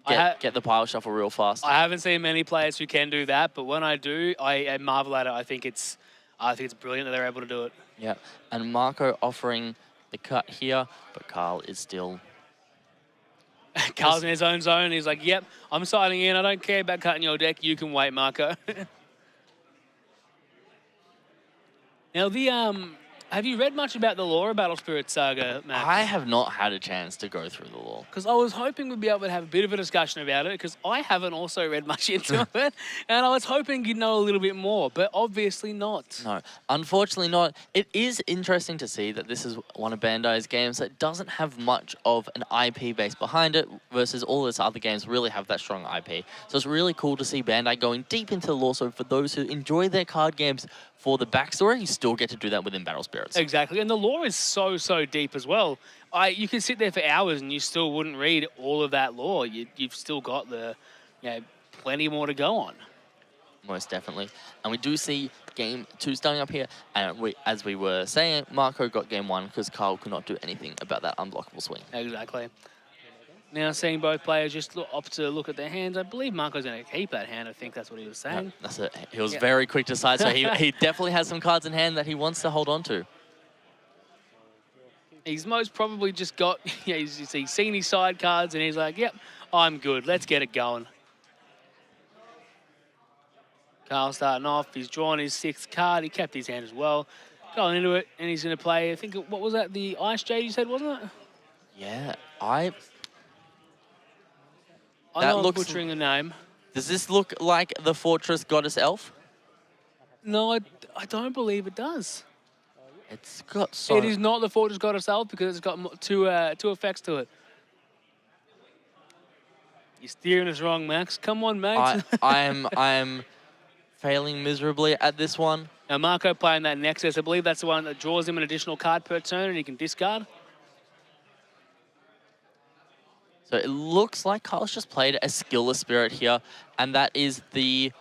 get the pile shuffle real fast. I haven't seen many players who can do that, but when I do, I marvel at it. I think it's brilliant that they're able to do it. Yeah, and Marco offering the cut here, but Carl is still... Carl's in his own zone. He's like, yep, I'm signing in. I don't care about cutting your deck. You can wait, Marco. Now, have you read much about the lore of Battle Spirit Saga, Max? I have not had a chance to go through the lore. Because I was hoping we'd be able to have a bit of a discussion about it, because I haven't also read much into it, and I was hoping you'd know a little bit more, but obviously not. No, unfortunately not. It is interesting to see that this is one of Bandai's games that doesn't have much of an IP base behind it, versus all its other games really have that strong IP. So it's really cool to see Bandai going deep into the lore, so for those who enjoy their card games for the backstory, you still get to do that within Battle Spirits. Exactly, and the lore is so deep as well. You can sit there for hours and you still wouldn't read all of that lore. You've still got plenty more to go on. Most definitely. And we do see game 2 starting up here. And as we were saying, Marco got game 1 because Carl could not do anything about that unblockable swing. Exactly. Now seeing both players just opt to look at their hands. I believe Marco's going to keep that hand. I think that's what he was saying. Yeah, that's it. He was very quick to decide, so he definitely has some cards in hand that he wants to hold on to. He's most probably just got, he's seen his side cards and he's like, yep, I'm good. Let's get it going. Carl starting off. He's drawn his 6th card. He kept his hand as well. going into it, and he's going to play, I think, what was that, the Ice Jade you said, wasn't it? Yeah, I That know I'm looks- butchering the name. Does this look like the Fortress Goddess Elf? No, I don't believe it does. It's got so... It is not the Fortress Goddess Elf because it's got two effects to it. You're steering us wrong, Max. Come on, mate. I am failing miserably at this one. Now, Marco playing that Nexus, I believe that's the one that draws him an additional card per turn and he can discard. So it looks like Kyle's just played a Skillless Spirit here, and that is the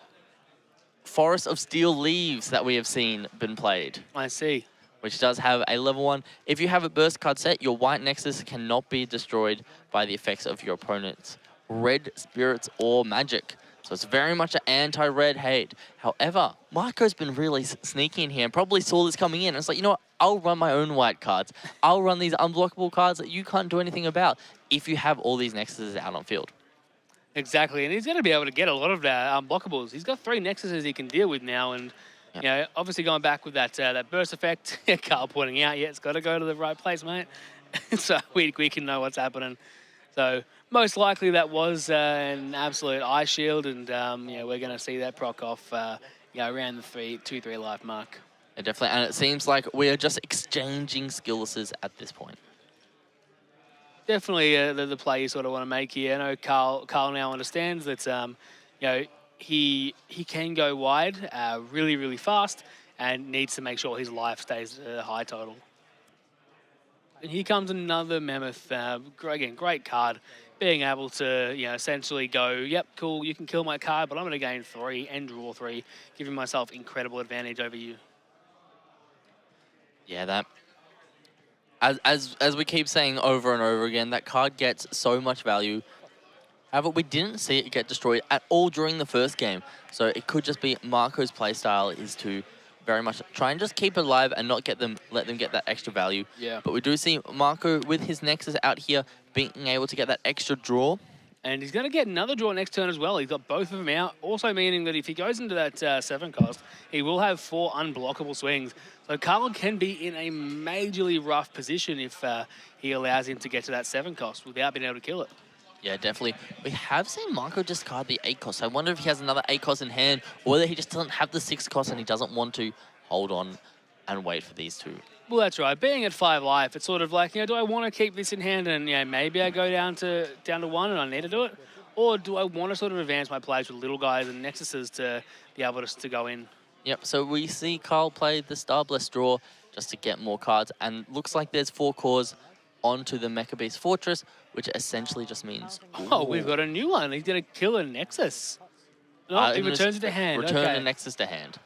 Forest of Steel Leaves that we have seen been played. I see. Which does have a level 1. If you have a burst card set, your white Nexus cannot be destroyed by the effects of your opponent's red spirits or magic. So it's very much an anti-red hate. However, Marco's been really sneaky in here and probably saw this coming in. It's like, you know what? I'll run my own white cards. I'll run these unblockable cards that you can't do anything about if you have all these Nexuses out on field. Exactly, and he's going to be able to get a lot of unblockables. He's got 3 Nexuses he can deal with now, and you know, obviously going back with that that burst effect, Carl pointing out, yeah, it's got to go to the right place, mate. So we can know what's happening. So most likely that was an absolute ice shield, and you know, we're going to see that proc off you know, around the 2-3 life mark. Yeah, definitely, and it seems like we are just exchanging skilllesses at this point. Definitely the play you sort of want to make here. I know Carl now understands that you know, he can go wide really, really fast and needs to make sure his life stays at a high total. And here comes another Mammoth. Again, great card. Being able to, you know, essentially go, yep, cool, you can kill my card, but I'm going to gain 3 and draw 3, giving myself incredible advantage over you. Yeah, that... As we keep saying over and over again, that card gets so much value. However, we didn't see it get destroyed at all during the first game. So it could just be Marco's playstyle is to very much try and just keep it alive and not let them get that extra value. Yeah. But we do see Marco with his Nexus out here being able to get that extra draw. And he's going to get another draw next turn as well. He's got both of them out, also meaning that if he goes into that 7 cost, he will have 4 unblockable swings. So Carl can be in a majorly rough position if he allows him to get to that 7 cost without being able to kill it. Yeah, definitely. We have seen Marco discard the 8 cost. I wonder if he has another 8 cost in hand, or whether he just doesn't have the 6 cost and he doesn't want to hold on and wait for these 2. Well, that's right. Being at 5 life, it's sort of like, you know, do I want to keep this in hand and, you know, maybe I go down to 1 and I need to do it? Or do I want to sort of advance my plays with little guys and Nexuses to be able to go in? Yep, so we see Carl play the Starblessed draw just to get more cards, and looks like there's 4 cores onto the Mecha Beast Fortress, which essentially just means... Oh, we've got a new one. He's going to kill a Nexus. No, he returns it to hand. Return okay. the Nexus to hand.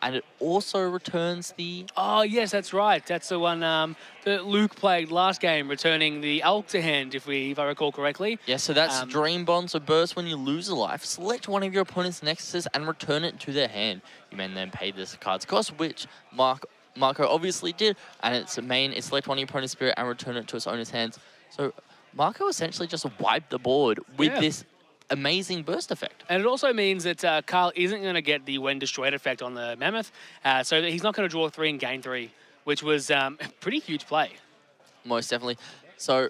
And it also returns the... Oh, yes, that's right. That's the one that Luke played last game, returning the Elk to hand, if I recall correctly. Yeah, so that's Dream Bond. So burst when you lose a life. Select one of your opponent's Nexuses and return it to their hand. You may then pay this card's cost, which Marco obviously did. And its select one of your opponent's spirit and return it to its owner's hands. So Marco essentially just wiped the board with this amazing burst effect. And it also means that Carl isn't going to get the when destroyed effect on the Mammoth, so that he's not going to draw 3 and gain 3, which was a pretty huge play. Most definitely. So,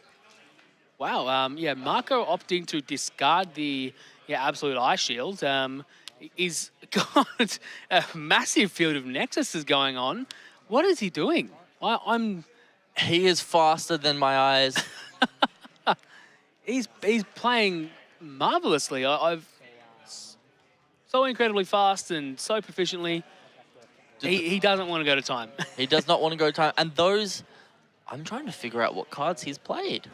wow, yeah, Marco opting to discard the Absolute Ice Shield. He's got a massive field of Nexuses going on. What is he doing? He is faster than my eyes. He's playing marvelously. I've so incredibly fast and so proficiently. He doesn't want to go to time. He does not want to go to time. And those, I'm trying to figure out what cards he's played.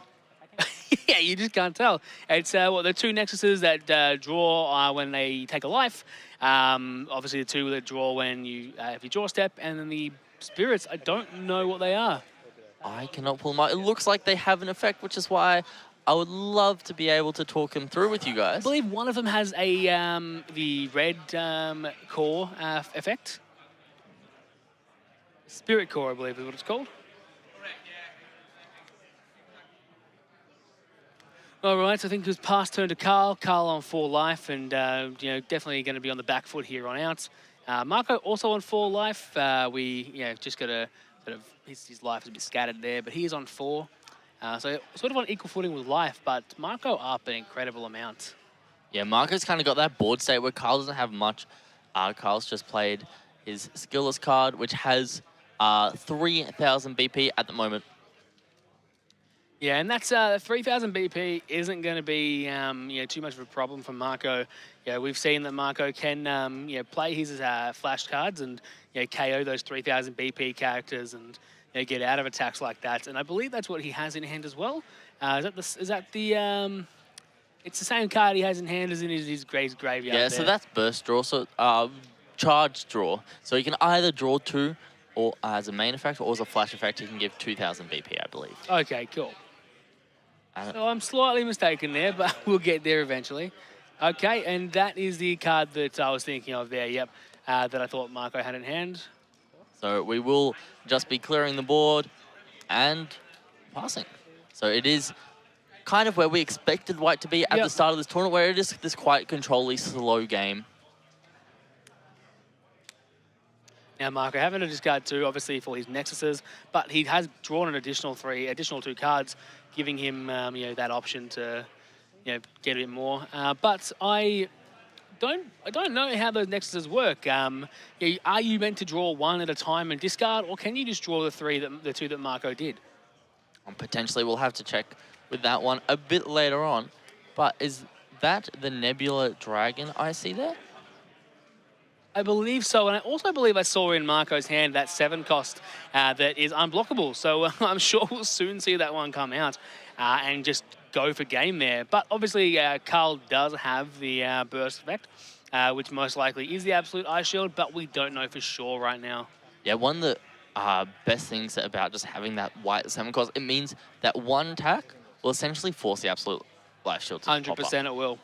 Yeah, you just can't tell. It's the 2 Nexuses that draw when they take a life. Obviously, the 2 that draw when you if you draw step, and then the spirits. I don't know what they are. I cannot pull them out. It looks like they have an effect, which is why I would love to be able to talk him through with you guys. I believe one of them has a the red core effect. Spirit core, I believe, is what it's called. All right, so I think it was pass turn to Carl. Carl on 4 life, and you know, definitely going to be on the back foot here on out. Marco also on 4 life. We just got to sort of his life is a bit scattered there, but he is on 4. So sort of on equal footing with life, but Marco up an incredible amount. Yeah, Marco's kind of got that board state where Carl doesn't have much. Carl's just played his skillless card, which has 3,000 BP at the moment. Yeah, and that's 3,000 BP isn't going to be too much of a problem for Marco. Yeah, we've seen that Marco can play his flash cards and KO those 3,000 BP characters and get out of attacks like that. And I believe that's what he has in hand as well. Is that the it's the same card he has in hand as in his graveyard. Yeah, there. so that's burst draw. So charge draw. So you can either draw 2, or as a main effect, or as a flash effect, you can give 2,000 BP, I believe. Okay, cool. So I'm slightly mistaken there, but we'll get there eventually. Okay, and that is the card that I was thinking of there, yep, that I thought Marco had in hand. So we will just be clearing the board and passing. So it is kind of where we expected White to be at the start of this tournament, where it is this quite controlly slow game. Now Marco having to discard 2, obviously, for his Nexuses, but he has drawn an additional 2 cards, giving him that option to get a bit more. But I don't know how those Nexuses work. Are you meant to draw 1 at a time and discard, or can you just draw the 2 that Marco did? Potentially, we'll have to check with that one a bit later on. But is that the Nebula Dragon I see there? I believe so, and I also believe I saw in Marco's hand that 7 cost that is unblockable. So I'm sure we'll soon see that one come out and just go for game there. But obviously, Carl does have the burst effect, which most likely is the absolute ice shield, but we don't know for sure right now. Yeah, one of the best things about just having that white 7 cost, it means that one attack will essentially force the absolute ice shield to 100% it will.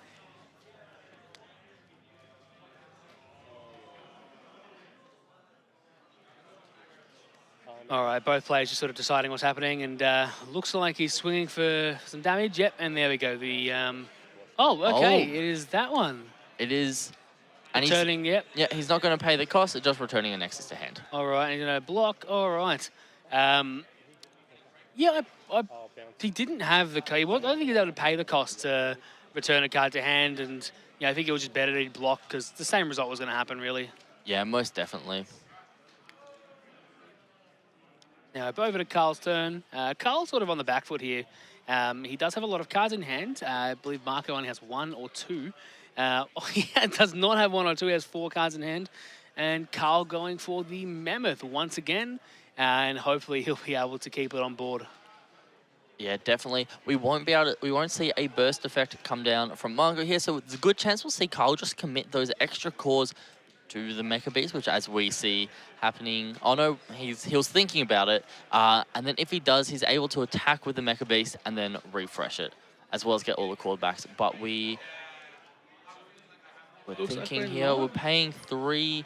All right, both players just sort of deciding what's happening, and looks like he's swinging for some damage. Yep, and there we go. The okay, it is that one. It is. And returning, yep. Yeah, he's not going to pay the cost, it's just returning a Nexus to hand. All right, he's going to block. All right. He didn't have the... I don't think he was able to pay the cost to return a card to hand, and I think it was just better that he blocked, because the same result was going to happen, really. Yeah, most definitely. Now, over to Carl's turn. Carl's sort of on the back foot here. He does have a lot of cards in hand. I believe Marco only has 1 or 2. He does not have 1 or 2. He has 4 cards in hand. And Carl going for the Mammoth once again. And hopefully he'll be able to keep it on board. Yeah, definitely. We won't see a burst effect come down from Marco here. So it's a good chance we'll see Carl just commit those extra cores to the Mecha Beast, which as we see happening, oh no, he was thinking about it, and then if he does, he's able to attack with the Mecha Beast and then refresh it, as well as get all the cord backs. But we're thinking here, we're paying 3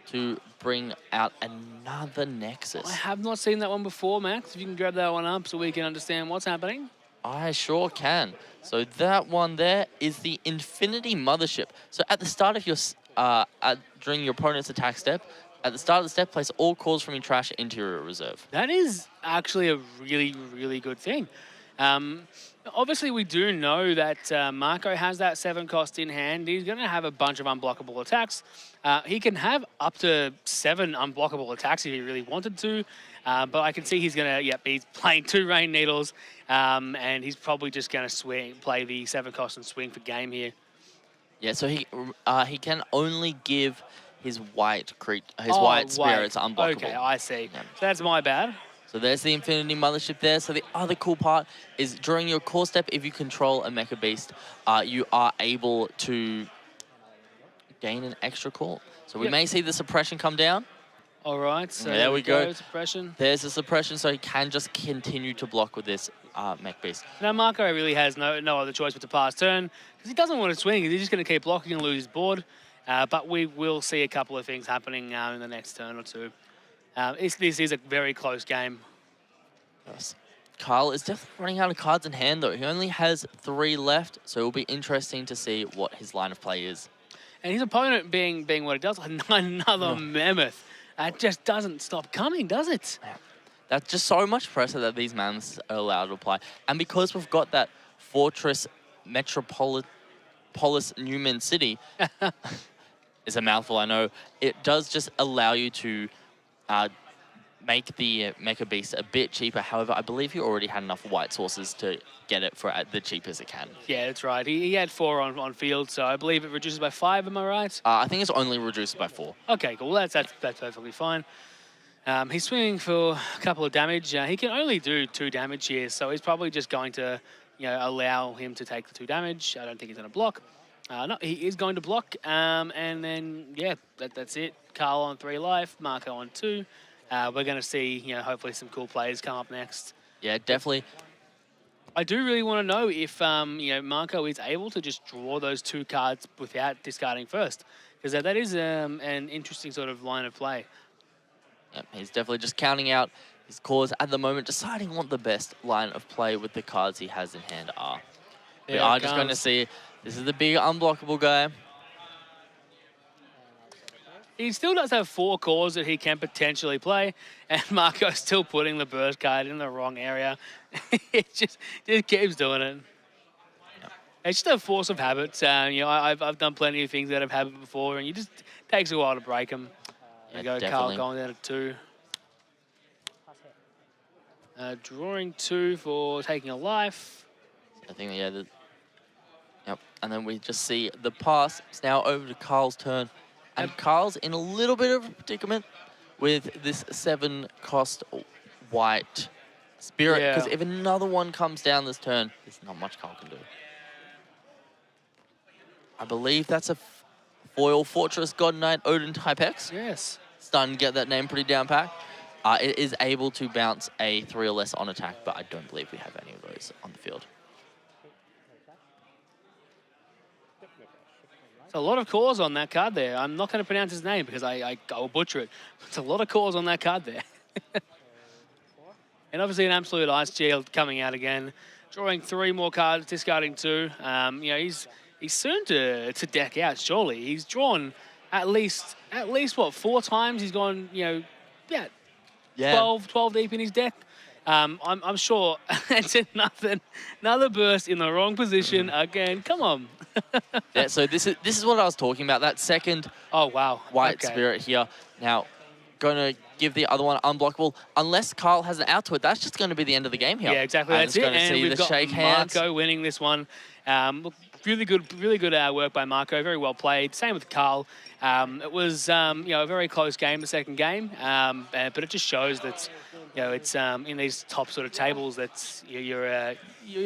to bring out another Nexus. I have not seen that one before, Max. If you can grab that one up so we can understand what's happening. I sure can. So that one there is the Infinity Mothership. So at the start of your during your opponent's attack step, at the start of the step, place all cores from your trash into your reserve. That is actually a really, really good thing. Obviously, we do know that Marco has that 7 cost in hand. He's going to have a bunch of unblockable attacks. He can have up to 7 unblockable attacks if he really wanted to. But I can see he's going to, he's playing 2 Rain Needles. And he's probably just going to play the 7 cost and swing for game here. Yeah, so he can only give his white spirits unblockable. Okay, I see. Yeah. So that's my bad. So there's the Infinity Mothership there. So the other cool part is during your core step, if you control a Mecha Beast, you are able to gain an extra core. So we may see the suppression come down. All right, so there we go. Suppression. There's the suppression, so he can just continue to block with this Mech Beast. Now Marco really has no other choice but to pass turn, because he doesn't want to swing. He's just going to keep blocking and lose his board. But we will see a couple of things happening in the next turn or two. This is a very close game. Yes. Carl is definitely running out of cards in hand, though. He only has 3 left, so it'll be interesting to see what his line of play is. And his opponent being what it does, another mammoth. It just doesn't stop coming, does it? That's just so much pressure that these mammoths are allowed to apply. And because we've got that Fortress Metropolis Newman City, it's a mouthful, I know, it does just allow you to make the Mecha Beast a bit cheaper. However, I believe he already had enough white sources to get it for the cheapest it can. Yeah, that's right. He had 4 on field, so I believe it reduces by 5, am I right? I think it's only reduced by 4. Okay, cool. That's perfectly fine. He's swinging for a couple of damage. He can only do 2 damage here, so he's probably just going to, allow him to take the 2 damage. I don't think he's going to block. No, he is going to block, and then, yeah, that's it. Carl on 3 life, Marco on 2. We're going to see, hopefully some cool players come up next. Yeah, definitely. I do really want to know if, Marco is able to just draw those 2 cards without discarding first, because that is an interesting sort of line of play. Yep, he's definitely just counting out his cores at the moment, deciding what the best line of play with the cards he has in hand are. We are just going to see, this is the big unblockable guy. He still does have 4 cores that he can potentially play, and Marco's still putting the burst card in the wrong area. It just keeps doing it. Yep. It's just a force of habit. I've done plenty of things that have happened before, and it just takes a while to break them. You go, definitely. Carl going down to 2. Drawing 2 for taking a life. I think, yeah. Yep. And then we just see the pass. It's now over to Carl's turn. And Carl's in a little bit of a predicament with this 7-cost white spirit. Because if another one comes down this turn, there's not much Carl can do. I believe that's a foil Fortress God Knight Odin Type X. Yes. Starting to get that name pretty down pat. It is able to bounce a 3 or less on attack, but I don't believe we have any of those on the field. It's a lot of cores on that card there. I'm not going to pronounce his name because I will butcher it. It's a lot of cores on that card there. And obviously an absolute ice shield coming out again. Drawing 3 more cards, discarding 2. He's soon to deck out, surely. He's drawn at least what, 4 times? He's gone, 12 deep in his deck. I'm sure it's another burst in the wrong position again. Come on. Yeah, so this is what I was talking about. That second white spirit here. Now, going to give the other one unblockable. Unless Carl has an out to it, that's just going to be the end of the game here. Yeah, exactly. That's it. And we've got Marco winning this one. Really good work by Marco. Very well played. Same with Carl. It was a very close game, the second game, but it just shows that it's in these top sort of tables that your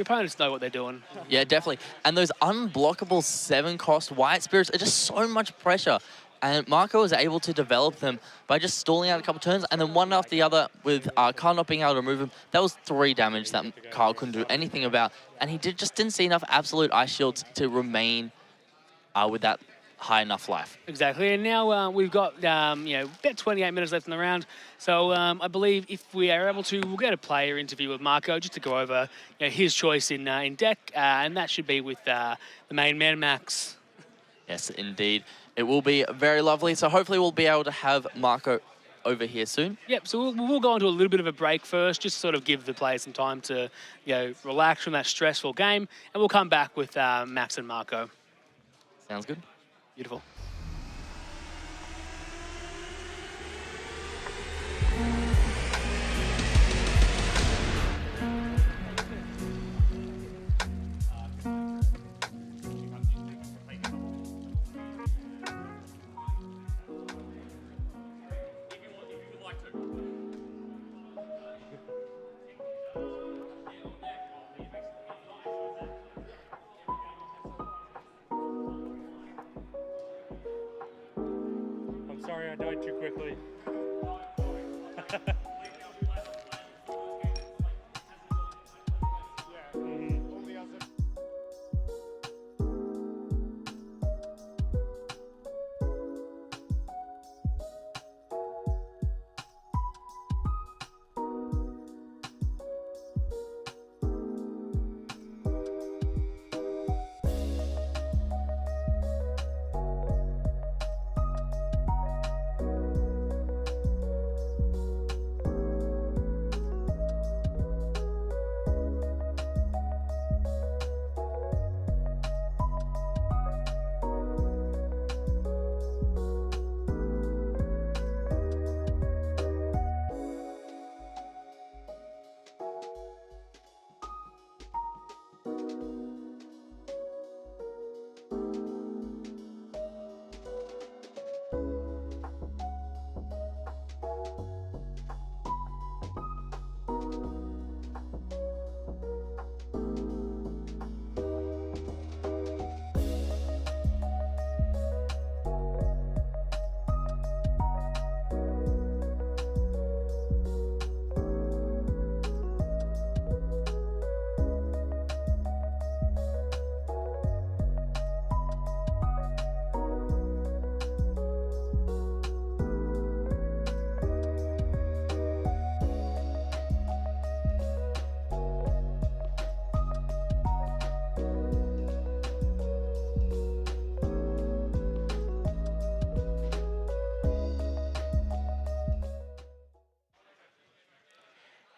opponents know what they're doing. Yeah, definitely. And those unblockable 7-cost white spirits are just so much pressure. And Marco was able to develop them by just stalling out a couple turns, and then one after the other with Carl not being able to remove him. That was 3 damage that Carl couldn't do anything about. And he just didn't see enough absolute ice shields to remain with that high enough life. Exactly. And now we've got about 28 minutes left in the round. So I believe if we are able to, we'll get a player interview with Marco just to go over his choice in deck, and that should be with the main man, Max. Yes, indeed. It will be very lovely. So hopefully we'll be able to have Marco over here soon. Yep, so we'll go into a little bit of a break first, just to sort of give the players some time to relax from that stressful game, and we'll come back with Max and Marco. Sounds good. Beautiful. I'm sorry I died too quickly.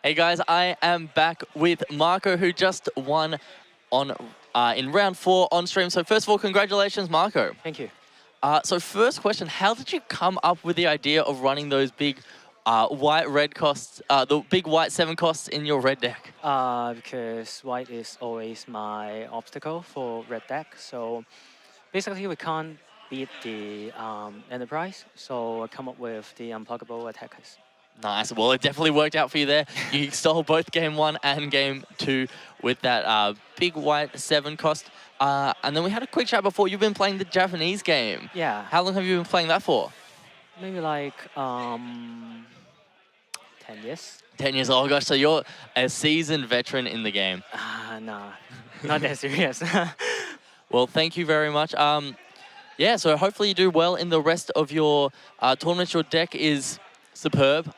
Hey guys, I am back with Marco, who just won on in round 4 on stream. So first of all, congratulations, Marco. Thank you. So first question, how did you come up with the idea of running those big white-red costs, the big white 7 costs in your red deck? Because white is always my obstacle for red deck. So basically, we can't beat the Enterprise. So I come up with the unpluggable attackers. Nice. Well, it definitely worked out for you there. You stole both game 1 and game 2 with that big white 7 cost. And then we had a quick chat before. You've been playing the Japanese game. Yeah. How long have you been playing that for? Maybe like 10 years. 10 years old. Gosh, so you're a seasoned veteran in the game. Nah, not that serious. Well, thank you very much. Yeah, so hopefully you do well in the rest of your tournaments. Your deck is superb.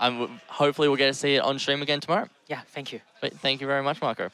Hopefully we'll get to see it on stream again tomorrow. Yeah, thank you. But thank you very much, Marco.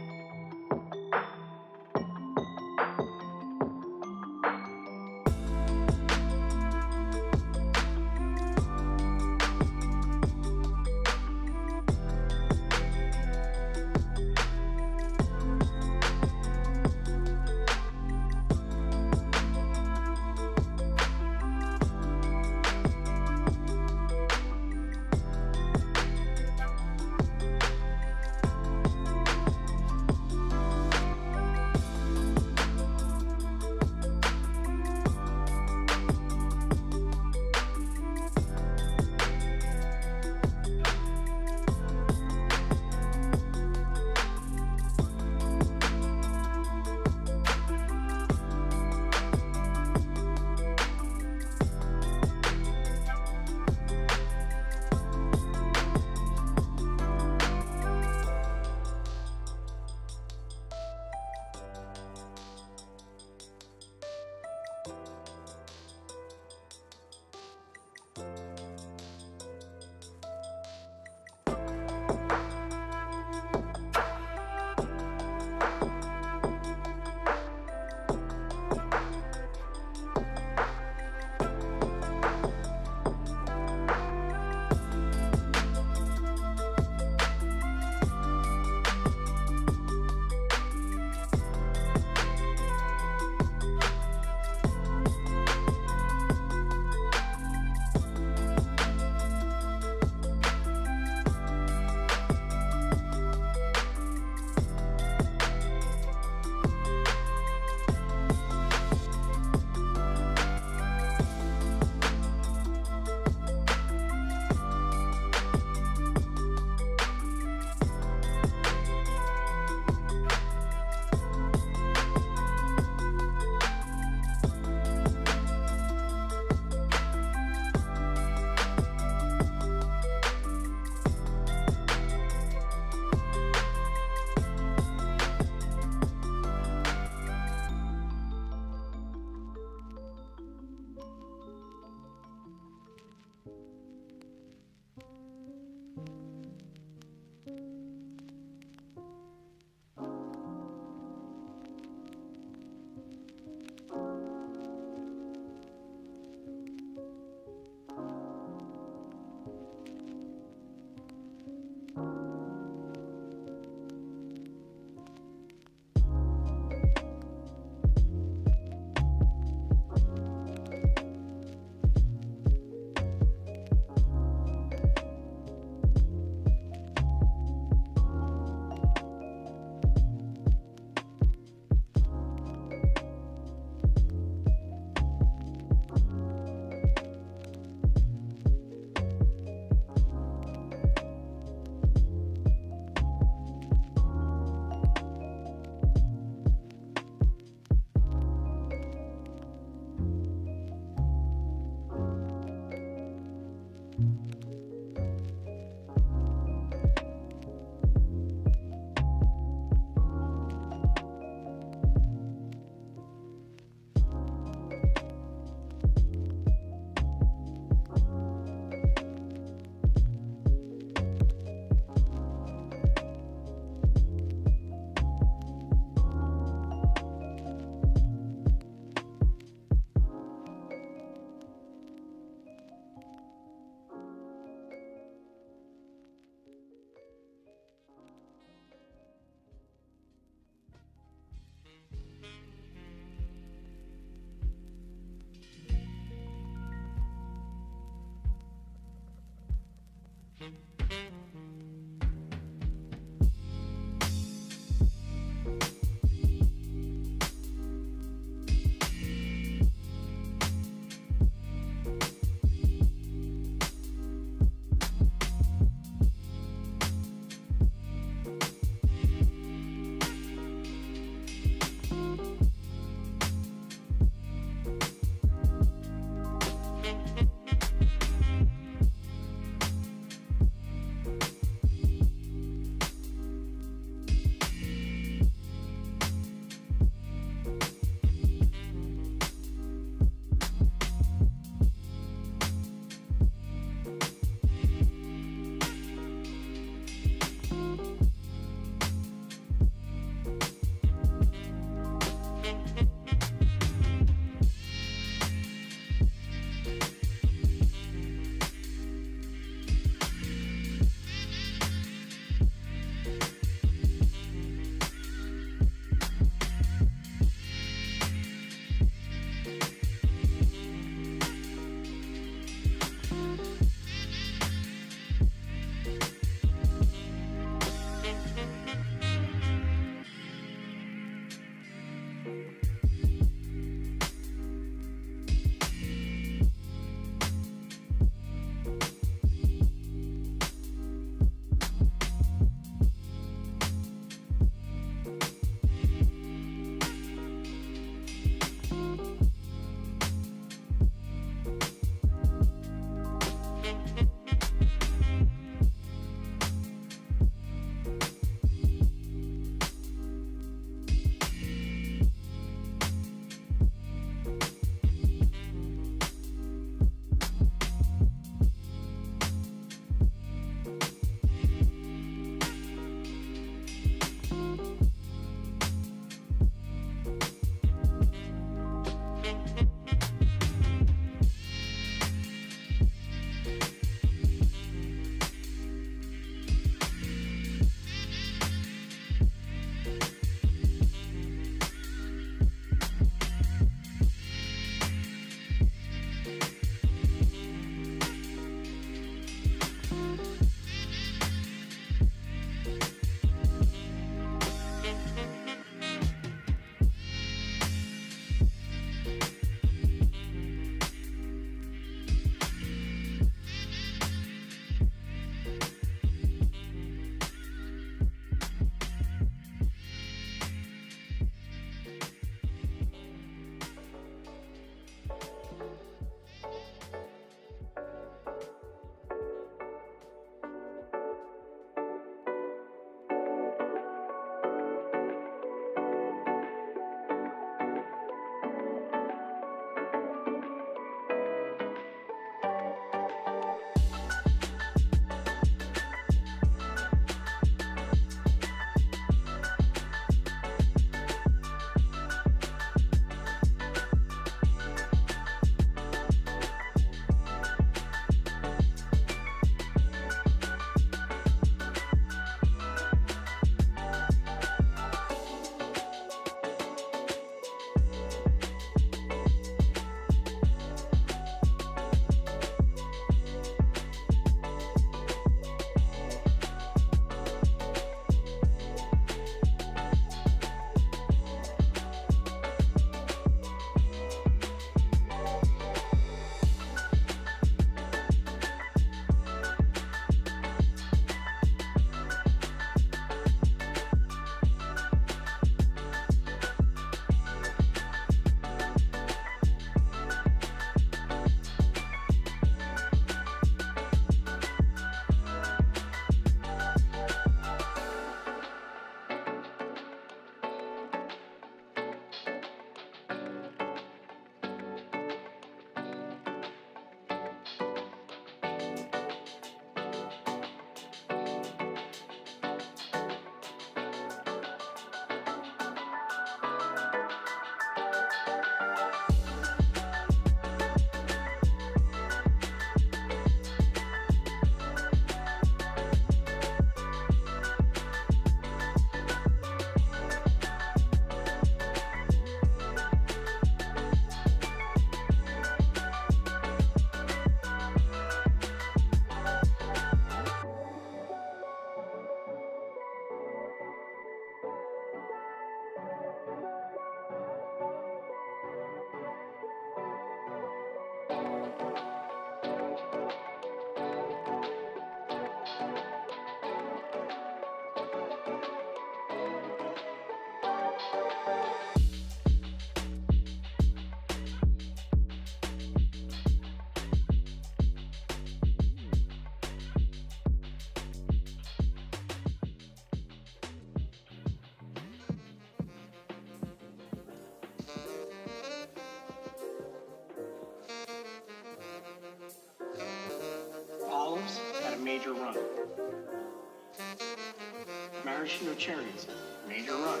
maraschino cherries, major run.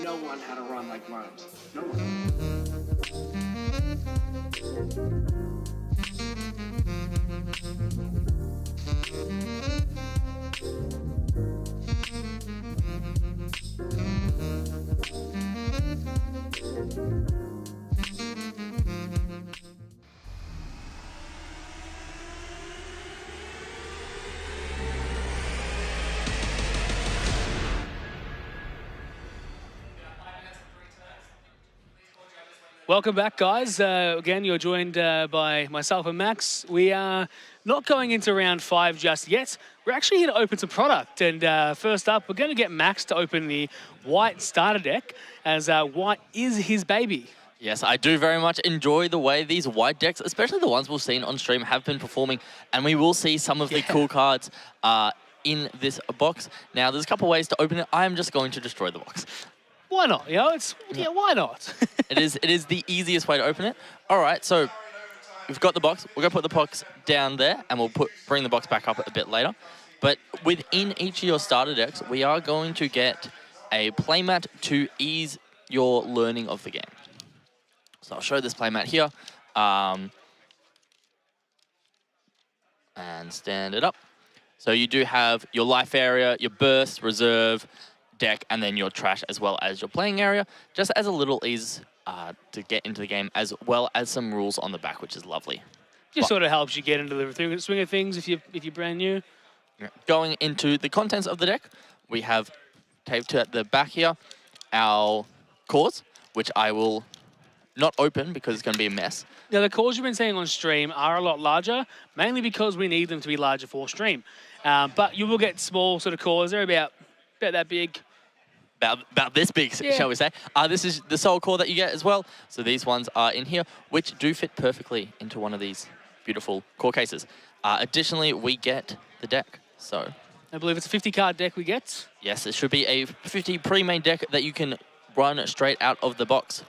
No one had a run like Limes. No one. Welcome back, guys. Again, you're joined by myself and Max. We are not going into round 5 just yet. We're actually here to open some product. And first up, we're going to get Max to open the white starter deck, as white is his baby. Yes, I do very much enjoy the way these white decks, especially the ones we've seen on stream, have been performing. And we will see some of the cool cards in this box. Now, there's a couple ways to open it. I am just going to destroy the box. Why not? You know, why not? It is the easiest way to open it. All right, so we've got the box. We're going to put the box down there, and we'll bring the box back up a bit later. But within each of your starter decks, we are going to get a playmat to ease your learning of the game. So I'll show this playmat here. And stand it up. So you do have your life area, your burst, reserve, deck, and then your trash, as well as your playing area, just as a little ease to get into the game, as well as some rules on the back, which is lovely. Just sort of helps you get into the swing of things if you're brand new. Going into the contents of the deck, we have taped at the back here our cores, which I will not open because it's going to be a mess. Now, the cores you've been seeing on stream are a lot larger, mainly because we need them to be larger for stream. But you will get small sort of cores. They're about that big. About this big, shall we say. This is the soul core that you get as well. So these ones are in here, which do fit perfectly into one of these beautiful core cases. Additionally, we get the deck. So I believe it's a 50-card deck we get. Yes, it should be a 50 pre-made deck that you can run straight out of the box.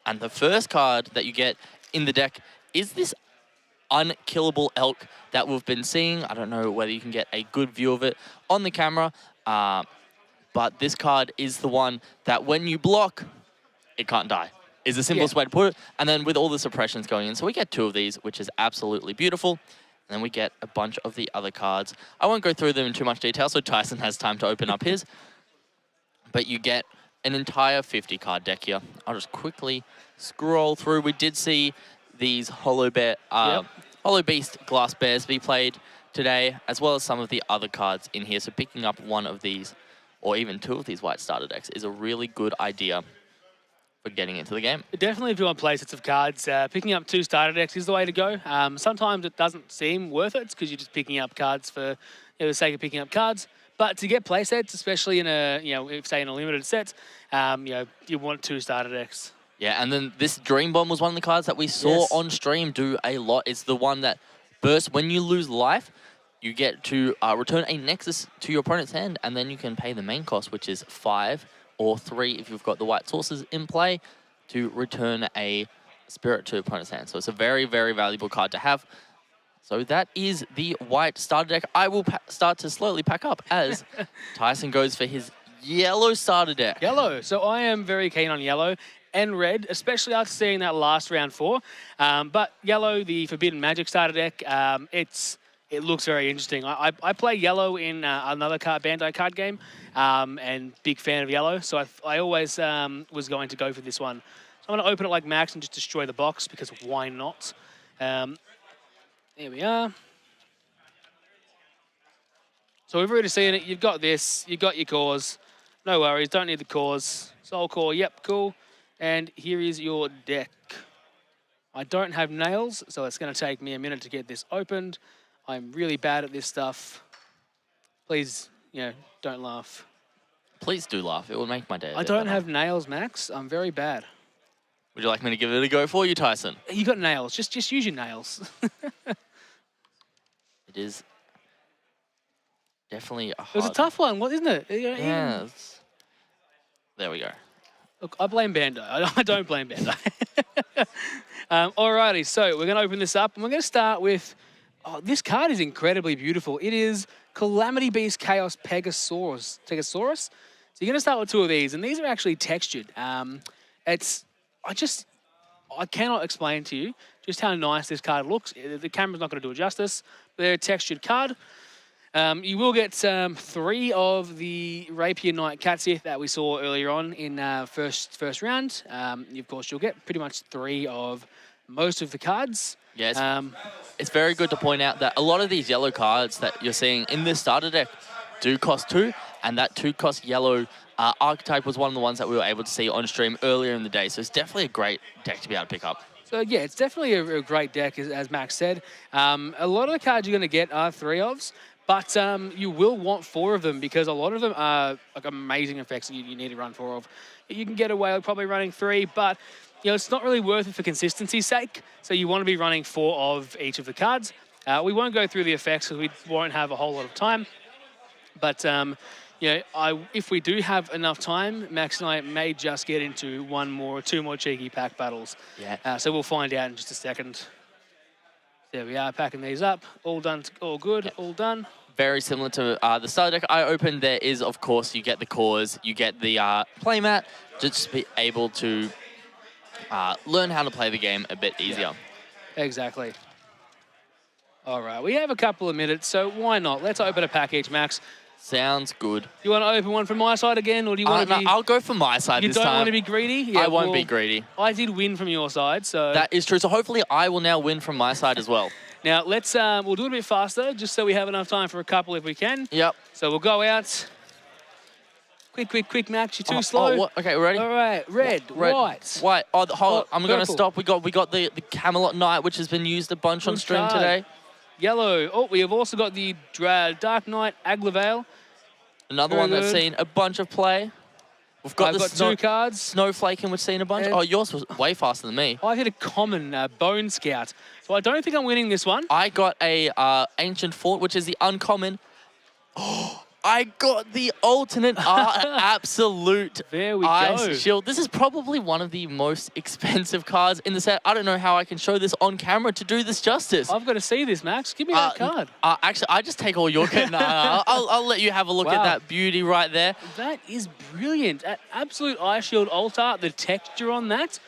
And the first card that you get in the deck is this unkillable elk that we've been seeing. I don't know whether you can get a good view of it on the camera. But this card is the one that when you block, it can't die, is the simplest way to put it. And then with all the suppressions going in, so we get 2 of these, which is absolutely beautiful. And then we get a bunch of the other cards. I won't go through them in too much detail, so Tyson has time to open up his. But you get an entire 50-card deck here. I'll just quickly scroll through. We did see these Hollow Beast Glass Bears be played today, as well as some of the other cards in here. So picking up one of these, or even 2 of these white starter decks, is a really good idea for getting into the game. Definitely, if you want to play sets of cards, picking up 2 starter decks is the way to go. Sometimes it doesn't seem worth it because you're just picking up cards for the sake of picking up cards. But to get play sets, especially in a, say in a limited set, you want 2 starter decks. Yeah, and then this Dream Bomb was one of the cards that we saw on stream do a lot. It's the one that bursts when you lose life. You get to return a Nexus to your opponent's hand, and then you can pay the main cost, which is 5 or 3 if you've got the white sources in play, to return a Spirit to opponent's hand. So it's a very, very valuable card to have. So that is the white starter deck. I will start to slowly pack up as Tyson goes for his yellow starter deck. Yellow. So I am very keen on yellow and red, especially after seeing that last round 4. But yellow, the Forbidden Magic starter deck, it looks very interesting. I play yellow in another Bandai card game, and big fan of yellow, so I always was going to go for this one. So I'm going to open it like Max and just destroy the box, because why not? There we are. So we've already seen it. You've got this. You've got your cores. No worries. Don't need the cores. Soul core. Yep, cool. And here is your deck. I don't have nails, so it's going to take me a minute to get this opened. I'm really bad at this stuff. Please, don't laugh. Please do laugh. It will make my day. I don't have nails, Max. I'm very bad. Would you like me to give it a go for you, Tyson? You got nails. Just use your nails. It is definitely a hard... It was a tough one, isn't it? Yeah. There we go. Look, I blame Bandai. I don't blame Bandai. Alrighty, so we're going to open this up, and we're going to start with Oh, this card is incredibly beautiful. It is Calamity Beast Chaos Pegasaurus. Tegosaurus? So you're going to start with two of these, and these are actually textured. I cannot explain to you just how nice this card looks. The camera's not going to do it justice. They're a textured card. You will get 3 of the Rapier Knight Catsith that we saw earlier on in first round. Of course, you'll get pretty much 3 of most of the cards. Yes. It's very good to point out that a lot of these yellow cards that you're seeing in this starter deck do cost 2, and that 2-cost yellow archetype was one of the ones that we were able to see on stream earlier in the day. So it's definitely a great deck to be able to pick up. So yeah, it's definitely a great deck, as Max said. A lot of the cards you're going to get are 3-ofs, but you will want 4 of them because a lot of them are like amazing effects that you need to run 4 of. You can get away with probably running 3, but it's not really worth it for consistency's sake. So you want to be running 4 of each of the cards. We won't go through the effects because we won't have a whole lot of time. But if we do have enough time, Max and I may just get into 2 more cheeky pack battles. Yeah. So we'll find out in just a second. There we are, packing these up. All done, all good, all done. Very similar to the starter deck I opened. There is, of course, you get the cores, you get the playmat, just to be able to learn how to play the game a bit easier. Yeah. Exactly. All right, we have a couple of minutes, so why not? Let's open a pack each, Max. Sounds good. You want to open one from my side again, or do you want to be... No, I'll go from my side this time. You don't want to be greedy? Yeah, I won't be greedy. I did win from your side, so... That is true. So hopefully I will now win from my side as well. Now, let's... we'll do it a bit faster, just so we have enough time for a couple if we can. Yep. So we'll go out. Quick, Max. You're too slow. Okay, we're ready? All right. Red, white. White. Oh, hold on. I'm going to purple. stop. We got the Camelot Knight, which has been used a bunch on stream today. Yellow. Oh, we have also got the Dark Knight Aglavale. Another one that's seen a bunch of play. We've got I've got 2 cards. Snowflake, and we've seen a bunch. Oh, yours was way faster than me. I hit a common Bone Scout. So I don't think I'm winning this one. I got a Ancient Fort, which is the uncommon. Oh, I got the alternate absolute there we ice go. shield. This is probably one of the most expensive cards in the set. I don't know how I can show this on camera to do this justice. I've got to see this, Max. Give me that card. Actually, I just take all your cards. I'll let you have a look at that beauty right there. That is brilliant. That absolute ice shield alt art, the texture on that.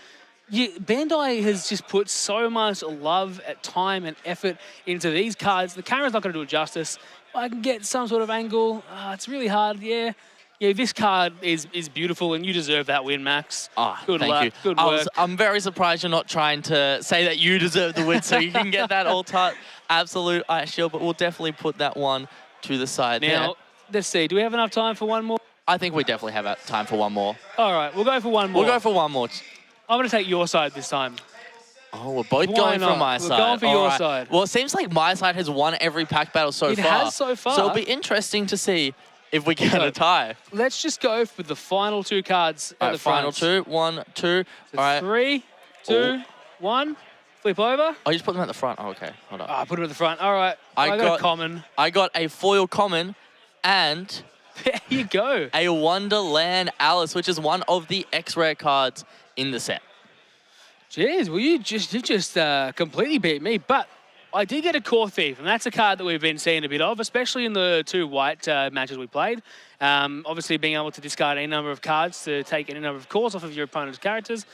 Bandai has just put so much love, time, and effort into these cards. The camera's not going to do it justice. I can get some sort of angle. It's really hard, yeah. Yeah, this card is beautiful, and you deserve that win, Max. Good thank luck. you. Good work. I'm very surprised you're not trying to say that you deserve the win so you can get that alt-art absolute ice shield, but we'll definitely put that one to the side now, there. Let's see. Do we have enough time for one more? I think we definitely have time for one more. All right, we'll go for one more. We'll go for one more. I'm going to take your side this time. Oh, we're both Why going not? for my We're side. going for your side. Well, it seems like my side has won every pack battle so It far. has so far. So it'll be interesting to see if we get a tie. Let's just go for the final 2 cards at the final front. 2. 1, 2. So all right. 3, 2, 1. Flip over. Oh, you just put them at the front. Oh, okay. Hold on. I put them at the front. All right. I got a common. I got a foil common and... There you go. A Wonderland Alice, which is one of the X-Rare cards in the set. Jeez, well, you just completely beat me, but I did get a Core Thief, and that's a card that we've been seeing a bit of, especially in the 2 white matches we played. Obviously, being able to discard any number of cards to take any number of cores off of your opponent's characters.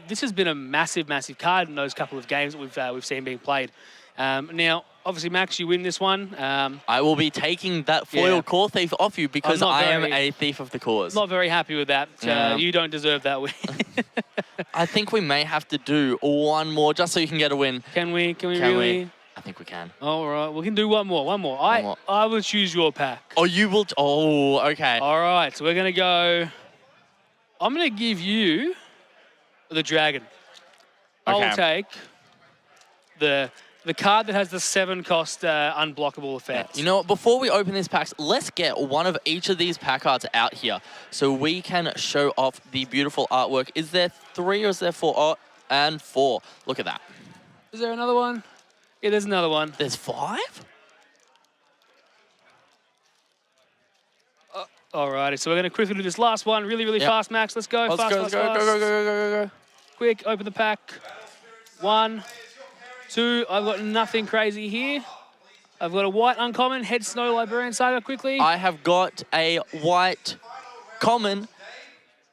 This has been a massive card in those couple of games that we've seen being played. Now, obviously, Max, you win this one. I will be taking that foil Core Thief off you because I am a thief of the cores. Not very happy with that. You don't deserve that win. I think we may have to do one more just so you can get a win. Can we? Can we really? I think we can. All right, we can do one more. I will choose your pack. Oh, you will? Oh, okay. All right, so we're going to go... I'm going to give you the dragon. Okay. I'll take the card that has the 7-cost unblockable effect. You know what? Before we open these packs, let's get one of each of these pack cards out here so we can show off the beautiful artwork. Is there 3 or is there 4? Oh, and 4. Look at that. Is there another one? Yeah, there's another one. There's 5? Alrighty, so we're going to quickly do this last one really fast, Max. Let's go. Let's fast. go. Quick, open the pack. 1, 2, I've got nothing crazy here. I've got a white uncommon, Head Snow Librarian Saga quickly. I have got a white common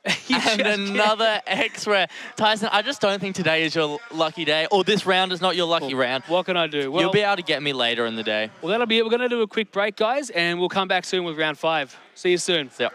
and another X-Rare. Tyson, I just don't think today is your lucky day, or this round is not your lucky round. What can I do? Well, you'll be able to get me later in the day. Well, that'll be it. We're going to do a quick break, guys, and we'll come back soon with round 5. See you soon. See ya.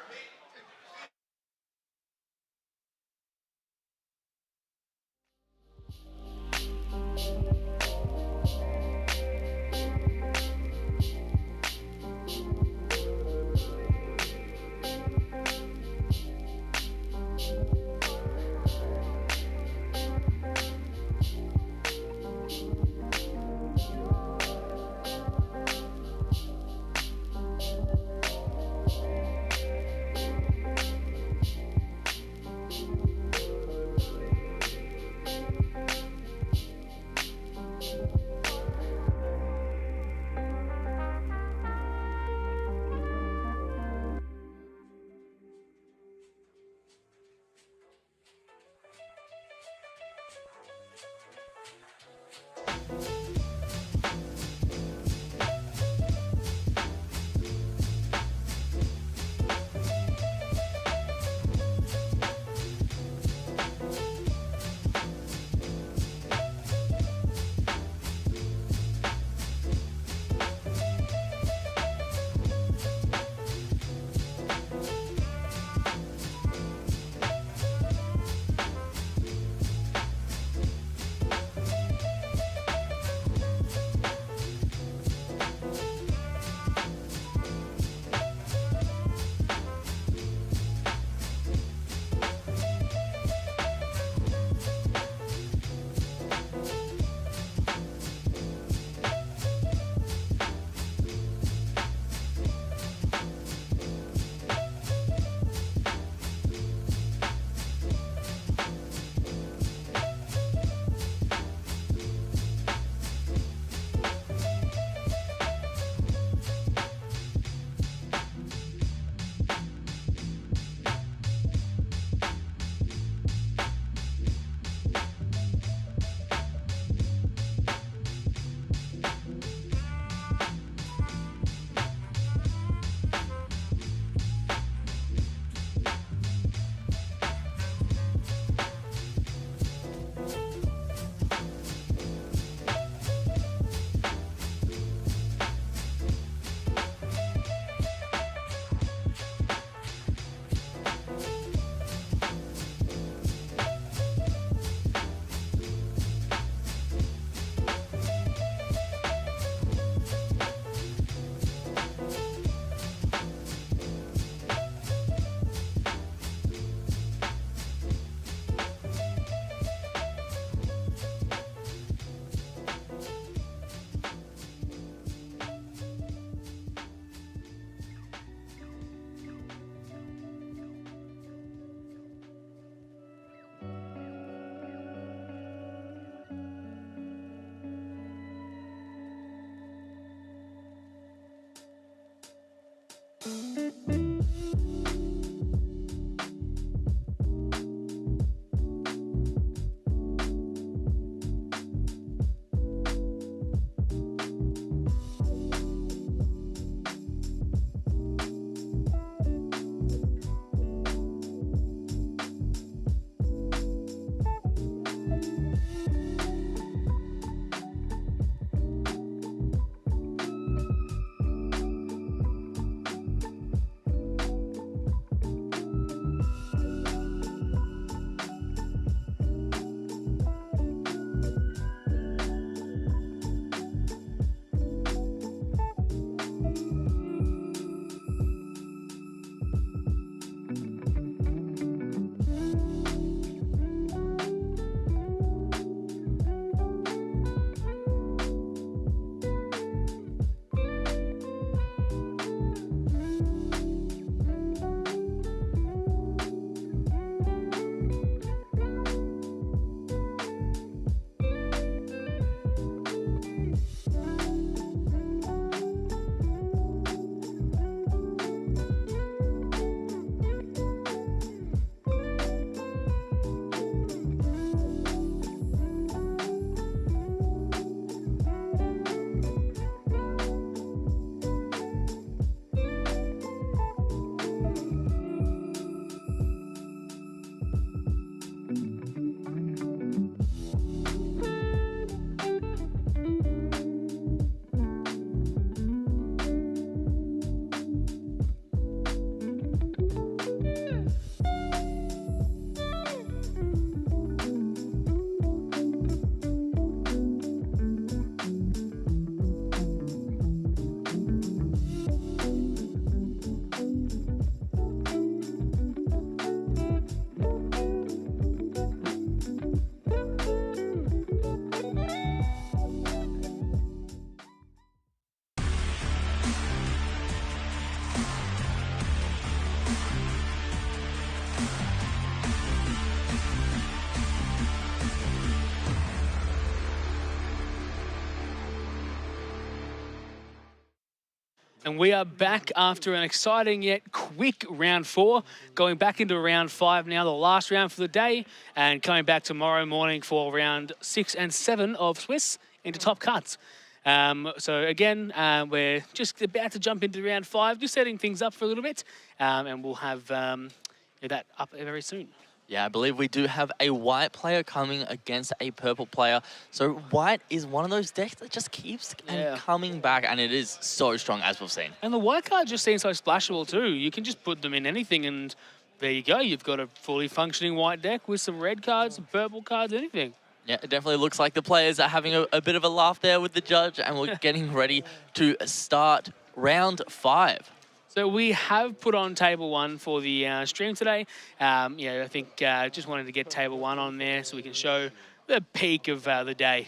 And we are back after an exciting yet quick round 4, going back into round 5 now, the last round for the day, and coming back tomorrow morning for round 6 and 7 of Swiss into top cuts. So again, we're just about to jump into round 5, just setting things up for a little bit, and we'll have that up very soon. Yeah, I believe we do have a white player coming against a purple player. So white is one of those decks that just keeps coming back, and it is so strong, as we've seen. And the white card just seems so splashable too. You can just put them in anything, and there you go. You've got a fully functioning white deck with some red cards, some purple cards, anything. Yeah, it definitely looks like the players are having a bit of a laugh there with the judge, and we're getting ready to start round 5. So we have put on table 1 for the stream today. I think just wanted to get table 1 on there so we can show the peak of the day.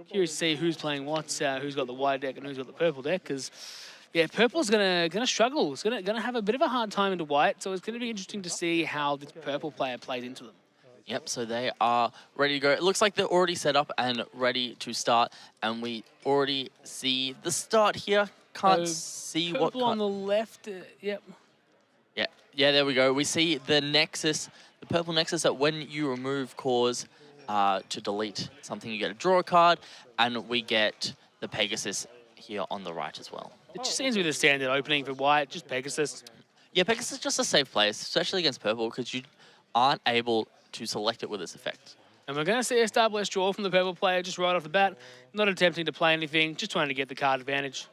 Curious to see who's playing what, who's got the white deck and who's got the purple deck, because purple's gonna struggle. It's gonna have a bit of a hard time into white, so it's gonna be interesting to see how this purple player plays into them. Yep, so they are ready to go. It looks like they're already set up and ready to start, and we already see the start here. Can't see what purple on the left. Yep. Yeah, there we go. We see the Nexus, the purple Nexus, that when you remove cores to delete something, you get a draw card, and we get the Pegasus here on the right as well. It just seems to be the standard opening for white, just Pegasus. Yeah, Pegasus is just a safe place, especially against purple, because you aren't able to select it with this effect. And we're going to see a Starblast draw from the purple player just right off the bat. Not attempting to play anything, just trying to get the card advantage.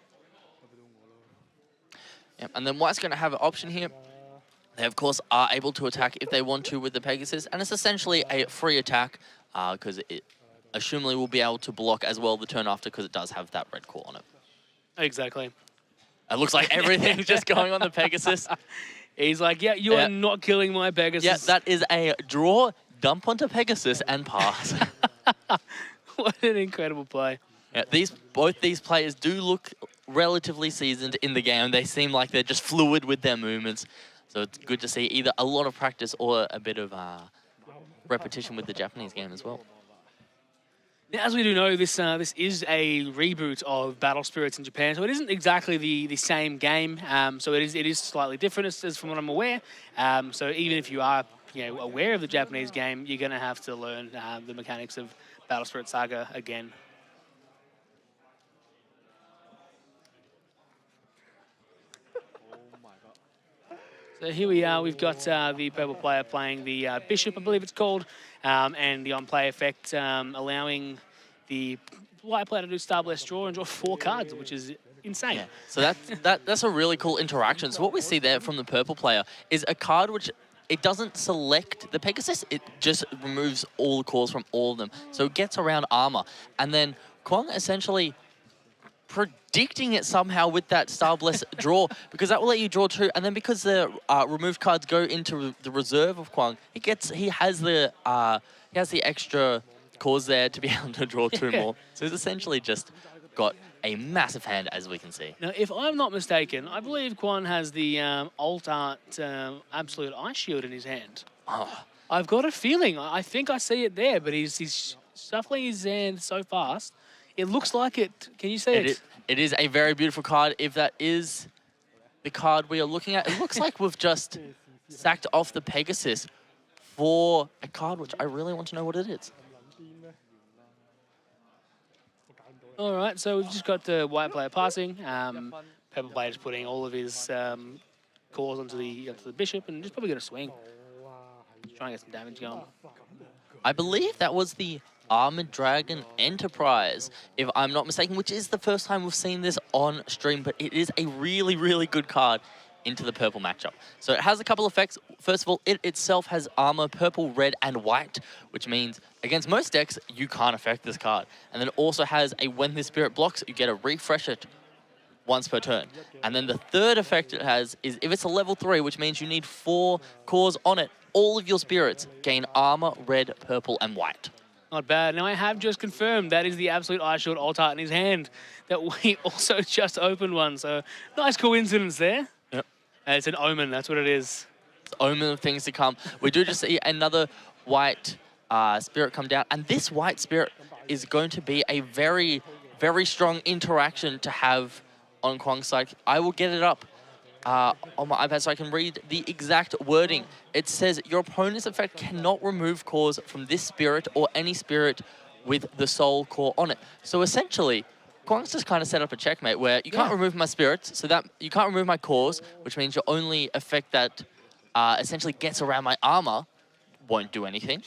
Yep, and then white's going to have an option here. They, of course, are able to attack if they want to with the Pegasus, and it's essentially a free attack because it assumably will be able to block as well the turn after, because it does have that red core on it. Exactly. It looks like everything's just going on the Pegasus. He's like, yeah, you are not killing my Pegasus. Yeah, that is a draw, dump onto Pegasus, and pass. What an incredible play. Yeah, both these players do look relatively seasoned in the game. They seem like they're just fluid with their movements. So it's good to see either a lot of practice or a bit of repetition with the Japanese game as well. Now, as we do know, this is a reboot of Battle Spirits in Japan, so it isn't exactly the same game. So it is slightly different, as from what I'm aware. So even if you are aware of the Japanese game, you're going to have to learn the mechanics of Battle Spirit Saga again. So here we are, we've got the purple player playing the Bishop, I believe it's called, and the on-play effect allowing the white player to do Starblast draw and draw 4 cards, which is insane. Yeah. So that's a really cool interaction. So what we see there from the purple player is a card which it doesn't select the Pegasus, it just removes all the cores from all of them. So it gets around armor. And then Kwang essentially predicting it somehow with that Starblast draw, because that will let you draw 2, and then because the removed cards go into the reserve of Kwang, he has the extra cores there to be able to draw 2 more. So he's essentially just got a massive hand, as we can see. Now, if I'm not mistaken, I believe Kwang has the Alt Art Absolute Ice Shield in his hand. Oh. I've got a feeling, I think I see it there, but he's shuffling his hand so fast. It looks like it. Can you see it? It is a very beautiful card. If that is the card we are looking at, it looks like we've just sacked off the Pegasus for a card which I really want to know what it is. All right, so we've just got the white player passing. Purple player just putting all of his cores onto the Bishop, and just probably going to swing. Just trying to get some damage going. I believe that was the Armored Dragon Enterprise, if I'm not mistaken, which is the first time we've seen this on stream, but it is a really, really good card into the purple matchup. So it has a couple effects. First of all, it itself has armor purple, red, and white, which means against most decks, you can't affect this card. And then it also has a when this spirit blocks, you get to refresh it once per turn. And then the third effect it has is if it's a level 3, which means you need 4 cores on it, all of your spirits gain armor, red, purple, and white. Not bad. Now I have just confirmed that is the Absolute Ice Shield Alt Art in his hand that we also just opened one. So nice coincidence there. Yep. It's an omen, that's what it is. It's an omen of things to come. We do just see another white spirit come down. And this white spirit is going to be a very, very strong interaction to have on Kwang's side. I will get it up on my iPad so I can read the exact wording. It says, your opponent's effect cannot remove cores from this spirit or any spirit with the soul core on it. So essentially, Kwang's just kind of set up a checkmate where you can't remove my spirits, so that you can't remove my cores, which means your only effect that essentially gets around my armor won't do anything.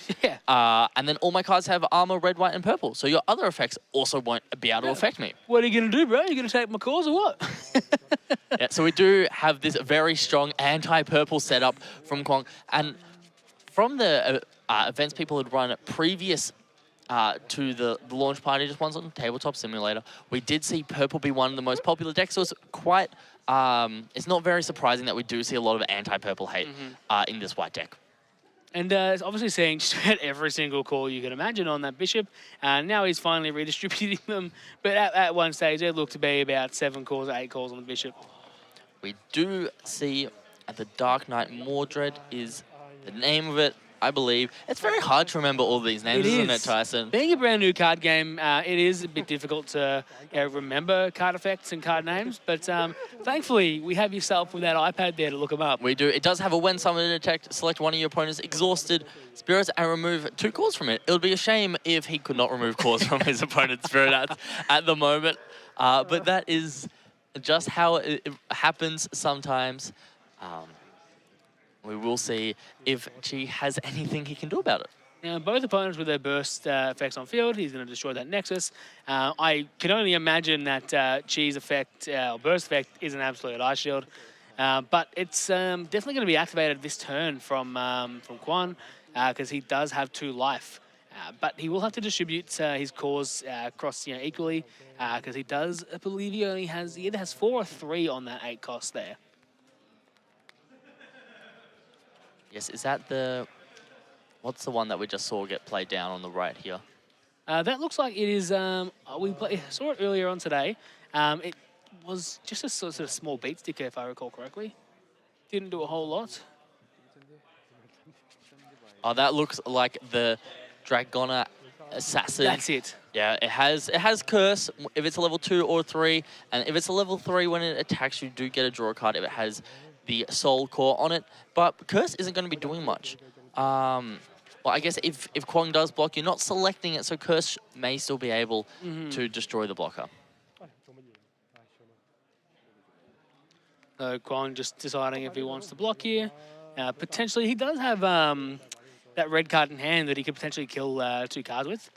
And then all my cards have armor, red, white, and purple. So your other effects also won't be able to affect me. What are you going to do, bro? You going to take my cores or what? So we do have this very strong anti-purple setup from Kwang. And from the events people had run previous to the launch party, just ones on Tabletop Simulator, we did see purple be one of the most popular decks. So it's quite, it's not very surprising that we do see a lot of anti-purple hate in this white deck. And it's obviously seeing just about every single call you can imagine on that bishop. Now he's finally redistributing them. But at one stage, there looked to be about 7 calls, 8 calls on the bishop. We do see the Dark Knight Mordred is the name of it, I believe. It's very hard to remember all these names, isn't it, Tyson? Being a brand new card game, it is a bit difficult to remember card effects and card names. But thankfully, we have yourself with that iPad there to look them up. We do. It does have a when summoned detect, select one of your opponent's exhausted spirits and remove 2 cores from it. It would be a shame if he could not remove cores from his opponent's spirit at the moment. But that is just how it happens sometimes. We will see if Chi has anything he can do about it. Now, both opponents with their burst effects on field, he's going to destroy that Nexus. I can only imagine that Chi's effect, or burst effect, is an absolute ice shield. But it's definitely going to be activated this turn from Quan, because he does have 2 life. But he will have to distribute his cores across equally, because he does, I believe he either has 4 or 3 on that 8 cost there. Yes, is that the... What's the one that we just saw get played down on the right here? That looks like it is... we saw it earlier on today. It was just a sort of small beat sticker, if I recall correctly. Didn't do a whole lot. Oh, that looks like the Dragona Assassin. That's it. Yeah, it has Curse if it's a level 2 or 3, and if it's a level 3, when it attacks, you do get a draw card if it has the Soul Core on it. But Curse isn't going to be doing much. Well, I guess if Kwang does block, you're not selecting it, so Curse may still be able to destroy the blocker. So Kwang just deciding if he wants to block here. Potentially, he does have that red card in hand that he could potentially kill 2 cards with.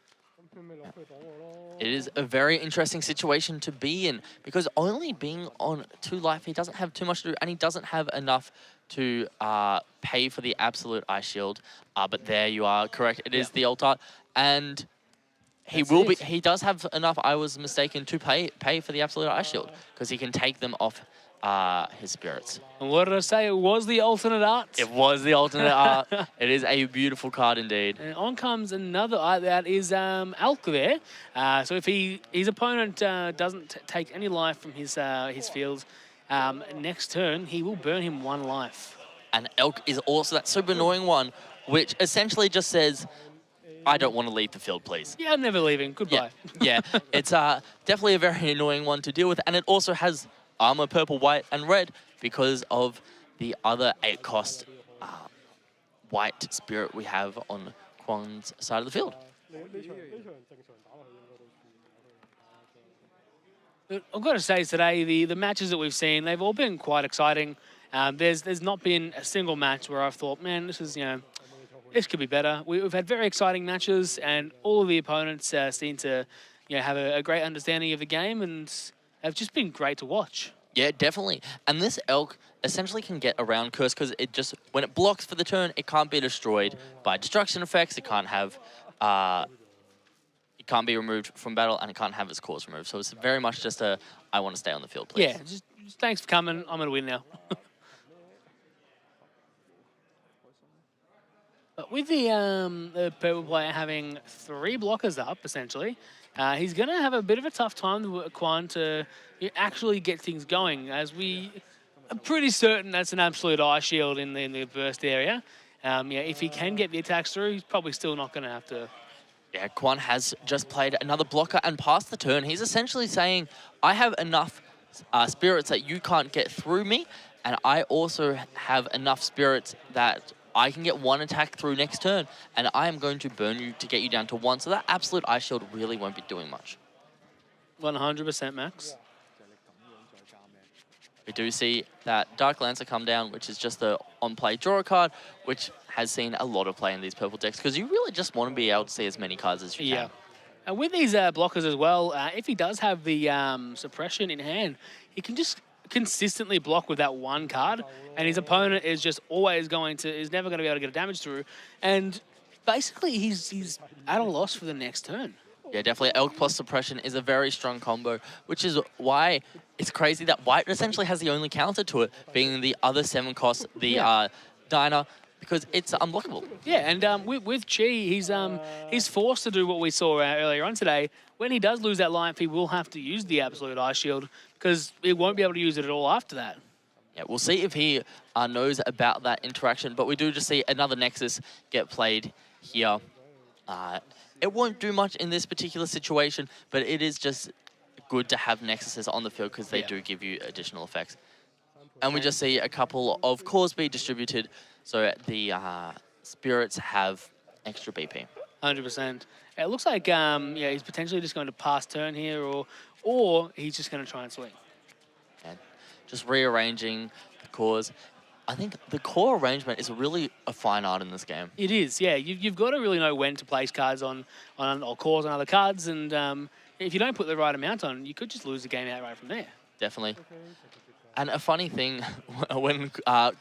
It is a very interesting situation to be in, because only being on 2 life, he doesn't have too much to do, and he doesn't have enough to pay for the absolute ice shield. But there you are, correct. It is the ult, and he He does have enough. I was mistaken to pay for the absolute ice shield, because he can take them off his spirits. And what did I say? It was the alternate art. It was the alternate art. It is a beautiful card indeed. And on comes another art that is Alk there. So if his opponent doesn't take any life from his field, next turn he will burn him 1 life. And Elk is also that super annoying one, which essentially just says, I don't want to leave the field, please. Yeah, I'm never leaving. Goodbye. Yeah, it's definitely a very annoying one to deal with, and it also has armor purple, white, and red because of the other 8 cost white spirit we have on Kwang's side of the field. I've got to say today, the matches that we've seen, they've all been quite exciting. There's not been a single match where I've thought, man, this is, this could be better. We've had very exciting matches, and all of the opponents seem to, have a great understanding of the game, and have just been great to watch. Yeah, definitely. And this Elk essentially can get around Curse because it just, when it blocks for the turn, it can't be destroyed by destruction effects. It can't have, it can't be removed from battle, and it can't have its cores removed. So it's very much just a, I want to stay on the field, please. Yeah, just thanks for coming. I'm going to win now. But with the purple player having 3 blockers up, essentially, he's going to have a bit of a tough time with Quan to actually get things going, as we are pretty certain that's an absolute ice shield in the burst area. If he can get the attacks through, he's probably still not going to have to Yeah, Quan has just played another blocker and passed the turn. He's essentially saying, I have enough spirits that you can't get through me, and I also have enough spirits that I can get one attack through next turn, and I am going to burn you to get you down to 1. So that Absolute Ice Shield really won't be doing much. 100% Max. We do see that Dark Lancer come down, which is just the on-play draw card, which has seen a lot of play in these purple decks, because you really just want to be able to see as many cards as you can. And with these blockers as well, if he does have the suppression in hand, he can just consistently block with that one card, and his opponent is just always is never going to be able to get a damage through, and basically he's at a loss for the next turn. Yeah, definitely. Elk plus Suppression is a very strong combo, which is why it's crazy that White essentially has the only counter to it, being the other 7 cost, the Diner, because it's unblockable. Yeah, and with Chi, he's forced to do what we saw earlier on today. When he does lose that life, he will have to use the Absolute Ice Shield, because he won't be able to use it at all after that. Yeah, we'll see if he knows about that interaction, but we do just see another Nexus get played here. It won't do much in this particular situation, but it is just good to have Nexuses on the field because they do give you additional effects. And we just see a couple of cores be distributed, so the spirits have extra BP. 100%. It looks like he's potentially just going to pass turn here, or he's just going to try and swing. And just rearranging the cores. I think the core arrangement is really a fine art in this game. It is, yeah. You've got to really know when to place cards or cores on other cards, and if you don't put the right amount on, you could just lose the game outright from there. Definitely. And a funny thing, when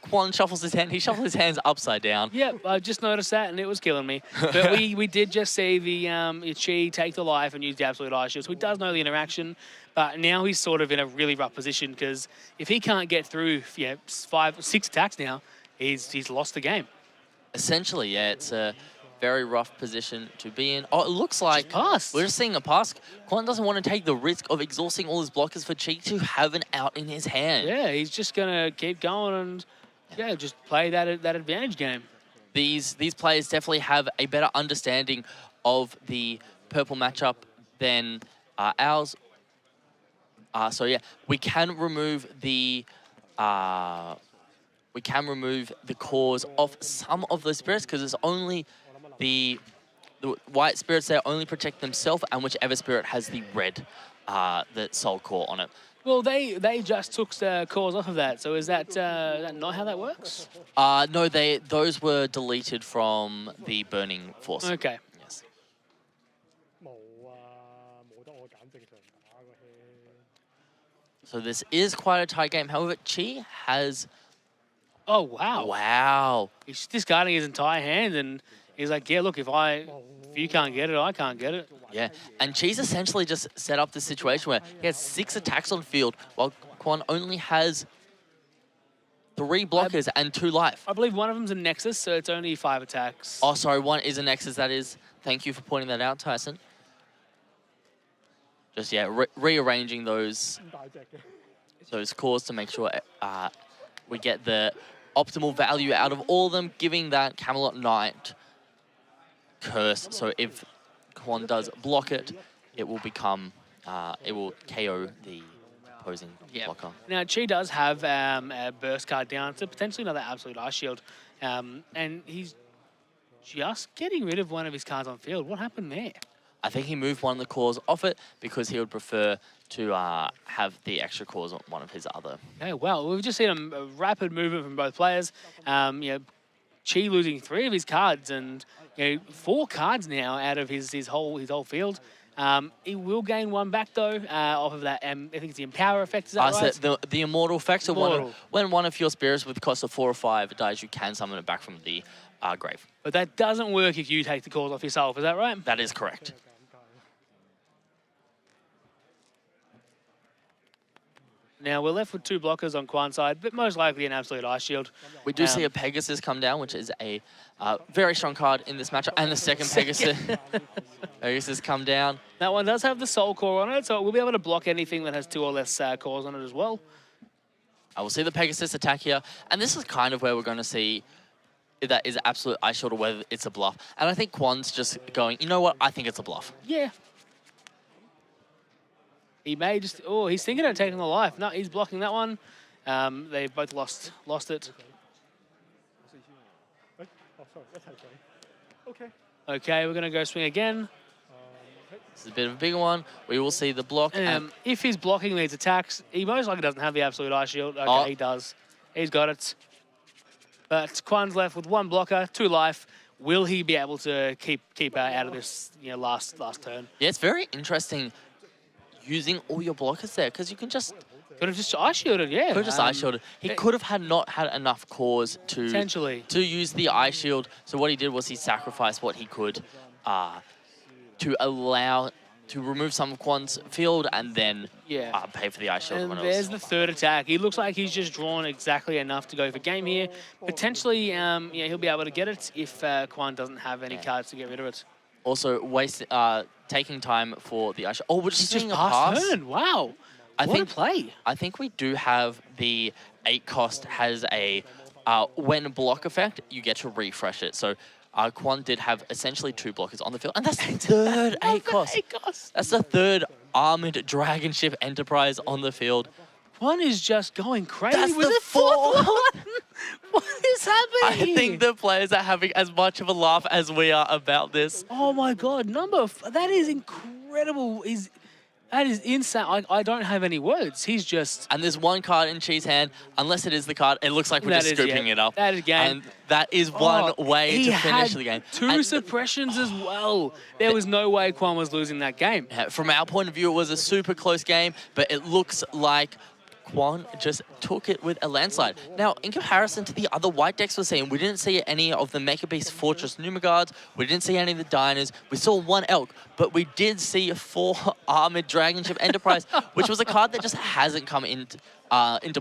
Quan shuffles his hand, he shuffles his hands upside down. Yep, I just noticed that, and it was killing me. But we did just see the Chi take the life and use the Absolute Ice Shield, so he does know the interaction. But now he's sort of in a really rough position, because if he can't get through 5 or 6 attacks now, he's lost the game. Essentially, yeah, it's a very rough position to be in. Oh, it looks like we're just seeing a pass. Quan doesn't want to take the risk of exhausting all his blockers for Chi to have an out in his hand. Yeah, he's just going to keep going and just play that advantage game. These players definitely have a better understanding of the purple matchup than ours. So yeah, we can remove the cores of some of the spirits, because it's only the white spirits there only protect themselves, and whichever spirit has the red the soul core on it. Well, they just took the cores off of that. So is that not how that works? No, those were deleted from the burning force. Okay. Yes. So this is quite a tight game. However, Chi has... Oh, wow. Wow. He's discarding his entire hand, and he's like, yeah, look, if you can't get it, I can't get it. Yeah, and Chi's essentially just set up this situation where he has 6 attacks on field, while Quan only has 3 blockers and 2 life. I believe one of them's a Nexus, so it's only 5 attacks. Oh, sorry, one is a Nexus, that is. Thank you for pointing that out, Tyson. Just, yeah, rearranging those cores to make sure we get the optimal value out of all of them, giving that Camelot Knight curse. So if Quan does block it, it will become, it will KO the opposing blocker. Now, Chi does have a burst card down, so potentially another Absolute Ice Shield. And he's just getting rid of one of his cards on field. What happened there? I think he moved one of the cores off it because he would prefer to have the extra cores on one of his other. Okay, well, we've just seen a rapid movement from both players. Chi losing 3 of his cards, and 4 cards now out of his whole field. He will gain 1 back though off of that. I think it's the Empower effect. Is that right? So the Immortal effect. So when one of your spirits with cost of 4 or 5 dies, you can summon it back from the grave. But that doesn't work if you take the cores off yourself. Is that right? That is correct. Now, we're left with 2 blockers on Quan's side, but most likely an Absolute Ice Shield. We do see a Pegasus come down, which is a very strong card in this matchup. And the second Pegasus. Pegasus come down. That one does have the Soul Core on it, so we'll be able to block anything that has 2 or less cores on it as well. I will see the Pegasus attack here. And this is kind of where we're going to see if that is absolute ice shield or whether it's a bluff. And I think Quan's just going, you know what? I think it's a bluff. Yeah. He may just... Oh, he's thinking of taking the life. No, he's blocking that one. They both lost it. Oh, sorry. That's okay. Okay. Okay, we're going to go swing again. This is a bit of a bigger one. We will see the block. If he's blocking these attacks, he most likely doesn't have the absolute ice shield. Okay, he does. He's got it. But Quan's left with 1 blocker, 2 life. Will he be able to keep out of this last turn? Yeah, it's very interesting using all your blockers there because you can just... Could have just ice shielded, yeah. Could have just ice shielded. He could have not had enough cores to use the ice shield. So what he did was he sacrificed what he could to remove some of Quan's field and then pay for the ice shield. And there's the 3rd attack. He looks like he's just drawn exactly enough to go for game here. Potentially, he'll be able to get it if Quan doesn't have any cards to get rid of it. Also, taking time for the ice shield. Oh, we're just seeing a pass. pass. Turn. Wow. What a play. I think we do have the 8 cost has a when block effect, you get to refresh it. So Quan did have essentially 2 blockers on the field, and that's the 3rd 8 cost. That's the 3rd armored dragon ship Enterprise on the field. Quan is just going crazy. That's with the the 4th one. What is happening? I think the players are having as much of a laugh as we are about this. Oh my God, that is incredible. That is insane. I don't have any words. He's just... And there's 1 card in Chi's hand. Unless it is the card, it looks like we're just scooping it up. That is game. And that is one way to finish the game. He had 2 suppressions as well. There was no way Quan was losing that game. From our point of view, it was a super close game, but it looks like Quan just took it with a landslide. Now, in comparison to the other white decks we're seeing, we didn't see any of the Mecha Beast Fortress Numaguards, we didn't see any of the Diners, we saw 1 Elk, but we did see 4 Armored Dragon Ship Enterprise, which was a card that just hasn't come into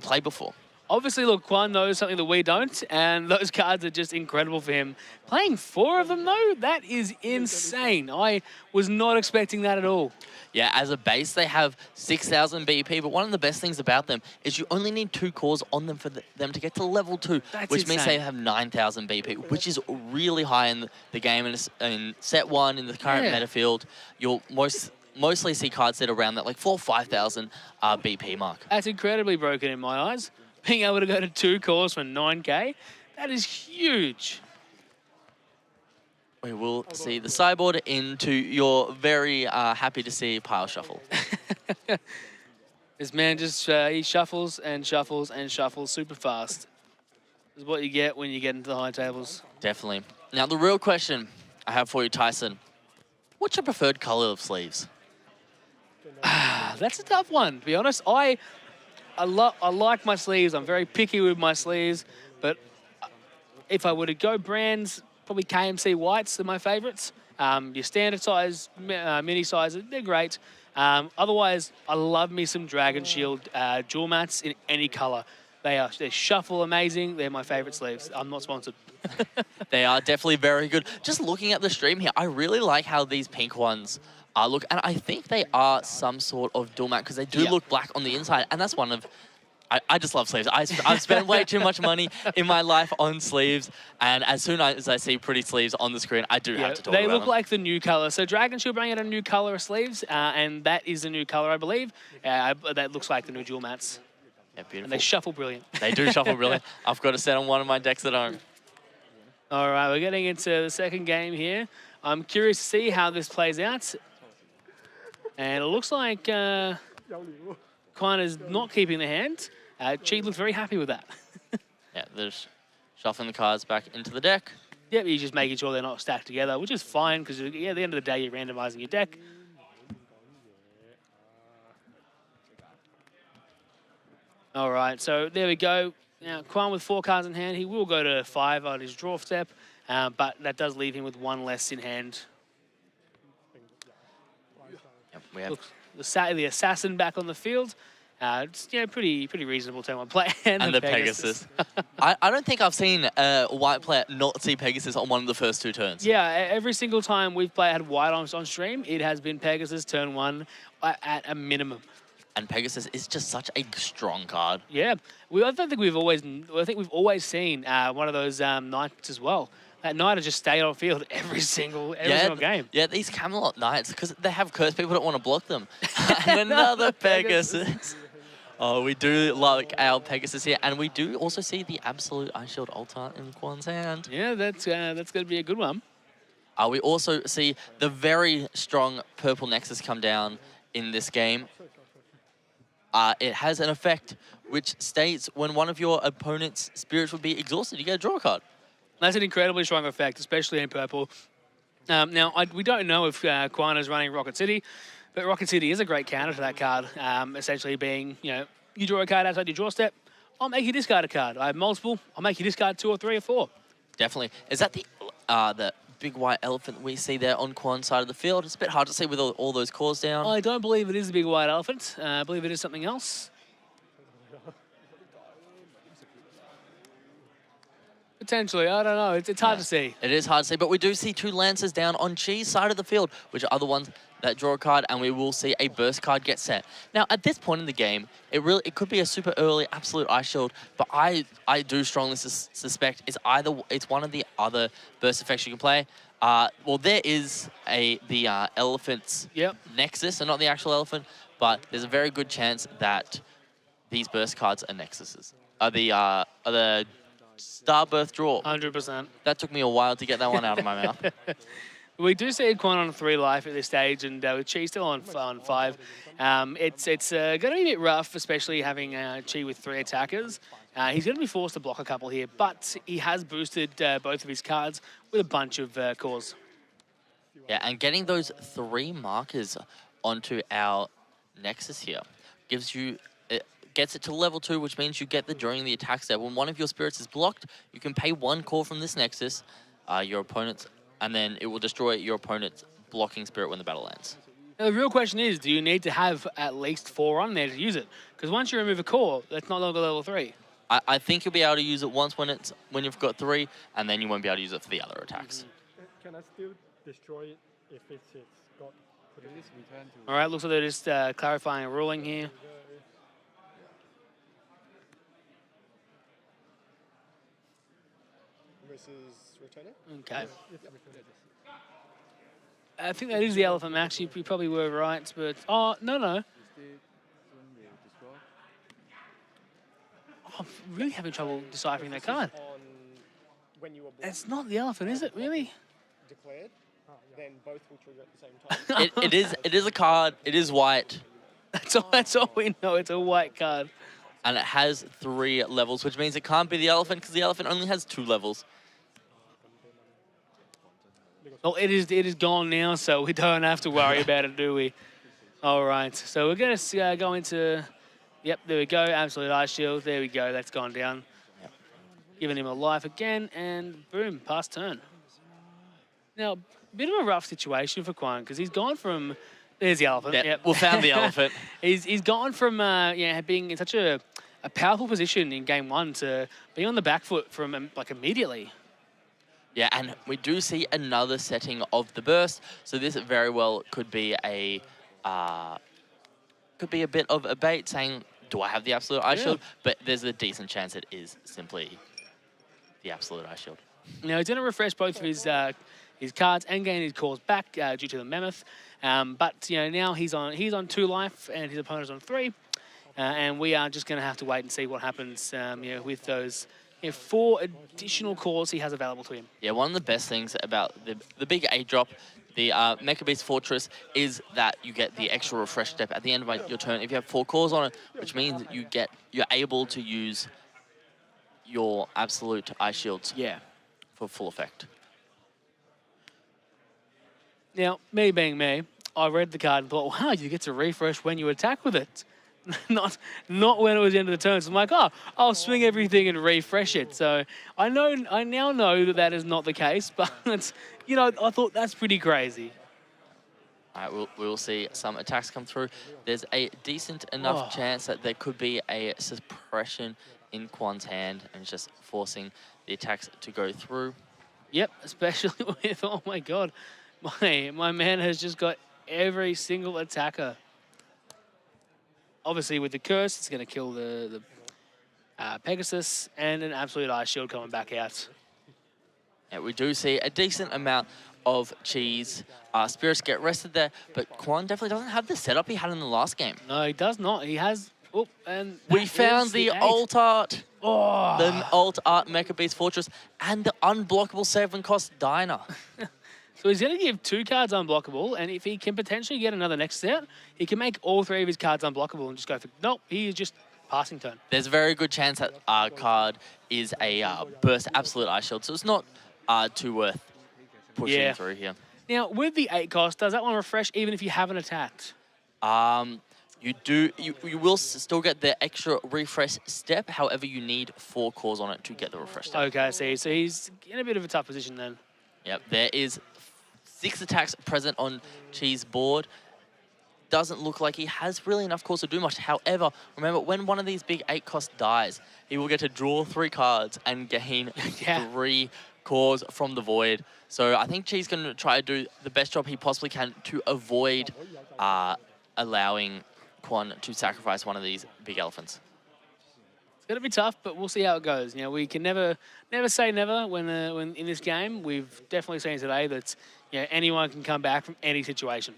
play before. Obviously, look, Quan knows something that we don't, and those cards are just incredible for him. Playing 4 of them, though, that is insane. I was not expecting that at all. Yeah, as a base, they have 6,000 BP, but one of the best things about them is you only need 2 cores on them for them to get to level 2, which means they have 9,000 BP, which is really high in the game. And in set 1, in the current meta field, you'll mostly see cards that are around that like 4,000 or 5,000 BP mark. That's incredibly broken in my eyes. Being able to go to 2 cores for 9k, that is huge. We will see the sideboard into your very happy to see pile shuffle. This man just, he shuffles and shuffles and shuffles super fast. This is what you get when you get into the high tables. Definitely. Now, the real question I have for you, Tyson, what's your preferred color of sleeves? That's a tough one, to be honest. I like my sleeves. I'm very picky with my sleeves, but if I were to go brands, probably KMC whites are my favorites. Your standard size, mini sizes, they're great. Otherwise, I love me some Dragon Shield jewel mats in any color. They shuffle amazing. They're my favorite sleeves. I'm not sponsored. They are definitely very good. Just looking at the stream here, I really like how these pink ones look, and I think they are some sort of dual mat because they do look black on the inside, and that's one of... I just love sleeves. I've spent way too much money in my life on sleeves, and as soon as I see pretty sleeves on the screen, I do have to talk about them. They look like the new color. So Dragon Shield bring out a new color of sleeves, and that is the new color, I believe. That looks like the new dual mats. Yeah, beautiful. And they shuffle brilliant. They do shuffle brilliant. I've got a set on one of my decks at home. All right, we're getting into the second game here. I'm curious to see how this plays out. And it looks like Quan is not keeping the hand. Chi looks very happy with that. Yeah, they're shuffling the cards back into the deck. Yep, you're just making sure they're not stacked together, which is fine because at the end of the day, you're randomizing your deck. All right, so there we go. Now, Quan with 4 cards in hand, he will go to 5 on his draw step, but that does leave him with 1 less in hand. Yep, we have the assassin back on the field. It's, pretty reasonable turn 1 play. And the Pegasus. I don't think I've seen a white player not see Pegasus on one of the first 2 turns. Yeah, every single time we've had white on stream, it has been Pegasus turn 1 at a minimum. And Pegasus is just such a strong card. Yeah, I don't think we've always. I think we've always seen one of those knights as well. That knight has just stayed on field every single game. Yeah, these Camelot Knights, because they have curse, people don't want to block them. And another Pegasus. Oh, we do like our Pegasus here, and we do also see the absolute Ice Shield Altar in Quan's hand. Yeah, that's going to be a good one. We also see the very strong purple Nexus come down in this game. It has an effect which states when one of your opponent's spirits would be exhausted, you get a draw card. That's an incredibly strong effect, especially in purple. Now, we don't know if Quan is running Rocket City, but Rocket City is a great counter to that card, essentially being, you draw a card outside your draw step, I'll make you discard a card. I have multiple, I'll make you discard 2 or 3 or 4. Definitely. Is that the big white elephant we see there on Quan's side of the field? It's a bit hard to see with all those cores down. I don't believe it is the big white elephant. I believe it is something else. Potentially, I don't know. It's hard to see. It is hard to see, but we do see 2 Lancers down on Chi's side of the field, which are the ones that draw a card, and we will see a burst card get set. Now, at this point in the game, it could be a super early absolute Ice Shield, but I do strongly suspect it's one of the other burst effects you can play. Well, there is the elephant's Nexus, and not the actual elephant, but there's a very good chance that these burst cards are Nexuses. Are the Starbirth draw. 100%. That took me a while to get that one out of my mouth. We do see Quan on 3 life at this stage, and with Chi still on 5. It's going to be a bit rough, especially having Chi with 3 attackers. He's going to be forced to block a couple here, but he has boosted both of his cards with a bunch of cores. Yeah, and getting those 3 markers onto our Nexus here gives you... gets it to level 2, which means you get the during the attack step. When one of your spirits is blocked, you can pay 1 core from this Nexus, your opponent's, and then it will destroy your opponent's blocking spirit when the battle ends. Now, the real question is, do you need to have at least 4 on there to use it? Because once you remove a core, that's no longer level 3. I think you'll be able to use it once when you've got 3, and then you won't be able to use it for the other attacks. Can I still destroy it if it's got... All right, looks like they're just clarifying a ruling here. Versus returning? Okay. I think that is the elephant, Max. You probably were right, but... Oh, no. I'm really having trouble deciphering that card. It's not the elephant, is it? Really? Declared, then both will trigger at the same time. It is a card. It is white. That's all we know. It's a white card. And it has 3 levels, which means it can't be the elephant because the elephant only has 2 levels. Well, it is gone now, so we don't have to worry about it, do we? All right, so we're going to go into... Yep, there we go. Absolute Ice Shield. There we go. That's gone down. Yep. Giving him a life again, and boom, pass turn. Now, bit of a rough situation for Quan, because he's gone from... There's the elephant. Yep. We found the elephant. He's gone from being in such a powerful position in game 1 to being on the back foot from immediately. Yeah, and we do see another setting of the burst, so this very well could be a bit of a bait saying, do I have the absolute Ice Shield? But there's a decent chance it is simply the absolute Ice Shield. Now he's going to refresh both of his cards and gain his cores back due to the Mammoth, but now he's on 2 life and his opponent's on 3, and we are just going to have to wait and see what happens with those 4 additional cores he has available to him. Yeah, one of the best things about the big A drop, the Mecha Beast Fortress, is that you get the extra refresh step at the end of your turn if you have 4 cores on it, which means you're able to use your absolute Ice Shields for full effect. Now, me being me, I read the card and thought, wow, you get to refresh when you attack with it. not when it was the end of the turn. So I'm like, oh, I'll swing everything and refresh it. So I now know that is not the case, but it's, I thought that's pretty crazy. All right, we'll see some attacks come through. There's a decent enough chance that there could be a suppression in Quan's hand and just forcing the attacks to go through. Yep, especially with, oh my God, my man has just got every single attacker. obviously with the curse, it's going to kill the Pegasus, and an absolute ice shield coming back out. Yeah, we do see a decent amount of cheese. Spirits get rested there, but Quan definitely doesn't have the setup he had in the last game. No, he does not. He has... Oh, and we found the alt art. Oh. The alt art Mecha Beast Fortress and the unblockable 7-cost Diner. So he's going to give 2 cards unblockable, and if he can potentially get another Nexus out, he can make all 3 of his cards unblockable and just go for... Nope, he is just passing turn. There's a very good chance that our card is a burst absolute ice shield, so it's not too worth pushing through here. Now, with the 8 cost, does that one refresh even if you haven't attacked? You will still get the extra refresh step. However, you need 4 cores on it to get the refresh step. Okay, I see. So he's in a bit of a tough position then. Yep, there is 6 attacks present on Chi's board. Doesn't look like he has really enough cores to do much. However, remember, when one of these big 8 cost dies, he will get to draw 3 cards and gain 3 cores from the void. So I think Chi's going to try to do the best job he possibly can to avoid allowing Quan to sacrifice one of these big elephants. It's going to be tough, but we'll see how it goes. You know, we can never say never when in this game. We've definitely seen today that anyone can come back from any situation.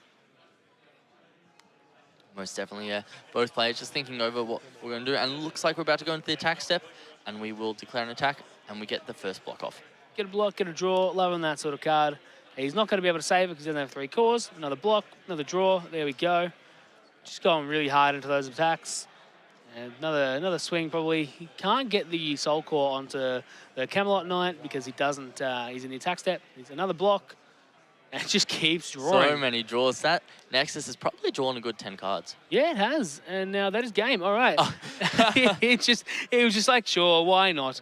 Most definitely, yeah. Both players just thinking over what we're going to do, and it looks like we're about to go into the attack step, and we will declare an attack, and we get the first block off. Get a block, get a draw, loving that sort of card. He's not going to be able to save it because he doesn't have 3 cores. Another block, another draw, there we go. Just going really hard into those attacks. And another swing probably. He can't get the Soul Core onto the Camelot Knight because he doesn't, he's in the attack step. He's another block. And it just keeps drawing. So many draws. That Nexus has probably drawn a good 10 cards. Yeah, it has. And now that is game. All right. He was just like, sure, why not?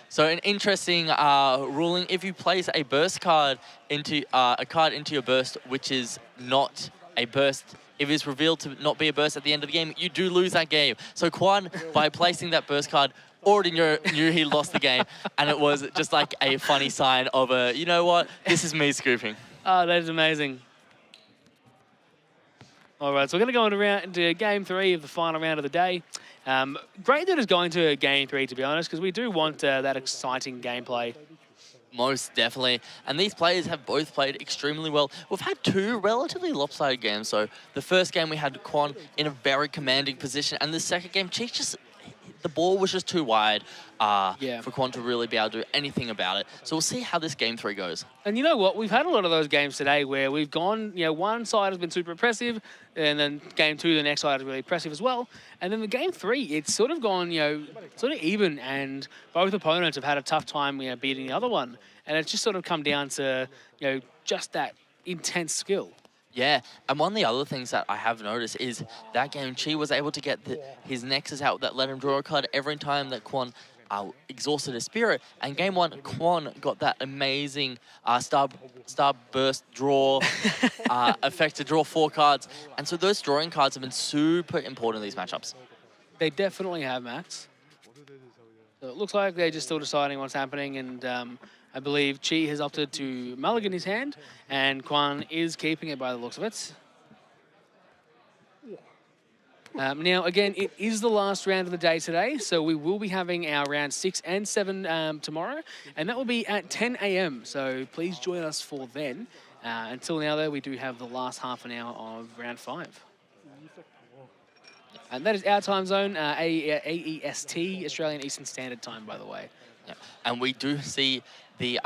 So an interesting ruling, if you place a burst card into a card into your burst, which is not a burst, if it's revealed to not be a burst at the end of the game, you do lose that game. So Quan, by placing that burst card, already knew he lost the game. And it was just like a funny sign of you know what, this is me scooping. Oh, that is amazing. All right, so we're going to go into game 3 of the final round of the day. Great that it's going to game 3, to be honest, because we do want that exciting gameplay. Most definitely. And these players have both played extremely well. We've had 2 relatively lopsided games. So the first game we had Quan in a very commanding position, and the second game, the ball was just too wide for Quan to really be able to do anything about it. So we'll see how this game 3 goes. And you know what? We've had a lot of those games today where we've gone, one side has been super impressive, and then game 2, the next side is really impressive as well. And then the game 3, it's sort of gone, sort of even, and both opponents have had a tough time, beating the other one. And it's just sort of come down to, just that intense skill. Yeah, and one of the other things that I have noticed is that game Chi was able to get his Nexus out that let him draw a card every time that Quan exhausted his spirit. And game 1, Quan got that amazing star burst draw effect to draw 4 cards. And so those drawing cards have been super important in these matchups. They definitely have, Max. So it looks like they're just still deciding what's happening, and I believe Chi has opted to mulligan his hand, and Quan is keeping it by the looks of it. Now, again, it is the last round of the day today, so we will be having our round 6 and 7 tomorrow, and that will be at 10 a.m. So please join us for then. Until now, though, we do have the last half an hour of round 5. And that is our time zone, AEST, Australian Eastern Standard Time, by the way. Yeah. And we do see the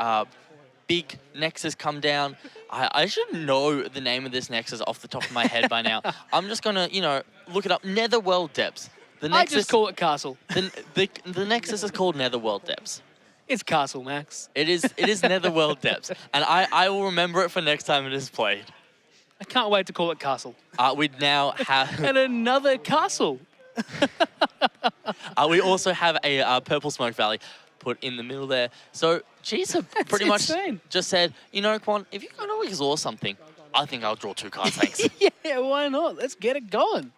big Nexus come down. I should know the name of this Nexus off the top of my head by now. I'm just going to, look it up. Netherworld Depths. The Nexus, I just call it Castle. The Nexus is called Netherworld Depths. It's Castle, Max. It is Netherworld Depths. And I will remember it for next time it is played. I can't wait to call it Castle. We now have... and another Castle. We also have a Purple Smoke Valley put in the middle there. So Chi's pretty much just said, Quan, if you're going to exhaust something, I think I'll draw 2 cards, thanks. Yeah, why not? Let's get it going.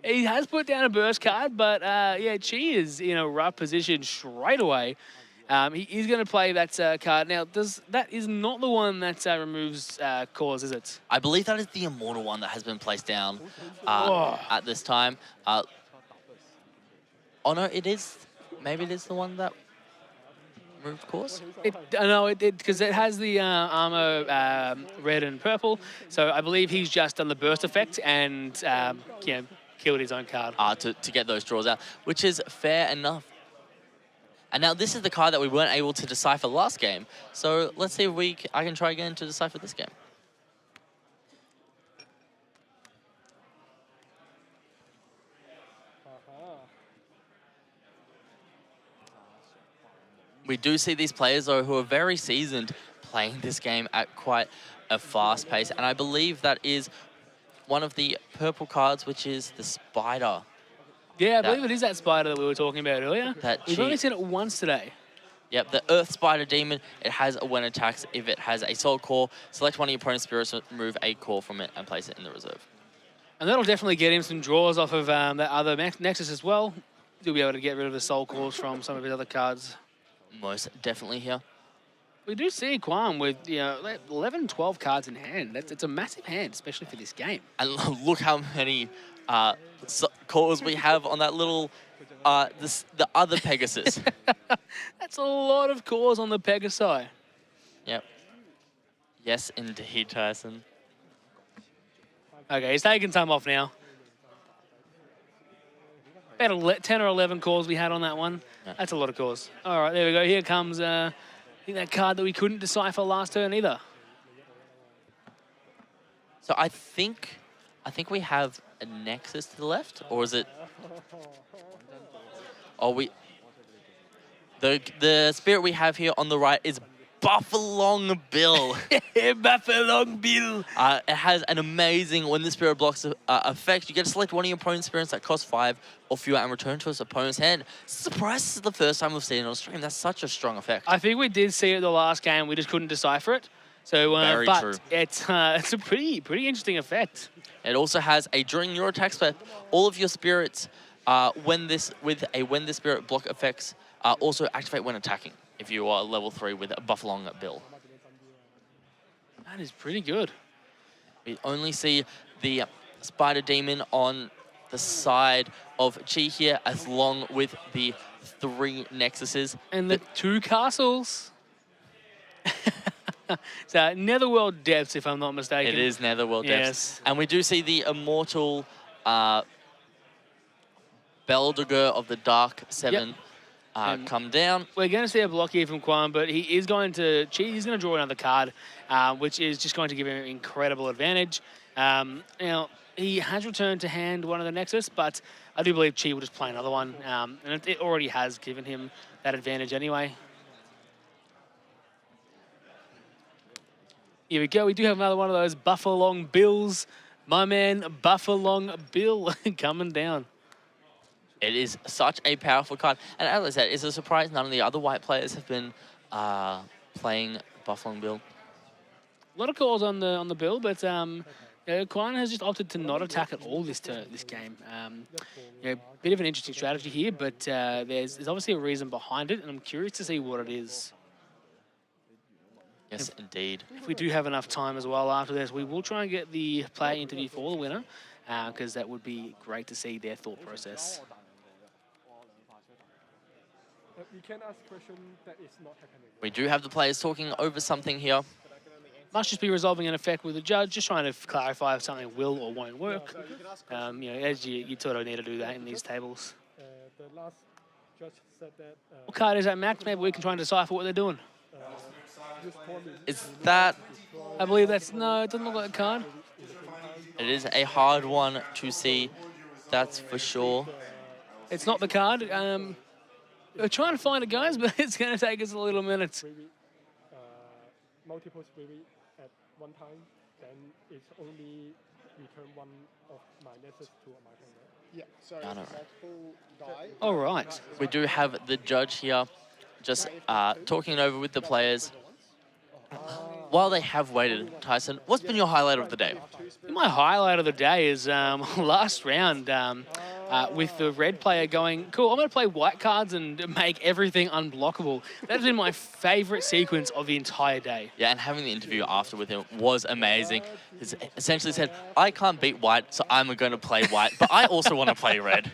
He has put down a burst card, but Chi is in a rough position straight away. He's going to play that card. Now, that is not the one that removes cores, is it? I believe that is the Immortal one that has been placed down at this time. Oh no, it is. Maybe it is the one that removed cores. No, because it has the armor red and purple. So I believe he's just done the burst effect and killed his own card. To get those draws out, which is fair enough. And now this is the card that we weren't able to decipher last game. So let's see if I can try again to decipher this game. We do see these players, though, who are very seasoned, playing this game at quite a fast pace. And I believe that is one of the purple cards, which is the Spider. Yeah, I believe it is that Spider that we were talking about earlier. We've only seen it once today. Yep, the Earth Spider Demon. It has a when attacks. If it has a Soul Core, select one of your opponent's spirits, remove a core from it, and place it in the reserve. And that'll definitely get him some draws off of that other Nexus as well. You'll be able to get rid of the Soul Cores from some of his other cards. Most definitely here. We do see Quan with 11, 12 cards in hand. It's a massive hand, especially for this game. And look how many cores we have on that little, the other Pegasus. That's a lot of cores on the Pegasi. Yep. Yes, indeed, Tyson. Okay, he's taking time off now. About 10 or 11 cores we had on that one. Yeah. That's a lot of cores. All right, there we go. Here comes that card that we couldn't decipher last turn either. So I think we have a Nexus to the left, or is it? Oh, the spirit we have here on the right is Buffalong Bill. Buffalong Bill. It has an amazing, when the spirit blocks effect, you get to select one of your opponent's spirits that cost 5 or fewer and return to its opponent's hand. Surprised this is the first time we've seen it on stream. That's such a strong effect. I think we did see it the last game. We just couldn't decipher it. So, Very but true. It's a pretty interesting effect. It also has a during your attack step, all of your spirits when the spirit block effects also activate when attacking. If you are level 3 with a Buffalong Bill. That is pretty good. We only see the Spider Demon on the side of Chi here, along with the 3 Nexuses. And the 2 castles. So, Netherworld Depths, if I'm not mistaken. It is Netherworld Depths. Yes. And we do see the Immortal Beldegger of the Dark 7 come down. We're going to see a block here from Quan, but he's going to draw another card, which is just going to give him an incredible advantage. Now, he has returned to hand one of the Nexus, but I do believe Chi will just play another one, and it already has given him that advantage anyway. Here we go. We do have another one of those Buffalong Bills. My man, Buffalong Bill, coming down. It is such a powerful card. And as I said, it's a surprise none of the other white players have been playing Buffalong Bill. A lot of calls on the Bill, but Quan has just opted to not attack at all this game. Bit of an interesting strategy here, but there's obviously a reason behind it, and I'm curious to see what it is. Yes, indeed. If we do have enough time as well after this, we will try and get the player interview for the winner, because that would be great to see their thought process. You can ask question that is not happening. We do have the players talking over something here. Must just be resolving an effect with the judge, just trying to clarify if something will or won't work. As you sort of need to do that in these tables. The last judge said that... what card is that, Max? Maybe we can try and decipher what they're doing. Is that... I believe that's... No, it doesn't look like a card. It is a hard one to see, that's for sure. It's not the card. We're trying to find it, guys, but it's going to take us a little minute. Multiple spirit at one time, then it's only return one of my Nexus to my hand. Yeah, so multiple die. All right. We do have the judge here just talking it over with the players. While they have waited, Tyson, what's been your highlight of the day? My highlight of the day is last round. with the red player going, cool, I'm going to play white cards and make everything unblockable. That has been my favourite sequence of the entire day. Yeah, and having the interview after with him was amazing. He essentially said, I can't beat white, so I'm going to play white, but I also want to play red.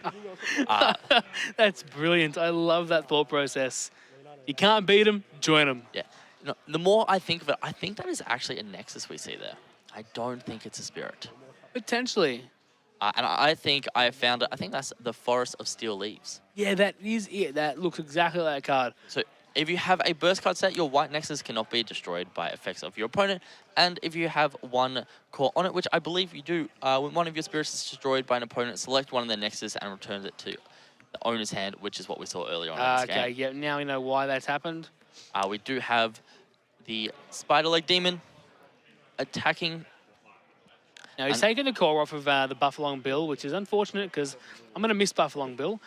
That's brilliant. I love that thought process. You can't beat him, join him. Yeah. You know, the more I think of it, I think that is actually a Nexus we see there. I don't think it's a Spirit. Potentially. And I think I have found it. I think that's the Forest of Steel Leaves. Yeah, that is it. That looks exactly like a card. So if you have a burst card set, your white Nexus cannot be destroyed by effects of your opponent. And if you have one core on it, which I believe you do, when one of your spirits is destroyed by an opponent, select one of their Nexus and return it to the owner's hand, which is what we saw earlier on in this game. Okay, yeah, now we know why that's happened. We do have the Spider Leg Demon attacking. Now, he's taken the core off of the Buffalong Bill, which is unfortunate because I'm going to miss Buffalong Bill.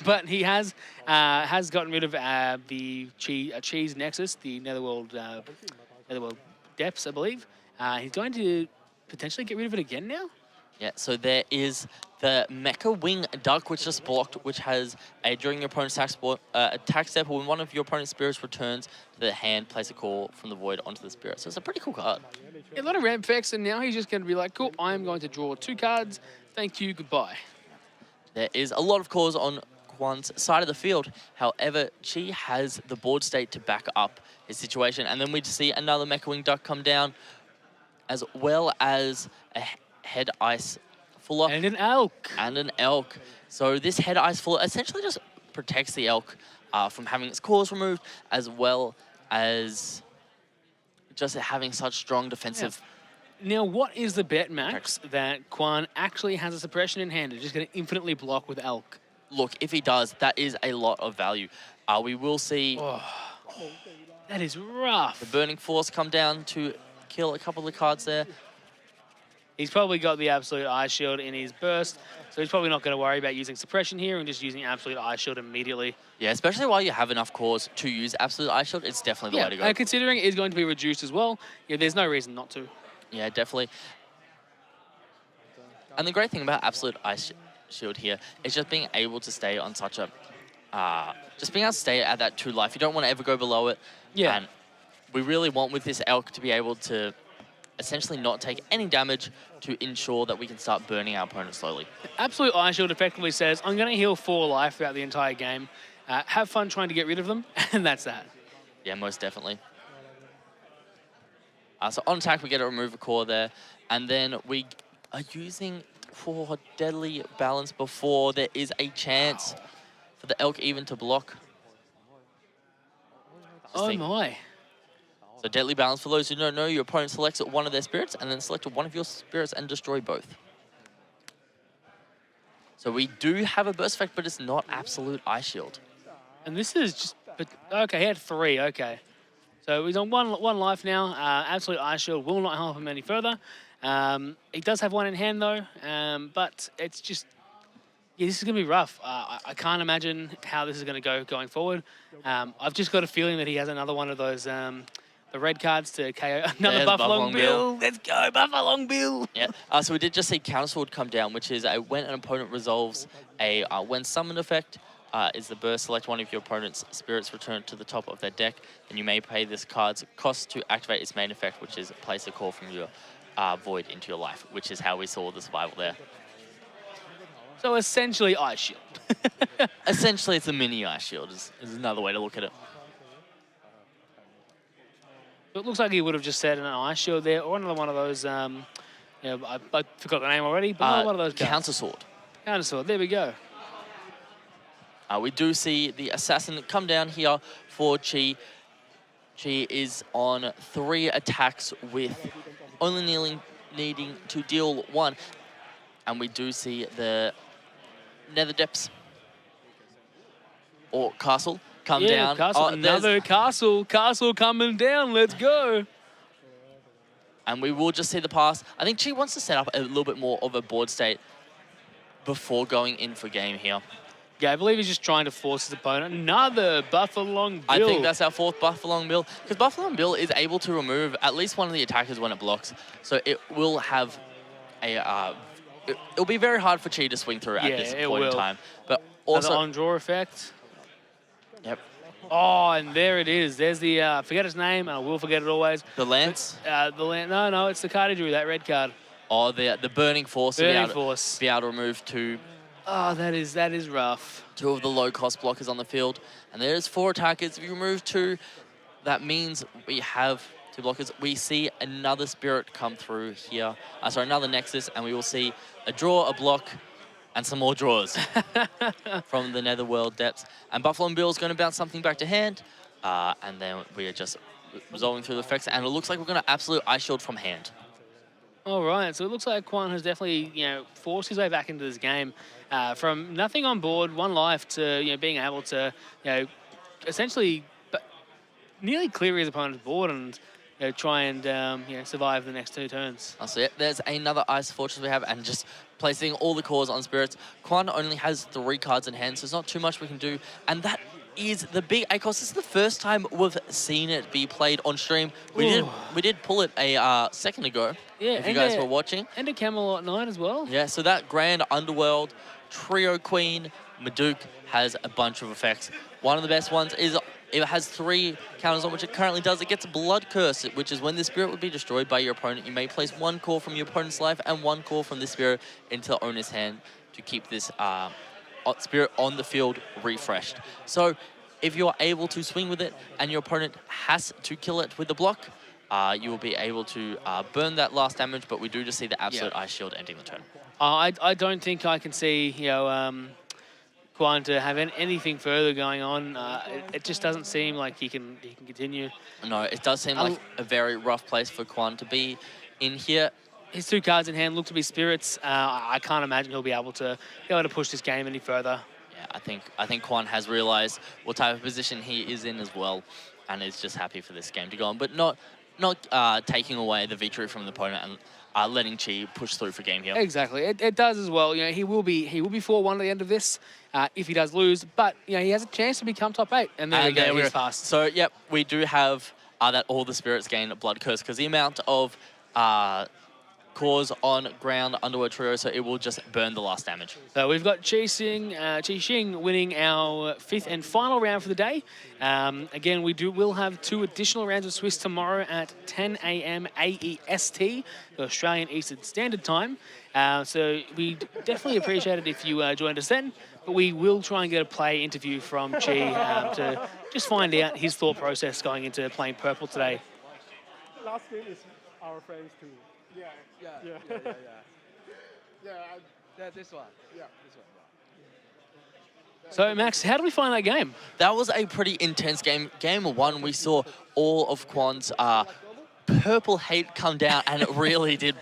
But he has gotten rid of the Cheese Nexus, the Netherworld Depths, I believe. He's going to potentially get rid of it again now? Yeah, so there is the Mecha Wing Duck, which just blocked, which has a during your opponent's attack step, when one of your opponent's spirits returns to the hand, place a call from the void onto the spirit. So it's a pretty cool card. Yeah, a lot of ramp effects, and now he's just going to be like, cool, I'm going to draw 2 cards. Thank you, goodbye. There is a lot of cores on Kwan's side of the field. However, Chi has the board state to back up his situation. And then we see another Mecha Wing Duck come down, as well as a Head Ice Fuller. And an Elk. And an Elk. So this Head Ice Fuller essentially just protects the Elk from having its cores removed, as well as just having such strong defensive... Yeah. Now, what is the bet, Max, that Kwan actually has a suppression in hand and just going to infinitely block with Elk? Look, if he does, that is a lot of value. We will see... Oh, that is rough. The Burning Force come down to kill a couple of cards there. He's probably got the Absolute Ice Shield in his burst, so he's probably not going to worry about using suppression here and just using Absolute Ice Shield immediately. Yeah, especially while you have enough cores to use Absolute Ice Shield, it's definitely the way to go. And considering it is going to be reduced as well, yeah, there's no reason not to. Yeah, definitely. And the great thing about Absolute Ice Shield here is just being able to stay on such a... just being able to stay at that 2 life. You don't want to ever go below it. Yeah. And we really want with this Elk to be able to essentially not take any damage to ensure that we can start burning our opponent slowly. Absolute Ice Shield effectively says, I'm going to heal 4 life throughout the entire game. Have fun trying to get rid of them, and that's that. Yeah, most definitely. So on attack, we get to remove a core there, and then we are using for Deadly Balance before there is a chance for the Elk even to block. Oh my. So Deadly Balance, for those who don't know, your opponent selects one of their spirits and then select one of your spirits and destroy both. So we do have a burst effect, but it's not Absolute Ice Shield. And this is just... Okay, he had 3, okay. So he's on one life now. Absolute Ice Shield will not help him any further. He does have 1 in hand, though, but it's just... Yeah, this is going to be rough. I can't imagine how this is going to go going forward. I've just got a feeling that he has another one of those... the red cards to KO another Buffalong Bill. Let's go, Buffalong Bill. Yeah. So we did just see Countersword come down, which is a when an opponent resolves a when summoned effect is the burst. Select one of your opponent's spirits, return to the top of their deck, and you may pay this card's cost to activate its main effect, which is place a call from your void into your life, which is how we saw the survival there. So essentially, Ice Shield. Essentially, it's a mini Ice Shield. Is another way to look at it. It looks like he would have just said an Ice Shield there, or another one of those, I forgot the name already, but another one of those cards. Countersword. Countersword, there we go. We do see the Assassin come down here for Chi. Chi is on 3 attacks with only needing to deal 1. And we do see the Nether Depths or Castle come down. Castle, another castle coming down, let's go. And we will just see the pass. I think Chi wants to set up a little bit more of a board state before going in for game here. Yeah, I believe he's just trying to force his opponent. Another Buffalong Bill. I think that's our 4th Buffalong Bill, because Buffalong Bill is able to remove at least one of the attackers when it blocks. So it will have a it'll be very hard for Chi to swing through at Yeah, this it point in will. time. But Also also, on draw effect. yep, Oh, and there it is. There's the forget his name, and I will forget it always. the Lance. No, it's the card he drew. That red card. Oh, the Burning Force. Burning Force. Be able to remove Oh, that is rough. 2 of the low-cost blockers on the field. And there's 4 attackers. If you remove 2, that means we have 2 blockers. We see another Spirit come through here. Sorry, another Nexus, and we will see a draw, a block, and some more draws from the Netherworld depths. And Buffalo Bill's going to bounce something back to hand. And then we are just resolving through the effects. And it looks like we're going to absolute Ice Shield from hand. All right, so it looks like Quan has definitely, forced his way back into this game. From nothing on board, 1 life, to being able to, essentially nearly clear his opponent's board and try and survive the next 2 turns. So yeah, there's another Ice Fortress we have, and just placing all the cores on Spirits. Quan only has 3 cards in hand, so there's not too much we can do. And that is the big ACOS. This is the first time we've seen it be played on stream. We did pull it a second ago. Yeah, if you guys were watching. And a Camelot Knight as well. Yeah, so that Grand Underworld Trio Queen Maduke has a bunch of effects. One of the best ones is it has 3 counters on which it currently does. It gets a Blood Curse, which is when the Spirit would be destroyed by your opponent. You may place 1 core from your opponent's life and 1 core from the Spirit into the owner's hand to keep this Spirit on the field refreshed. So if you're able to swing with it and your opponent has to kill it with the block, you will be able to burn that last damage, but we do just see the absolute Ice Shield ending the turn. I don't think I can see, Quan to have anything further going on. It just doesn't seem like he can continue. No, it does seem like a very rough place for Quan to be in here. His 2 cards in hand look to be Spirits. I can't imagine he'll be able to push this game any further. Yeah, I think Quan has realized what type of position he is in as well, and is just happy for this game to go on, but not taking away the victory from the opponent and letting Chi push through for game here. Exactly, it does as well. He will be 4-1 at the end of this if he does lose, but he has a chance to become top 8. And there we go. He's fast. So yep, we do have that all the Spirits gain a Blood Curse, because the amount of cores on Ground Underworld Trio, so it will just burn the last damage. So we've got Chi Xing winning our 5th and final round for the day. Again, will have 2 additional rounds of Swiss tomorrow at 10 a.m. AEST, the Australian Eastern Standard Time. So we definitely appreciate it if you joined us then, but we will try and get a play interview from Chi to just find out his thought process going into playing purple today. Last game is our friends too. Yeah. Yeah, this one. Yeah, this one. So, Max, how do we find that game? That was a pretty intense game. Game 1, we saw all of Quan's purple hate come down, and it really did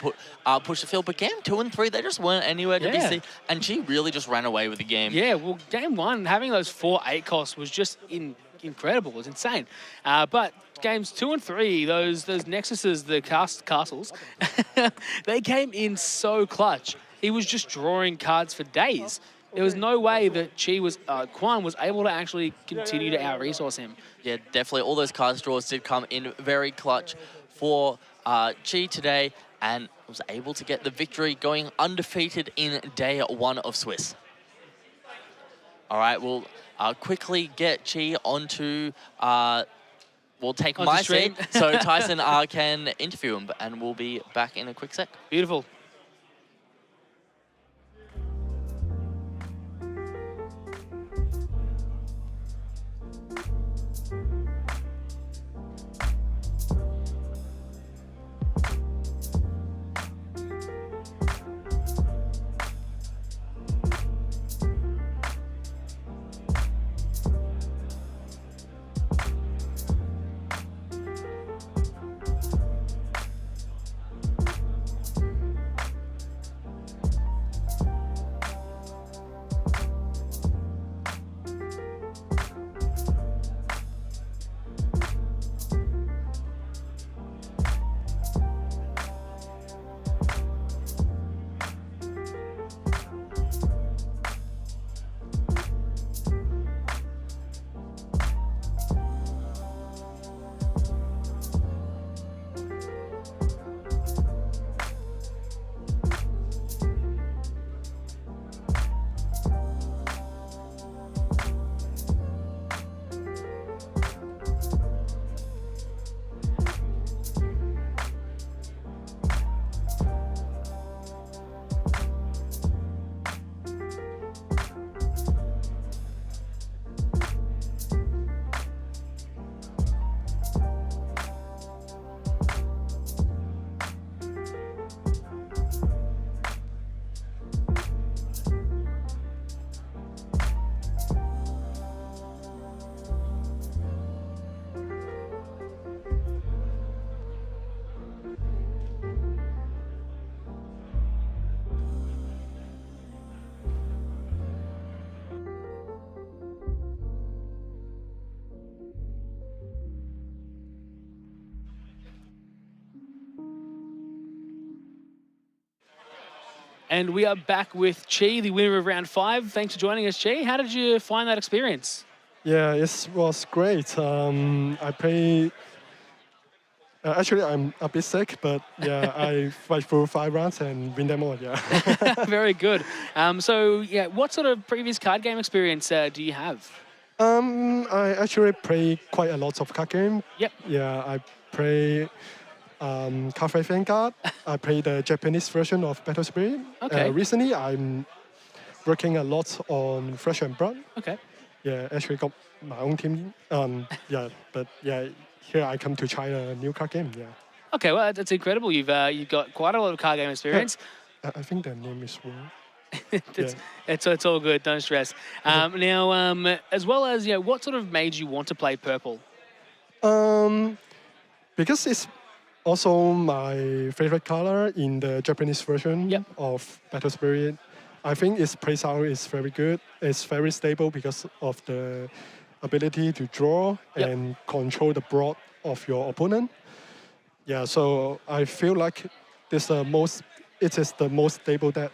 push the field. But game 2 and 3, they just weren't anywhere to be seen, and she really just ran away with the game. Yeah, well, game 1, having those 4 ACOS was just incredible. It was insane. But games 2 and 3, those Nexuses, the castles, they came in so clutch. He was just drawing cards for days. There was no way that Quan was able to actually continue to out-resource him. Yeah, definitely. All those card draws did come in very clutch for Chi today, and was able to get the victory, going undefeated in day 1 of Swiss. All right, we'll quickly get Chi onto... we'll take On my the stream. seat so Tyson can interview him, and we'll be back in a quick sec. Beautiful. And we are back with Chi, the winner of round 5. Thanks for joining us, Chi. How did you find that experience? Yeah, it was great. I play. Actually, I'm a bit sick, but yeah, I fight through 5 rounds and win them all. Yeah. Very good. So, yeah, what sort of previous card game experience do you have? I actually play quite a lot of card game. Yep. Yeah, I play Cafe Vanguard. I play the Japanese version of Battle Spirit. Okay. Recently, I'm working a lot on Flesh and Blood. Okay. Yeah, actually got my own team. Yeah, but yeah, here I come to try a new card game. Yeah. Okay, well, that's incredible. You've got quite a lot of card game experience. I think the name is wrong. It's all good. Don't stress. Now, as well as, what sort of made you want to play purple? Because it's also my favorite color in the Japanese version of Battle Spirit. I think its playstyle is very good. It's very stable because of the ability to draw and control the board of your opponent. Yeah, so I feel like it is the most stable deck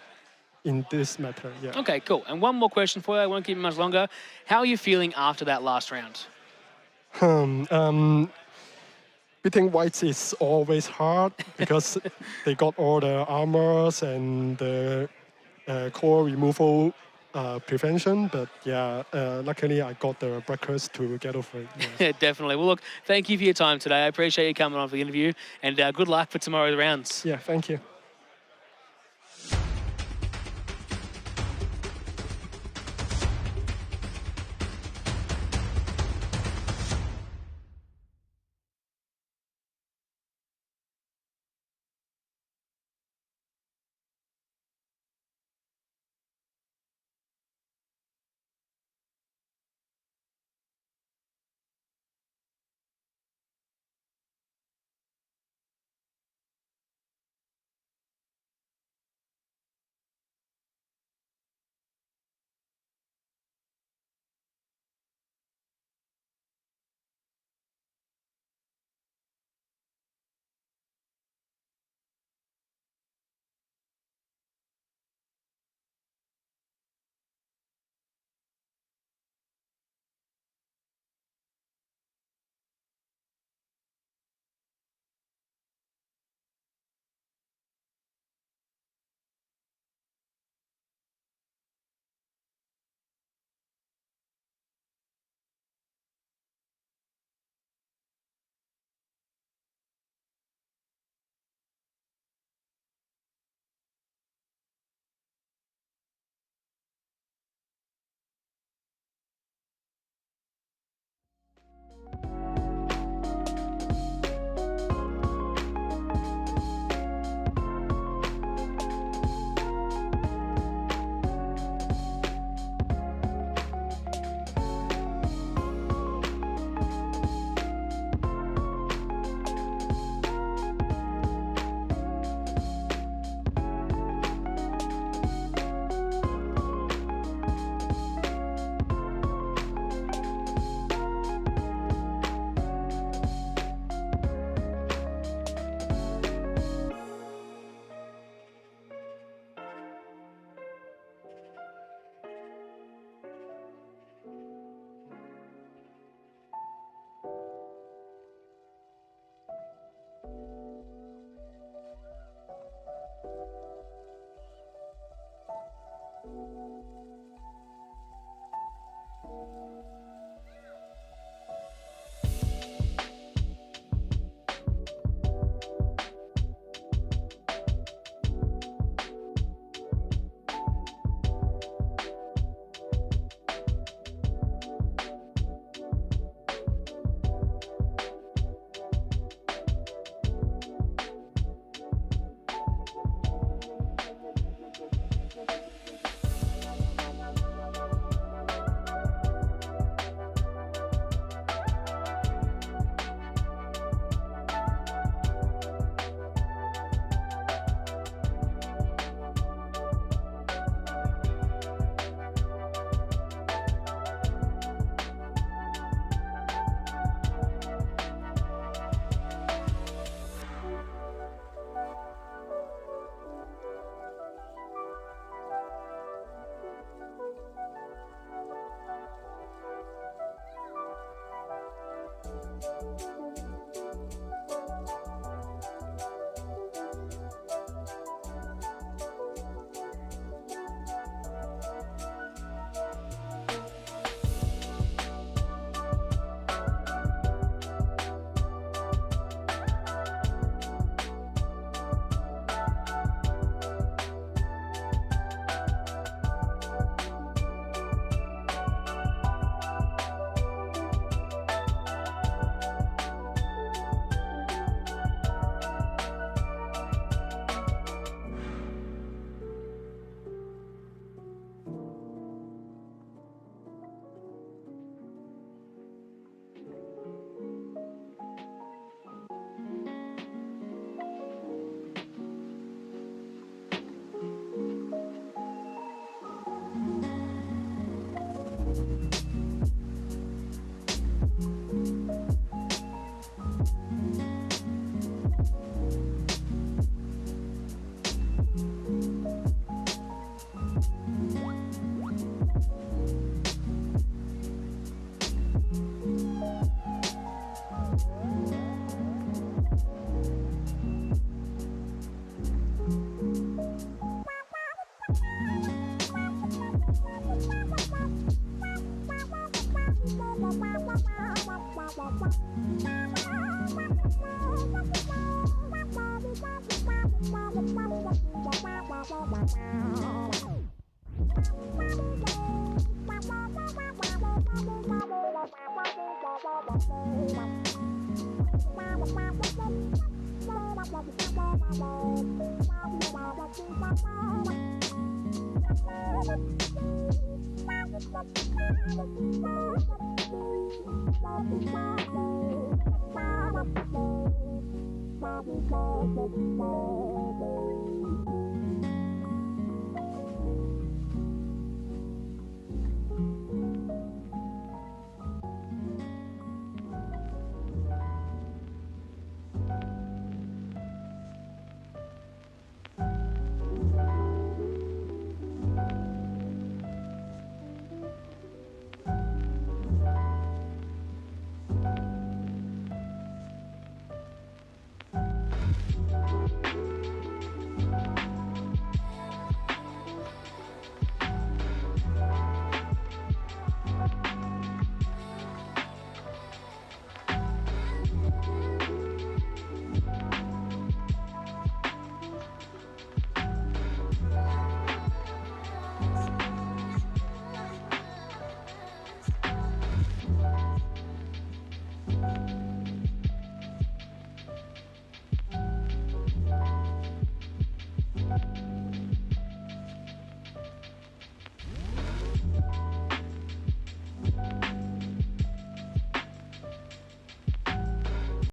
in this matter. Yeah. Okay, cool. And one more question for you. I won't keep you much longer. How are you feeling after that last round? Beating whites is always hard because they got all the armors and the core removal prevention. But yeah, luckily I got the breakers to get over it. Yeah, definitely. Well, look, thank you for your time today. I appreciate you coming on for the interview, and good luck for tomorrow's rounds. Yeah, thank you.